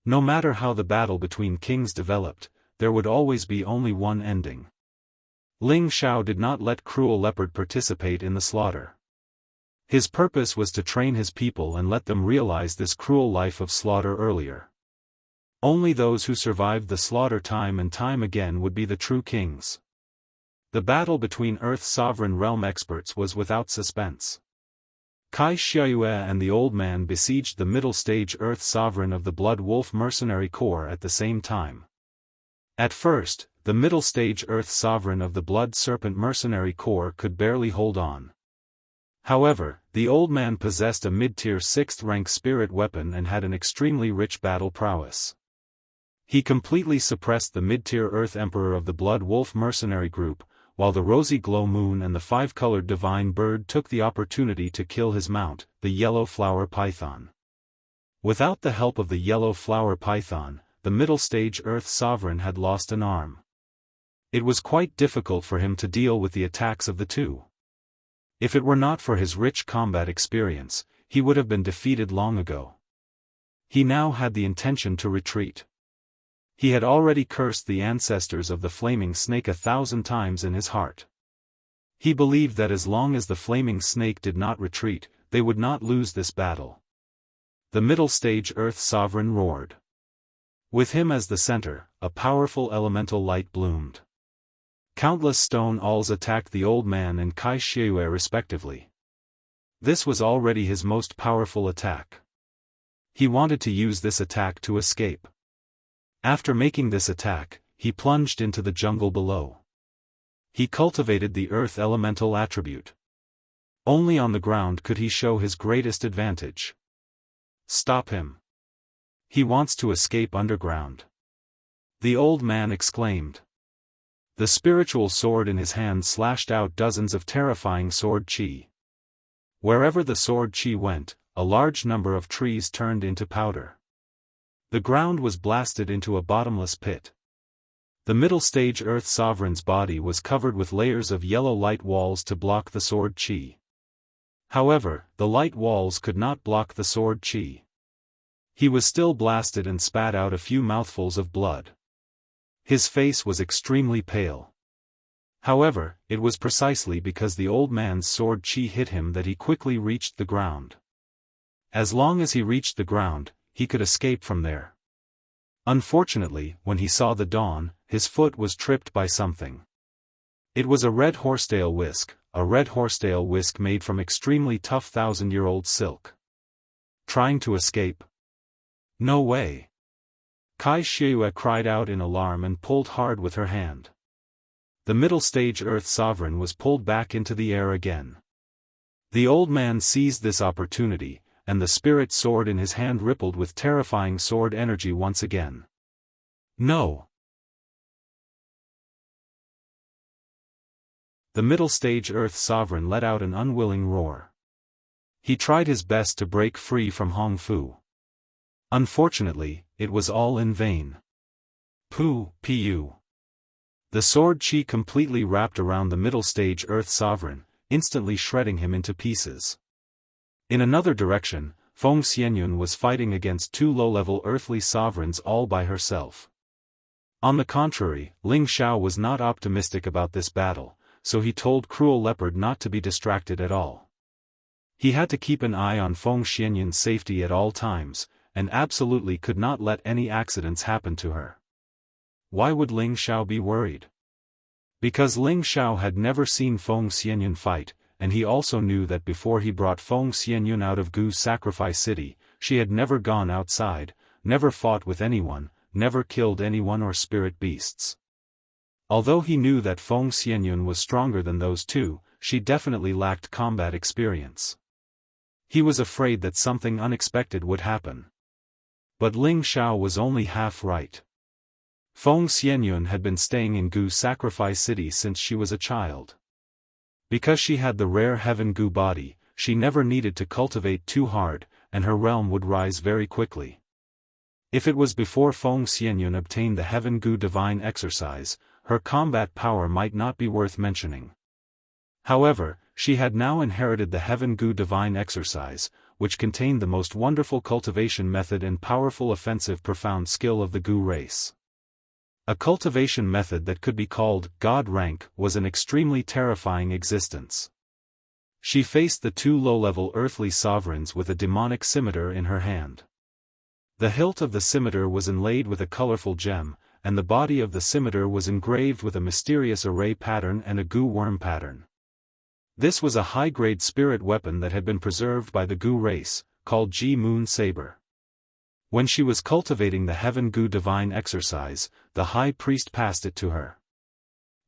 No matter how the battle between kings developed, there would always be only one ending. Ling Xiao did not let Cruel Leopard participate in the slaughter. His purpose was to train his people and let them realize this cruel life of slaughter earlier. Only those who survived the slaughter time and time again would be the true kings. The battle between Earth Sovereign Realm experts was without suspense. Kai Xiaoyue and the old man besieged the middle stage Earth Sovereign of the Blood Wolf Mercenary Corps at the same time. At first, the middle stage Earth Sovereign of the Blood Serpent Mercenary Corps could barely hold on. However, the old man possessed a mid-tier 6th rank spirit weapon and had an extremely rich battle prowess. He completely suppressed the mid-tier Earth Emperor of the Blood Wolf Mercenary Group, while the Rosy Glow Moon and the 5-colored Divine Bird took the opportunity to kill his mount, the Yellow Flower Python. Without the help of the Yellow Flower Python, the middle stage Earth Sovereign had lost an arm. It was quite difficult for him to deal with the attacks of the two. If it were not for his rich combat experience, he would have been defeated long ago. He now had the intention to retreat. He had already cursed the ancestors of the Flaming Snake 1,000 times in his heart. He believed that as long as the Flaming Snake did not retreat, they would not lose this battle. The middle stage Earth Sovereign roared. With him as the center, a powerful elemental light bloomed. Countless stone owls attacked the old man and Kai Xiue respectively. This was already his most powerful attack. He wanted to use this attack to escape. After making this attack, he plunged into the jungle below. He cultivated the earth elemental attribute. Only on the ground could he show his greatest advantage. Stop him. He wants to escape underground. The old man exclaimed. The spiritual sword in his hand slashed out dozens of terrifying sword chi. Wherever the sword chi went, a large number of trees turned into powder. The ground was blasted into a bottomless pit. The middle stage Earth Sovereign's body was covered with layers of yellow light walls to block the sword chi. However, the light walls could not block the sword chi. He was still blasted and spat out a few mouthfuls of blood. His face was extremely pale. However, it was precisely because the old man's sword chi hit him that he quickly reached the ground. As long as he reached the ground, he could escape from there. Unfortunately, when he saw the dawn, his foot was tripped by something. It was a red horsetail whisk, made from extremely tough 1,000-year-old silk. Trying to escape? No way. Kai Xiue cried out in alarm and pulled hard with her hand. The middle stage Earth Sovereign was pulled back into the air again. The old man seized this opportunity, and the spirit sword in his hand rippled with terrifying sword energy once again. No! The middle stage Earth Sovereign let out an unwilling roar. He tried his best to break free from Hong Fu. Unfortunately, it was all in vain. Pu. The sword chi completely wrapped around the middle stage Earth Sovereign, instantly shredding him into pieces. In another direction, Feng Xianyun was fighting against two low-level earthly sovereigns all by herself. On the contrary, Ling Xiao was not optimistic about this battle, so he told Cruel Leopard not to be distracted at all. He had to keep an eye on Feng Xianyun's safety at all times, and absolutely could not let any accidents happen to her. Why would Ling Xiao be worried? Because Ling Xiao had never seen Feng Xianyun fight, and he also knew that before he brought Feng Xianyun out of Gu's sacrifice city, she had never gone outside, never fought with anyone, never killed anyone or spirit beasts. Although he knew that Feng Xianyun was stronger than those two, she definitely lacked combat experience. He was afraid that something unexpected would happen. But Ling Xiao was only half right. Feng Xianyun had been staying in Gu's sacrifice city since she was a child. Because she had the rare Heaven Gu body, she never needed to cultivate too hard, and her realm would rise very quickly. If it was before Feng Xianyun obtained the Heaven Gu divine exercise, her combat power might not be worth mentioning. However, she had now inherited the Heaven Gu divine exercise, which contained the most wonderful cultivation method and powerful offensive profound skill of the Gu race. A cultivation method that could be called God rank was an extremely terrifying existence. She faced the two low-level earthly sovereigns with a demonic scimitar in her hand. The hilt of the scimitar was inlaid with a colorful gem, and the body of the scimitar was engraved with a mysterious array pattern and a Gu worm pattern. This was a high-grade spirit weapon that had been preserved by the Gu race, called Ji Moon Saber. When she was cultivating the Heaven Gu divine exercise, the high priest passed it to her.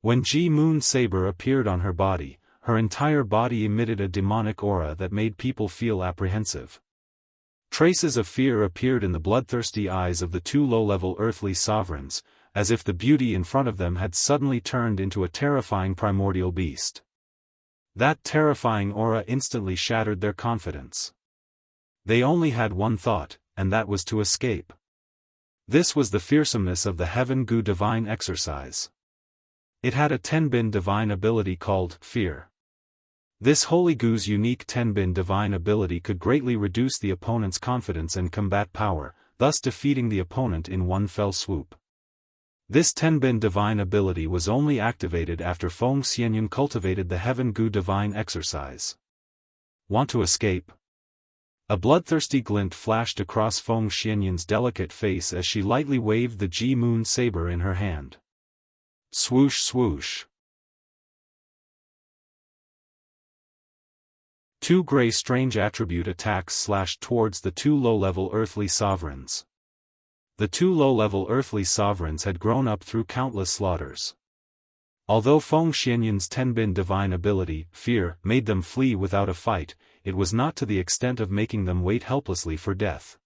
When Ji Moon Saber appeared on her body, her entire body emitted a demonic aura that made people feel apprehensive. Traces of fear appeared in the bloodthirsty eyes of the two low-level earthly sovereigns, as if the beauty in front of them had suddenly turned into a terrifying primordial beast. That terrifying aura instantly shattered their confidence. They only had one thought, and that was to escape. This was the fearsomeness of the Heaven Gu divine exercise. It had a Tenbin divine ability called Fear. This Holy Gu's unique Tenbin divine ability could greatly reduce the opponent's confidence and combat power, thus defeating the opponent in one fell swoop. This Tenbin divine ability was only activated after Feng Xianyun cultivated the Heaven Gu divine exercise. Want to escape? A bloodthirsty glint flashed across Feng Xianyan's delicate face as she lightly waved the Ji Moon saber in her hand. Swoosh swoosh. Two gray strange attribute attacks slashed towards the two low-level earthly sovereigns. The two low-level earthly sovereigns had grown up through countless slaughters. Although Feng Xianyan's Tenbin divine ability, fear, made them flee without a fight, it was not to the extent of making them wait helplessly for death.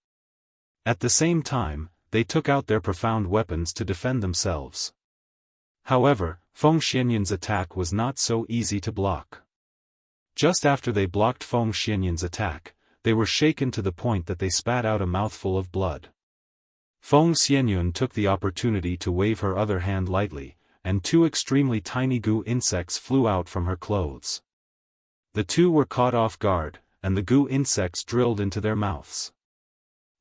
At the same time, they took out their profound weapons to defend themselves. However, Feng Xianyan's attack was not so easy to block. Just after they blocked Feng Xianyan's attack, they were shaken to the point that they spat out a mouthful of blood. Feng Xianyan took the opportunity to wave her other hand lightly, and two extremely tiny goo insects flew out from her clothes. The two were caught off guard, and the goo insects drilled into their mouths.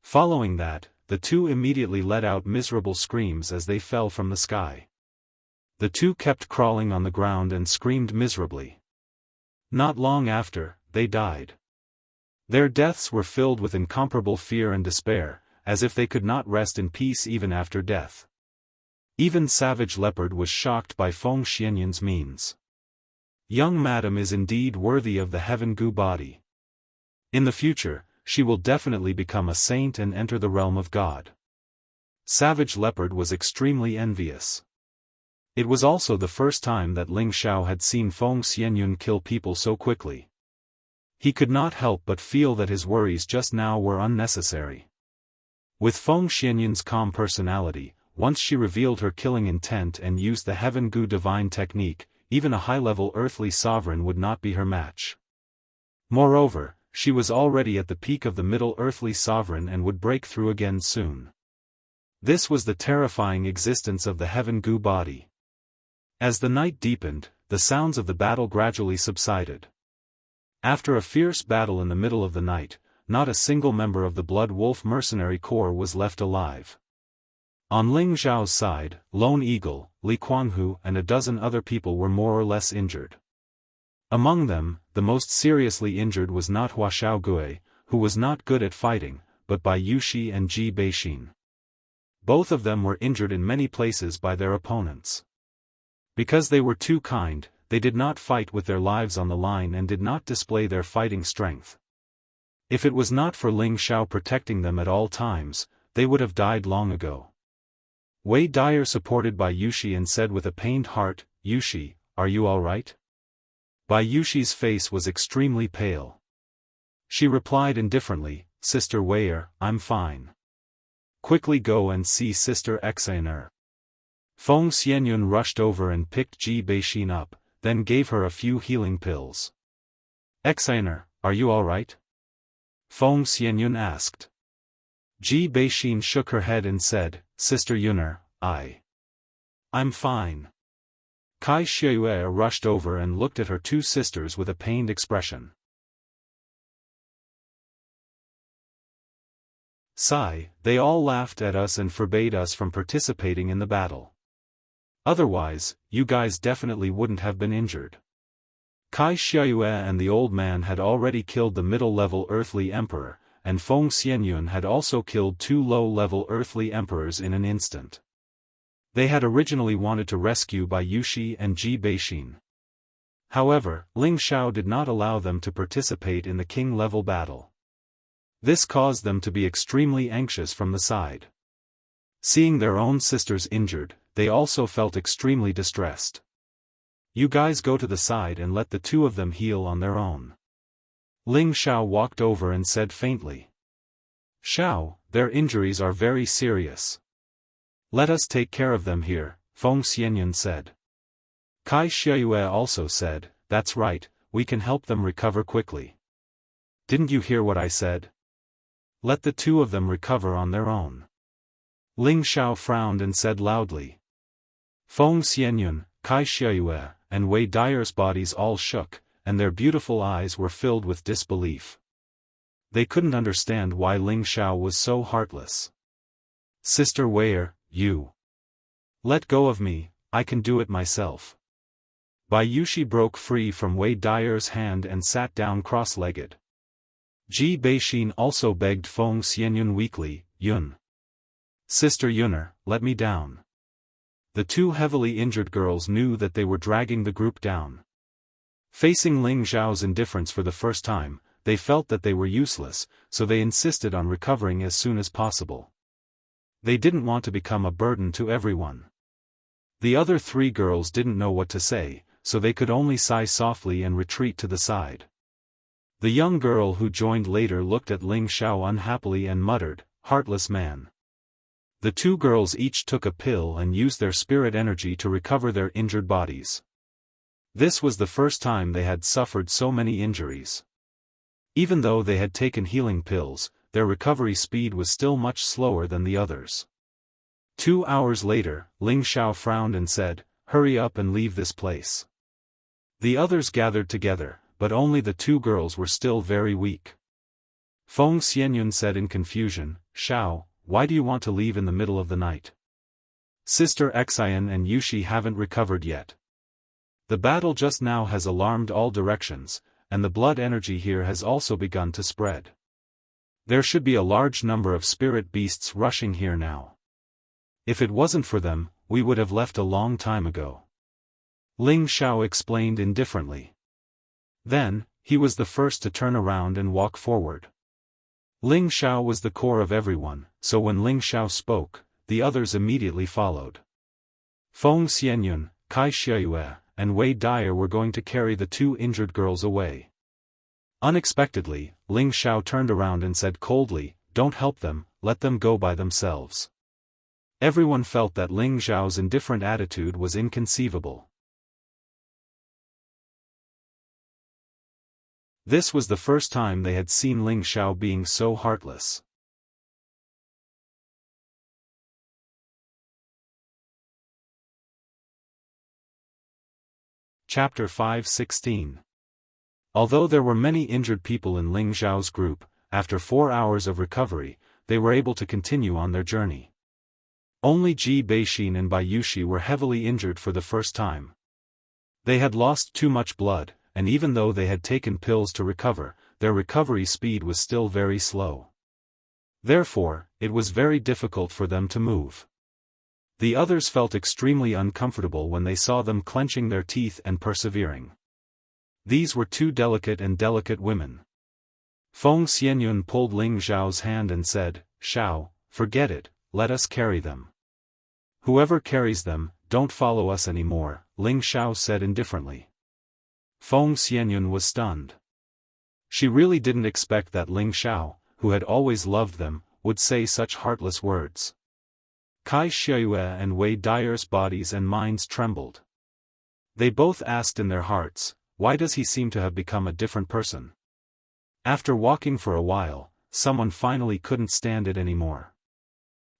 Following that, the two immediately let out miserable screams as they fell from the sky. The two kept crawling on the ground and screamed miserably. Not long after, they died. Their deaths were filled with incomparable fear and despair, as if they could not rest in peace even after death. Even Savage Leopard was shocked by Feng Xianyan's means. Young madam is indeed worthy of the heaven goo body. In the future, she will definitely become a saint and enter the realm of God. Savage Leopard was extremely envious. It was also the first time that Ling Xiao had seen Feng Xianyan kill people so quickly. He could not help but feel that his worries just now were unnecessary. With Feng Xianyan's calm personality, once she revealed her killing intent and used the Heaven Goo divine technique, even a high-level earthly sovereign would not be her match. Moreover, she was already at the peak of the middle earthly sovereign and would break through again soon. This was the terrifying existence of the Heaven Goo body. As the night deepened, the sounds of the battle gradually subsided. After a fierce battle in the middle of the night, not a single member of the Blood Wolf mercenary corps was left alive. On Ling Zhao's side, Lone Eagle, Li Kuanghu and a dozen other people were more or less injured. Among them, the most seriously injured was not Hua Xiaogue, who was not good at fighting, but by Yushi and Ji Beixin. Both of them were injured in many places by their opponents. Because they were too kind, they did not fight with their lives on the line and did not display their fighting strength. If it was not for Ling Xiao protecting them at all times, they would have died long ago. Wei Dyer supported Bai Yushi and said with a pained heart, "Yushi, are you all right?" Bai Yushi's face was extremely pale. She replied indifferently, "Sister Weier, I'm fine. Quickly go and see Sister Xaner." Feng Xianyan rushed over and picked Ji Beixin up, then gave her a few healing pills. "Xaner, are you all right?" Feng Xianyan asked. Ji Beixin shook her head and said, "Sister Yuner, I'm fine." Kai Xiayue rushed over and looked at her two sisters with a pained expression. "Sigh, they all laughed at us and forbade us from participating in the battle. Otherwise, you guys definitely wouldn't have been injured." Kai Xiayue and the old man had already killed the middle-level earthly emperor, and Feng Xianyun had also killed two low-level earthly emperors in an instant. They had originally wanted to rescue Bai Yushi and Ji Beixin. However, Ling Xiao did not allow them to participate in the king-level battle. This caused them to be extremely anxious from the side. Seeing their own sisters injured, they also felt extremely distressed. "You guys go to the side and let the two of them heal on their own." Ling Xiao walked over and said faintly. "Xiao, their injuries are very serious. Let us take care of them here," Feng Xianyan said. Kai Xiayue also said, "That's right, we can help them recover quickly." "Didn't you hear what I said? Let the two of them recover on their own." Ling Xiao frowned and said loudly. Feng Xianyan, Kai Xiayue, and Wei Dyer's bodies all shook, and their beautiful eyes were filled with disbelief. They couldn't understand why Ling Xiao was so heartless. "Sister Weier, you let go of me, I can do it myself." Bai Yushi broke free from Wei Dyer's hand and sat down cross-legged. Ji Beixin also begged Feng Xianyun weakly, "Yun. Sister Yuner, let me down." The two heavily injured girls knew that they were dragging the group down. Facing Ling Zhao's indifference for the first time, they felt that they were useless, so they insisted on recovering as soon as possible. They didn't want to become a burden to everyone. The other three girls didn't know what to say, so they could only sigh softly and retreat to the side. The young girl who joined later looked at Ling Zhao unhappily and muttered, "Heartless man." The two girls each took a pill and used their spirit energy to recover their injured bodies. This was the first time they had suffered so many injuries. Even though they had taken healing pills, their recovery speed was still much slower than the others. 2 hours later, Ling Zhao frowned and said, "Hurry up and leave this place." The others gathered together, but only the two girls were still very weak. Feng Xianyun said in confusion, "Xiao, why do you want to leave in the middle of the night? Sister Xian and Yushi haven't recovered yet. The battle just now has alarmed all directions, and the blood energy here has also begun to spread. There should be a large number of spirit beasts rushing here now. If it wasn't for them, we would have left a long time ago." Ling Zhao explained indifferently. Then, he was the first to turn around and walk forward. Ling Zhao was the core of everyone, so when Ling Zhao spoke, the others immediately followed. Feng Xianyun, Kai Xiaoyue, and Wei Dyer were going to carry the two injured girls away. Unexpectedly, Ling Zhao turned around and said coldly, "Don't help them, let them go by themselves." Everyone felt that Ling Zhao's indifferent attitude was inconceivable. This was the first time they had seen Ling Zhao being so heartless. Chapter 5:16. Although there were many injured people in Ling Zhao's group, after 4 hours of recovery, they were able to continue on their journey. Only Ji Beixin and Bai Yushi were heavily injured for the first time. They had lost too much blood, and even though they had taken pills to recover, their recovery speed was still very slow. Therefore, it was very difficult for them to move. The others felt extremely uncomfortable when they saw them clenching their teeth and persevering. These were two delicate women. Feng Xianyun pulled Ling Zhao's hand and said, "Xiao, forget it, let us carry them." "Whoever carries them, don't follow us anymore," Ling Zhao said indifferently. Feng Xianyun was stunned. She really didn't expect that Ling Zhao, who had always loved them, would say such heartless words. Kai Xiaoyue and Wei Dyer's bodies and minds trembled. They both asked in their hearts, why does he seem to have become a different person? After walking for a while, someone finally couldn't stand it anymore.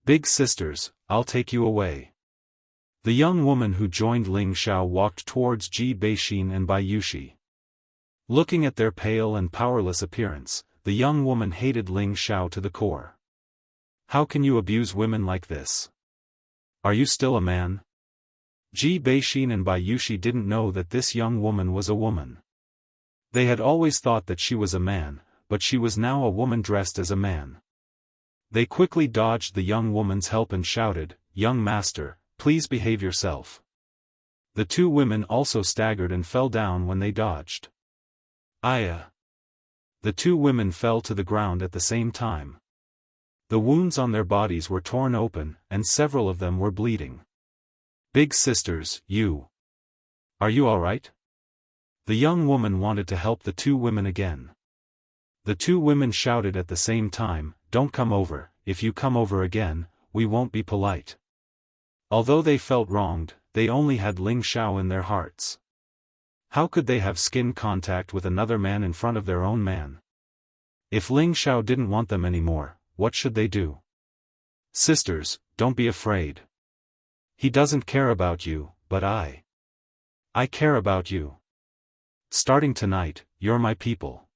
"Big sisters, I'll take you away." The young woman who joined Ling Zhao walked towards Ji Beixin and Bai Yushi. Looking at their pale and powerless appearance, the young woman hated Ling Zhao to the core. "How can you abuse women like this? Are you still a man?" Ji Beixin and Bai Yushi didn't know that this young woman was a woman. They had always thought that she was a man, but she was now a woman dressed as a man. They quickly dodged the young woman's help and shouted, "Young master, please behave yourself." The two women also staggered and fell down when they dodged. Aya! The two women fell to the ground at the same time. The wounds on their bodies were torn open, and several of them were bleeding. "Big sisters, are you alright?" The young woman wanted to help the two women again. The two women shouted at the same time, "Don't come over, if you come over again, we won't be polite." Although they felt wronged, they only had Ling Zhao in their hearts. How could they have skin contact with another man in front of their own man? If Ling Zhao didn't want them anymore, what should they do? "Sisters, don't be afraid. He doesn't care about you, but I care about you. Starting tonight, you're my people.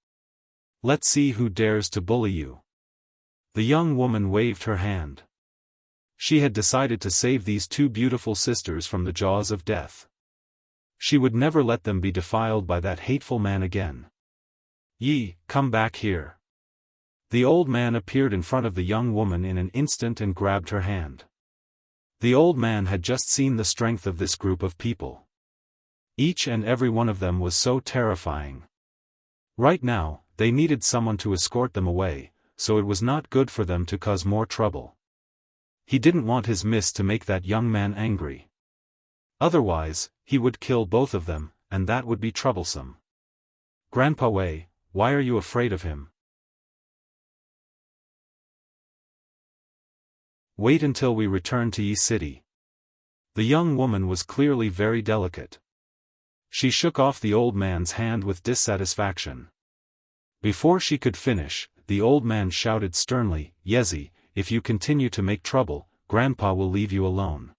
Let's see who dares to bully you." The young woman waved her hand. She had decided to save these two beautiful sisters from the jaws of death. She would never let them be defiled by that hateful man again. "Yi, come back here. The old man appeared in front of the young woman in an instant and grabbed her hand. The old man had just seen the strength of this group of people. Each and every one of them was so terrifying. Right now, they needed someone to escort them away, so it was not good for them to cause more trouble. He didn't want his miss to make that young man angry. Otherwise, he would kill both of them, and that would be troublesome. Grandpa Wei, why are you afraid of him? Wait until we return to Yi City. The young woman was clearly very delicate. She shook off the old man's hand with dissatisfaction. Before she could finish, the old man shouted sternly, "Yezi, if you continue to make trouble, Grandpa will leave you alone."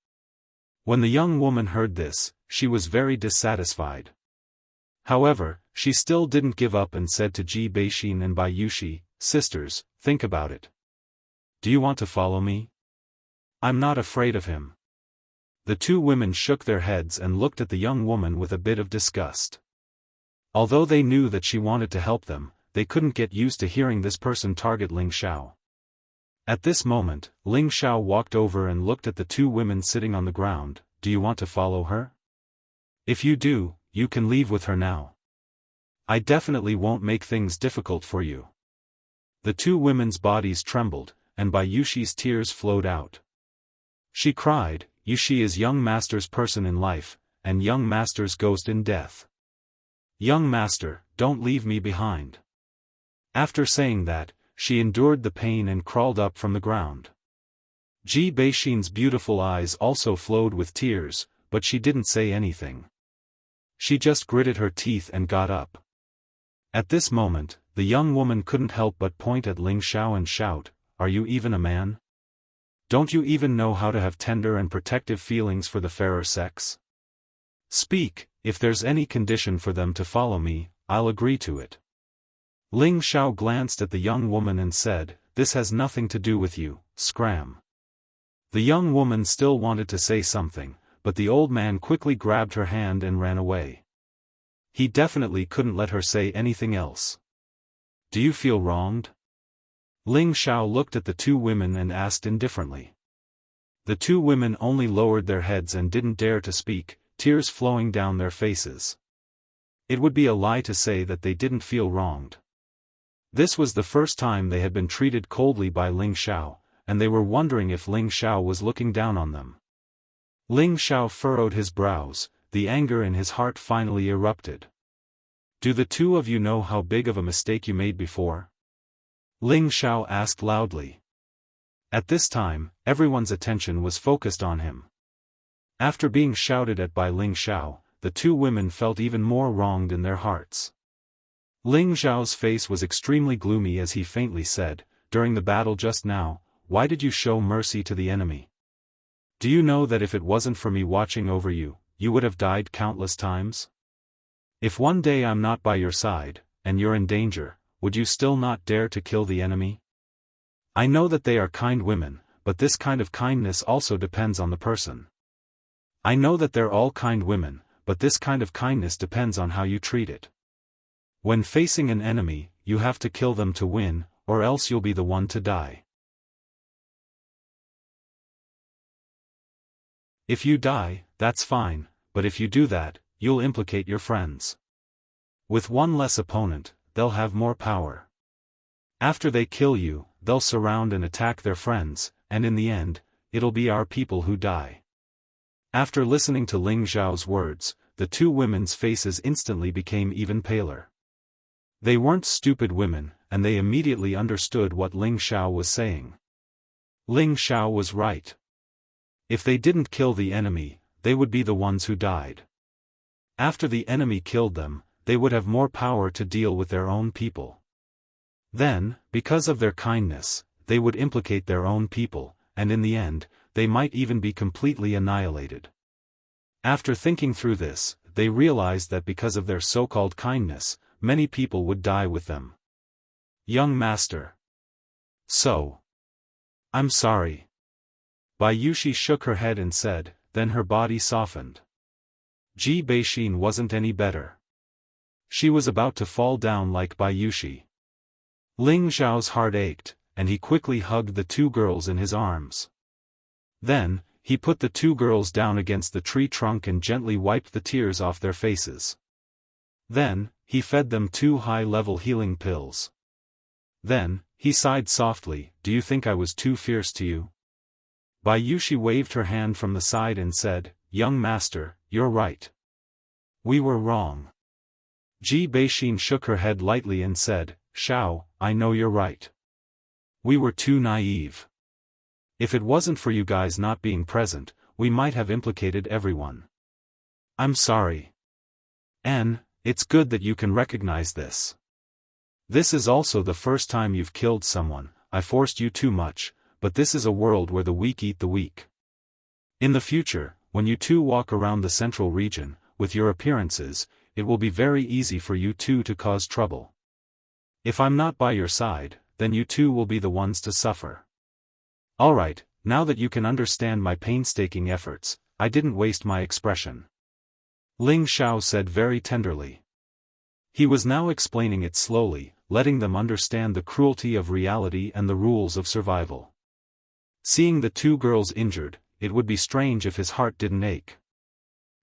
When the young woman heard this, she was very dissatisfied. However, she still didn't give up and said to Ji Beixin and Bai Yushi, "Sisters, think about it. Do you want to follow me? I'm not afraid of him." The two women shook their heads and looked at the young woman with a bit of disgust. Although they knew that she wanted to help them, they couldn't get used to hearing this person target Ling Xiao. At this moment, Ling Xiao walked over and looked at the two women sitting on the ground. "Do you want to follow her? If you do, you can leave with her now. I definitely won't make things difficult for you." The two women's bodies trembled, and Bai Yushi's tears flowed out. She cried, "Yushi is young master's person in life, and young master's ghost in death. Young master, don't leave me behind." After saying that, she endured the pain and crawled up from the ground. Ji Beixin's beautiful eyes also flowed with tears, but she didn't say anything. She just gritted her teeth and got up. At this moment, the young woman couldn't help but point at Ling Xiao and shout, "Are you even a man? Don't you even know how to have tender and protective feelings for the fairer sex? Speak, if there's any condition for them to follow me, I'll agree to it." Ling Xiao glanced at the young woman and said, "This has nothing to do with you, scram." The young woman still wanted to say something, but the old man quickly grabbed her hand and ran away. He definitely couldn't let her say anything else. "Do you feel wronged?" Ling Xiao looked at the two women and asked indifferently. The two women only lowered their heads and didn't dare to speak, tears flowing down their faces. It would be a lie to say that they didn't feel wronged. This was the first time they had been treated coldly by Ling Xiao, and they were wondering if Ling Xiao was looking down on them. Ling Xiao furrowed his brows, the anger in his heart finally erupted. "Do the two of you know how big of a mistake you made before?" Ling Xiao asked loudly. At this time, everyone's attention was focused on him. After being shouted at by Ling Xiao, the two women felt even more wronged in their hearts. Ling Xiao's face was extremely gloomy as he faintly said, "During the battle just now, why did you show mercy to the enemy? Do you know that if it wasn't for me watching over you, you would have died countless times? If one day I'm not by your side, and you're in danger, would you still not dare to kill the enemy? I know that they are kind women, but this kind of kindness also depends on the person. I know that they're all kind women, but this kind of kindness depends on how you treat it. When facing an enemy, you have to kill them to win, or else you'll be the one to die. If you die, that's fine, but if you do that, you'll implicate your friends. With one less opponent, they'll have more power. After they kill you, they'll surround and attack their friends, and in the end, it'll be our people who die." After listening to Ling Xiao's words, the two women's faces instantly became even paler. They weren't stupid women, and they immediately understood what Ling Xiao was saying. Ling Xiao was right. If they didn't kill the enemy, they would be the ones who died. After the enemy killed them, they would have more power to deal with their own people. Then, because of their kindness, they would implicate their own people, and in the end, they might even be completely annihilated. After thinking through this, they realized that because of their so-called kindness, many people would die with them. "Young master. So. I'm sorry." Bai Yushi shook her head and said, then her body softened. Ji Beixin wasn't any better. She was about to fall down like Bai Yushi. Ling Xiao's heart ached, and he quickly hugged the two girls in his arms. Then, he put the two girls down against the tree trunk and gently wiped the tears off their faces. Then, he fed them 2 high-level healing pills. Then, he sighed softly, "Do you think I was too fierce to you?" Bai Yushi waved her hand from the side and said, "Young master, you're right. We were wrong." Ji Beixin shook her head lightly and said, "Xiao, I know you're right. We were too naive. If it wasn't for you guys not being present, we might have implicated everyone. I'm sorry. And, it's good that you can recognize this. This is also the first time you've killed someone. I forced you too much, but this is a world where the weak eat the weak. In the future, when you two walk around the central region, with your appearances, it will be very easy for you two to cause trouble. If I'm not by your side, then you two will be the ones to suffer. Alright, now that you can understand my painstaking efforts, I didn't waste my expression," Ling Xiao said very tenderly. He was now explaining it slowly, letting them understand the cruelty of reality and the rules of survival. Seeing the two girls injured, it would be strange if his heart didn't ache.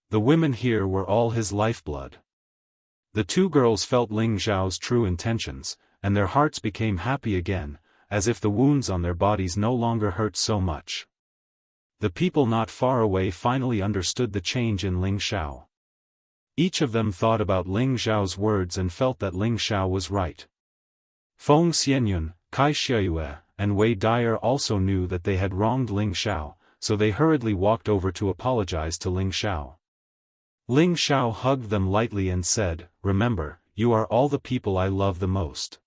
The women here were all his lifeblood. The two girls felt Ling Xiao's true intentions, and their hearts became happy again, as if the wounds on their bodies no longer hurt so much. The people not far away finally understood the change in Ling Xiao. Each of them thought about Ling Xiao's words and felt that Ling Xiao was right. Feng Xianyun, Kai Xiayue, and Wei Dyer also knew that they had wronged Ling Xiao, so they hurriedly walked over to apologize to Ling Xiao. Ling Xiao hugged them lightly and said, "Remember, you are all the people I love the most.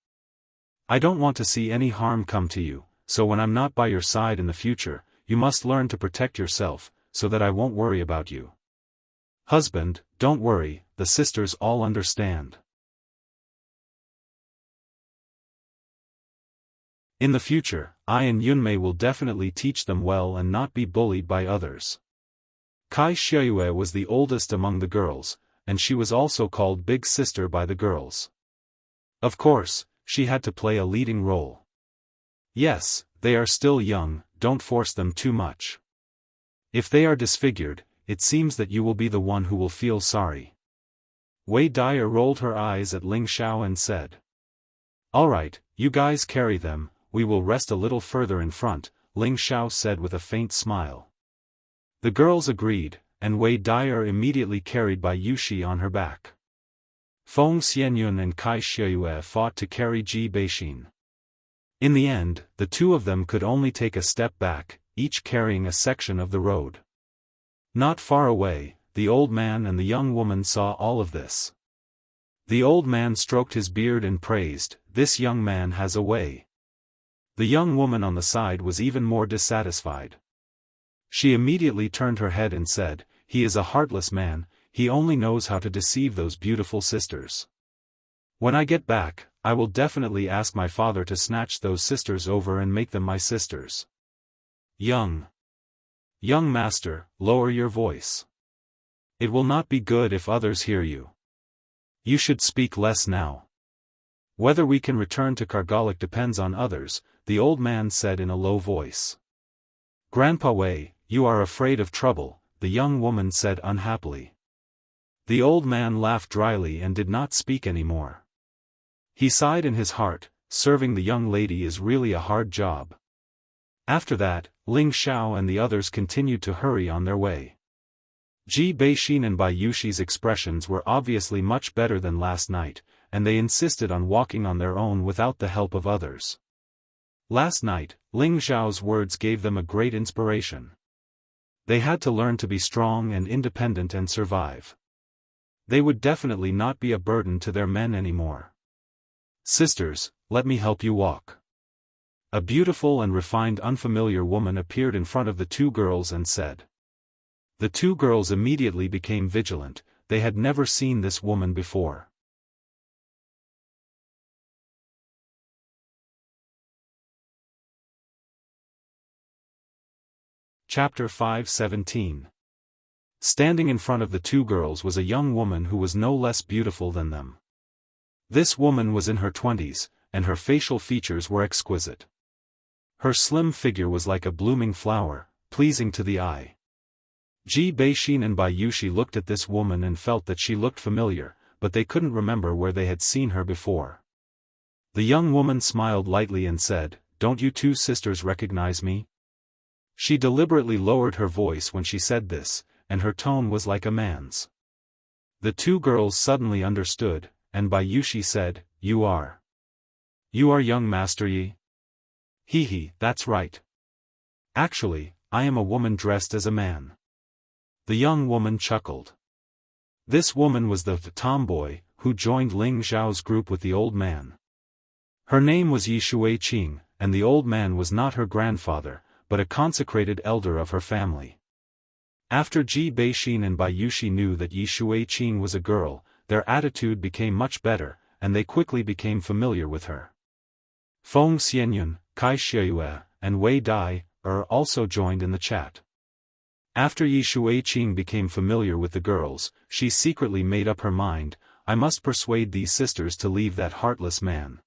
I don't want to see any harm come to you, so when I'm not by your side in the future, you must learn to protect yourself, so that I won't worry about you. Husband, don't worry, the sisters all understand. In the future, I and Yunmei will definitely teach them well and not be bullied by others." Kai Xiayue was the oldest among the girls, and she was also called Big Sister by the girls. Of course, she had to play a leading role. Yes, they are still young, don't force them too much. If they are disfigured, it seems that you will be the one who will feel sorry. Wei Dyer rolled her eyes at Ling Xiao and said, "Alright, you guys carry them, we will rest a little further in front," Ling Xiao said with a faint smile. The girls agreed, and Wei Dyer immediately carried Bai Yushi on her back. Feng Xianyun and Kai Xiayue fought to carry Ji Beixin. In the end, the two of them could only take a step back, each carrying a section of the road. Not far away, the old man and the young woman saw all of this. The old man stroked his beard and praised, "This young man has a way." The young woman on the side was even more dissatisfied. She immediately turned her head and said, "He is a heartless man, he only knows how to deceive those beautiful sisters. When I get back, I will definitely ask my father to snatch those sisters over and make them my sisters." Young master, lower your voice. It will not be good if others hear you. You should speak less now. Whether we can return to Kargalik depends on others, the old man said in a low voice. Grandpa Wei, you are afraid of trouble, the young woman said unhappily. The old man laughed dryly and did not speak anymore. He sighed in his heart, serving the young lady is really a hard job. After that, Ling Xiao and the others continued to hurry on their way. Ji Beixin and Bai Yushi's expressions were obviously much better than last night, and they insisted on walking on their own without the help of others. Last night, Ling Xiao's words gave them a great inspiration. They had to learn to be strong and independent and survive. They would definitely not be a burden to their men anymore. "Sisters, let me help you walk." A beautiful and refined unfamiliar woman appeared in front of the two girls and said. The two girls immediately became vigilant, they had never seen this woman before. Chapter 5:17. Standing in front of the two girls was a young woman who was no less beautiful than them. This woman was in her 20s, and her facial features were exquisite. Her slim figure was like a blooming flower, pleasing to the eye. Ji Beixin and Bai Yushi looked at this woman and felt that she looked familiar, but they couldn't remember where they had seen her before. The young woman smiled lightly and said, "Don't you two sisters recognize me?" She deliberately lowered her voice when she said this, and her tone was like a man's. The two girls suddenly understood, and Bai Yushi said, You are young Master Yi? Hee, that's right. Actually, I am a woman dressed as a man. The young woman chuckled. This woman was the tomboy, who joined Ling Xiao's group with the old man. Her name was Yi Shuiqing, and the old man was not her grandfather, but a consecrated elder of her family. After Ji Beixin and Bai Yushi knew that Yi Shuiqing was a girl, their attitude became much better, and they quickly became familiar with her. Feng Xianyun, Kai Xieyue, and Wei Dai also joined in the chat. After Yi Shuiqing became familiar with the girls, she secretly made up her mind, I must persuade these sisters to leave that heartless man.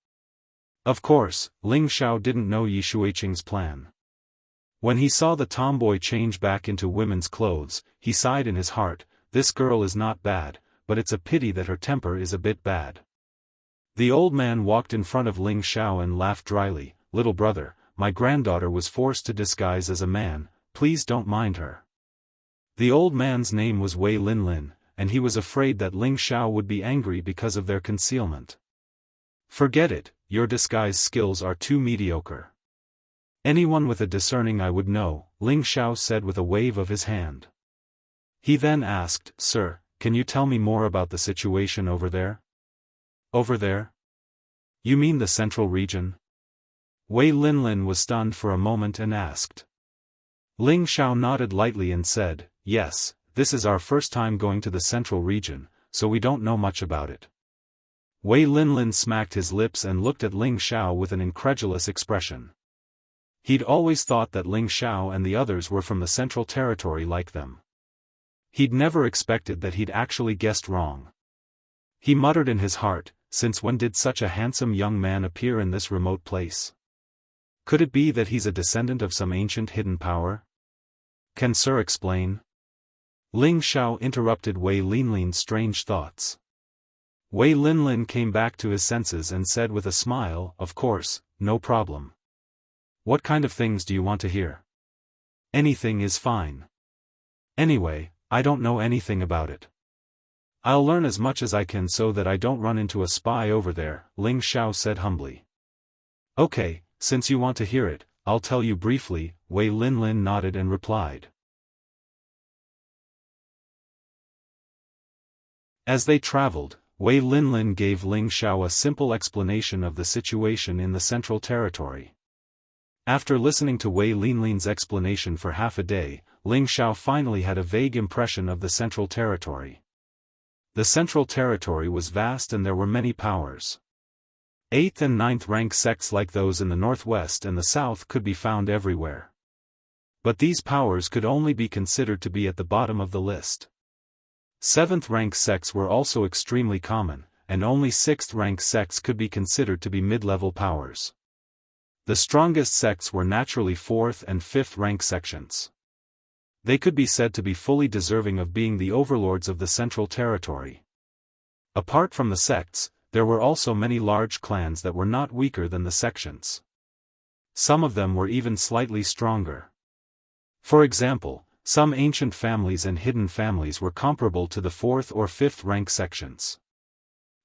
Of course, Ling Xiao didn't know Yi Shuiqing's plan. When he saw the tomboy change back into women's clothes, he sighed in his heart, this girl is not bad, but it's a pity that her temper is a bit bad. The old man walked in front of Ling Xiao and laughed dryly, Little brother, my granddaughter was forced to disguise as a man, please don't mind her. The old man's name was Wei Linlin, and he was afraid that Ling Xiao would be angry because of their concealment. Forget it, your disguise skills are too mediocre. Anyone with a discerning eye would know, Ling Xiao said with a wave of his hand. He then asked, Sir, can you tell me more about the situation over there? Over there? You mean the central region? Wei Linlin was stunned for a moment and asked. Ling Xiao nodded lightly and said, Yes, this is our first time going to the central region, so we don't know much about it. Wei Linlin smacked his lips and looked at Ling Xiao with an incredulous expression. He'd always thought that Ling Xiao and the others were from the Central Territory like them. He'd never expected that he'd actually guessed wrong. He muttered in his heart, since when did such a handsome young man appear in this remote place? Could it be that he's a descendant of some ancient hidden power? Can Sir explain? Ling Xiao interrupted Wei Linlin's strange thoughts. Wei Linlin came back to his senses and said with a smile, Of course, no problem. What kind of things do you want to hear? Anything is fine. Anyway, I don't know anything about it. I'll learn as much as I can so that I don't run into a spy over there, Ling Xiao said humbly. Okay, since you want to hear it, I'll tell you briefly, Wei Linlin nodded and replied. As they traveled, Wei Linlin gave Ling Xiao a simple explanation of the situation in the Central Territory. After listening to Wei Linlin's explanation for half a day, Ling Xiao finally had a vague impression of the Central Territory. The Central Territory was vast and there were many powers. 8th and 9th rank sects like those in the northwest and the south could be found everywhere. But these powers could only be considered to be at the bottom of the list. 7th rank sects were also extremely common, and only 6th rank sects could be considered to be mid-level powers. The strongest sects were naturally 4th and 5th rank sections. They could be said to be fully deserving of being the overlords of the Central Territory. Apart from the sects, there were also many large clans that were not weaker than the sections. Some of them were even slightly stronger. For example, some ancient families and hidden families were comparable to the 4th or 5th rank sections.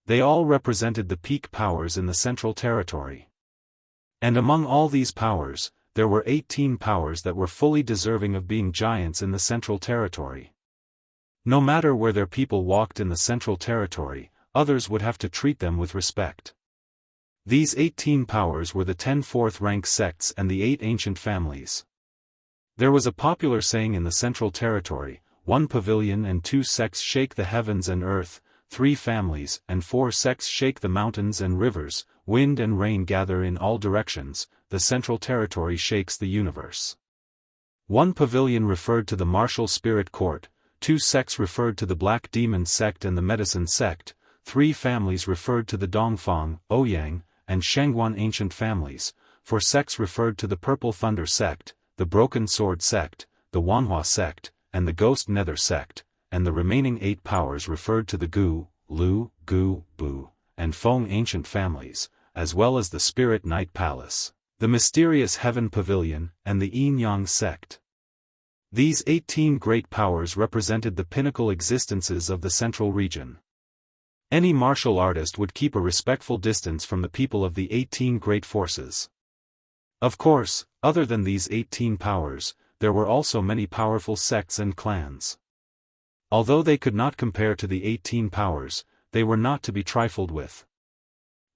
They all represented the peak powers in the Central Territory. And among all these powers, there were 18 powers that were fully deserving of being giants in the Central Territory. No matter where their people walked in the Central Territory, others would have to treat them with respect. These 18 powers were the 10 4th-rank sects and the 8 ancient families. There was a popular saying in the Central Territory, 1 pavilion and 2 sects shake the heavens and earth, 3 families and 4 sects shake the mountains and rivers, wind and rain gather in all directions, the Central Territory shakes the universe. 1 pavilion referred to the martial spirit court, 2 sects referred to the Black Demon sect and the Medicine sect, 3 families referred to the Dongfang, Ouyang, and Shengguan ancient families, for sects referred to the Purple Thunder sect, the Broken Sword sect, the Wanhua sect, and the Ghost Nether sect, and the remaining 8 powers referred to the Gu, Lu, Gu, Bu, and Feng ancient families, as well as the Spirit Night Palace, the Mysterious Heaven Pavilion, and the Yin Yang sect. These 18 great powers represented the pinnacle existences of the central region. Any martial artist would keep a respectful distance from the people of the 18 great forces. Of course, other than these 18 powers, there were also many powerful sects and clans. Although they could not compare to the 18 powers, they were not to be trifled with.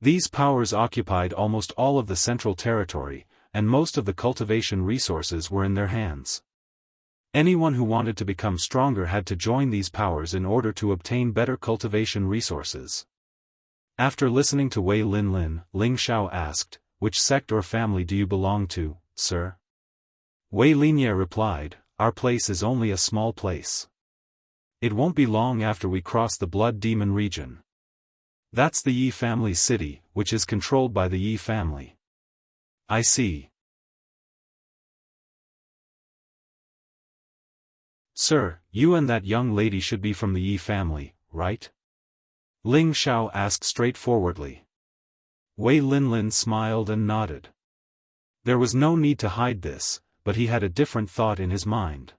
These powers occupied almost all of the central territory, and most of the cultivation resources were in their hands. Anyone who wanted to become stronger had to join these powers in order to obtain better cultivation resources. After listening to Wei Linlin, Ling Xiao asked, "Which sect or family do you belong to, sir?" Wei Linya replied, "Our place is only a small place. It won't be long after we cross the Blood Demon region. That's the Yi family's city, which is controlled by the Yi family." "I see. Sir, you and that young lady should be from the Yi family, right?" Ling Xiao asked straightforwardly. Wei Linlin smiled and nodded. There was no need to hide this, but he had a different thought in his mind.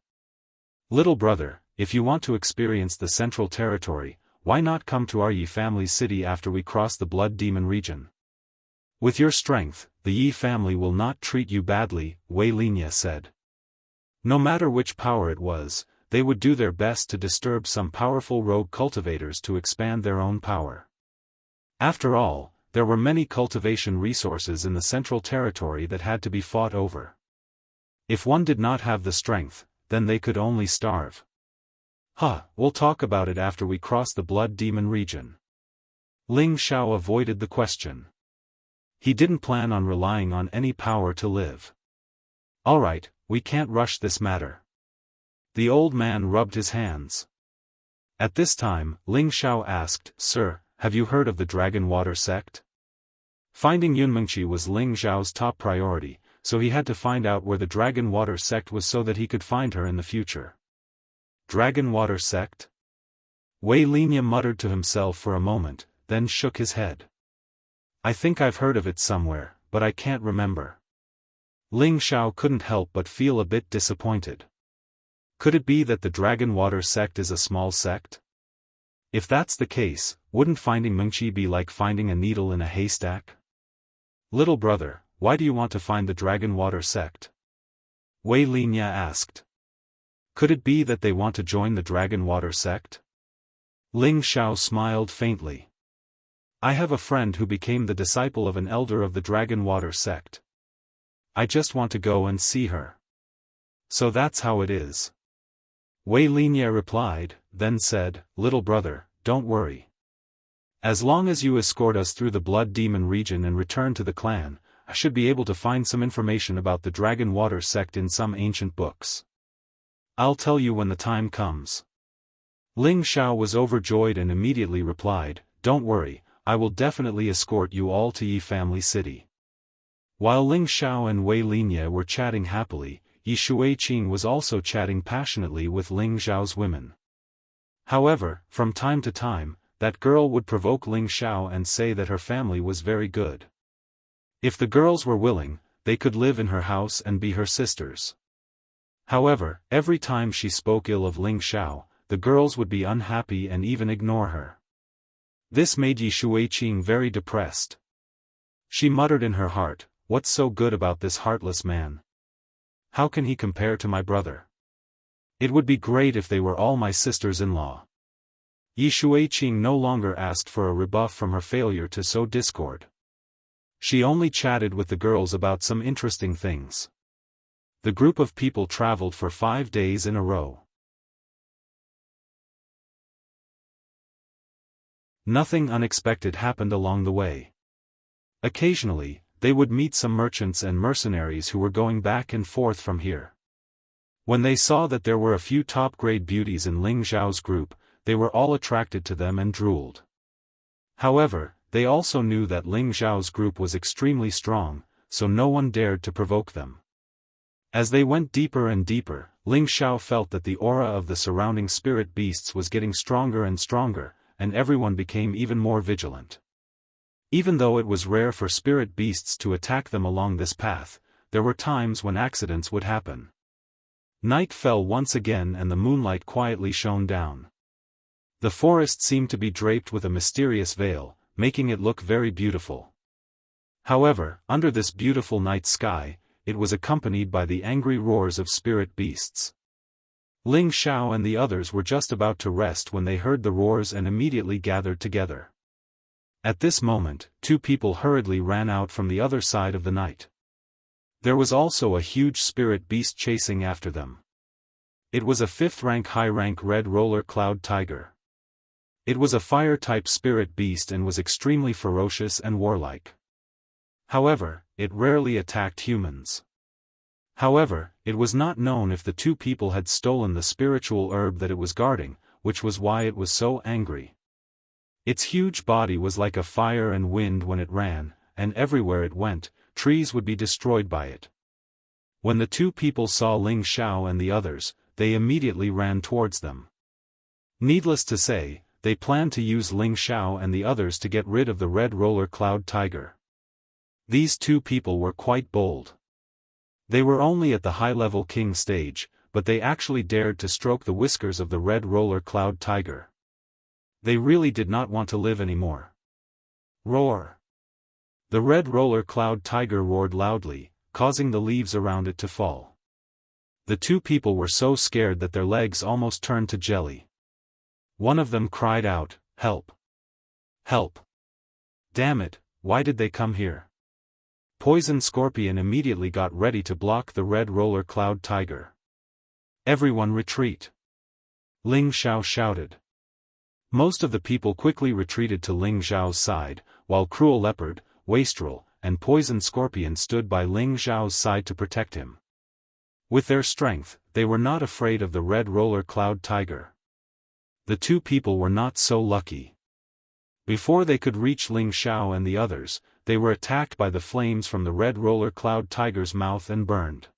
"Little brother, if you want to experience the central territory, why not come to our Yi family's city after we cross the Blood Demon region? With your strength, the Yi family will not treat you badly," Wei Linya said. No matter which power it was, they would do their best to disturb some powerful rogue cultivators to expand their own power. After all, there were many cultivation resources in the central territory that had to be fought over. If one did not have the strength, then they could only starve. We'll talk about it after we cross the Blood Demon region." Ling Xiao avoided the question. He didn't plan on relying on any power to live. "All right, we can't rush this matter." The old man rubbed his hands. At this time, Ling Xiao asked, "Sir, have you heard of the Dragon Water sect?" Finding Yunmengqi was Ling Xiao's top priority, so he had to find out where the Dragon Water sect was so that he could find her in the future. Dragon Water sect? Wei Linya muttered to himself for a moment, then shook his head. "I think I've heard of it somewhere, but I can't remember." Ling Xiao couldn't help but feel a bit disappointed. Could it be that the Dragon Water sect is a small sect? If that's the case, wouldn't finding Mengqi be like finding a needle in a haystack? "Little brother, why do you want to find the Dragon Water sect?" Wei Linya asked. Could it be that they want to join the Dragon Water sect? Ling Xiao smiled faintly. "I have a friend who became the disciple of an elder of the Dragon Water sect. I just want to go and see her." "So that's how it is." Wei Linya replied, then said, "Little brother, don't worry. As long as you escort us through the Blood Demon region and return to the clan, I should be able to find some information about the Dragon Water sect in some ancient books. I'll tell you when the time comes." Ling Xiao was overjoyed and immediately replied, "Don't worry, I will definitely escort you all to Yi Family City." While Ling Xiao and Wei Linya were chatting happily, Yi Shuiqing was also chatting passionately with Ling Xiao's women. However, from time to time, that girl would provoke Ling Xiao and say that her family was very good. If the girls were willing, they could live in her house and be her sisters. However, every time she spoke ill of Ling Xiao, the girls would be unhappy and even ignore her. This made Yi Shuiqing very depressed. She muttered in her heart, "What's so good about this heartless man? How can he compare to my brother? It would be great if they were all my sisters-in-law." Yi Shuiqing no longer asked for a rebuff from her failure to sow discord. She only chatted with the girls about some interesting things. The group of people traveled for 5 days in a row. Nothing unexpected happened along the way. Occasionally, they would meet some merchants and mercenaries who were going back and forth from here. When they saw that there were a few top-grade beauties in Ling Xiao's group, they were all attracted to them and drooled. However, they also knew that Ling Xiao's group was extremely strong, so no one dared to provoke them. As they went deeper and deeper, Ling Xiao felt that the aura of the surrounding spirit beasts was getting stronger and stronger, and everyone became even more vigilant. Even though it was rare for spirit beasts to attack them along this path, there were times when accidents would happen. Night fell once again and the moonlight quietly shone down. The forest seemed to be draped with a mysterious veil, making it look very beautiful. However, under this beautiful night sky, it was accompanied by the angry roars of spirit beasts. Ling Xiao and the others were just about to rest when they heard the roars and immediately gathered together. At this moment, two people hurriedly ran out from the other side of the night. There was also a huge spirit beast chasing after them. It was a 5th-rank high-rank red roller cloud tiger. It was a fire-type spirit beast and was extremely ferocious and warlike. However, it rarely attacked humans. However, it was not known if the two people had stolen the spiritual herb that it was guarding, which was why it was so angry. Its huge body was like a fire and wind when it ran, and everywhere it went, trees would be destroyed by it. When the two people saw Ling Xiao and the others, they immediately ran towards them. Needless to say, they planned to use Ling Xiao and the others to get rid of the red roller cloud tiger. These two people were quite bold. They were only at the high-level king stage, but they actually dared to stroke the whiskers of the red roller cloud tiger. They really did not want to live anymore. Roar! The red roller cloud tiger roared loudly, causing the leaves around it to fall. The two people were so scared that their legs almost turned to jelly. One of them cried out, "Help! Help! Damn it, why did they come here?" Poison Scorpion immediately got ready to block the red roller cloud tiger. "Everyone retreat!" Ling Xiao shouted. Most of the people quickly retreated to Ling Xiao's side, while Cruel Leopard, Wastrel, and Poison Scorpion stood by Ling Xiao's side to protect him. With their strength, they were not afraid of the red roller cloud tiger. The two people were not so lucky. Before they could reach Ling Xiao and the others, they were attacked by the flames from the red roller cloud tiger's mouth and burned.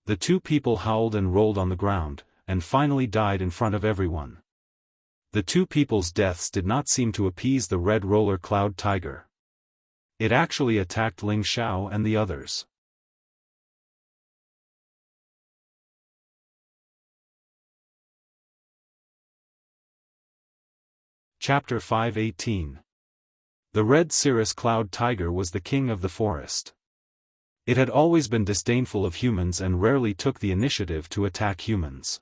The two people howled and rolled on the ground, and finally died in front of everyone. The two people's deaths did not seem to appease the red roller cloud tiger. It actually attacked Ling Xiao and the others. Chapter 518. The red cirrus cloud tiger was the king of the forest. It had always been disdainful of humans and rarely took the initiative to attack humans.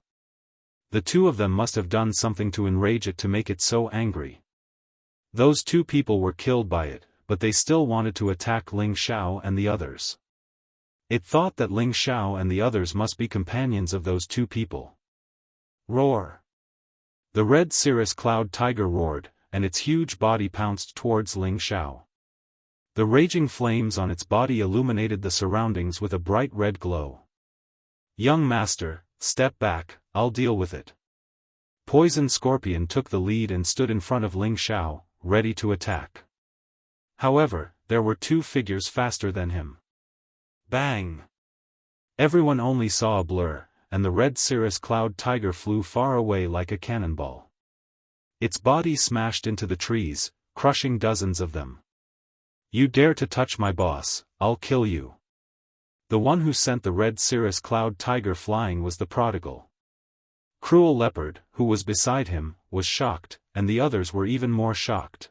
The two of them must have done something to enrage it to make it so angry. Those two people were killed by it, but they still wanted to attack Ling Xiao and the others. It thought that Ling Xiao and the others must be companions of those two people. Roar! The red cirrus cloud tiger roared, and its huge body pounced towards Ling Xiao. The raging flames on its body illuminated the surroundings with a bright red glow. "Young master, step back, I'll deal with it." Poison Scorpion took the lead and stood in front of Ling Xiao, ready to attack. However, there were two figures faster than him. Bang! Everyone only saw a blur, and the red cirrus cloud tiger flew far away like a cannonball. Its body smashed into the trees, crushing dozens of them. "You dare to touch my boss, I'll kill you." The one who sent the red cirrus cloud tiger flying was the prodigal. Cruel Leopard, who was beside him, was shocked, and the others were even more shocked.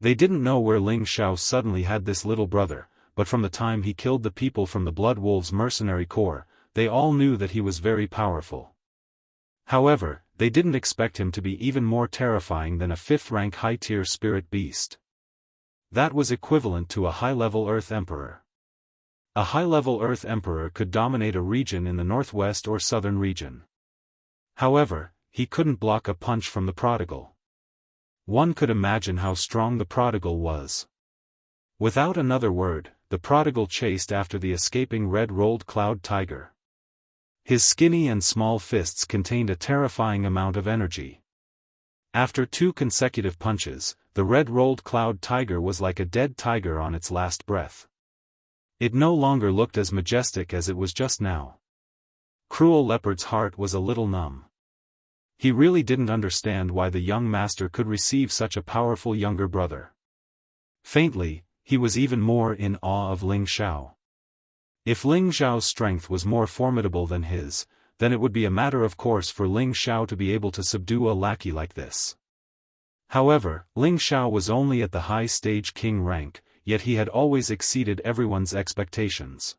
They didn't know where Ling Xiao suddenly had this little brother, but from the time he killed the people from the Blood Wolves mercenary corps, they all knew that he was very powerful. However, they didn't expect him to be even more terrifying than a 5th-rank high-tier spirit beast. That was equivalent to a high-level Earth Emperor. A high-level Earth Emperor could dominate a region in the northwest or southern region. However, he couldn't block a punch from the prodigal. One could imagine how strong the prodigal was. Without another word, the prodigal chased after the escaping red-rolled cloud tiger. His skinny and small fists contained a terrifying amount of energy. After two consecutive punches, the red-rolled cloud tiger was like a dead tiger on its last breath. It no longer looked as majestic as it was just now. Cruel Leopard's heart was a little numb. He really didn't understand why the young master could receive such a powerful younger brother. Faintly, he was even more in awe of Ling Xiao. If Ling Xiao's strength was more formidable than his, then it would be a matter of course for Ling Xiao to be able to subdue a lackey like this. However, Ling Xiao was only at the high stage king rank, yet he had always exceeded everyone's expectations.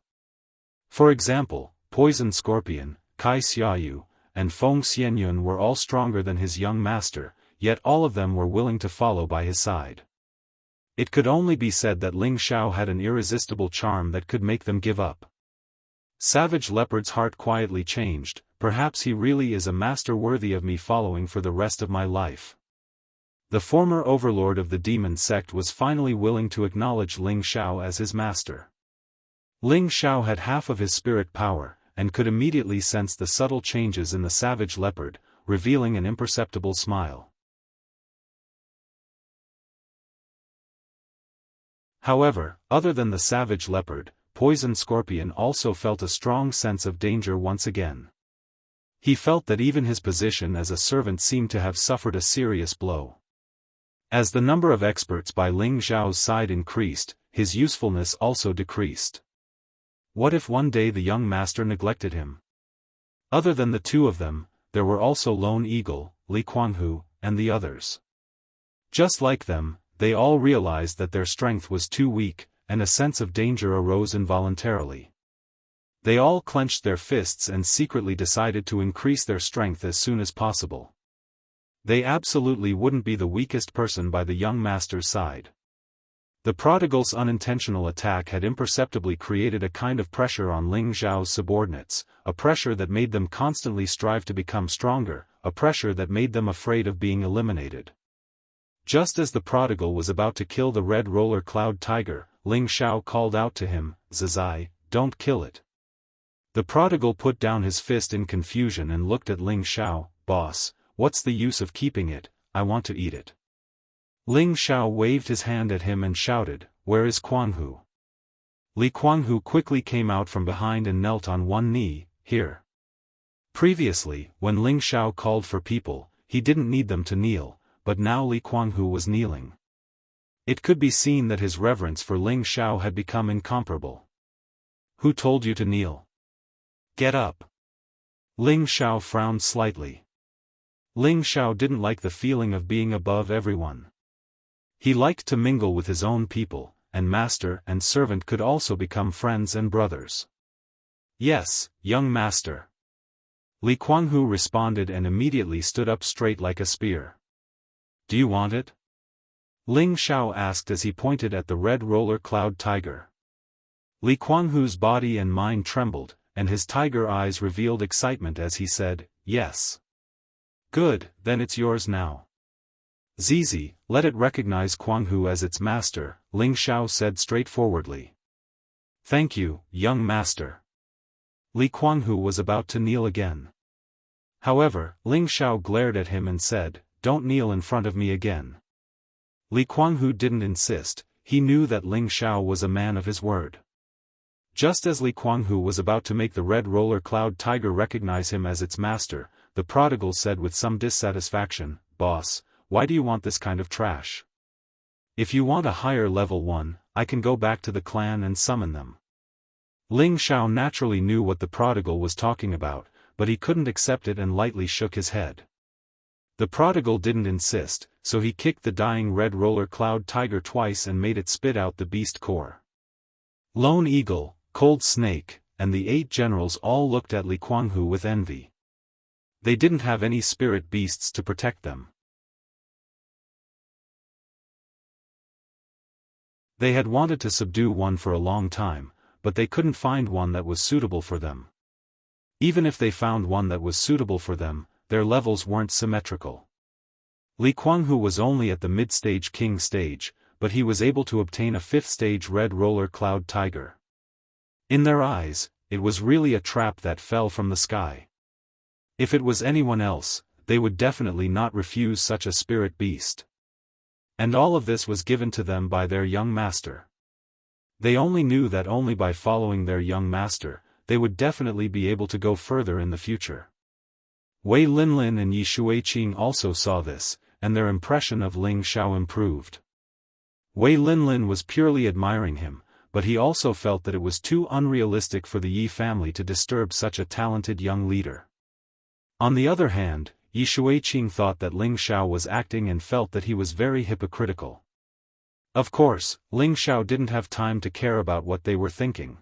For example, Poison Scorpion, Kai Xiaoyu, and Feng Xianyun were all stronger than his young master, yet all of them were willing to follow by his side. It could only be said that Ling Xiao had an irresistible charm that could make them give up. Savage Leopard's heart quietly changed. Perhaps he really is a master worthy of me following for the rest of my life. The former overlord of the demon sect was finally willing to acknowledge Ling Xiao as his master. Ling Xiao had half of his spirit power, and could immediately sense the subtle changes in the savage leopard, revealing an imperceptible smile. However, other than the savage leopard, Poison Scorpion also felt a strong sense of danger once again. He felt that even his position as a servant seemed to have suffered a serious blow. As the number of experts by Ling Xiao's side increased, his usefulness also decreased. What if one day the young master neglected him? Other than the two of them, there were also Lone Eagle, Li Kuanghu, and the others. Just like them, they all realized that their strength was too weak, and a sense of danger arose involuntarily. They all clenched their fists and secretly decided to increase their strength as soon as possible. They absolutely wouldn't be the weakest person by the young master's side. The prodigal's unintentional attack had imperceptibly created a kind of pressure on Ling Xiao's subordinates, a pressure that made them constantly strive to become stronger, a pressure that made them afraid of being eliminated. Just as the prodigal was about to kill the red roller cloud tiger, Ling Xiao called out to him, "Zizai, don't kill it." The prodigal put down his fist in confusion and looked at Ling Xiao. "Boss, what's the use of keeping it? I want to eat it." Ling Xiao waved his hand at him and shouted, "Where is Kuanghu?" Li Kuanghu quickly came out from behind and knelt on one knee. "Here." Previously, when Ling Xiao called for people, he didn't need them to kneel, but now Li Kuanghu was kneeling. It could be seen that his reverence for Ling Xiao had become incomparable. "Who told you to kneel? Get up." Ling Xiao frowned slightly. Ling Xiao didn't like the feeling of being above everyone. He liked to mingle with his own people, and master and servant could also become friends and brothers. "Yes, young master." Li Kuanghu responded and immediately stood up straight like a spear. "Do you want it?" Ling Xiao asked as he pointed at the red roller cloud tiger. Li Kuanghu's body and mind trembled, and his tiger eyes revealed excitement as he said, "Yes." "Good, then it's yours now." "Zizi, let it recognize Kuanghu as its master," Ling Xiao said straightforwardly. "Thank you, young master." Li Kuanghu was about to kneel again. However, Ling Xiao glared at him and said, "Don't kneel in front of me again." Li Kuanghu didn't insist. He knew that Ling Xiao was a man of his word. Just as Li Kuanghu was about to make the red roller cloud tiger recognize him as its master, the prodigal said with some dissatisfaction, "Boss, why do you want this kind of trash? If you want a higher level one, I can go back to the clan and summon them." Ling Xiao naturally knew what the prodigal was talking about, but he couldn't accept it and lightly shook his head. The prodigal didn't insist, so he kicked the dying red roller cloud tiger twice and made it spit out the beast core. Lone Eagle, Cold Snake, and the 8 generals all looked at Li Kuanghu with envy. They didn't have any spirit beasts to protect them. They had wanted to subdue one for a long time, but they couldn't find one that was suitable for them. Even if they found one that was suitable for them, their levels weren't symmetrical. Li Kuanghu was only at the mid-stage king stage, but he was able to obtain a 5th stage red roller cloud tiger. In their eyes, it was really a trap that fell from the sky. If it was anyone else, they would definitely not refuse such a spirit beast. And all of this was given to them by their young master. They only knew that only by following their young master, they would definitely be able to go further in the future. Wei Linlin and Yi Shuiqing also saw this, and their impression of Ling Xiao improved. Wei Linlin was purely admiring him, but he also felt that it was too unrealistic for the Yi family to disturb such a talented young leader. On the other hand, Yi Shuiqing thought that Ling Xiao was acting and felt that he was very hypocritical. Of course, Ling Xiao didn't have time to care about what they were thinking.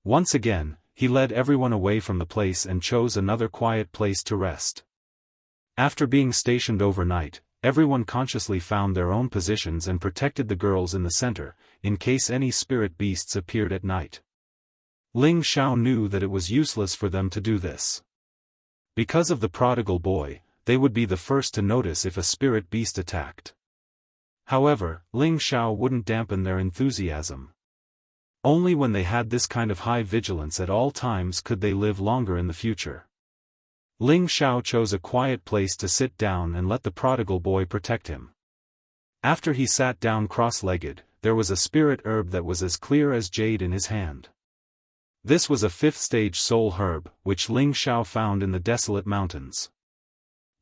Once again, he led everyone away from the place and chose another quiet place to rest. After being stationed overnight, everyone consciously found their own positions and protected the girls in the center, in case any spirit beasts appeared at night. Ling Xiao knew that it was useless for them to do this. Because of the prodigal boy, they would be the first to notice if a spirit beast attacked. However, Ling Xiao wouldn't dampen their enthusiasm. Only when they had this kind of high vigilance at all times could they live longer in the future. Ling Xiao chose a quiet place to sit down and let the prodigal boy protect him. After he sat down cross-legged, there was a spirit herb that was as clear as jade in his hand. This was a 5th-stage soul herb, which Ling Xiao found in the desolate mountains.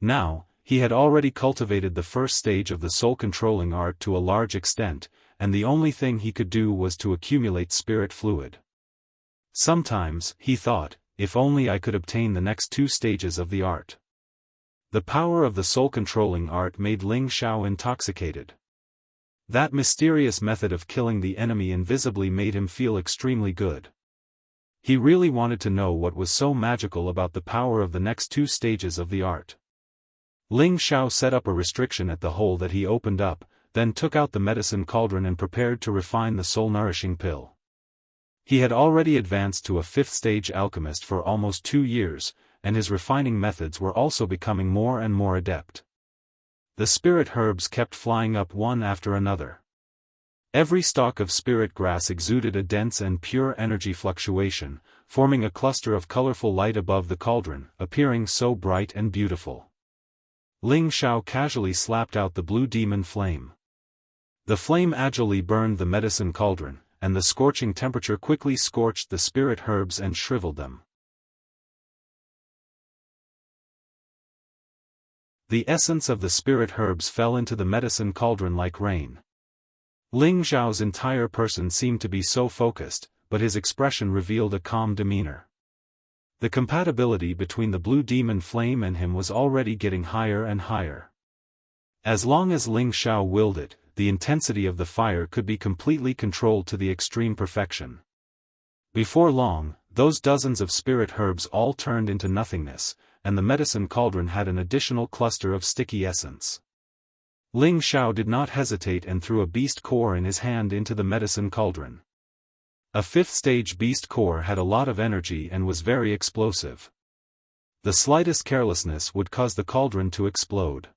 Now, he had already cultivated the 1st stage of the soul-controlling art to a large extent, and the only thing he could do was to accumulate spirit fluid. Sometimes, he thought, if only I could obtain the next 2 stages of the art. The power of the soul-controlling art made Ling Xiao intoxicated. That mysterious method of killing the enemy invisibly made him feel extremely good. He really wanted to know what was so magical about the power of the next 2 stages of the art. Ling Xiao set up a restriction at the hole that he opened up, then took out the medicine cauldron and prepared to refine the soul-nourishing pill. He had already advanced to a 5th-stage alchemist for almost 2 years, and his refining methods were also becoming more and more adept. The spirit herbs kept flying up one after another. Every stalk of spirit grass exuded a dense and pure energy fluctuation, forming a cluster of colorful light above the cauldron, appearing so bright and beautiful. Ling Xiao casually slapped out the blue demon flame. The flame agilely burned the medicine cauldron, and the scorching temperature quickly scorched the spirit herbs and shriveled them. The essence of the spirit herbs fell into the medicine cauldron like rain. Ling Xiao's entire person seemed to be so focused, but his expression revealed a calm demeanor. The compatibility between the blue demon flame and him was already getting higher and higher. As long as Ling Xiao willed it, the intensity of the fire could be completely controlled to the extreme perfection. Before long, those dozens of spirit herbs all turned into nothingness, and the medicine cauldron had an additional cluster of sticky essence. Ling Xiao did not hesitate and threw a beast core in his hand into the medicine cauldron. A 5th-stage beast core had a lot of energy and was very explosive. The slightest carelessness would cause the cauldron to explode.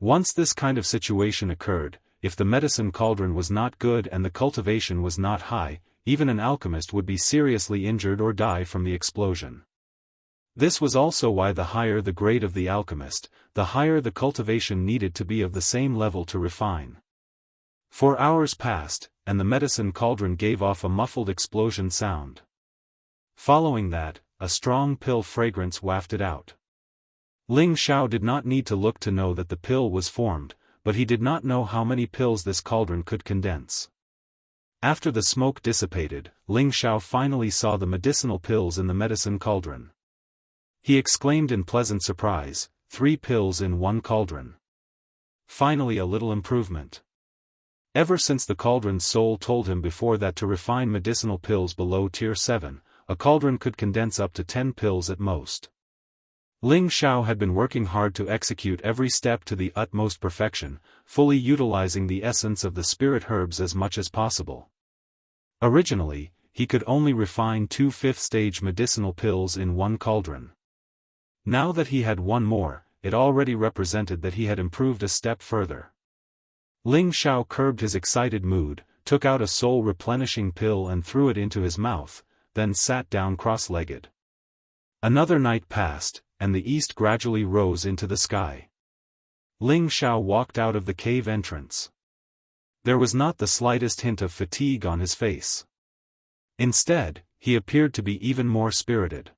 Once this kind of situation occurred, if the medicine cauldron was not good and the cultivation was not high, even an alchemist would be seriously injured or die from the explosion. This was also why the higher the grade of the alchemist, the higher the cultivation needed to be of the same level to refine. 4 hours passed, and the medicine cauldron gave off a muffled explosion sound. Following that, a strong pill fragrance wafted out. Ling Xiao did not need to look to know that the pill was formed, but he did not know how many pills this cauldron could condense. After the smoke dissipated, Ling Xiao finally saw the medicinal pills in the medicine cauldron. He exclaimed in pleasant surprise, 3 pills in 1 cauldron. Finally a little improvement. Ever since the cauldron's soul told him before that to refine medicinal pills below tier 7, a cauldron could condense up to 10 pills at most. Ling Xiao had been working hard to execute every step to the utmost perfection, fully utilizing the essence of the spirit herbs as much as possible. Originally, he could only refine 2 5th-stage medicinal pills in 1 cauldron. Now that he had 1 more, it already represented that he had improved a step further. Ling Xiao curbed his excited mood, took out a soul-replenishing pill and threw it into his mouth, then sat down cross-legged. Another night passed, and the east gradually rose into the sky. Ling Xiao walked out of the cave entrance. There was not the slightest hint of fatigue on his face. Instead, he appeared to be even more spirited.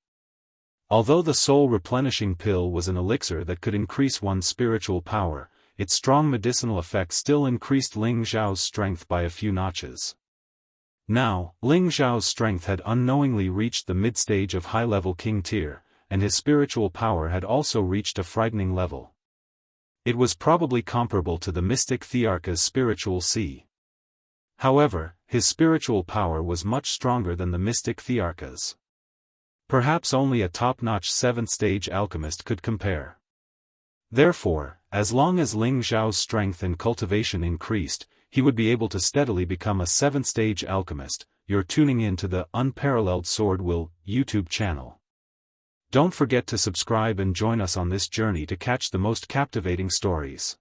Although the soul-replenishing pill was an elixir that could increase one's spiritual power, its strong medicinal effect still increased Ling Xiao's strength by a few notches. Now, Ling Xiao's strength had unknowingly reached the mid-stage of high-level king tier, and his spiritual power had also reached a frightening level. It was probably comparable to the mystic Thearcha's spiritual sea. However, his spiritual power was much stronger than the mystic Thearcha's. Perhaps only a top-notch 7th-stage alchemist could compare. Therefore, as long as Ling Xiao's strength and cultivation increased, he would be able to steadily become a 7th-stage alchemist. You're tuning in to the Unparalleled SwordWill YouTube channel. Don't forget to subscribe and join us on this journey to catch the most captivating stories.